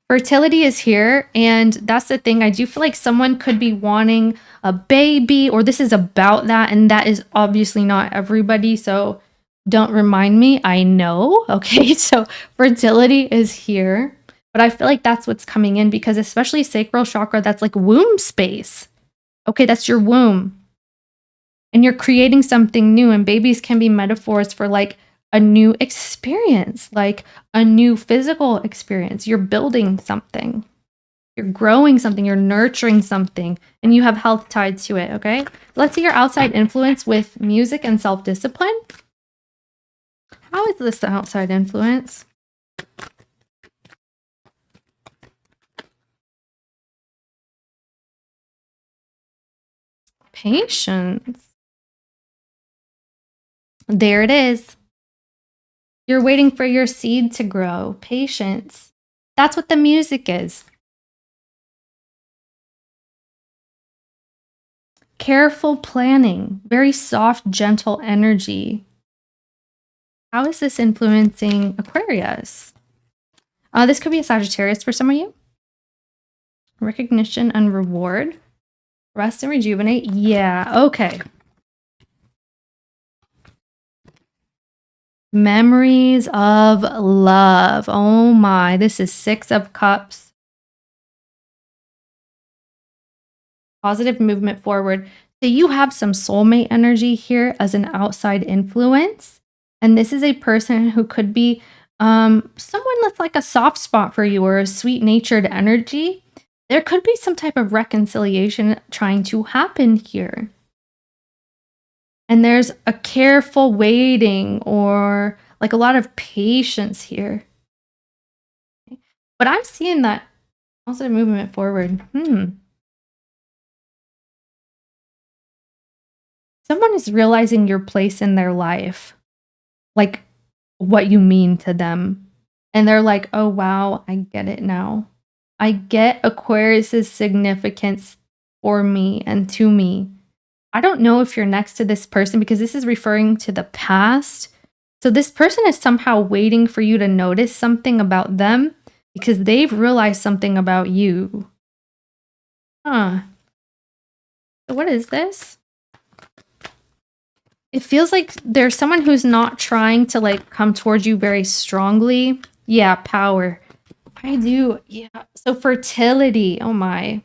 Fertility is here, and that's the thing. I do feel like someone could be wanting a baby, or this is about that, and that is obviously not everybody, so don't remind me. I know, okay? So fertility is here, but I feel like that's what's coming in because especially sacral chakra, that's like womb space. Okay, that's your womb. And you're creating something new, and babies can be metaphors for like a new experience, like a new physical experience. You're building something. You're growing something, you're nurturing something, and you have health tied to it, okay? Let's see your outside influence with music and self-discipline. How is this the outside influence? Patience. There it is. You're waiting for your seed to grow. Patience. That's what the music is. Careful planning. Very soft, gentle energy. How is this influencing Aquarius? This could be a Sagittarius for some of you. Recognition and reward. Rest and rejuvenate. Yeah, okay. Memories of love. Oh my, this is 6 of Cups. Positive movement forward. So you have some soulmate energy here as an outside influence. And this is a person who could be someone that's like a soft spot for you or a sweet-natured energy. There could be some type of reconciliation trying to happen here. And there's a careful waiting or like a lot of patience here. But I'm seeing that positive movement forward. Someone is realizing your place in their life, like what you mean to them. And they're like, oh, wow, I get it now. I get Aquarius's significance for me and to me. I don't know if you're next to this person because this is referring to the past. So this person is somehow waiting for you to notice something about them because they've realized something about you. Huh. So what is this? It feels like there's someone who's not trying to like come towards you very strongly. Yeah, power. I do. Yeah. So fertility. Oh my.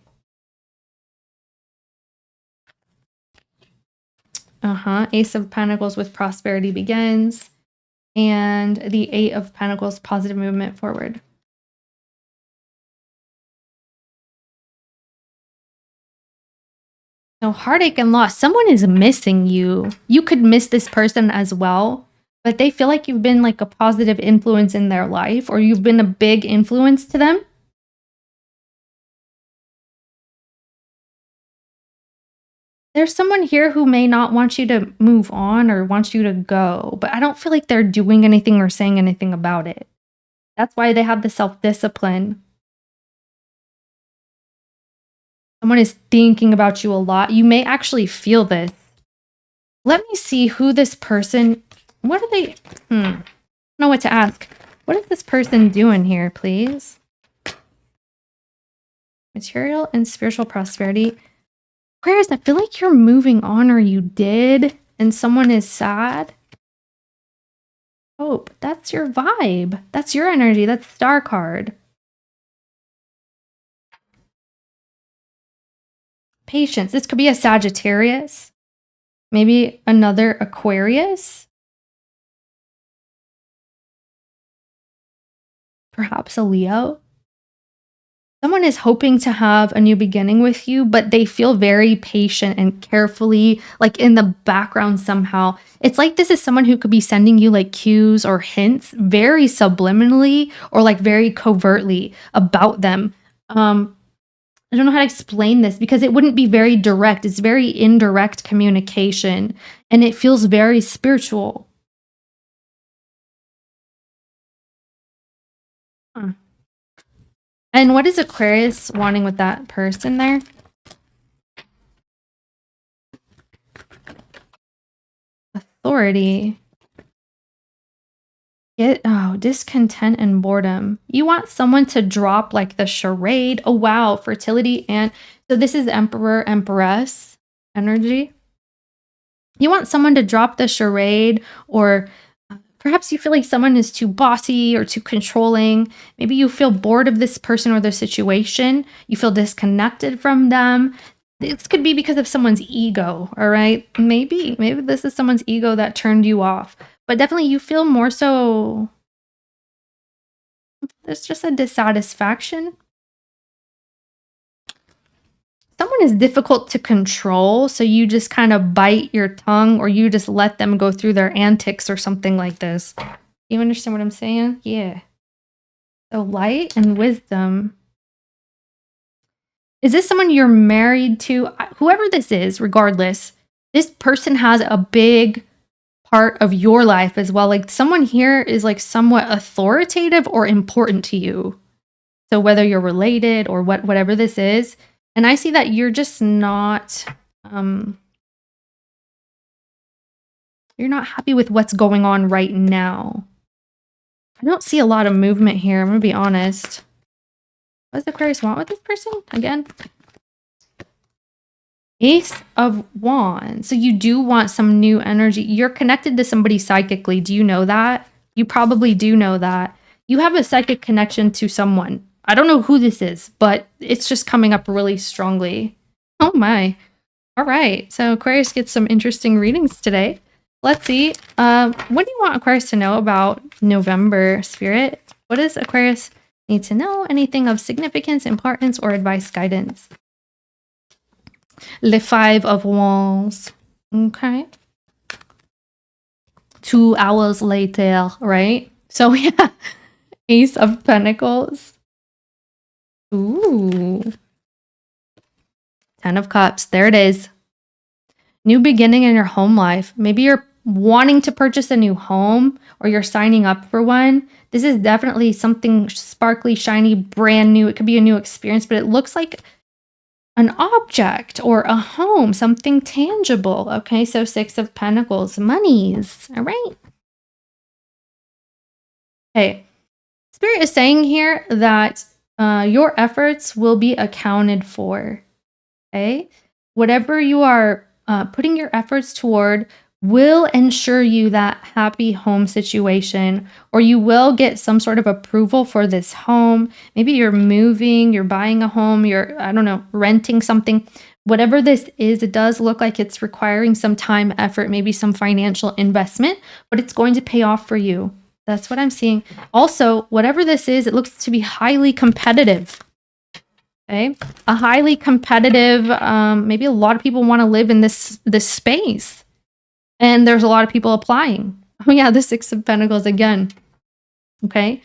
Ace of Pentacles with prosperity begins. And the 8 of Pentacles, positive movement forward. So heartache and loss. Someone is missing you. You could miss this person as well, but they feel like you've been like a positive influence in their life or you've been a big influence to them. There's someone here who may not want you to move on or wants you to go, but I don't feel like they're doing anything or saying anything about it. That's why they have the self-discipline. Someone is thinking about you a lot. You may actually feel this. Let me see who this person... What are they... I don't know what to ask. What is this person doing here, please? Material and spiritual prosperity. Aquarius, I feel like you're moving on or you did, and someone is sad. Hope. That's your vibe. That's your energy. That's Star card. Patience. This could be a Sagittarius. Maybe another Aquarius. Perhaps a Leo. Someone is hoping to have a new beginning with you, but they feel very patient and carefully, like in the background somehow. It's like this is someone who could be sending you like cues or hints very subliminally or like very covertly about them. I don't know how to explain this because it wouldn't be very direct. It's very indirect communication and it feels very spiritual. And what is Aquarius wanting with that person there? Authority. Discontent and boredom. You want someone to drop like the charade. Oh, wow. Fertility. And so this is Emperor, Empress energy. You want someone to drop the charade or perhaps you feel like someone is too bossy or too controlling. Maybe you feel bored of this person or their situation. You feel disconnected from them. This could be because of someone's ego, all right? Maybe this is someone's ego that turned you off. but definitely you feel more so, there's just a dissatisfaction. Someone is difficult to control, so you just kind of bite your tongue or you just let them go through their antics or something like this. You understand what I'm saying? Yeah. So light and wisdom. Is this someone you're married to? Whoever this is, regardless, this person has a big part of your life as well. Like someone here is like somewhat authoritative or important to you. So whether you're related or whatever this is, and I see that you're just not, you're not happy with what's going on right now. I don't see a lot of movement here. I'm gonna be honest. What does Aquarius want with this person again? Ace of Wands. So you do want some new energy. You're connected to somebody psychically. Do you know that? You probably do know that. You have a psychic connection to someone. I don't know who this is, but it's just coming up really strongly. Oh my. All right. So Aquarius gets some interesting readings today. Let's see. What do you want Aquarius to know about November, Spirit? What does Aquarius need to know? Anything of significance, importance, or advice, guidance? Le Five of Wands. Okay. 2 hours later, right? So yeah, Ace of Pentacles. Ooh. 10 of Cups. There it is. New beginning in your home life. Maybe you're wanting to purchase a new home or you're signing up for one. This is definitely something sparkly, shiny, brand new. It could be a new experience, but it looks like an object or a home, something tangible. Okay, so 6 of Pentacles, monies. All right. Okay. Spirit is saying here that your efforts will be accounted for. Okay. Whatever you are putting your efforts toward will ensure you that happy home situation, or you will get some sort of approval for this home. Maybe you're moving, you're buying a home, you're, I don't know, renting something. Whatever this is, it does look like it's requiring some time, effort, maybe some financial investment, but it's going to pay off for you. That's what I'm seeing. Also, whatever this is, it looks to be highly competitive. Okay, a highly competitive, maybe a lot of people want to live in this space. And there's a lot of people applying. Oh yeah, the 6 of Pentacles again. Okay.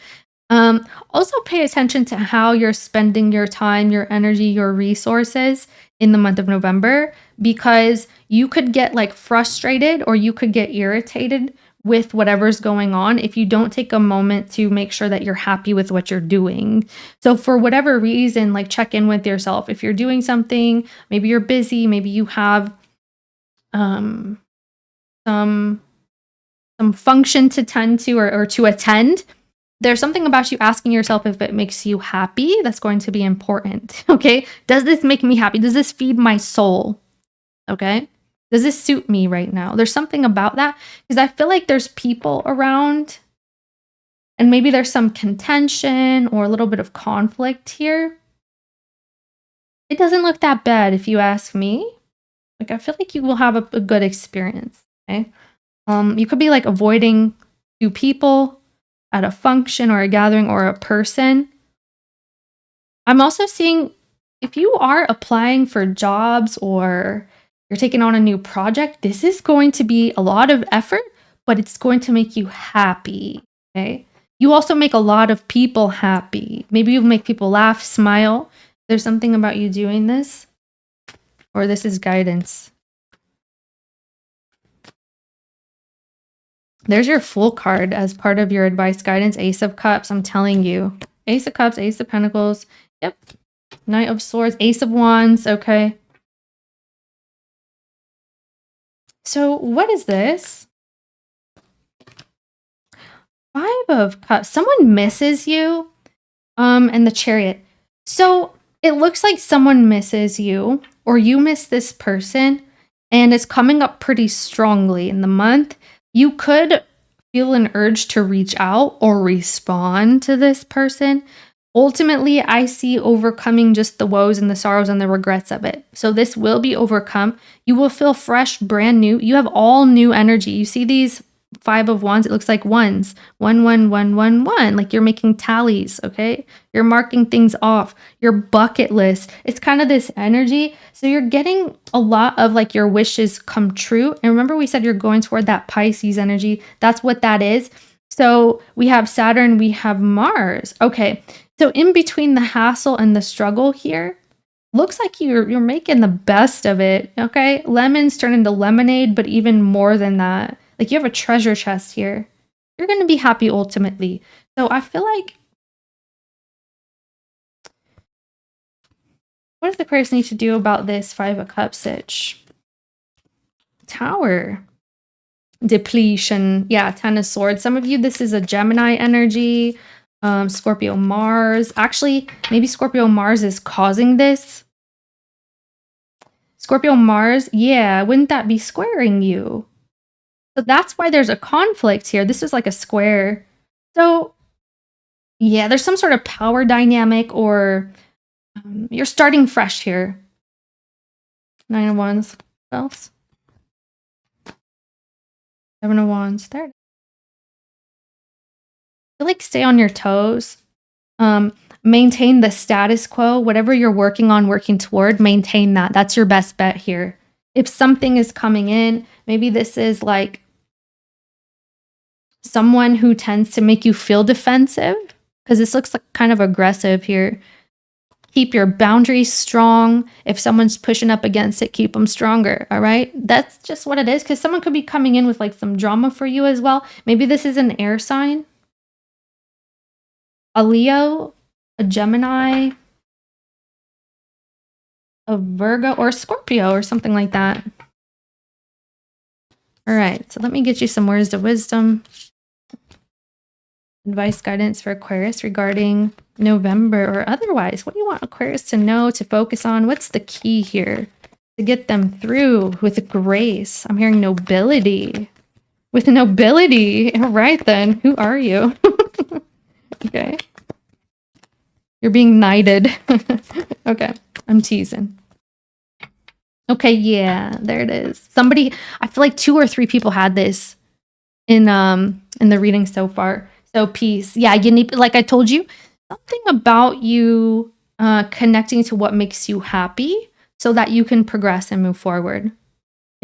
Also pay attention to how you're spending your time, your energy, your resources in the month of November, because you could get like frustrated or you could get irritated with whatever's going on if you don't take a moment to make sure that you're happy with what you're doing. So for whatever reason, like check in with yourself. If you're doing something, maybe you're busy, maybe you have some function to tend to or to attend, there's something about you asking yourself if it makes you happy. That's going to be important. Okay. Does this make me happy? Does this feed my soul? Okay. Does this suit me right now? There's something about that because I feel like there's people around and maybe there's some contention or a little bit of conflict here. It doesn't look that bad if you ask me. Like, I feel like you will have a good experience. Okay. You could be like avoiding 2 people at a function or a gathering or a person. I'm also seeing if you are applying for jobs or you're taking on a new project, this is going to be a lot of effort, but it's going to make you happy. Okay. You also make a lot of people happy. Maybe you make people laugh, smile. There's something about you doing this, or this is guidance. There's your Fool card as part of your advice, guidance, Ace of Cups. I'm telling you. Ace of Cups, Ace of Pentacles. Yep. Knight of Swords, Ace of Wands. Okay. So what is this? 5 of Cups. Someone misses you. And the Chariot. So it looks like someone misses you or you miss this person and it's coming up pretty strongly in the month. You could feel an urge to reach out or respond to this person. Ultimately, I see overcoming just the woes and the sorrows and the regrets of it. So this will be overcome. You will feel fresh, brand new. You have all new energy. You see these Five of Wands, it looks like ones. 11111. Like you're making tallies, okay? You're marking things off. Your bucket list. It's kind of this energy. So you're getting a lot of like your wishes come true. And remember we said you're going toward that Pisces energy. That's what that is. So we have Saturn, we have Mars. Okay. So in between the hassle and the struggle here, looks like you're making the best of it, okay? Lemons turn into lemonade, but even more than that. Like you have a treasure chest here. You're going to be happy ultimately. So I feel like, what does the Aquarius need to do about this Five of Cups sitch? Tower. Depletion. Yeah, Ten of Swords. Some of you, this is a Gemini energy. Scorpio Mars. Actually, maybe Scorpio Mars is causing this. Scorpio Mars, yeah, wouldn't that be squaring you? So that's why there's a conflict here. This is like a square. So yeah, there's some sort of power dynamic, or you're starting fresh here. Nine of Wands. What else? Seven of Wands. There. I feel like stay on your toes. Maintain the status quo. Whatever you're working on, working toward, maintain that. That's your best bet here. If something is coming in, maybe this is like someone who tends to make you feel defensive, because this looks like kind of aggressive here. Keep your boundaries strong. If someone's pushing up against it, keep them stronger, all right? That's just what it is, because someone could be coming in with like some drama for you as well. Maybe this is an air sign. A Leo, a Gemini, a Virgo, or a Scorpio, or something like that. All right, so let me get you some words of wisdom. Advice, guidance for Aquarius regarding November or otherwise. What do you want Aquarius to know, to focus on? What's the key here to get them through with grace? I'm hearing nobility. With nobility. All right, then. Who are you? Okay. You're being knighted. Okay. I'm teasing. Okay, yeah. There it is. Somebody, I feel like 2 or 3 people had this in the reading so far. So peace. Yeah, you need, like I told you, something about you connecting to what makes you happy so that you can progress and move forward.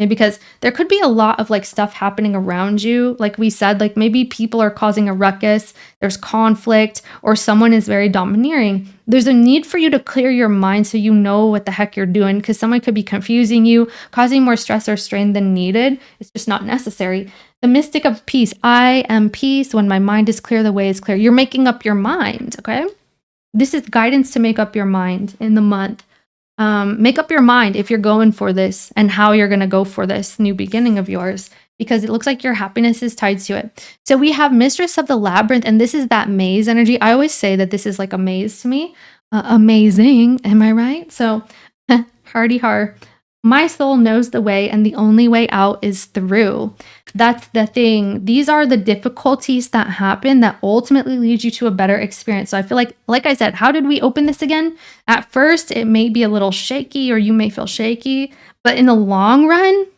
And because there could be a lot of like stuff happening around you. Like we said, like maybe people are causing a ruckus, there's conflict, or someone is very domineering. There's a need for you to clear your mind so you know what the heck you're doing, because someone could be confusing you, causing more stress or strain than needed. It's just not necessary. The mystic of peace. I am peace. When my mind is clear, the way is clear. You're making up your mind, okay? This is guidance to make up your mind in the month. Make up your mind if you're going for this and how you're going to go for this new beginning of yours, because it looks like your happiness is tied to it. So we have Mistress of the Labyrinth, and this is that maze energy. I always say that this is like a maze to me. Amazing. Am I right? So hardy har. My soul knows the way, and the only way out is through. That's the thing. These are the difficulties that happen that ultimately lead you to a better experience. So I feel like I said, how did we open this again? At first, it may be a little shaky, or you may feel shaky, but in the long run,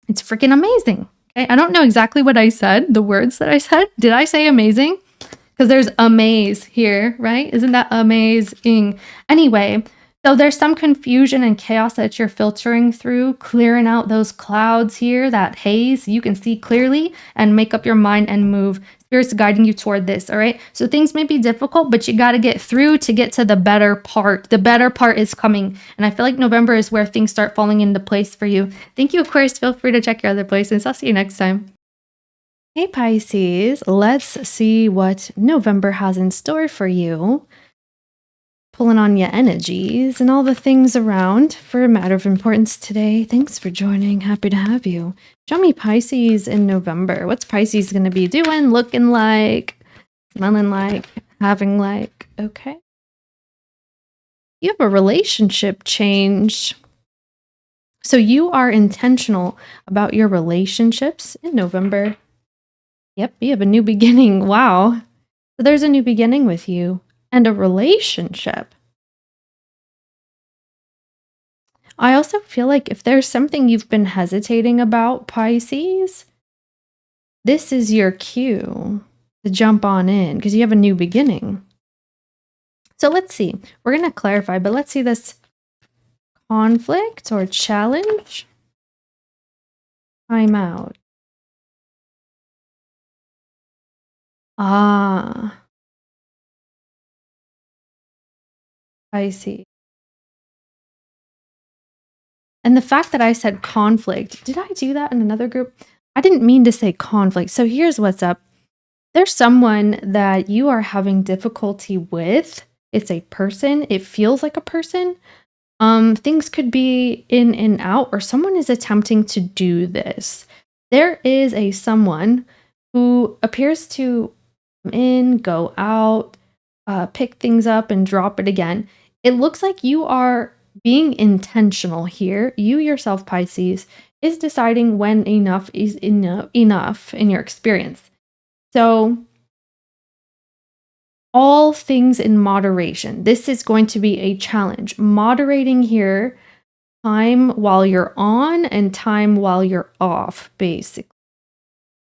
it's freaking amazing. Okay? I don't know exactly what I said, the words that I said. Did I say amazing? Because there's amaze here, right? Isn't that amazing? Anyway, so there's some confusion and chaos that you're filtering through, clearing out those clouds here, that haze. You can see clearly and make up your mind and move. Spirit's guiding you toward this, all right? So things may be difficult, but you got to get through to get to the better part. The better part is coming. And I feel like November is where things start falling into place for you. Thank you, Aquarius. Feel free to check your other places. I'll see you next time. Hey, Pisces. Let's see what November has in store for you. Pulling on your energies and all the things around for a matter of importance today. Thanks for joining. Happy to have you. Show me Pisces in November. What's Pisces going to be doing, looking like, smelling like, having like? Okay. You have a relationship change. So you are intentional about your relationships in November. Yep, you have a new beginning. Wow. So there's a new beginning with you. And a relationship. I also feel like if there's something you've been hesitating about, Pisces, this is your cue to jump on in because you have a new beginning. So let's see. We're going to clarify, but let's see this conflict or challenge. Time out. Ah, I see. And the fact that I said conflict, did I do that in another group? I didn't mean to say conflict. So here's what's up. There's someone that you are having difficulty with. It's a person. It feels like a person. Things could be in and out, or someone is attempting to do this. There is a someone who appears to come in, go out, pick things up and drop it again. It looks like you are being intentional here. You yourself, Pisces, is deciding when enough is enough in your experience. So all things in moderation. This is going to be a challenge. Moderating here, time while you're on and time while you're off, basically.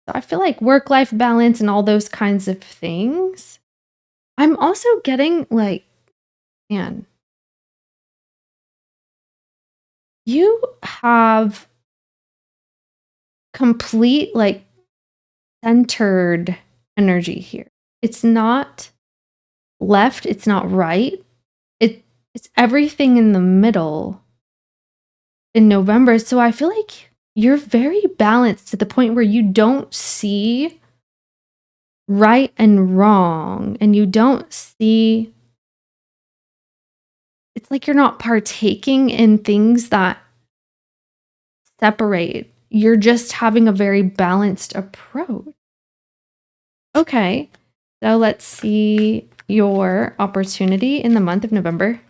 So I feel like work-life balance and all those kinds of things. I'm also getting like, man, you have complete like centered energy here. It's not left, it's not right. It's everything in the middle in November. So I feel like you're very balanced to the point where you don't see right and wrong, and you don't see, it's like you're not partaking in things that separate. You're just having a very balanced approach. Okay, so let's see your opportunity in the month of November.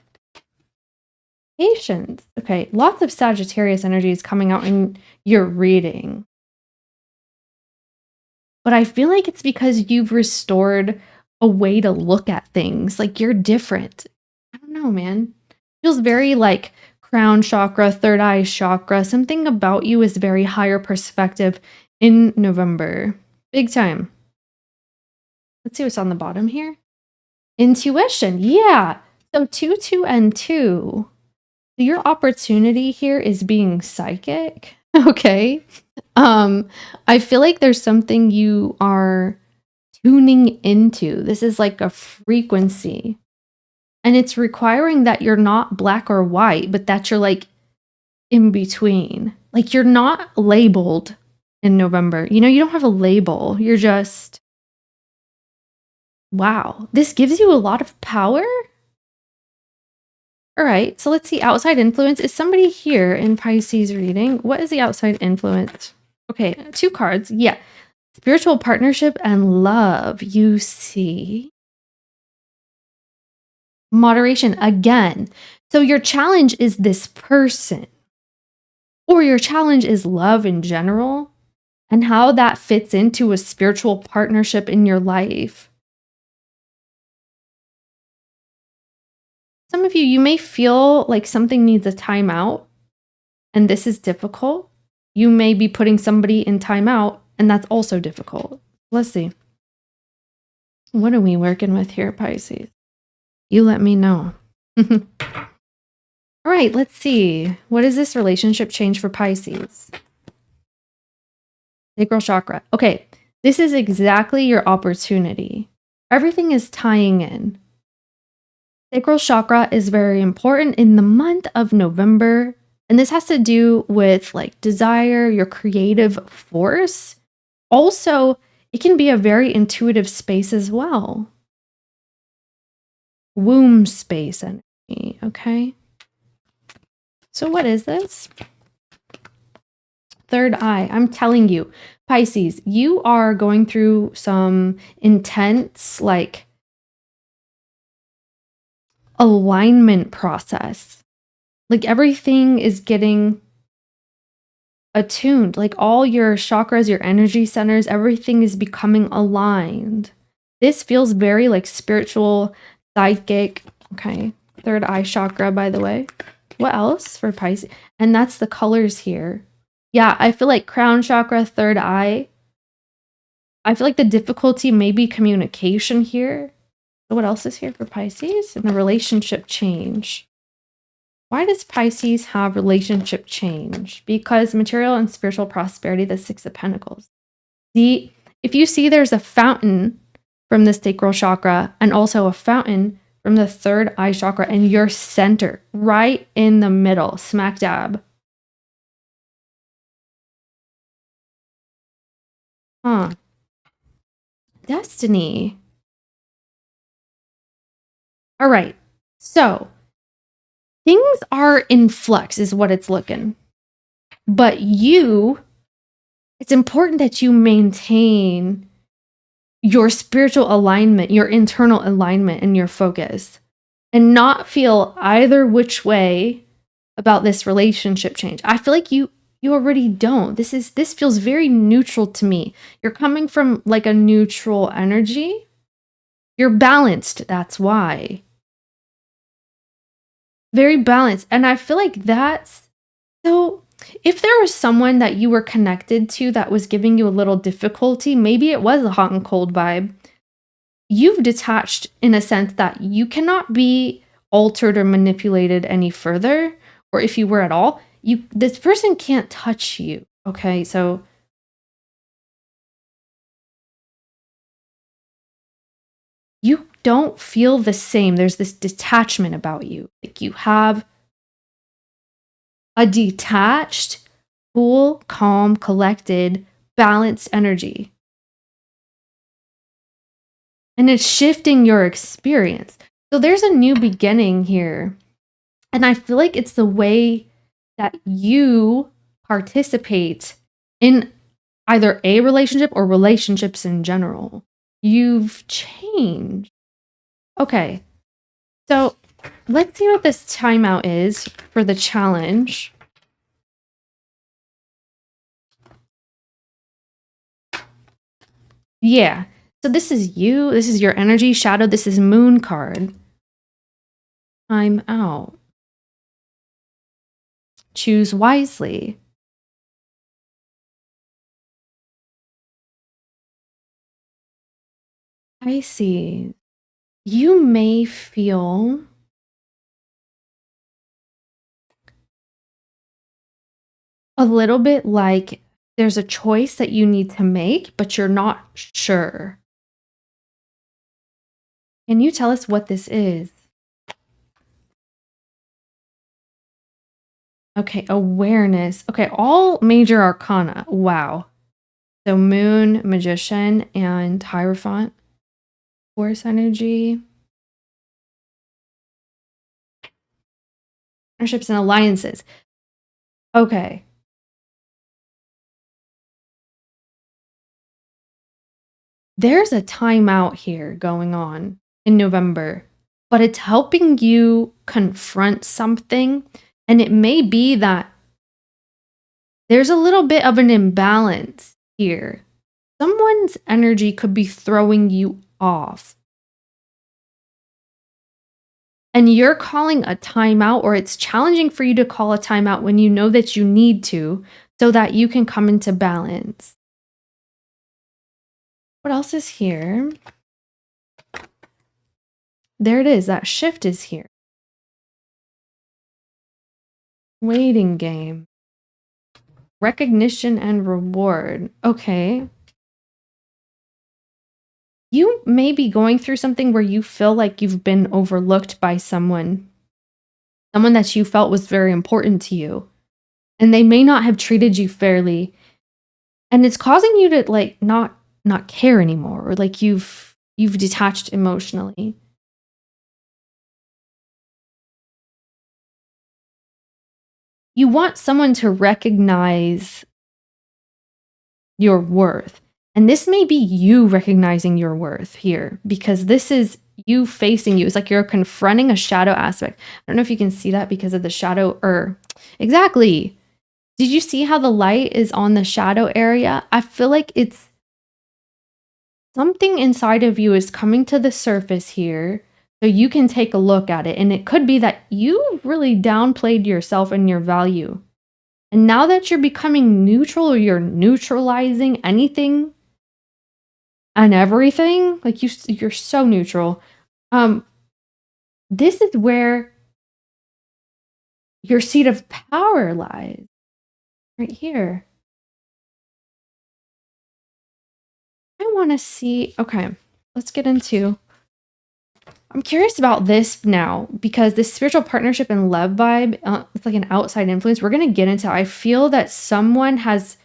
Patience. Okay, lots of Sagittarius energy is coming out in your reading. But I feel like it's because you've restored a way to look at things. Like you're different. I don't know, man. Feels very like crown chakra, third eye chakra. Something about you is very higher perspective in November. Big time. Let's see what's on the bottom here. Intuition. Yeah. So 2, 2, and 2. So your opportunity here is being psychic. Okay. I feel like there's something you are tuning into. This is like a frequency. And it's requiring that you're not black or white, but that you're like in between. Like you're not labeled in November. You know, you don't have a label. You're just, wow. This gives you a lot of power. All right, so let's see. Outside influence. Is somebody here in Pisces reading? What is the outside influence? Okay, 2 cards. Yeah. Spiritual partnership and love. You see. Moderation again. So your challenge is this person. Or your challenge is love in general and how that fits into a spiritual partnership in your life. Some of you may feel like something needs a timeout, and this is difficult. You may be putting somebody in timeout, and that's also difficult. Let's see. What are we working with here, Pisces? You let me know. All right, let's see. What is this relationship change for Pisces? Sacral chakra. Okay, this is exactly your opportunity. Everything is tying in. Sacral chakra is very important in the month of November. And this has to do with like desire, your creative force. Also, it can be a very intuitive space as well. Womb space energy, okay? So what is this? Third eye. I'm telling you, Pisces, you are going through some intense like alignment process. Like everything is getting attuned, like all your chakras, your energy centers, everything is becoming aligned. This feels very like spiritual, psychic. Okay, third eye chakra, by the way. What else for Pisces? And that's the colors here. Yeah, I feel like crown chakra, third eye. I feel like the difficulty may be communication here. So what else is here for Pisces? And the relationship change. Why does Pisces have relationship change? Because material and spiritual prosperity, the Six of Pentacles. If you see there's a fountain from the sacral chakra and also a fountain from the third eye chakra, and you're centered right in the middle, smack dab. Huh. Destiny. All right. So things are in flux is what it's looking. But it's important that you maintain your spiritual alignment, your internal alignment, and your focus, and not feel either which way about this relationship change. I feel like you already don't. This feels very neutral to me. You're coming from like a neutral energy. You're balanced, that's why. Very balanced. And I feel like that's so. If there was someone that you were connected to that was giving you a little difficulty, maybe it was a hot and cold vibe. You've detached in a sense that you cannot be altered or manipulated any further, or if you were at all, this person can't touch you. Okay, so you don't feel the same. There's this detachment about you. Like you have a detached, cool, calm, collected, balanced energy. And it's shifting your experience. So there's a new beginning here. And I feel like it's the way that you participate in either a relationship or relationships in general. You've changed. Okay. So let's see what this timeout is for the challenge. Yeah. So this is you. This is your energy shadow. This is moon card. Time out. Choose wisely. I see. You may feel a little bit like there's a choice that you need to make, but you're not sure. Can you tell us what this is? Okay, awareness. Okay, all major arcana. Wow. So moon, magician, and hierophant. Force energy. Partnerships and alliances. Okay. There's a timeout here going on in November, but it's helping you confront something. And it may be that there's a little bit of an imbalance here. Someone's energy could be throwing you off. And you're calling a timeout, or it's challenging for you to call a timeout when you know that you need to, so that you can come into balance. What else is here? There it is. That shift is here. Waiting game. Recognition and reward. Okay. You may be going through something where you feel like you've been overlooked by someone that you felt was very important to you, and they may not have treated you fairly, and it's causing you to like not care anymore, or like you've detached emotionally. You want someone to recognize your worth. And this may be you recognizing your worth here, because this is you facing you. It's like you're confronting a shadow aspect. I don't know if you can see that because of the shadow, or exactly. Did you see how the light is on the shadow area? I feel like it's something inside of you is coming to the surface here, so you can take a look at it. And it could be that you really downplayed yourself and your value. And now that you're becoming neutral, or you're neutralizing anything and everything. Like you're so neutral. This is where your seat of power lies, right here. I want to see, okay, let's get into, I'm curious about this now because this spiritual partnership and love vibe, it's like an outside influence. We're going to get into, I feel that someone has,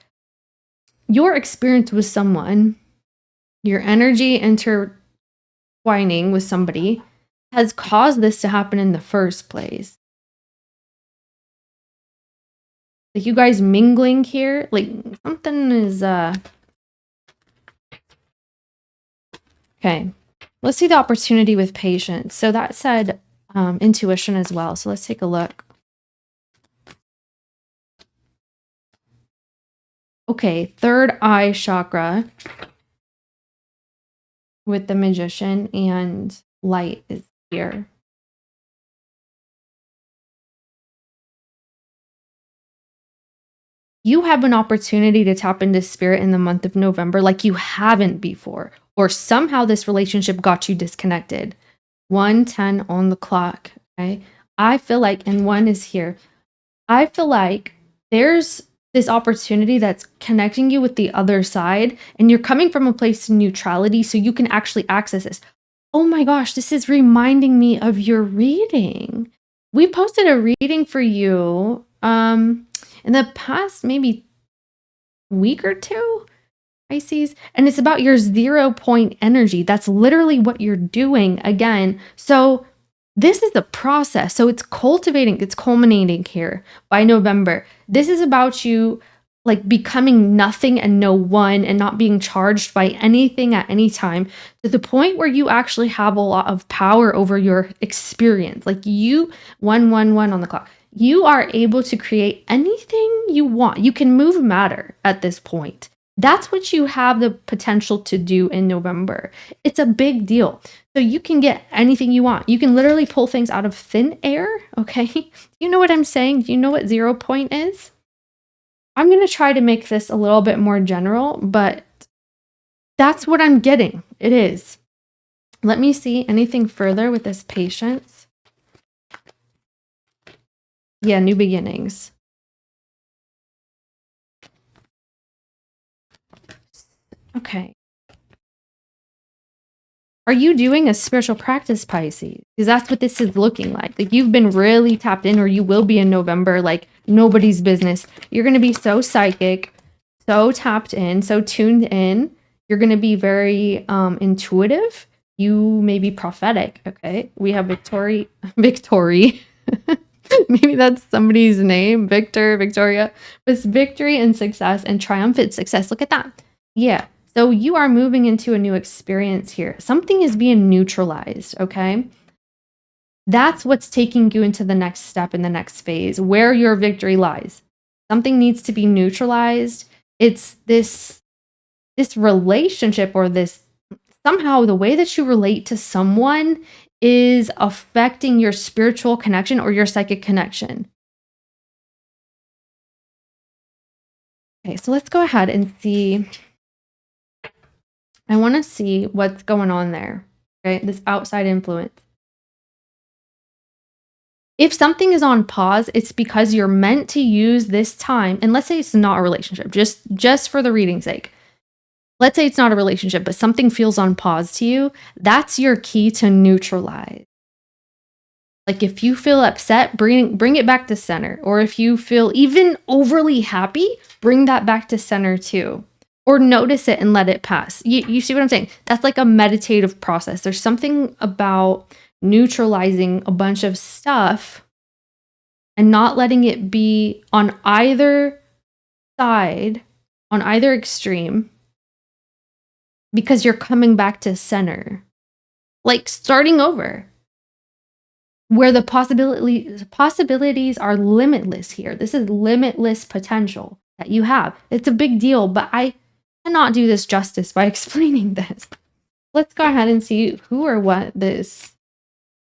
your experience with someone, your energy intertwining with somebody has caused this to happen in the first place. Like you guys mingling here, like something is, okay. Let's see the opportunity with patience. So that said intuition as well. So let's take a look. Okay, third eye chakra with the magician and light is here. You have an opportunity to tap into spirit in the month of November like you haven't before, or somehow this relationship got you disconnected. 1:10 on the clock, okay? I feel like, and 1 is here. I feel like there's this opportunity that's connecting you with the other side, and you're coming from a place of neutrality so you can actually access this. Oh my gosh, this is reminding me of your reading. We posted a reading for you in the past maybe week or two, Pisces, and it's about your 0 point energy. That's literally what you're doing again. So this is the process. So it's cultivating, it's culminating here by November. This is about you like becoming nothing and no one and not being charged by anything at any time to the point where you actually have a lot of power over your experience. Like you, 111 on the clock, you are able to create anything you want. You can move matter at this point. That's what you have the potential to do in November. It's a big deal. So you can get anything you want. You can literally pull things out of thin air, okay? You know what I'm saying? Do you know what 0 point is? I'm going to try to make this a little bit more general, but that's what I'm getting. It is. Let me see anything further with this patience. Yeah, new beginnings. Okay. Are you doing a spiritual practice, Pisces? Because that's what this is looking like. Like you've been really tapped in, or you will be in November, like nobody's business. You're going to be so psychic, so tapped in, so tuned in. You're going to be very intuitive. You may be prophetic. Okay. We have Victory. Maybe that's somebody's name. Victor, Victoria. It's victory and success and triumphant success. Look at that. Yeah. So you are moving into a new experience here. Something is being neutralized, okay? That's what's taking you into the next step in the next phase, where your victory lies. Something needs to be neutralized. It's this relationship, or this somehow the way that you relate to someone is affecting your spiritual connection or your psychic connection. Okay, so let's go ahead and see. I want to see what's going on there, okay? This outside influence. If something is on pause, it's because you're meant to use this time, and let's say it's not a relationship, just for the reading's sake. Let's say it's not a relationship, but something feels on pause to you. That's your key to neutralize. Like if you feel upset, bring it back to center. Or if you feel even overly happy, bring that back to center too. Or notice it and let it pass. You see what I'm saying? That's like a meditative process. There's something about neutralizing a bunch of stuff and not letting it be on either side, on either extreme, because you're coming back to center. Like starting over, where the possibilities are limitless here. This is limitless potential that you have. It's a big deal, but I cannot do this justice by explaining this. Let's go ahead and see who or what this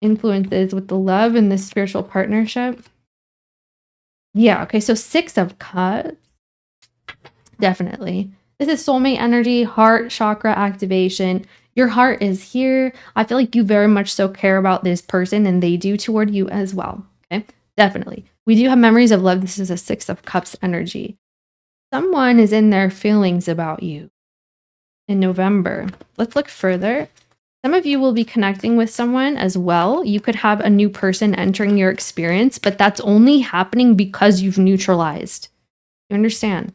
influence is with the love and this spiritual partnership. Yeah, okay, so 6 of Cups. Definitely. This is soulmate energy, heart chakra activation. Your heart is here. I feel like you very much so care about this person and they do toward you as well. Okay, definitely. We do have memories of love. This is a 6 of Cups energy. Someone is in their feelings about you in November. Let's look further. Some of you will be connecting with someone as well. You could have a new person entering your experience, but that's only happening because you've neutralized. You understand?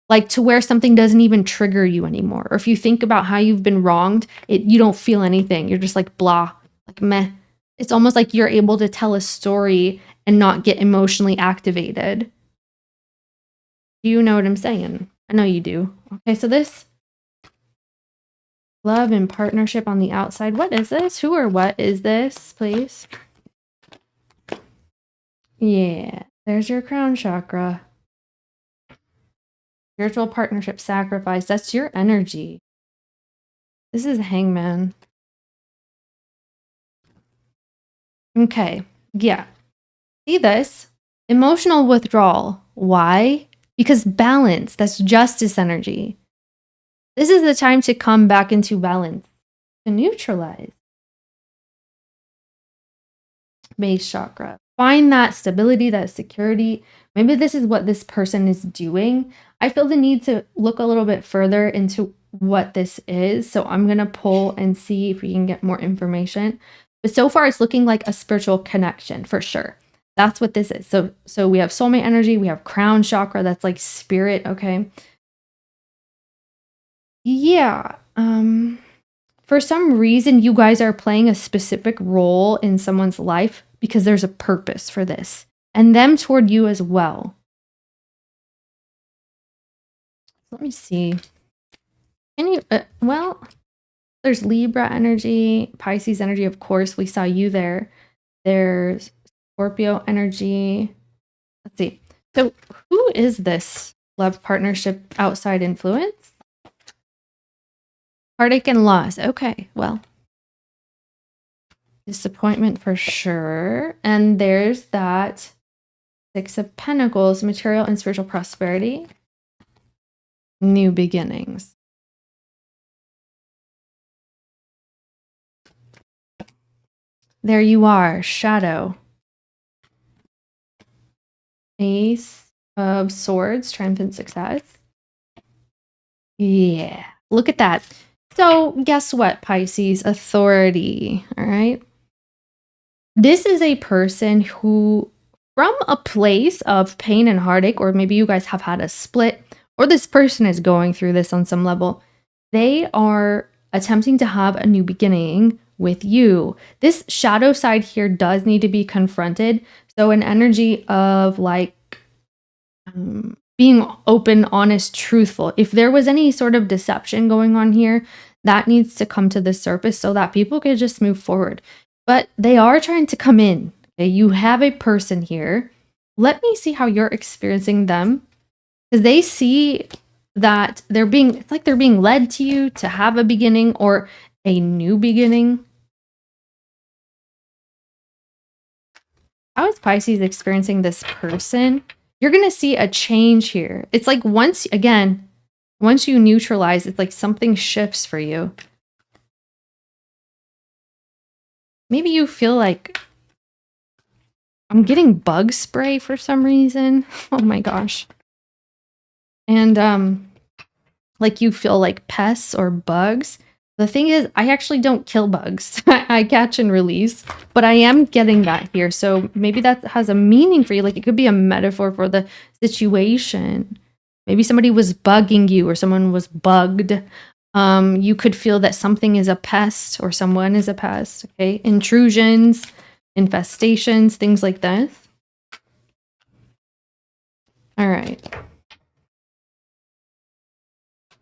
Like to where something doesn't even trigger you anymore. Or if you think about how you've been wronged, you don't feel anything. You're just like blah, like meh. It's almost like you're able to tell a story and not get emotionally activated. Do you know what I'm saying? I know you do. Okay, so this love and partnership on the outside. What is this? Who or what is this, please? Yeah, there's your crown chakra. Spiritual partnership, sacrifice. That's your energy. This is Hangman. Okay, yeah. See this? Emotional withdrawal. Why? Because balance. That's justice energy. This is the time to come back into balance. To neutralize. Base chakra. Find that stability, that security. Maybe this is what this person is doing. I feel the need to look a little bit further into what this is. So I'm going to pull and see if we can get more information. But so far, it's looking like a spiritual connection for sure. That's what this is. So we have soulmate energy. We have crown chakra. That's like spirit. Okay. Yeah. For some reason, you guys are playing a specific role in someone's life because there's a purpose for this. And them toward you as well. Let me see. Can you, well, there's Libra energy, Pisces energy, of course. We saw you there. There's Scorpio energy. Let's see. So who is this love partnership outside influence? Heartache and loss. Okay, well. Disappointment for sure. And there's that 6 of Pentacles, material and spiritual prosperity. New beginnings. There you are, shadow. Ace of Swords, triumphant success. Yeah, look at that. So guess what, Pisces? Authority, all right? This is a person who, from a place of pain and heartache, or maybe you guys have had a split, or this person is going through this on some level, they are attempting to have a new beginning with you. This shadow side here does need to be confronted. So an energy of like being open, honest, truthful. If there was any sort of deception going on here, that needs to come to the surface so that people can just move forward. But they are trying to come in. Okay? You have a person here. Let me see how you're experiencing them. Because they see that it's like they're being led to you to have a beginning or a new beginning. How is Pisces experiencing this person? You're going to see a change here. It's like once you neutralize, it's like something shifts for you. Maybe you feel like I'm getting bug spray for some reason. Oh my gosh. And like you feel like pests or bugs. The thing is, I actually don't kill bugs. I catch and release, but I am getting that here. So maybe that has a meaning for you. Like it could be a metaphor for the situation. Maybe somebody was bugging you or someone was bugged. You could feel that something is a pest or someone is a pest. Okay. Intrusions, infestations, things like this. All right.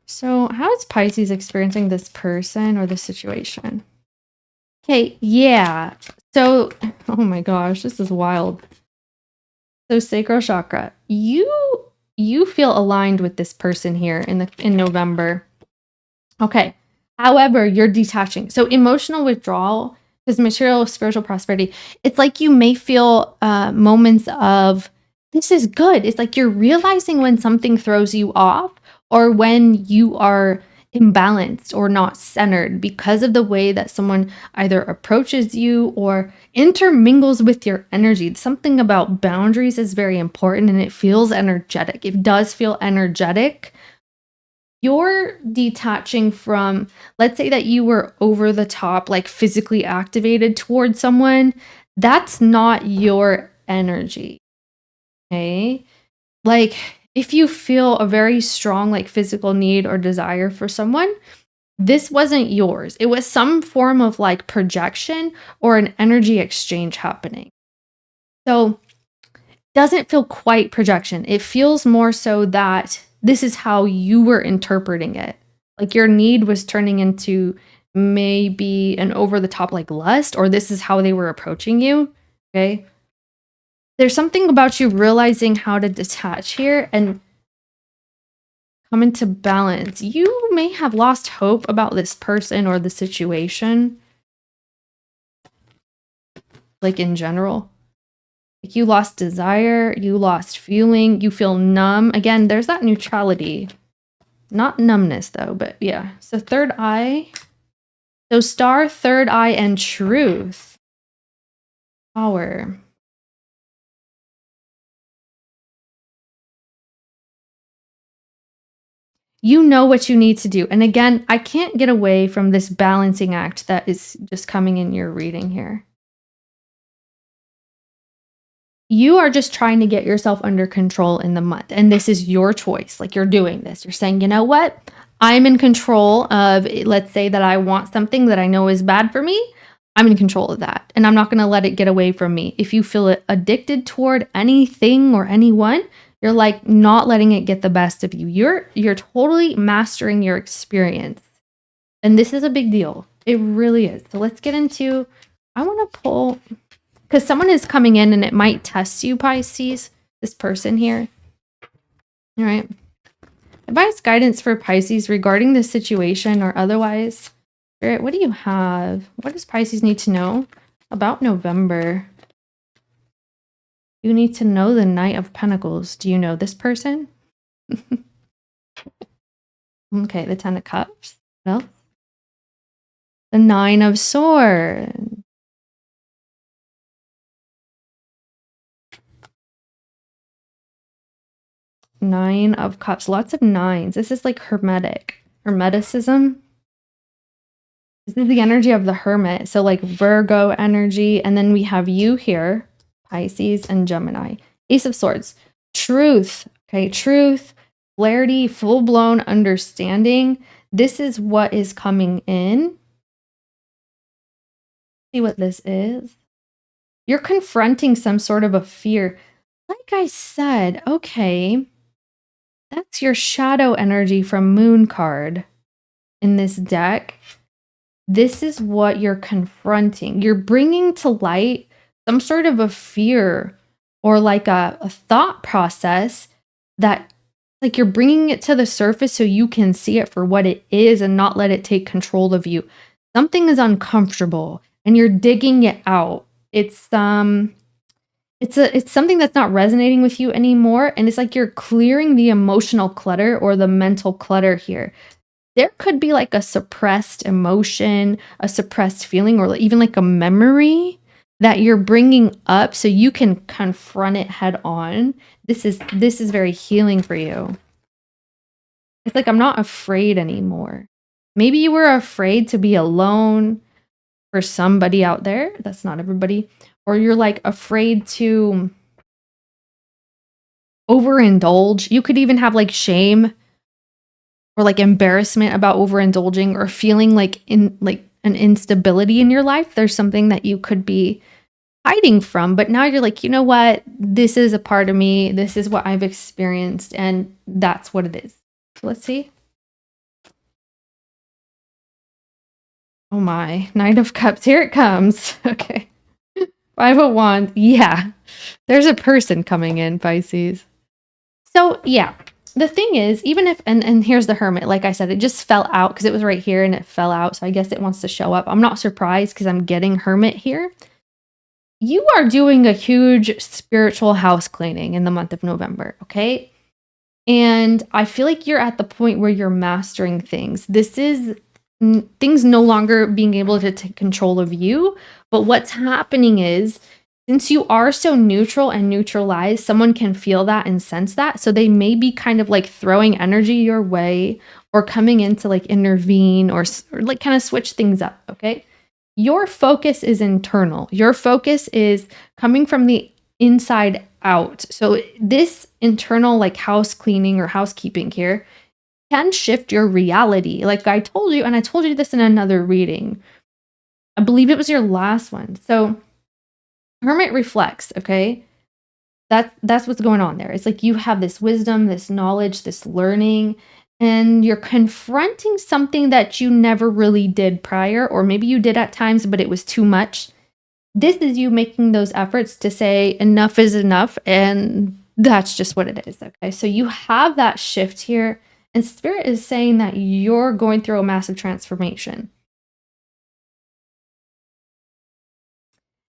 So how is Pisces experiencing this person or this situation? Okay, yeah. So, oh my gosh, this is wild. So sacral chakra, you feel aligned with this person here in November. Okay. However, you're detaching. So emotional withdrawal is material spiritual prosperity. It's like you may feel moments of this is good. It's like you're realizing when something throws you off, or when you are imbalanced or not centered because of the way that someone either approaches you or intermingles with your energy. Something about boundaries is very important, and it feels energetic. It does feel energetic. You're detaching from, let's say that you were over the top, like physically activated towards someone. That's not your energy. Okay. Like, if you feel a very strong, like, physical need or desire for someone, this wasn't yours. It was some form of, like, projection or an energy exchange happening. So, doesn't feel quite projection. It feels more so that this is how you were interpreting it. Like, your need was turning into maybe an over the top, like, lust, or this is how they were approaching you. Okay. There's something about you realizing how to detach here and come into balance. You may have lost hope about this person or the situation, like in general. Like, you lost desire, you lost feeling, you feel numb. Again, there's that neutrality. Not numbness though, but yeah. So third eye. So star, third eye, and truth. Power. You know what you need to do. And again, I can't get away from this balancing act that is just coming in your reading here. You are just trying to get yourself under control in the month. And this is your choice. Like, you're doing this. You're saying, you know what? I'm in control of, let's say that I want something that I know is bad for me. I'm in control of that. And I'm not going to let it get away from me. If you feel addicted toward anything or anyone, you're like not letting it get the best of you. You're totally mastering your experience. And this is a big deal. It really is. So let's get into, I want to pull, because someone is coming in and it might test you, Pisces, this person here. All right. Advice, guidance for Pisces regarding this situation or otherwise. Spirit, what do you have? What does Pisces need to know about November? You need to know the Knight of Pentacles. Do you know this person? Okay, the Ten of Cups. Well, the Nine of Swords. Nine of Cups. Lots of nines. This is like hermeticism. This is the energy of the hermit. So like Virgo energy. And then we have you here, Pisces and Gemini. Ace of Swords. Truth. Okay, truth, clarity, full-blown understanding. This is what is coming in. See what this is. You're confronting some sort of a fear. Like I said, okay, that's your shadow energy from Moon card in this deck. This is what you're confronting. You're bringing to light some sort of a fear or like a thought process that, like, you're bringing it to the surface so you can see it for what it is and not let it take control of you. Something is uncomfortable and you're digging it out. It's something that's not resonating with you anymore, and it's like you're clearing the emotional clutter or the mental clutter here. There could be like a suppressed emotion, a suppressed feeling, or even like a memory that you're bringing up so you can confront it head on. This is very healing for you. It's like, I'm not afraid anymore. Maybe you were afraid to be alone for somebody out there. That's not everybody. Or you're like afraid to overindulge. You could even have like shame or like embarrassment about overindulging or feeling like an instability in your life. There's something that you could be hiding from, but now you're like, you know what? This is a part of me. This is what I've experienced, and that's what it is. So let's see. Oh my, Knight of Cups. Here it comes. Okay. Five of Wands. Yeah. There's a person coming in, Pisces. So yeah. The thing is, even if, and here's the Hermit, like I said, it just fell out because it was right here and it fell out. So I guess it wants to show up. I'm not surprised because I'm getting Hermit here. You are doing a huge spiritual house cleaning in the month of November, okay? And I feel like you're at the point where you're mastering things. This is things no longer being able to take control of you. But what's happening is, since you are so neutral and neutralized, someone can feel that and sense that. So they may be kind of like throwing energy your way or coming in to like intervene or like kind of switch things up. Okay. Your focus is internal. Your focus is coming from the inside out. So this internal like house cleaning or housekeeping here can shift your reality. Like I told you, and I told you this in another reading. I believe it was your last one. So Hermit reflects, okay? That's what's going on there. It's like you have this wisdom, this knowledge, this learning, and you're confronting something that you never really did prior, or maybe you did at times, but it was too much. This is you making those efforts to say enough is enough, and that's just what it is, okay? So you have that shift here, and Spirit is saying that you're going through a massive transformation.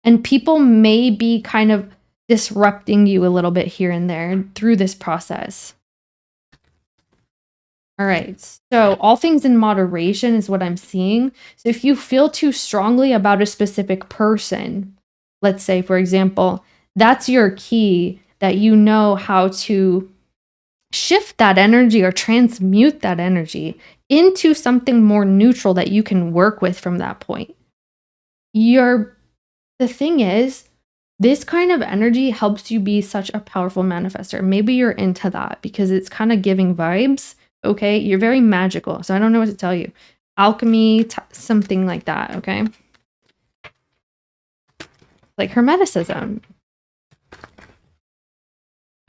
And people may be kind of disrupting you a little bit here and there through this process. All right, so all things in moderation is what I'm seeing. So if you feel too strongly about a specific person, let's say, for example, that's your key, that you know how to shift that energy or transmute that energy into something more neutral that you can work with from that point. The thing is, this kind of energy helps you be such a powerful manifester. Maybe you're into that because it's kind of giving vibes. Okay, you're very magical, so I don't know what to tell you. Alchemy, something like that, okay? Like Hermeticism.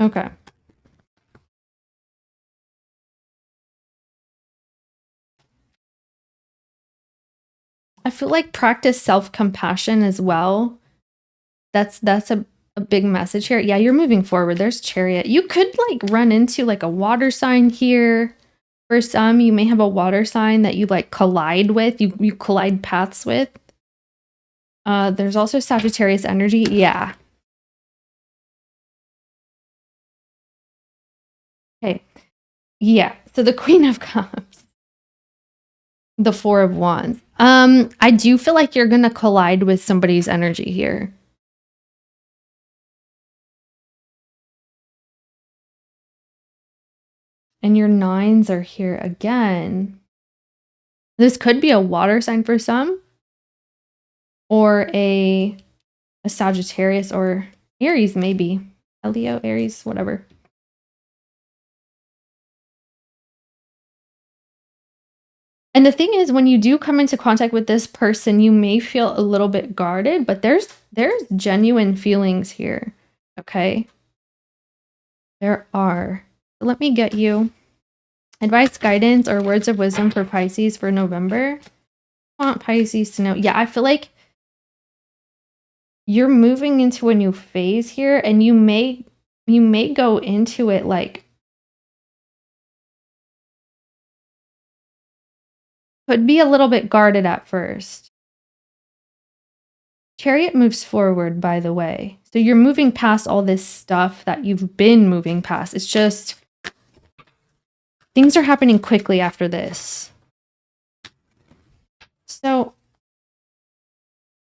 Okay. I feel like practice self-compassion as well. That's a big message here. Yeah, you're moving forward. There's Chariot. You could like run into like a water sign here. For some, you may have a water sign that you like collide with, you collide paths with. There's also Sagittarius energy. Yeah. Okay. Yeah. So the Queen of Cups, the Four of Wands. I do feel like you're gonna collide with somebody's energy here. And your nines are here again. This could be a water sign for some, or a Sagittarius or Aries, maybe. Leo, Aries, whatever. And the thing is, when you do come into contact with this person, you may feel a little bit guarded, but there's genuine feelings here, okay? There are. Let me get you advice, guidance, or words of wisdom for Pisces for November. I want Pisces to know. Yeah, I feel like you're moving into a new phase here, and you may go into it like, could be a little bit guarded at first. Chariot moves forward, by the way. So you're moving past all this stuff that you've been moving past. It's just things are happening quickly after this. So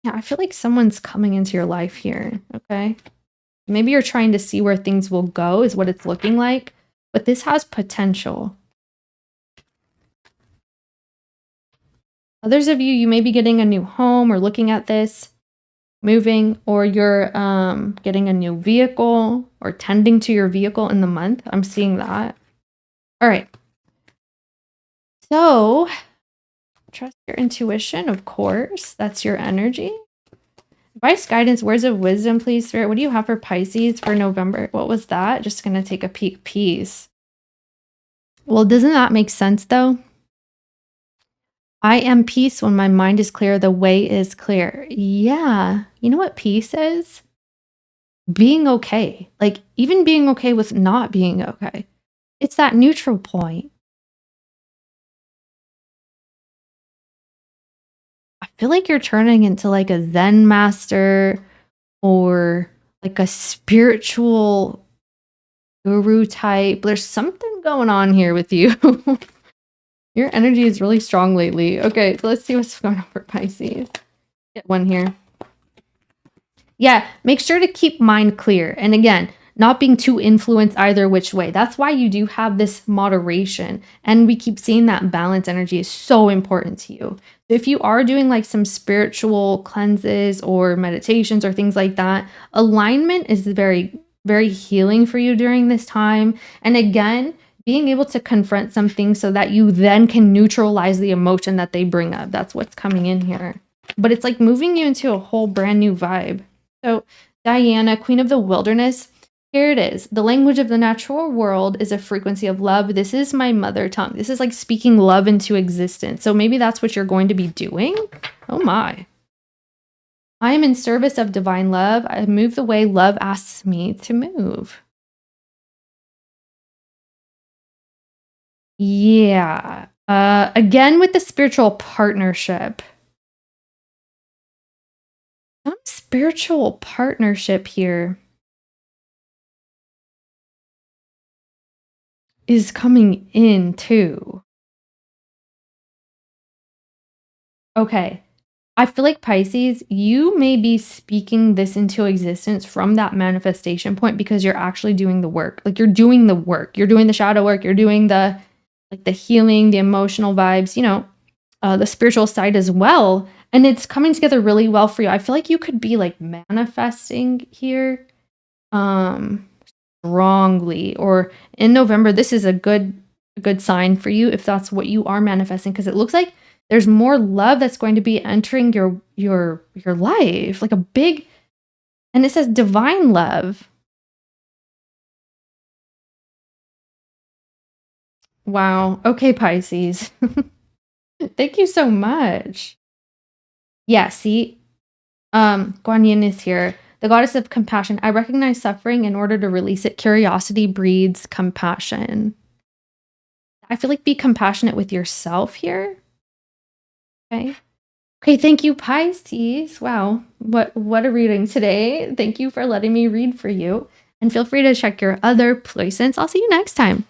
yeah, I feel like someone's coming into your life here, okay? Maybe you're trying to see where things will go is what it's looking like, but this has potential. Others of you, you may be getting a new home or looking at this, moving, or you're getting a new vehicle or tending to your vehicle in the month. I'm seeing that. All right. So trust your intuition, of course. That's your energy. Advice, guidance, words of wisdom, please, Spirit. What do you have for Pisces for November? What was that? Just going to take a peek. Peace. Well, doesn't that make sense, though? I am peace when my mind is clear. The way is clear. Yeah. You know what peace is? Being okay. Like, even being okay with not being okay. It's that neutral point. I feel like you're turning into like a Zen master or like a spiritual guru type. There's something going on here with you? Your energy is really strong lately. Okay, so let's see what's going on for Pisces. Get one here. Yeah, make sure to keep mind clear. And again, not being too influenced either which way. That's why you do have this moderation. And we keep seeing that balance energy is so important to you. If you are doing like some spiritual cleanses or meditations or things like that, alignment is very, very healing for you during this time. And again, being able to confront something so that you then can neutralize the emotion that they bring up. That's what's coming in here. But it's like moving you into a whole brand new vibe. So Diana, Queen of the Wilderness, here it is. The language of the natural world is a frequency of love. This is my mother tongue. This is like speaking love into existence. So maybe that's what you're going to be doing. Oh my. I am in service of divine love. I move the way love asks me to move. Yeah. Again, with the spiritual partnership. Some spiritual partnership here is coming in too. Okay. I feel like Pisces, you may be speaking this into existence from that manifestation point because you're actually doing the work. Like you're doing the work. You're doing the shadow work. You're doing the like the healing, the emotional vibes, you know, the spiritual side as well. And it's coming together really well for you. I feel like you could be like manifesting here strongly, or in November. This is a good sign for you if that's what you are manifesting, because it looks like there's more love that's going to be entering your life, like a big, and it says divine love. Wow. Okay, Pisces. Thank you so much. Yeah, see, Guan Yin is here. The goddess of compassion. I recognize suffering in order to release it. Curiosity breeds compassion. I feel like be compassionate with yourself here. Okay. Okay, thank you, Pisces. Wow, what a reading today. Thank you for letting me read for you. And feel free to check your other placements. I'll see you next time.